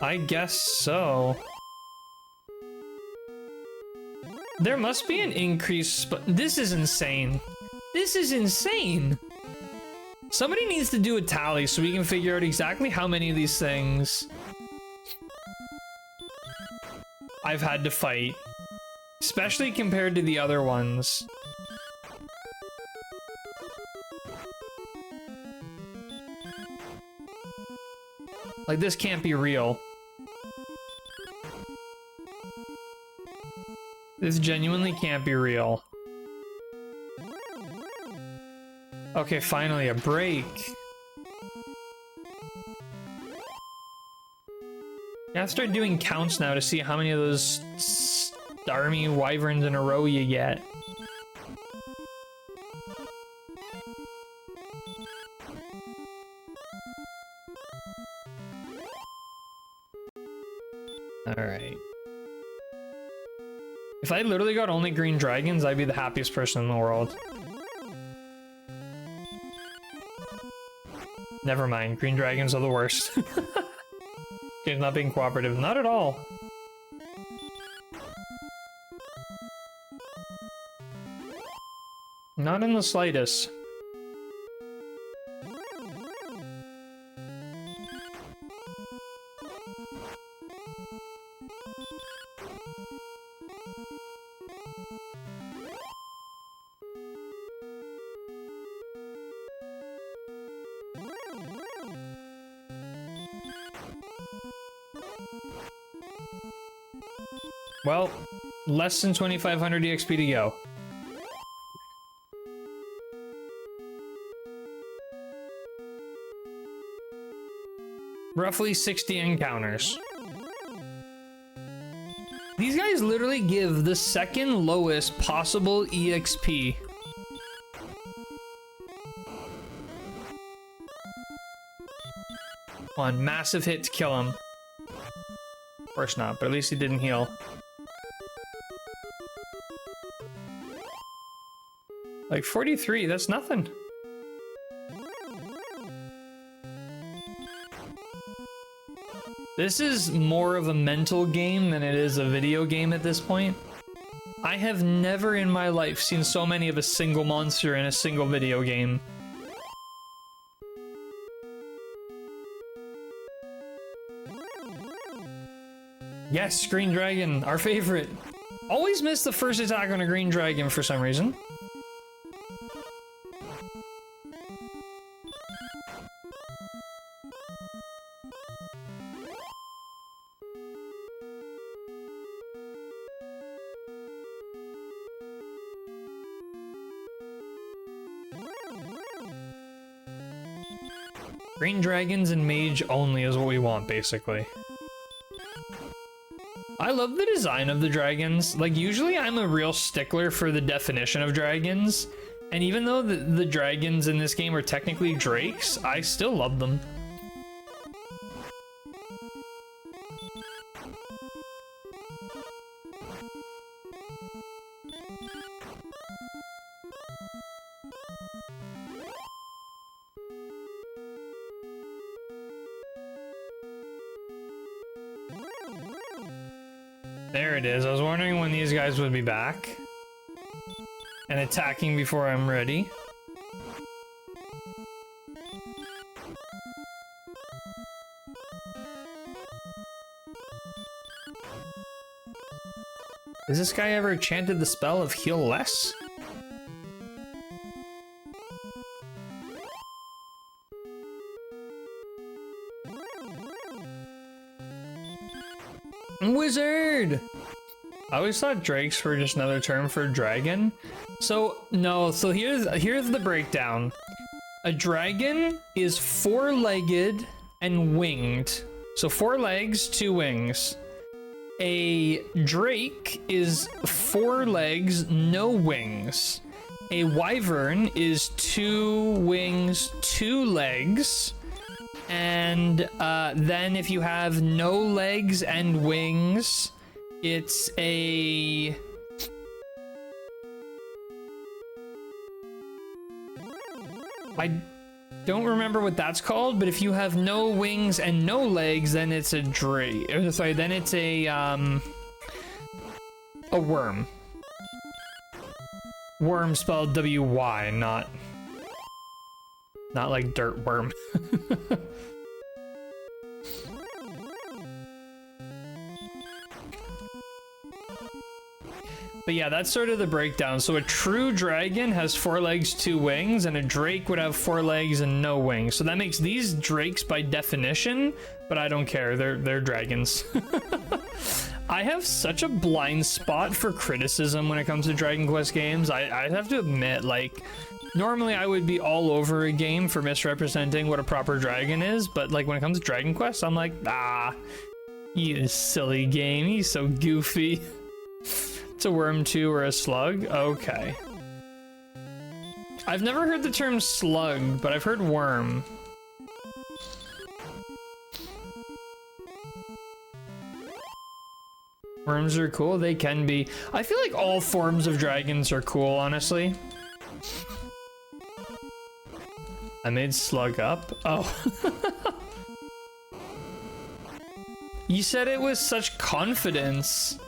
I guess so. There must be an increase, but this is insane. This is insane. Somebody needs to do a tally so we can figure out exactly how many of these things I've had to fight, especially compared to the other ones. Like, this can't be real. This genuinely can't be real. Okay, finally a break. You have to start doing counts now to see how many of those Starmie wyverns in a row you get. Alright. If I literally got only green dragons, I'd be the happiest person in the world. Never mind, green dragons are the worst. Game's not being cooperative, not at all. Not in the slightest. Well, less than 2,500 EXP to go. Roughly 60 encounters. These guys literally give the second lowest possible EXP. One massive hit to kill him. Of course not, but at least he didn't heal. Like 43, that's nothing. This is more of a mental game than it is a video game at this point. I have never in my life seen so many of a single monster in a single video game. Yes, green dragon, our favorite. Always miss the first attack on a green dragon for some reason. Green dragons and mage only is what we want, basically. I love the design of the dragons. Like, usually I'm a real stickler for the definition of dragons. And even though the dragons in this game are technically drakes, I still love them. There it is. I was wondering when these guys would be back and attacking before I'm ready. Has this guy ever chanted the spell of heal less? Wizard! I always thought drakes were just another term for dragon. So, no, so here's the breakdown. A dragon is four-legged and winged. So 4 legs, 2 wings. A drake is 4 legs, no wings. A wyvern is 2 wings, 2 legs. And then if you have no legs and wings, it's a... I don't remember what that's called, but if you have no wings and no legs, then it's a sorry, then it's a worm. Worm spelled W-Y, not like dirt worm. But yeah, that's sort of the breakdown. So a true dragon has 4 legs, 2 wings, and a drake would have 4 legs and no wings. So that makes these drakes by definition, but I don't care. They're dragons. I have such a blind spot for criticism when it comes to Dragon Quest games. I have to admit, like, normally I would be all over a game for misrepresenting what a proper dragon is, but like when it comes to Dragon Quest, I'm like, ah, you silly game, he's so goofy. It's a worm too, or a slug? Okay. I've never heard the term slug, but I've heard worm. Worms are cool, they can be. I feel like all forms of dragons are cool, honestly. I made slug up? Oh. You said it with such confidence.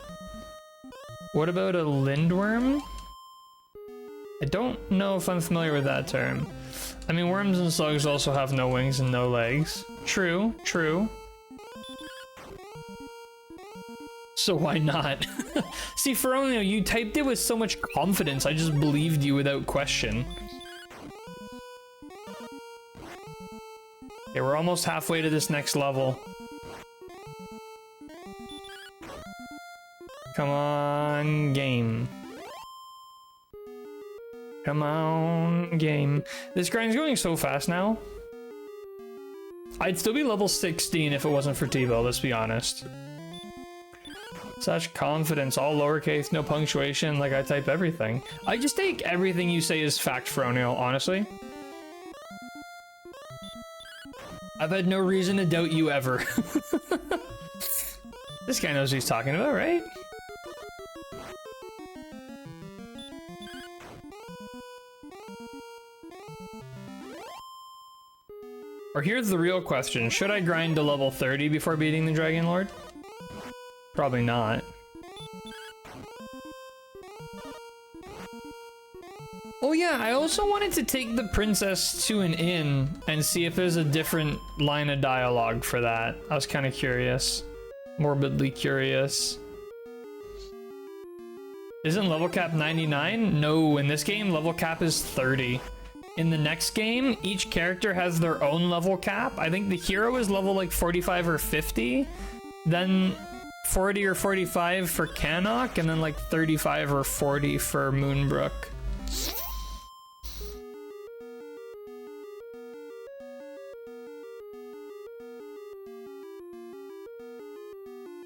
What about a lindworm? I don't know if I'm familiar with that term. I mean, worms and slugs also have no wings and no legs. True, true. So why not? See, Feronio, you typed it with so much confidence, I just believed you without question. Okay, we're almost halfway to this next level. Come on, game. Come on, game. This grind's going so fast now. I'd still be level 16 if it wasn't for T-Bow, let's be honest. Such confidence, all lowercase, no punctuation, like I type everything. I just take everything you say as fact, Feronio, honestly. I've had no reason to doubt you ever. This guy knows what he's talking about, right? Or here's the real question. Should I grind to level 30 before beating the Dragon Lord? Probably not. Oh yeah, I also wanted to take the princess to an inn and see if there's a different line of dialogue for that. I was kind of curious. Morbidly curious. Isn't level cap 99? No, in this game, level cap is 30. In the next game, each character has their own level cap. I think the hero is level like 45 or 50. Then 40 or 45 for Cannock, and then like 35 or 40 for Moonbrook.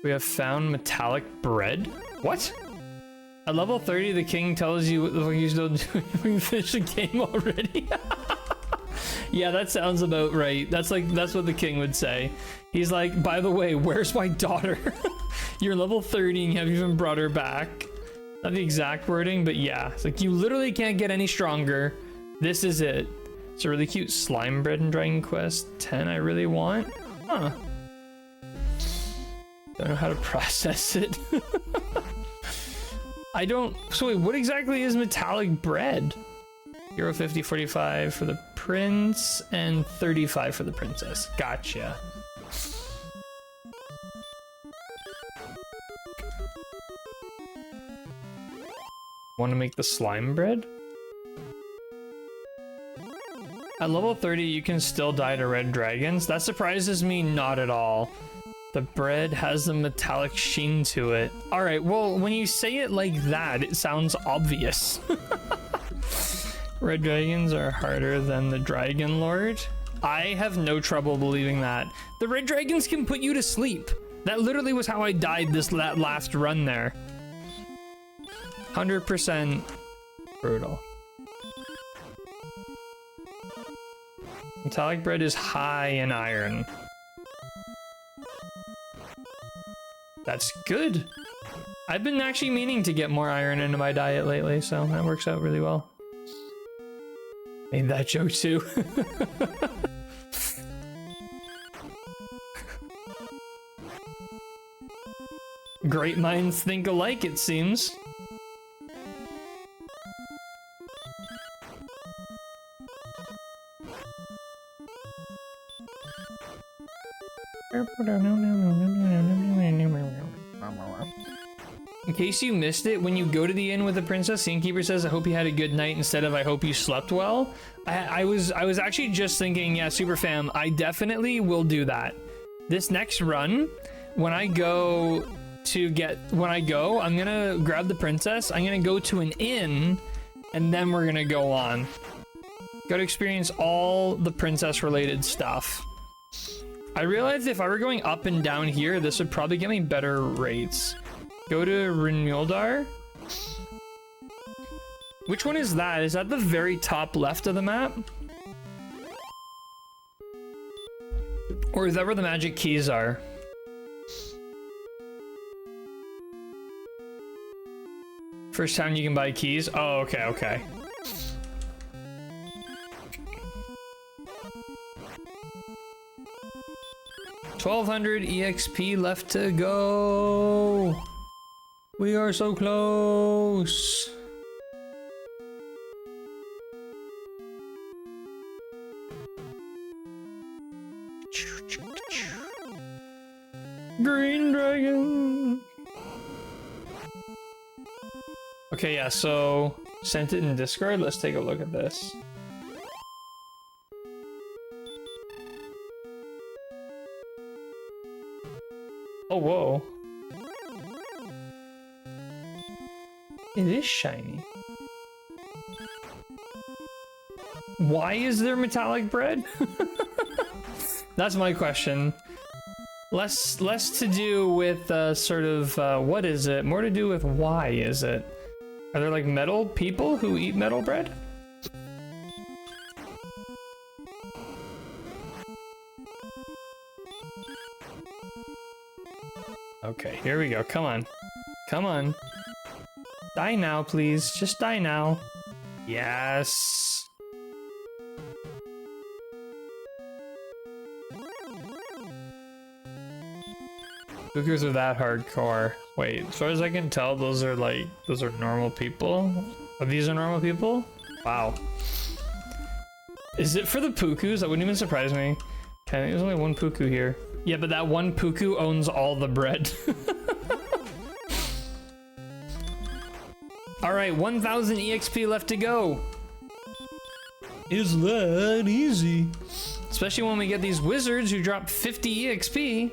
We have found metallic bread? What? At level 30, the king tells you what the fuck he's doing. We finished the game already. Yeah, that sounds about right. That's what the king would say. He's like, by the way, where's my daughter? You're level 30 and you haven't even brought her back. Not the exact wording, but yeah. It's like, you literally can't get any stronger. This is it. It's a really cute slime bread in Dragon Quest 10 I really want. Huh. Don't know how to process it. I don't... So wait, what exactly is metallic bread? Hero 50, 45 for the prince, and 35 for the princess. Gotcha. Want to make the slime bread? At level 30, you can still die to red dragons. That surprises me not at all. The bread has a metallic sheen to it. All right, well, when you say it like that, it sounds obvious. Red dragons are harder than the Dragon Lord. I have no trouble believing that. The red dragons can put you to sleep. That literally was how I died that last run there. 100% brutal. Metallic bread is high in iron. That's good. I've been actually meaning to get more iron into my diet lately, so that works out really well. Made that joke too. Great minds think alike, it seems. In case you missed it, when you go to the inn with the princess, the innkeeper says, I hope you had a good night instead of I hope you slept well. I was actually just thinking, yeah, super fam, I definitely will do that. This next run, when I go, I'm gonna grab the princess, I'm gonna go to an inn, and then we're gonna go on. Gotta experience all the princess related stuff. I realized if I were going up and down here, this would probably get me better rates. Go to Renmuldar. Which one is that? Is that the very top left of the map? Or is that where the magic keys are? First time you can buy keys? Oh, okay, okay. $1,200 EXP left to go. We are so close. Green dragon. Okay, yeah, so sent it in Discord. Let's take a look at this. Oh, whoa. It is shiny. Why is there metallic bread? That's my question. Less to do with sort of what is it? More to do with why is it? Are there like metal people who eat metal bread? Okay, here we go. Come on. Come on. Die now, please. Just die now. Yes. Cougars are that hardcore. Wait, as far as I can tell, those are normal people? Oh, these are normal people? Wow. Is it for the Pukus? That wouldn't even surprise me. Okay, there's only one Puku here. Yeah, but that one Puku owns all the bread. Alright, 1,000 EXP left to go. Is that easy? Especially when we get these wizards who drop 50 EXP.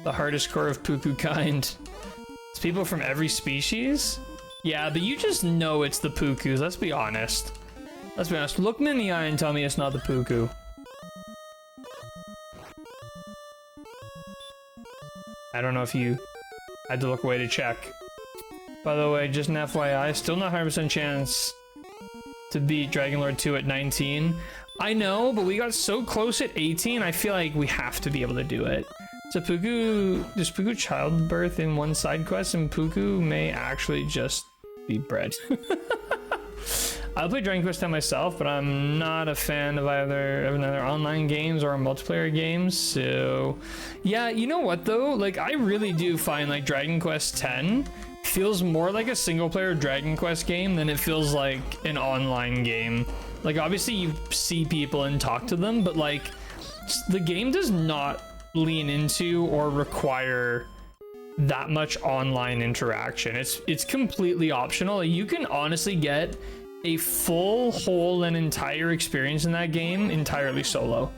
The hardest core of Puku kind. It's people from every species? Yeah, but you just know it's the Pukus, let's be honest. Let's be honest, look me in the eye and tell me it's not the Puku. I don't know if you had to look away to check. By the way, just an FYI, still not 100% chance to beat Dragon Lord 2 at 19. I know, but we got so close at 18, I feel like we have to be able to do it. So Puku, there's Puku childbirth in one side quest, and Puku may actually just be bred. I'll play Dragon Quest 10 myself, but I'm not a fan of either online games or multiplayer games. So yeah, you know what though? Like I really do find like Dragon Quest 10 feels more like a single player Dragon Quest game than it feels like an online game. Like obviously you see people and talk to them, but like the game does not lean into or require that much online interaction. It's completely optional. You can honestly get a full, whole, and entire experience in that game entirely solo.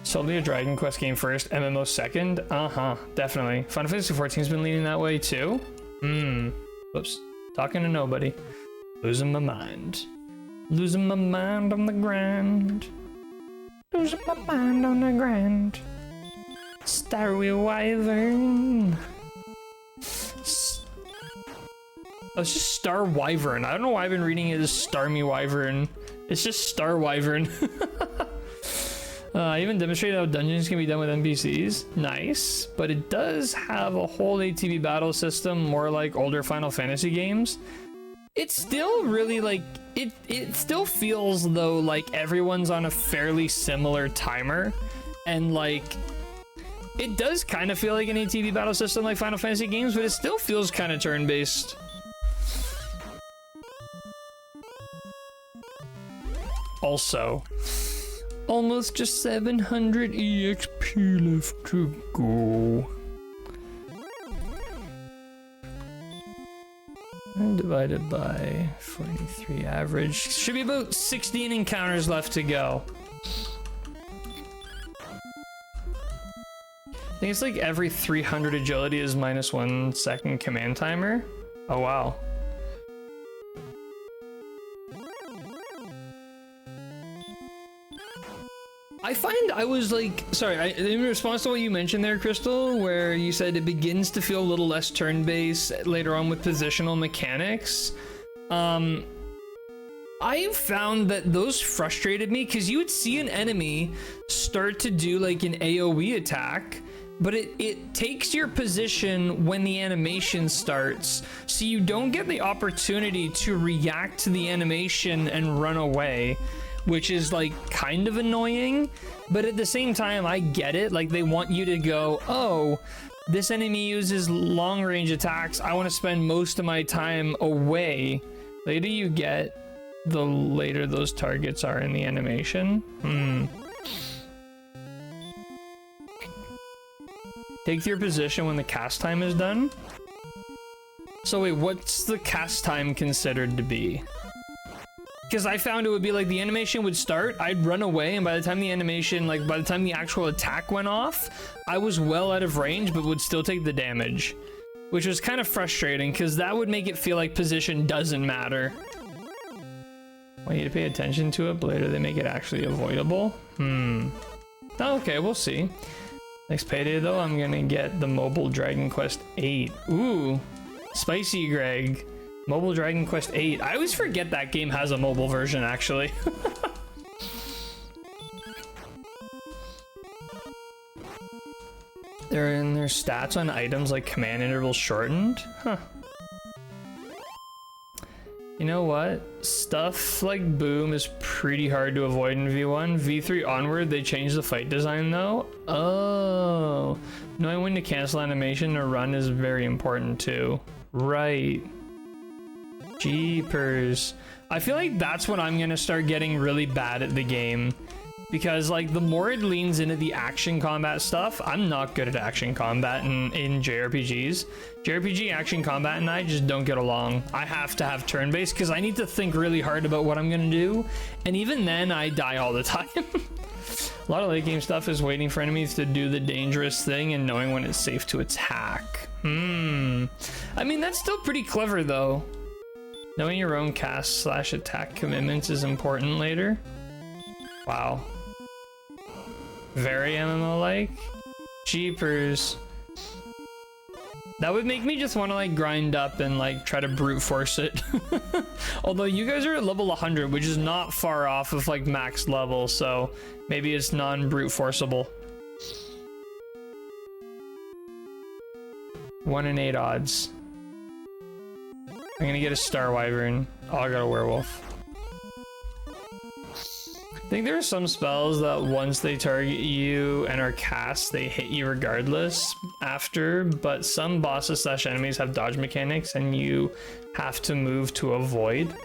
Solely a Dragon Quest game first, MMO second? Uh-huh, definitely. Final Fantasy XIV's been leaning that way too? Whoops. Talking to nobody. Losing my mind. Losing my mind on the grind. Losing my mind on the grind. Starry Wyvern. Oh, it's just Star Wyvern. I don't know why I've been reading it as Starmy Wyvern. It's just Star Wyvern. I even demonstrated how dungeons can be done with NPCs. Nice, but it does have a whole ATV battle system, more like older Final Fantasy games. It's still really like, it still feels though like everyone's on a fairly similar timer, and like, it does kind of feel like an ATV battle system like Final Fantasy games, but it still feels kind of turn-based. Also, almost just 700 EXP left to go. And divided by 43 average. Should be about 16 encounters left to go. I think it's like every 300 agility is -1 second command timer. Oh wow. I find I was like, sorry, in response to what you mentioned there, Crystal, where you said it begins to feel a little less turn-based later on with positional mechanics. I found that those frustrated me because you would see an enemy start to do like an AoE attack, but it takes your position when the animation starts, so you don't get the opportunity to react to the animation and run away, which is like kind of annoying. But at the same time, I get it. Like, they want you to go, oh, this enemy uses long range attacks, I want to spend most of my time away. The later you get, the later those targets are in the animation. Take your position when the cast time is done. So wait, what's the cast time considered to be? Because I found it would be like the animation would start, I'd run away, and by the time the animation, like by the time the actual attack went off, I was well out of range but would still take the damage, which was kind of frustrating because that would make it feel like position doesn't matter. I need to pay attention to it, but later they make it actually avoidable. Okay, we'll see. Next payday though, I'm gonna get the mobile Dragon Quest 8. Ooh, spicy Greg. Mobile Dragon Quest 8. I always forget that game has a mobile version, actually. They're in their stats on items like command interval shortened? Huh. You know what? Stuff like Boom is pretty hard to avoid in V1. V3 onward, they changed the fight design though. Oh. Knowing when to cancel animation or run is very important too. Right. Jeepers. I feel like that's when I'm gonna start getting really bad at the game, because like the more it leans into the action combat stuff, I'm not good at action combat in JRPGs. JRPG action combat and I just don't get along. I have to have turn-based because I need to think really hard about what I'm gonna do, and even then I die all the time. A lot of late game stuff is waiting for enemies to do the dangerous thing and knowing when it's safe to attack. I mean, that's still pretty clever though. Knowing your own cast / attack commitments is important later. Wow. Very MMO-like. Jeepers. That would make me just want to like grind up and like try to brute force it. Although you guys are at level 100, which is not far off of like max level, so maybe it's non-brute forceable. 1 in 8 odds. I'm gonna get a Star Wyvern. Oh, I got a Werewolf. I think there are some spells that once they target you and are cast, they hit you regardless after, but some bosses / enemies have dodge mechanics and you have to move to avoid.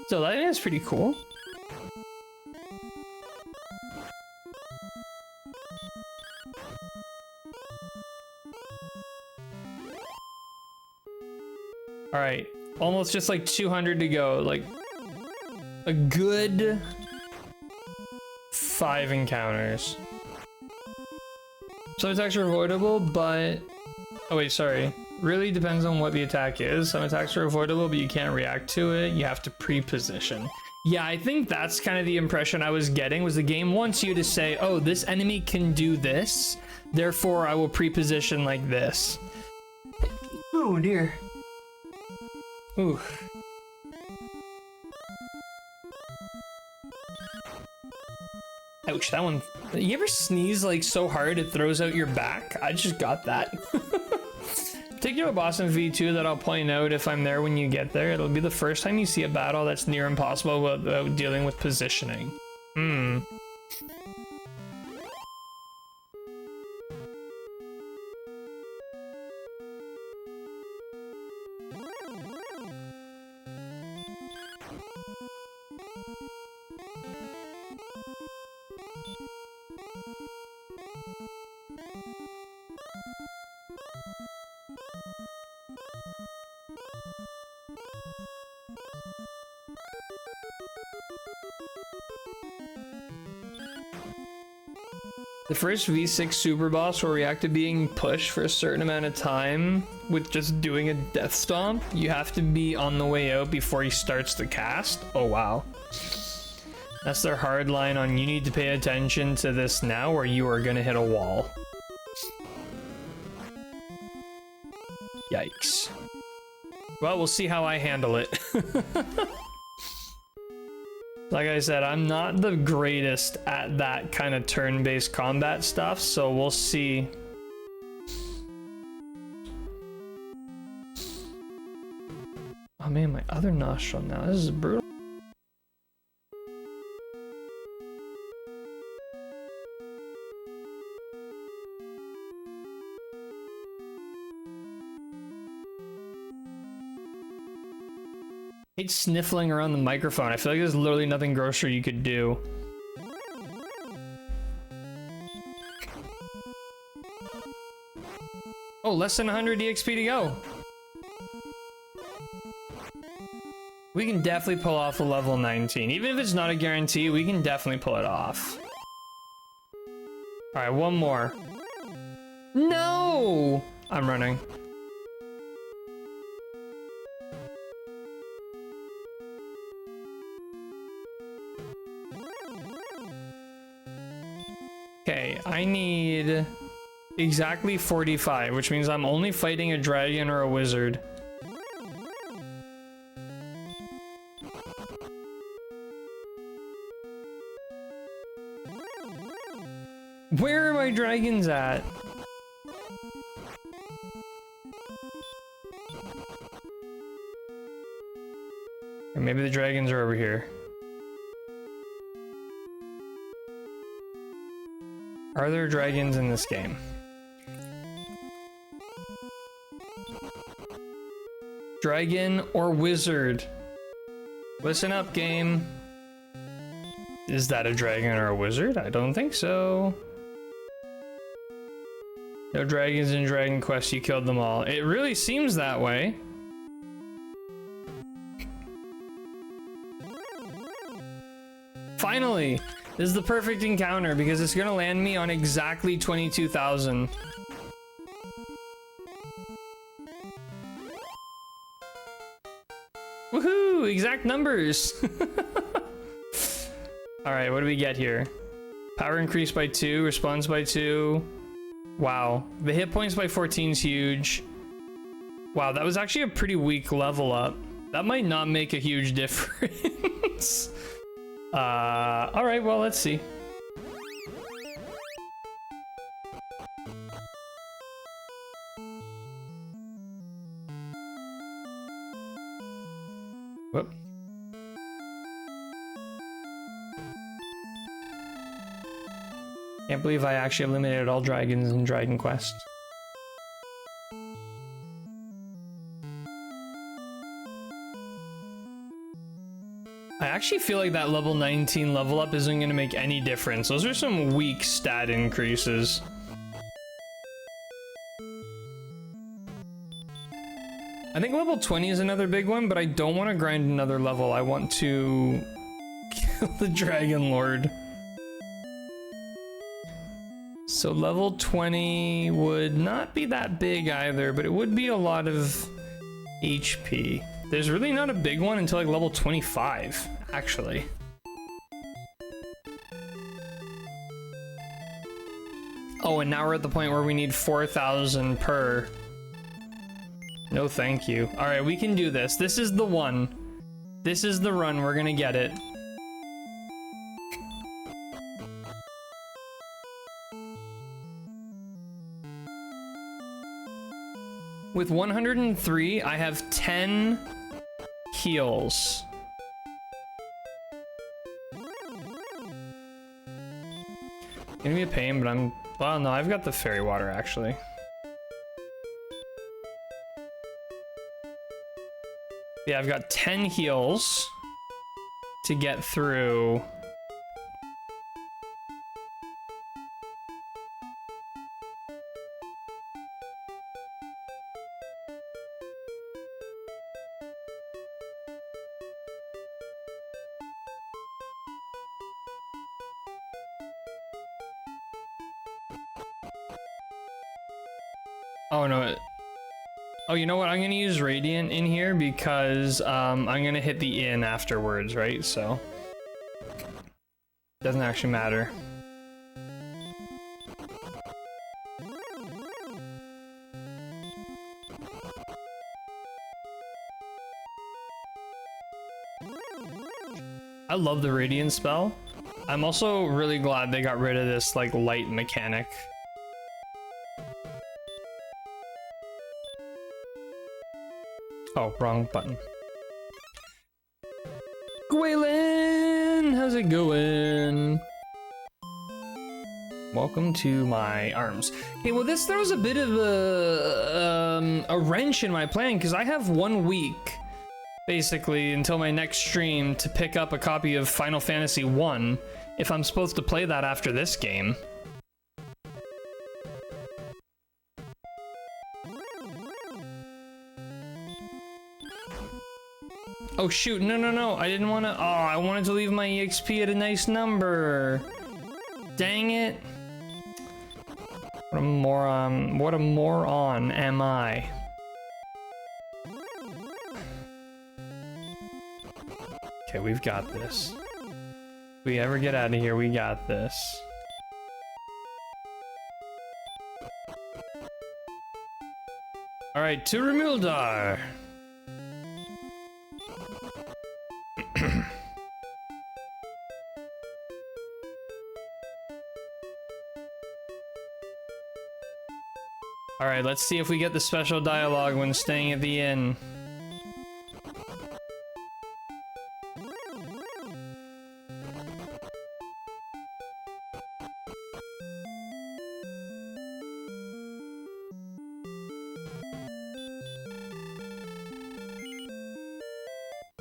So that is pretty cool. All right, almost just like 200 to go, like a good 5 encounters. Some attacks are avoidable, but, oh wait, sorry. Really depends on what the attack is. Some attacks are avoidable, but you can't react to it. You have to pre-position. Yeah, I think that's kind of the impression I was getting, was the game wants you to say, oh, this enemy can do this, therefore I will pre-position like this. Oh dear. Ooh. Ouch, that one. You ever sneeze like so hard it throws out your back? I just got that. Particular boss in V2 that I'll point out if I'm there when you get there. It'll be the first time you see a battle that's near impossible without dealing with positioning. The first V6 super boss will react to being pushed for a certain amount of time with just doing a death stomp. You have to be on the way out before he starts the cast. Oh wow. That's their hard line on you need to pay attention to this now or you are gonna hit a wall. Yikes. Well, we'll see how I handle it. Like I said, I'm not the greatest at that kind of turn-based combat stuff, so we'll see. Oh man, my other nostril now. This is brutal. I hate sniffling around the microphone. I feel like there's literally nothing grosser you could do. Oh, less than 100 EXP to go. We can definitely pull off a level 19. Even if it's not a guarantee, we can definitely pull it off. Alright, one more. No! I'm running. Okay, I need exactly 45, which means I'm only fighting a dragon or a wizard. Where are my dragons at? Or maybe the dragons are over here. Are there dragons in this game? Dragon or wizard? Listen up, game. Is that a dragon or a wizard? I don't think so. No dragons in Dragon Quest, you killed them all. It really seems that way. Finally! This is the perfect encounter because it's gonna land me on exactly 22,000. Woohoo! Exact numbers! Alright, what do we get here? Power increase by 2, response by 2. Wow. The hit points by 14 is huge. Wow, that was actually a pretty weak level up. That might not make a huge difference. Alright, well, let's see. Whoop. Can't believe I actually eliminated all dragons in Dragon Quest. I actually feel like that level 19 level up isn't going to make any difference. Those are some weak stat increases. I think level 20 is another big one, but I don't want to grind another level. I want to kill the Dragon Lord. So level 20 would not be that big either, but it would be a lot of HP. There's really not a big one until like level 25, actually. Oh, and now we're at the point where we need 4,000 per. No, thank you. All right, we can do this. This is the one. This is the run. We're gonna get it. With 103, I have 10 heals. Gonna be a pain, but well, no, I've got the fairy water, actually. Yeah, I've got 10 heals to get through. Oh no. Oh, you know what? I'm gonna use Radiant in here because I'm gonna hit the inn afterwards, right? So doesn't actually matter. I love the Radiant spell. I'm also really glad they got rid of this like light mechanic. Oh, wrong button. Gwaylin, how's it going? Welcome to my arms. Okay, well this throws a bit of a wrench in my plan because I have 1 week, basically, until my next stream to pick up a copy of Final Fantasy 1 if I'm supposed to play that after this game. Oh shoot, no, I didn't want to, oh, I wanted to leave my EXP at a nice number. Dang it. What a moron am I? Okay, we've got this. If we ever get out of here, we got this. Alright, to Remildar. Alright, let's see if we get the special dialogue when staying at the inn.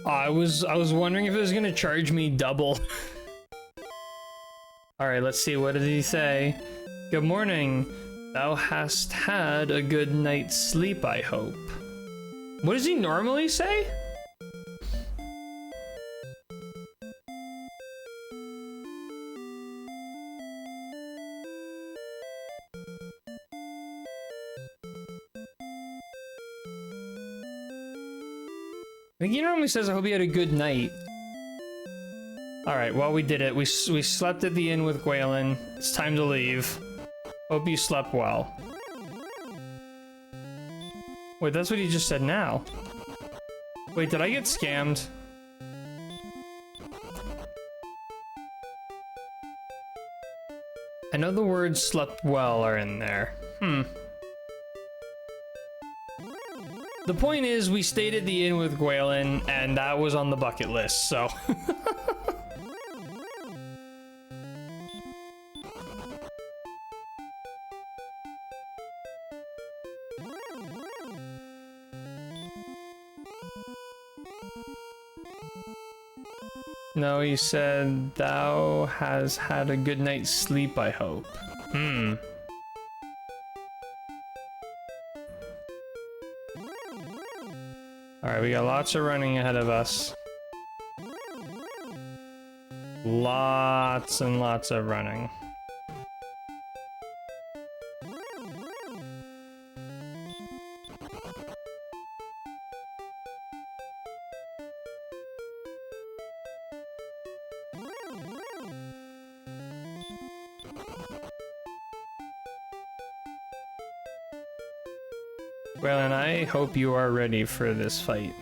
I was wondering if it was gonna charge me double. Alright, let's see, what did he say? Good morning. Thou hast had a good night's sleep, I hope. What does he normally say? I think he normally says, I hope you had a good night. Alright, well, we did it. We slept at the inn with Gwaylin. It's time to leave. Hope you slept well. Wait, that's what he just said now. Wait, did I get scammed? I know the words slept well are in there. The point is, we stayed at the inn with Gwaylin, and that was on the bucket list, so... No, he said, thou has had a good night's sleep, I hope. Alright, we got lots of running ahead of us. Lots and lots of running. Well, and I hope you are ready for this fight.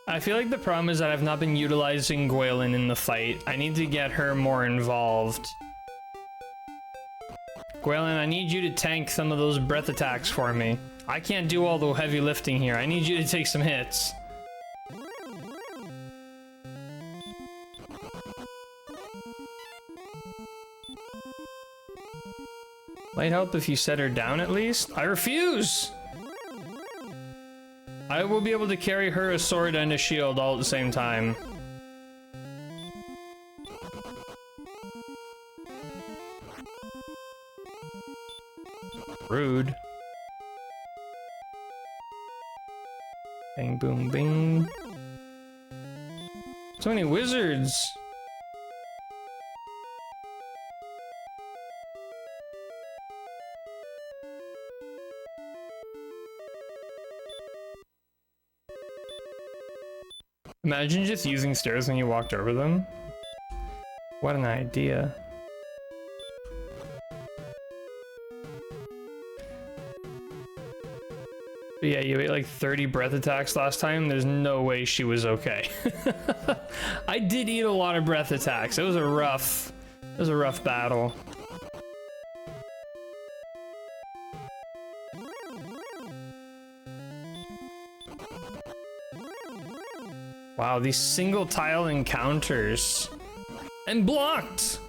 I feel like the problem is that I've not been utilizing Gwaelin in the fight. I need to get her more involved. Gwaelin, I need you to tank some of those breath attacks for me. I can't do all the heavy lifting here. I need you to take some hits. Might help if you set her down at least. I refuse! I will be able to carry her a sword and a shield all at the same time. Rude. Bang, boom, bing. So many wizards. Imagine just using stairs when you walked over them. What an idea. But yeah, you ate like 30 breath attacks last time. There's no way she was okay. I did eat a lot of breath attacks. It was a rough battle. Wow, these single tile encounters. And blocked!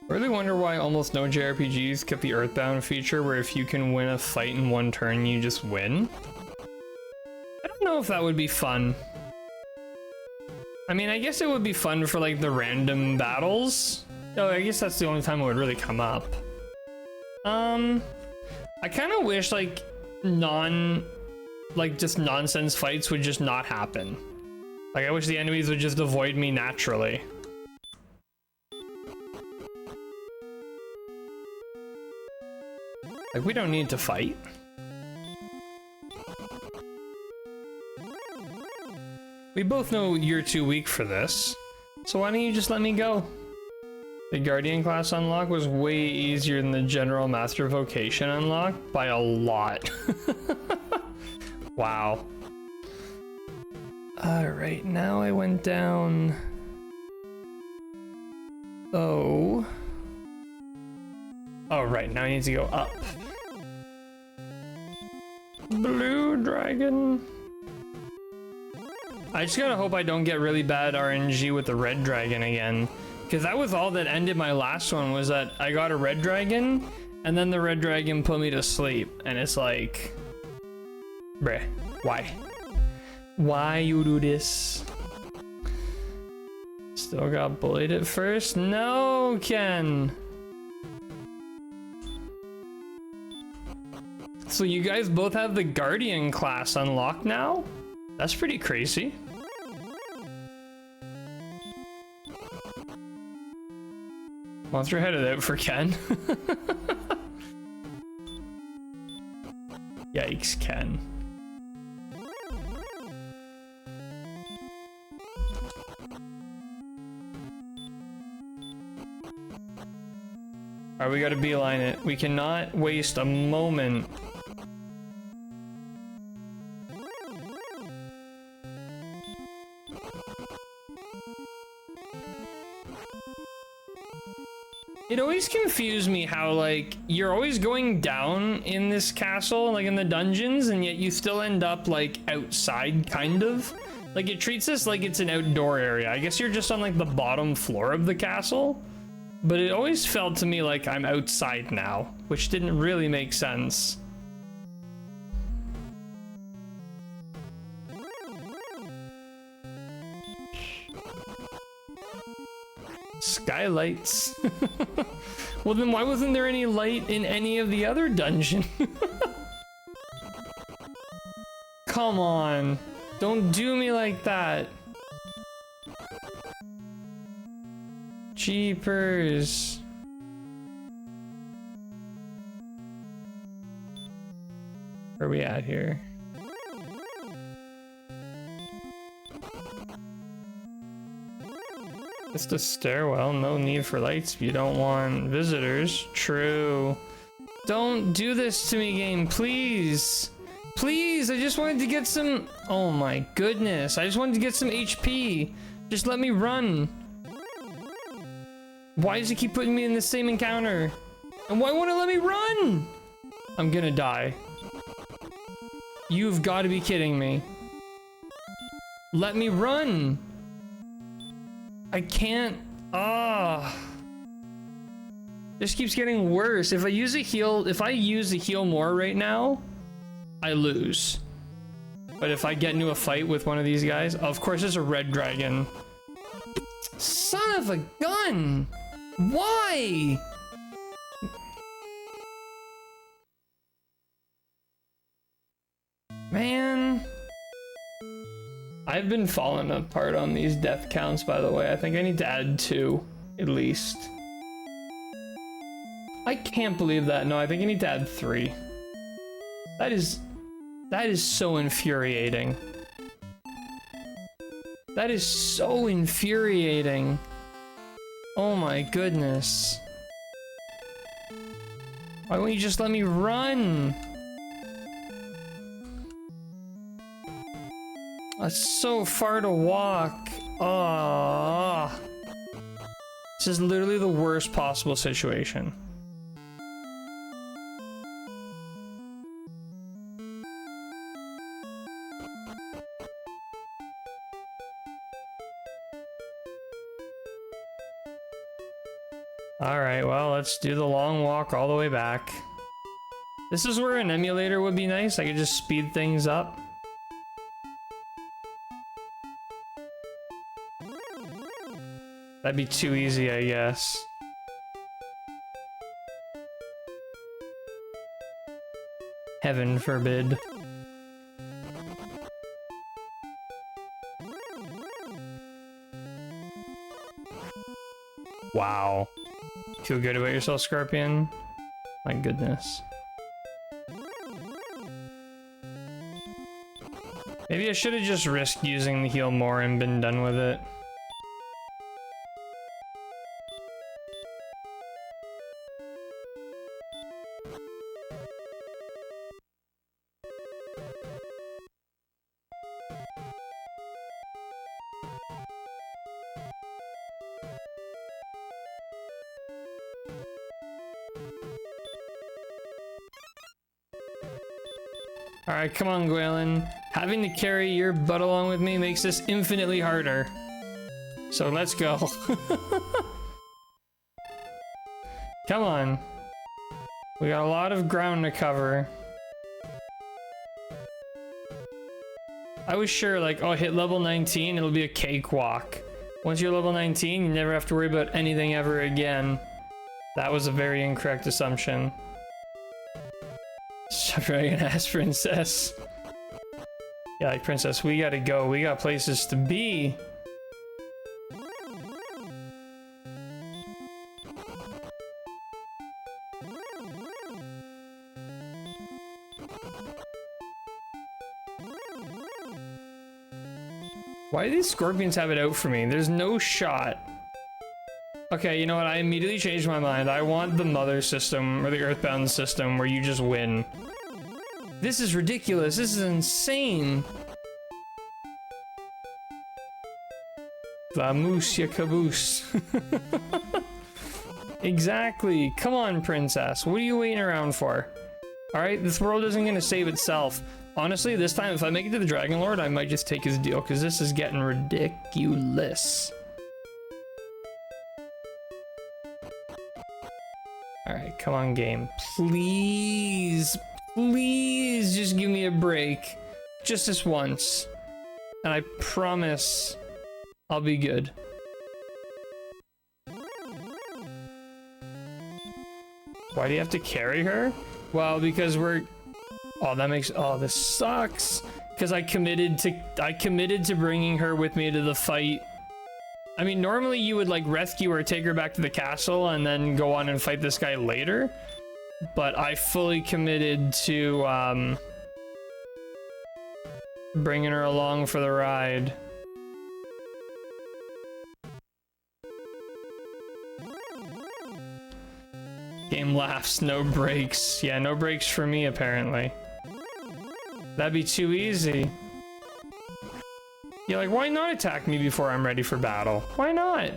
I really wonder why almost no JRPGs kept the Earthbound feature where if you can win a fight in one turn, you just win. I don't know if that would be fun. I mean, I guess it would be fun for like the random battles. Oh, I guess that's the only time it would really come up. I kind of wish like just nonsense fights would just not happen. Like I wish the enemies would just avoid me naturally. Like, we don't need to fight. We both know you're too weak for this. So why don't you just let me go? The Guardian class unlock was way easier than the General Master Vocation unlock by a lot. Wow. Alright, now I went down... Oh, right, now I need to go up. Blue dragon. I just gotta hope I don't get really bad RNG with the red dragon again. Because that was all that ended my last one, was that I got a red dragon, and then the red dragon put me to sleep. And it's like... Bruh, why? Why you do this? Still got bullied at first? No, Ken! So you guys both have the Guardian class unlocked now? That's pretty crazy. Monster headed out for Ken. Yikes, Ken. Alright, we gotta beeline it. We cannot waste a moment. It always confused me how, like, you're always going down in this castle, like in the dungeons, and yet you still end up, like, outside, kind of. Like, it treats this like it's an outdoor area. I guess you're just on, like, the bottom floor of the castle. But it always felt to me like I'm outside now, which didn't really make sense. Skylights. Well, then why wasn't there any light in any of the other dungeon? Come on. Don't do me like that. Jeepers. Where are we at here? It's the stairwell. No need for lights. You don't want visitors. True. Don't do this to me, game. Please. Please. I just wanted to get some... Oh my goodness. I just wanted to get some HP. Just let me run. Why does it keep putting me in the same encounter? And why won't it let me run? I'm gonna die. You've got to be kidding me. Let me run. I can't. Ah. This keeps getting worse. If I use a heal more right now, I lose. But if I get into a fight with one of these guys, of course it's a red dragon. Son of a gun! Why? Man. I've been falling apart on these death counts, by the way. I think I need to add 2, at least. I can't believe that. No, I think I need to add 3. That is so infuriating. That is so infuriating. Oh my goodness. Why won't you just let me run? That's so far to walk. Ah, this is literally the worst possible situation. All right, well, let's do the long walk all the way back. This is where an emulator would be nice. I could just speed things up. That'd be too easy, I guess. Heaven forbid. Wow. Feel good about yourself, Scorpion? My goodness. Maybe I should have just risked using the heal more and been done with it. Alright, come on, Gwalen. Having to carry your butt along with me makes this infinitely harder. So let's go. Come on. We got a lot of ground to cover. I was sure, like, oh, hit level 19, it'll be a cakewalk. Once you're level 19, you never have to worry about anything ever again. That was a very incorrect assumption. Dragon ass princess. Yeah, like, princess, we gotta go. We got places to be. Why do these scorpions have it out for me? There's no shot. Okay, you know what? I immediately changed my mind. I want the mother system, or the earthbound system, where you just win. This is ridiculous. This is insane. Vamos ya caboose. Exactly. Come on, princess. What are you waiting around for? Alright, this world isn't gonna save itself. Honestly, this time, if I make it to the Dragon Lord, I might just take his deal, because this is getting ridiculous. Alright, come on, game. Please, please just give me a break. Just this once. And I promise I'll be good. Why do you have to carry her? Well, because we're... Oh, that makes... Oh, this sucks. Because I committed to bringing her with me to the fight. I mean, normally you would like rescue her, take her back to the castle, and then go on and fight this guy later. But I fully committed to bringing her along for the ride. Game laughs, no breaks. Yeah, no breaks for me, apparently. That'd be too easy. Yeah, like, why not attack me before I'm ready for battle? Why not?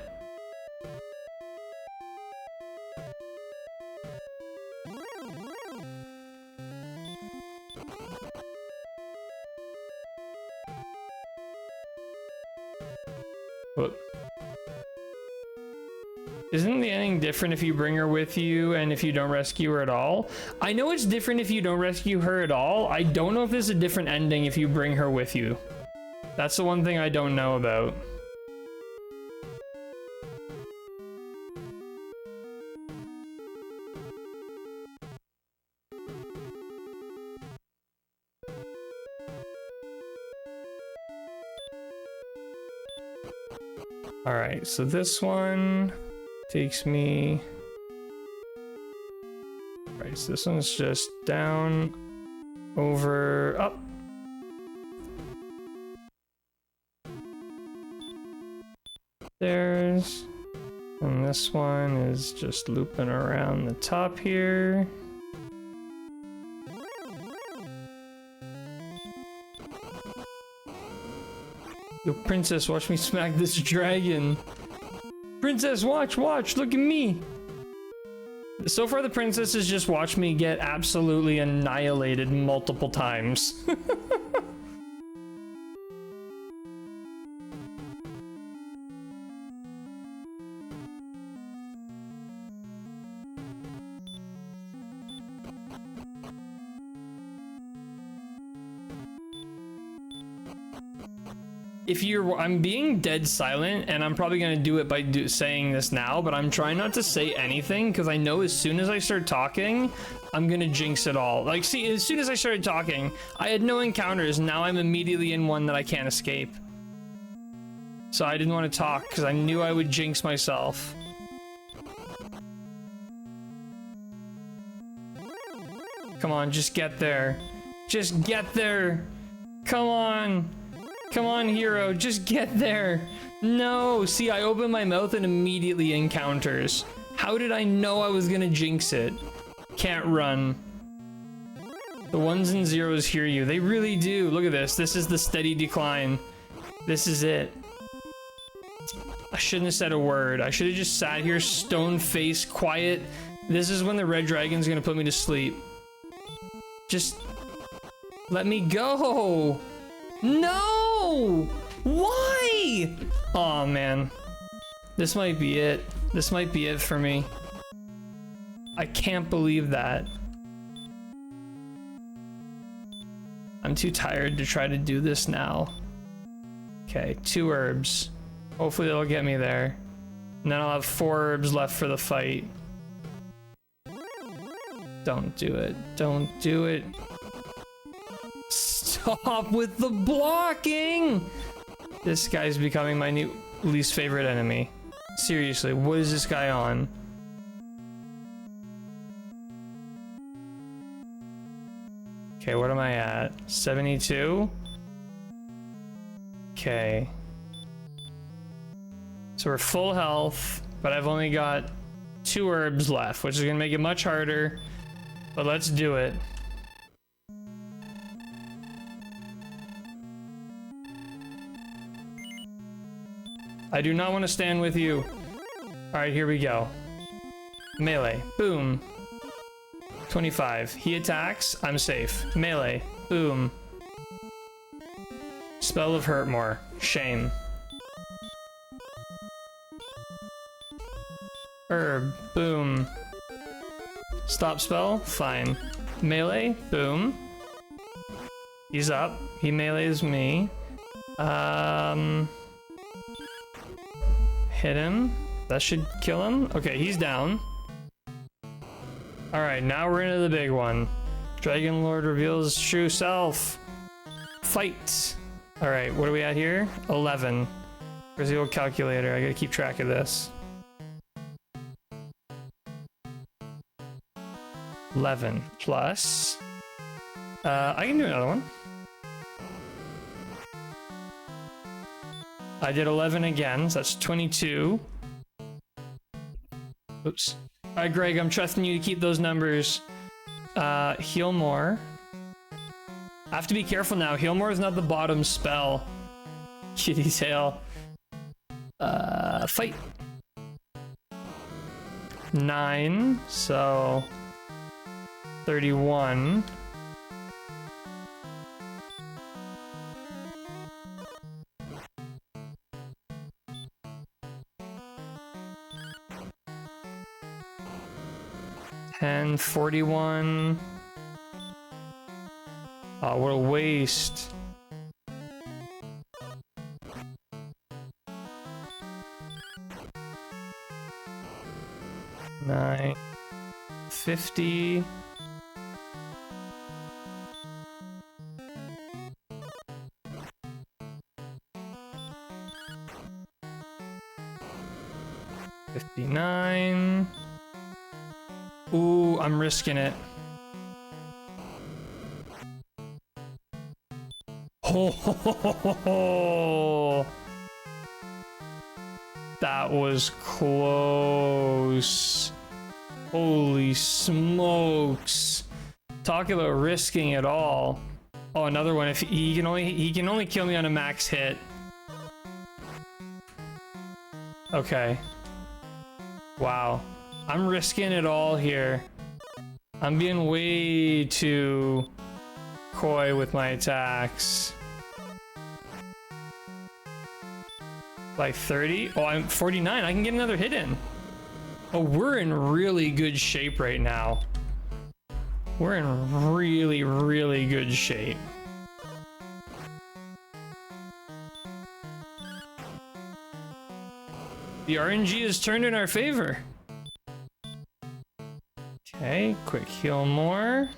Whoop. Isn't the ending different if you bring her with you and if you don't rescue her at all? I know it's different if you don't rescue her at all. I don't know if there's a different ending if you bring her with you. That's the one thing I don't know about. All right, so this one takes me... Right, so this one's just down, over, up. There's... And this one is just looping around the top here. Yo, princess, watch me smack this dragon. Princess, watch, look at me. So far, the princess has just watched me get absolutely annihilated multiple times. I'm being dead silent, and I'm probably gonna do it by saying this now, but I'm trying not to say anything because I know as soon as I start talking, I'm gonna jinx it all. Like, see, as soon as I started talking, I had no encounters, and now I'm immediately in one that I can't escape. So I didn't want to talk because I knew I would jinx myself. Come on, just get there. Just get there. Come on. Come on, hero, just get there. No, see, I open my mouth and immediately encounters. How did I know I was gonna jinx it? Can't run. The ones and zeros hear you. They really do. Look at this. This is the steady decline. This is it. I shouldn't have said a word. I should have just sat here, stone-faced, quiet. This is when the red dragon's gonna put me to sleep. Just let me go. No! Why? Oh man. This might be it. This might be it for me. I can't believe that. I'm too tired to try to do this now. Okay, 2 herbs. Hopefully that'll get me there. And then I'll have 4 herbs left for the fight. Don't do it. Don't do it. Stop with the blocking! This guy's becoming my new least favorite enemy. Seriously, what is this guy on? Okay, what am I at? 72? Okay. So we're full health, but I've only got 2 herbs left, which is gonna make it much harder. But let's do it. I do not want to stand with you. Alright, here we go. Melee. Boom. 25. He attacks. I'm safe. Melee. Boom. Spell of Hurt More. Shame. Herb. Boom. Stop spell. Fine. Melee. Boom. He's up. He melees me. Hit him. That should kill him. Okay, he's down. All right, now we're into the big one. Dragon Lord reveals true self. Fight. All right, what are we at here? 11. Where's the old calculator? I gotta keep track of this. 11 plus. I can do another one. I did 11 again, so that's 22. Oops. All right, Greg, I'm trusting you to keep those numbers. Heal more. I have to be careful now. Heal more is not the bottom spell. Kitty's tail. Fight. 9, so 31. And 41. Oh, what a waste. Nine. 50. $59. Ooh, I'm risking it. Oh, that was close. Holy smokes. Talk about risking it all. Oh, another one. If he can only kill me on a max hit. Okay. Wow. I'm risking it all here. I'm being way too coy with my attacks. Like 30? Oh, I'm 49. I can get another hit in. Oh, we're in really good shape right now. We're in really, really good shape. The RNG has turned in our favor. Okay, quick heal more.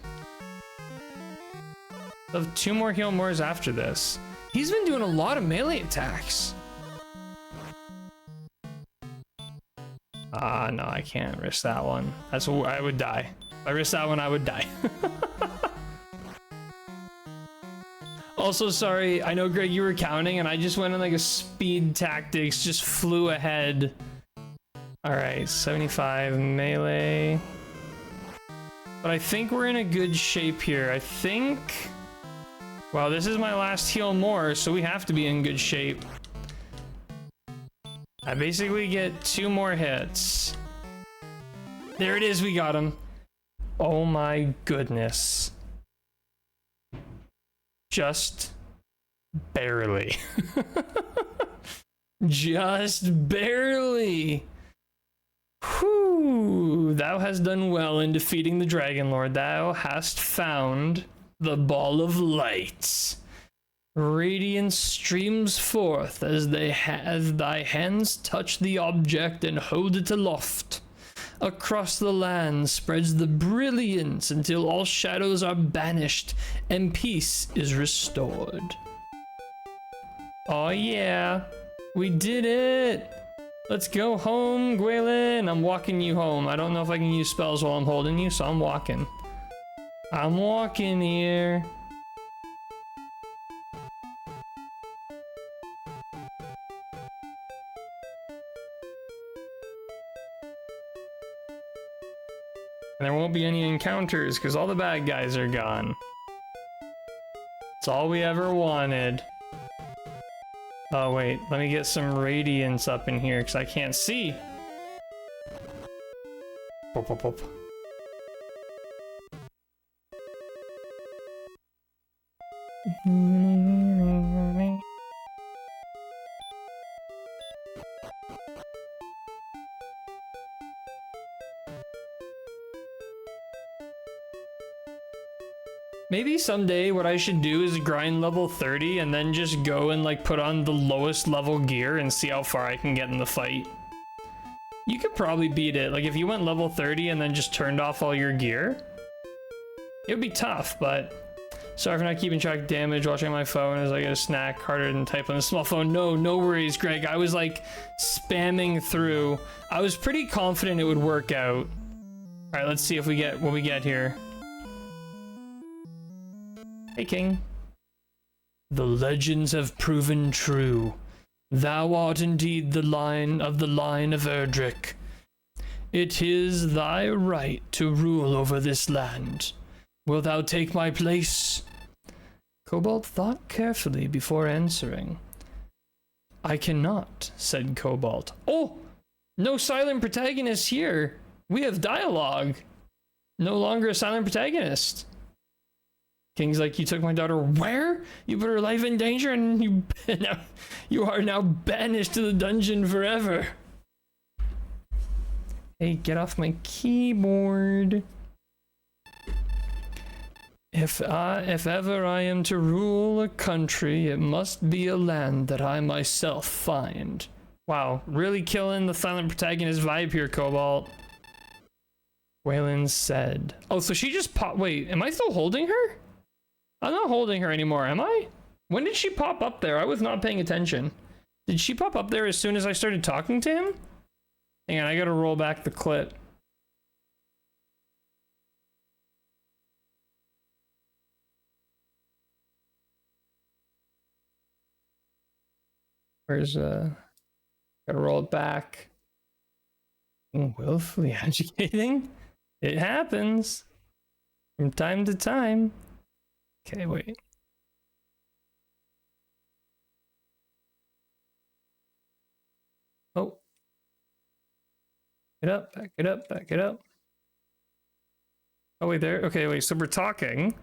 I'll have 2 more heal mores after this. He's been doing a lot of melee attacks. Ah, no, I can't risk that one. That's what I would die. If I risk that one, I would die. Also, sorry, I know, Greg, you were counting, and I just went on like a speed tactics, just flew ahead. All right, 75 melee. But I think we're in a good shape here. I think... Well, this is my last heal more, so we have to be in good shape. I basically get 2 more hits. There it is, we got him. Oh my goodness. Just barely. Just barely. Whew, thou hast done well in defeating the Dragon Lord. Thou hast found the ball of light. Radiance streams forth as thy hands touch the object and hold it aloft. Across the land spreads the brilliance until all shadows are banished and peace is restored. Oh yeah, we did it! Let's go home, Gwylin. I'm walking you home. I don't know if I can use spells while I'm holding you, so I'm walking. I'm walking here. And there won't be any encounters because all the bad guys are gone. It's all we ever wanted. Oh wait, let me get some radiance up in here because I can't see. Pop, pop, pop. Maybe someday what I should do is grind level 30 and then just go and like put on the lowest level gear and see how far I can get in the fight. You could probably beat it. Like if you went level 30 and then just turned off all your gear, it would be tough, but sorry for not keeping track of damage, watching my phone as I get a snack, harder than type on a small phone. No, no worries, Greg. I was like spamming through. I was pretty confident it would work out. All right, let's see if we get what we get here. Hey, King. The legends have proven true. Thou art indeed the line of Erdrick. It is thy right to rule over this land. Wilt thou take my place? Cobalt thought carefully before answering. I cannot, said Cobalt. Oh, no silent protagonist here. We have dialogue. No longer a silent protagonist. King's like, you took my daughter where? You put her life in danger and you are now banished to the dungeon forever. Hey, get off my keyboard. If ever I am to rule a country, it must be a land that I myself find. Wow, really killing the silent protagonist vibe here, Cobalt. Waylon said. Oh, so she just popped. Wait, am I still holding her? I'm not holding her anymore, am I? When did she pop up there? I was not paying attention. Did she pop up there as soon as I started talking to him? Hang on, I gotta roll back the clip. Where's gotta roll it back. Willfully educating? It happens from time to time. Okay, wait. Oh. Get up, back it up, back it up. Oh, wait, there. Okay, wait, so we're talking.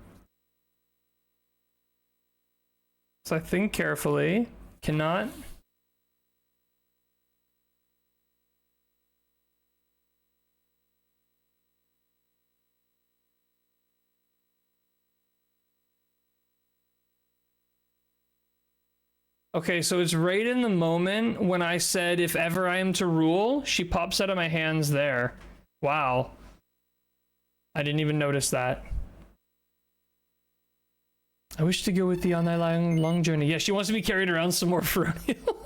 So I think carefully. Cannot. Okay, so it's right in the moment when I said, if ever I am to rule, she pops out of my hands there. Wow. I didn't even notice that. I wish to go with thee on thy long journey. Yeah, she wants to be carried around some more for real.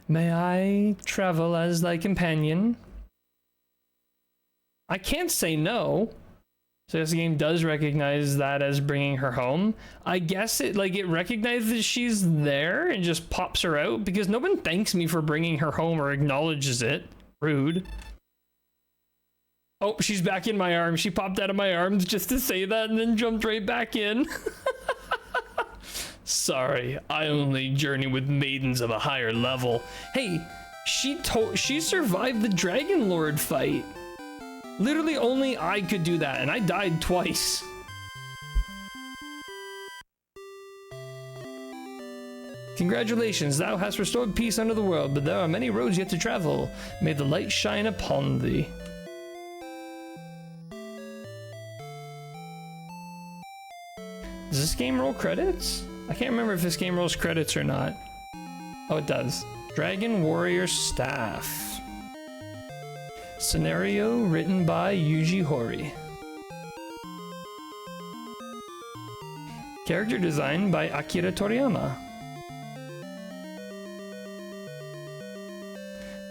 May I travel as thy companion? I can't say no. So this game does recognize that as bringing her home. I guess it recognizes she's there and just pops her out because no one thanks me for bringing her home or acknowledges it. Rude. Oh, she's back in my arms. She popped out of my arms just to say that and then jumped right back in. Sorry, I only journey with maidens of a higher level. Hey, she survived the Dragon Lord fight. Literally only I could do that, and I died twice. Congratulations, thou hast restored peace unto the world, but there are many roads yet to travel. May the light shine upon thee. Does this game roll credits? I can't remember if this game rolls credits or not. Oh, it does. Dragon Warrior Staff. Scenario written by Yuji Horii. Character design by Akira Toriyama.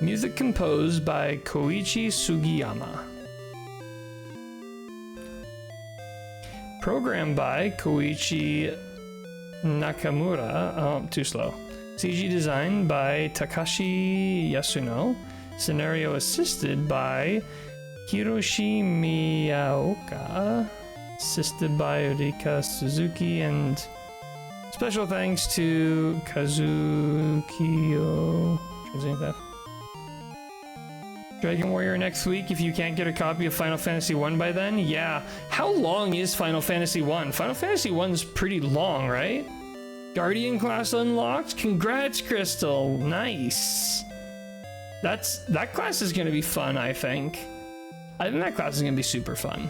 Music composed by Koichi Sugiyama. Programmed by Koichi Nakamura. Oh, too slow. CG design by Takashi Yasuno. Scenario assisted by Hiroshi Miyaoka, assisted by Rika Suzuki, and special thanks to Kazukiyo. Translating that. Dragon Warrior next week if you can't get a copy of Final Fantasy 1 by then. Yeah. How long is Final Fantasy 1? Final Fantasy 1's pretty long, right? Guardian class unlocked? Congrats, Crystal. Nice. That class is gonna be fun, I think. I think that class is gonna be super fun.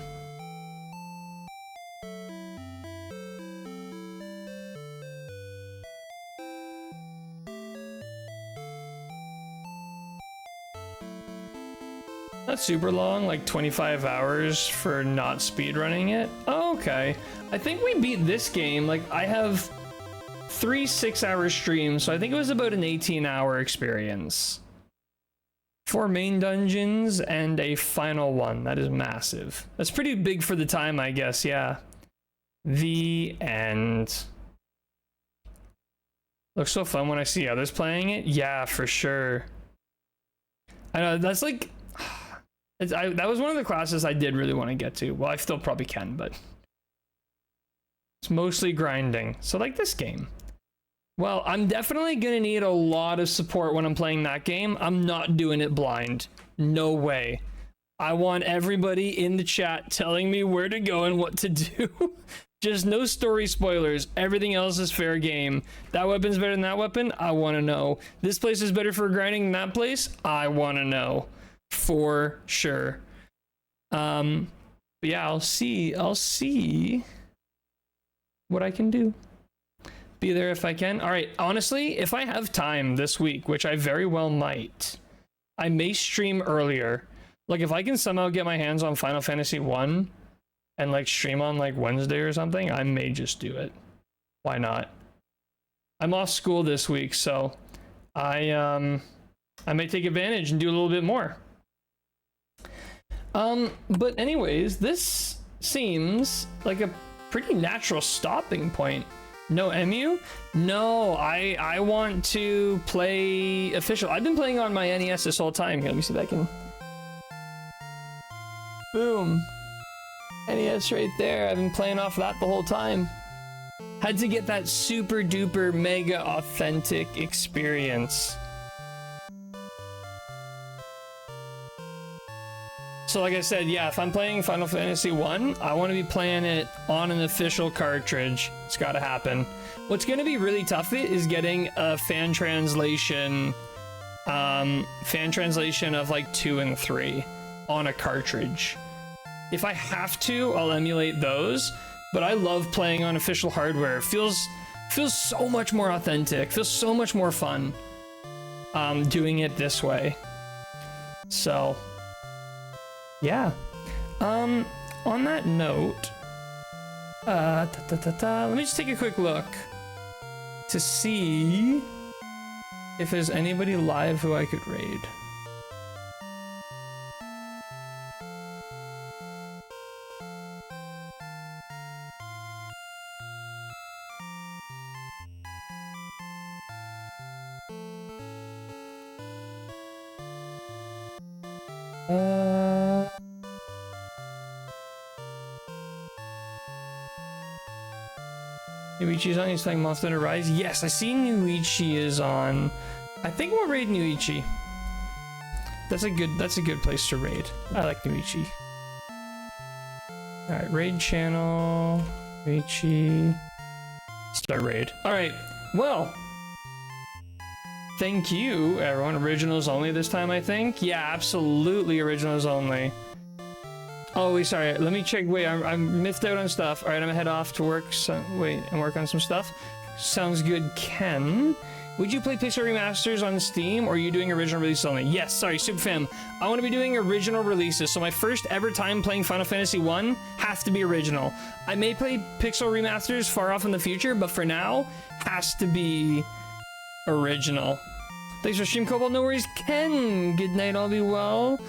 Not super long, like 25 hours for not speedrunning it. Oh, okay. I think we beat this game. Like, I have 3 6-hour streams, so I think it was about an 18-hour experience. 4 main dungeons and a final one. That is massive. That's pretty big for the time, I guess, yeah. The end. Looks so fun when I see others playing it. Yeah, for sure. I know, that's like... that was one of the classes I did really want to get to. Well, I still probably can, but... It's mostly grinding. So like this game. Well, I'm definitely gonna need a lot of support when I'm playing that game. I'm not doing it blind. No way. I want everybody in the chat telling me where to go and what to do. Just no story spoilers. Everything else is fair game. That weapon's better than that weapon? I want to know. This place is better for grinding than that place? I want to know. For sure. But yeah, I'll see what I can do. Be there if I can. All right, honestly, if I have time this week, which I very well might, I may stream earlier. Like, if I can somehow get my hands on Final Fantasy 1 and like stream on like Wednesday or something, I may just do it. Why not? I'm off school this week, so I may take advantage and do a little bit more. But anyways, this seems like a pretty natural stopping point. No MU? No, I want to play official. I've been playing on my NES this whole time. Here, let me see if I can. Boom. NES right there. I've been playing off that the whole time. Had to get that super duper mega authentic experience. So like I said, yeah, if I'm playing Final Fantasy 1, I want to be playing it on an official cartridge. It's got to happen. What's going to be really tough is getting a fan translation of like 2 and 3 on a cartridge. If I have to, I'll emulate those, but I love playing on official hardware. It feels so much more authentic, feels so much more fun doing it this way. So yeah. On that note, let me just take a quick look to see if there's anybody live who I could raid. Nuichi's on. He's playing Monster Hunter Rise. Yes, I see Nuichi is on. I think we'll raid Nuichi. That's a good place to raid. I like Nuichi. All right, raid channel. Nuichi. Start raid. All right. Well, thank you, everyone. Originals only this time, I think. Yeah, absolutely originals only. Oh, wait, sorry. Let me check. Wait, I'm miffed out on stuff. All right, I'm gonna head off to work. And work on some stuff. Sounds good, Ken. Would you play Pixel Remasters on Steam, or are you doing original releases only? Yes, sorry, Superfam. I want to be doing original releases, so my first ever time playing Final Fantasy 1 has to be original. I may play Pixel Remasters far off in the future, but for now, has to be original. Thanks for stream, Cobalt. No worries, Ken. Good night, all be well.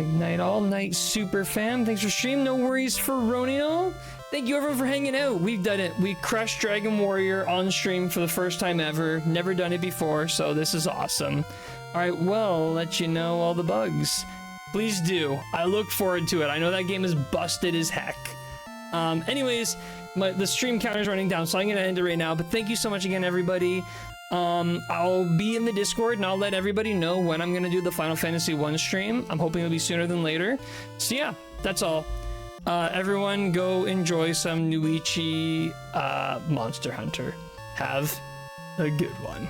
Night all night, super fam. Thanks for stream. No worries for Ronio. Thank you everyone for hanging out. We've done it. We crushed Dragon Warrior on stream for the first time ever. Never done it before, so this is awesome. All right, well, I'll let you know all the bugs. Please do. I look forward to it. I know that game is busted as heck. Anyways, the stream counter is running down, so I'm gonna end it right now. But thank you so much again, everybody. I'll be in the Discord and I'll let everybody know when I'm gonna do the Final Fantasy 1 stream. I'm hoping it'll be sooner than later. So yeah, that's all. Everyone go enjoy some Nuichi Monster Hunter. Have a good one.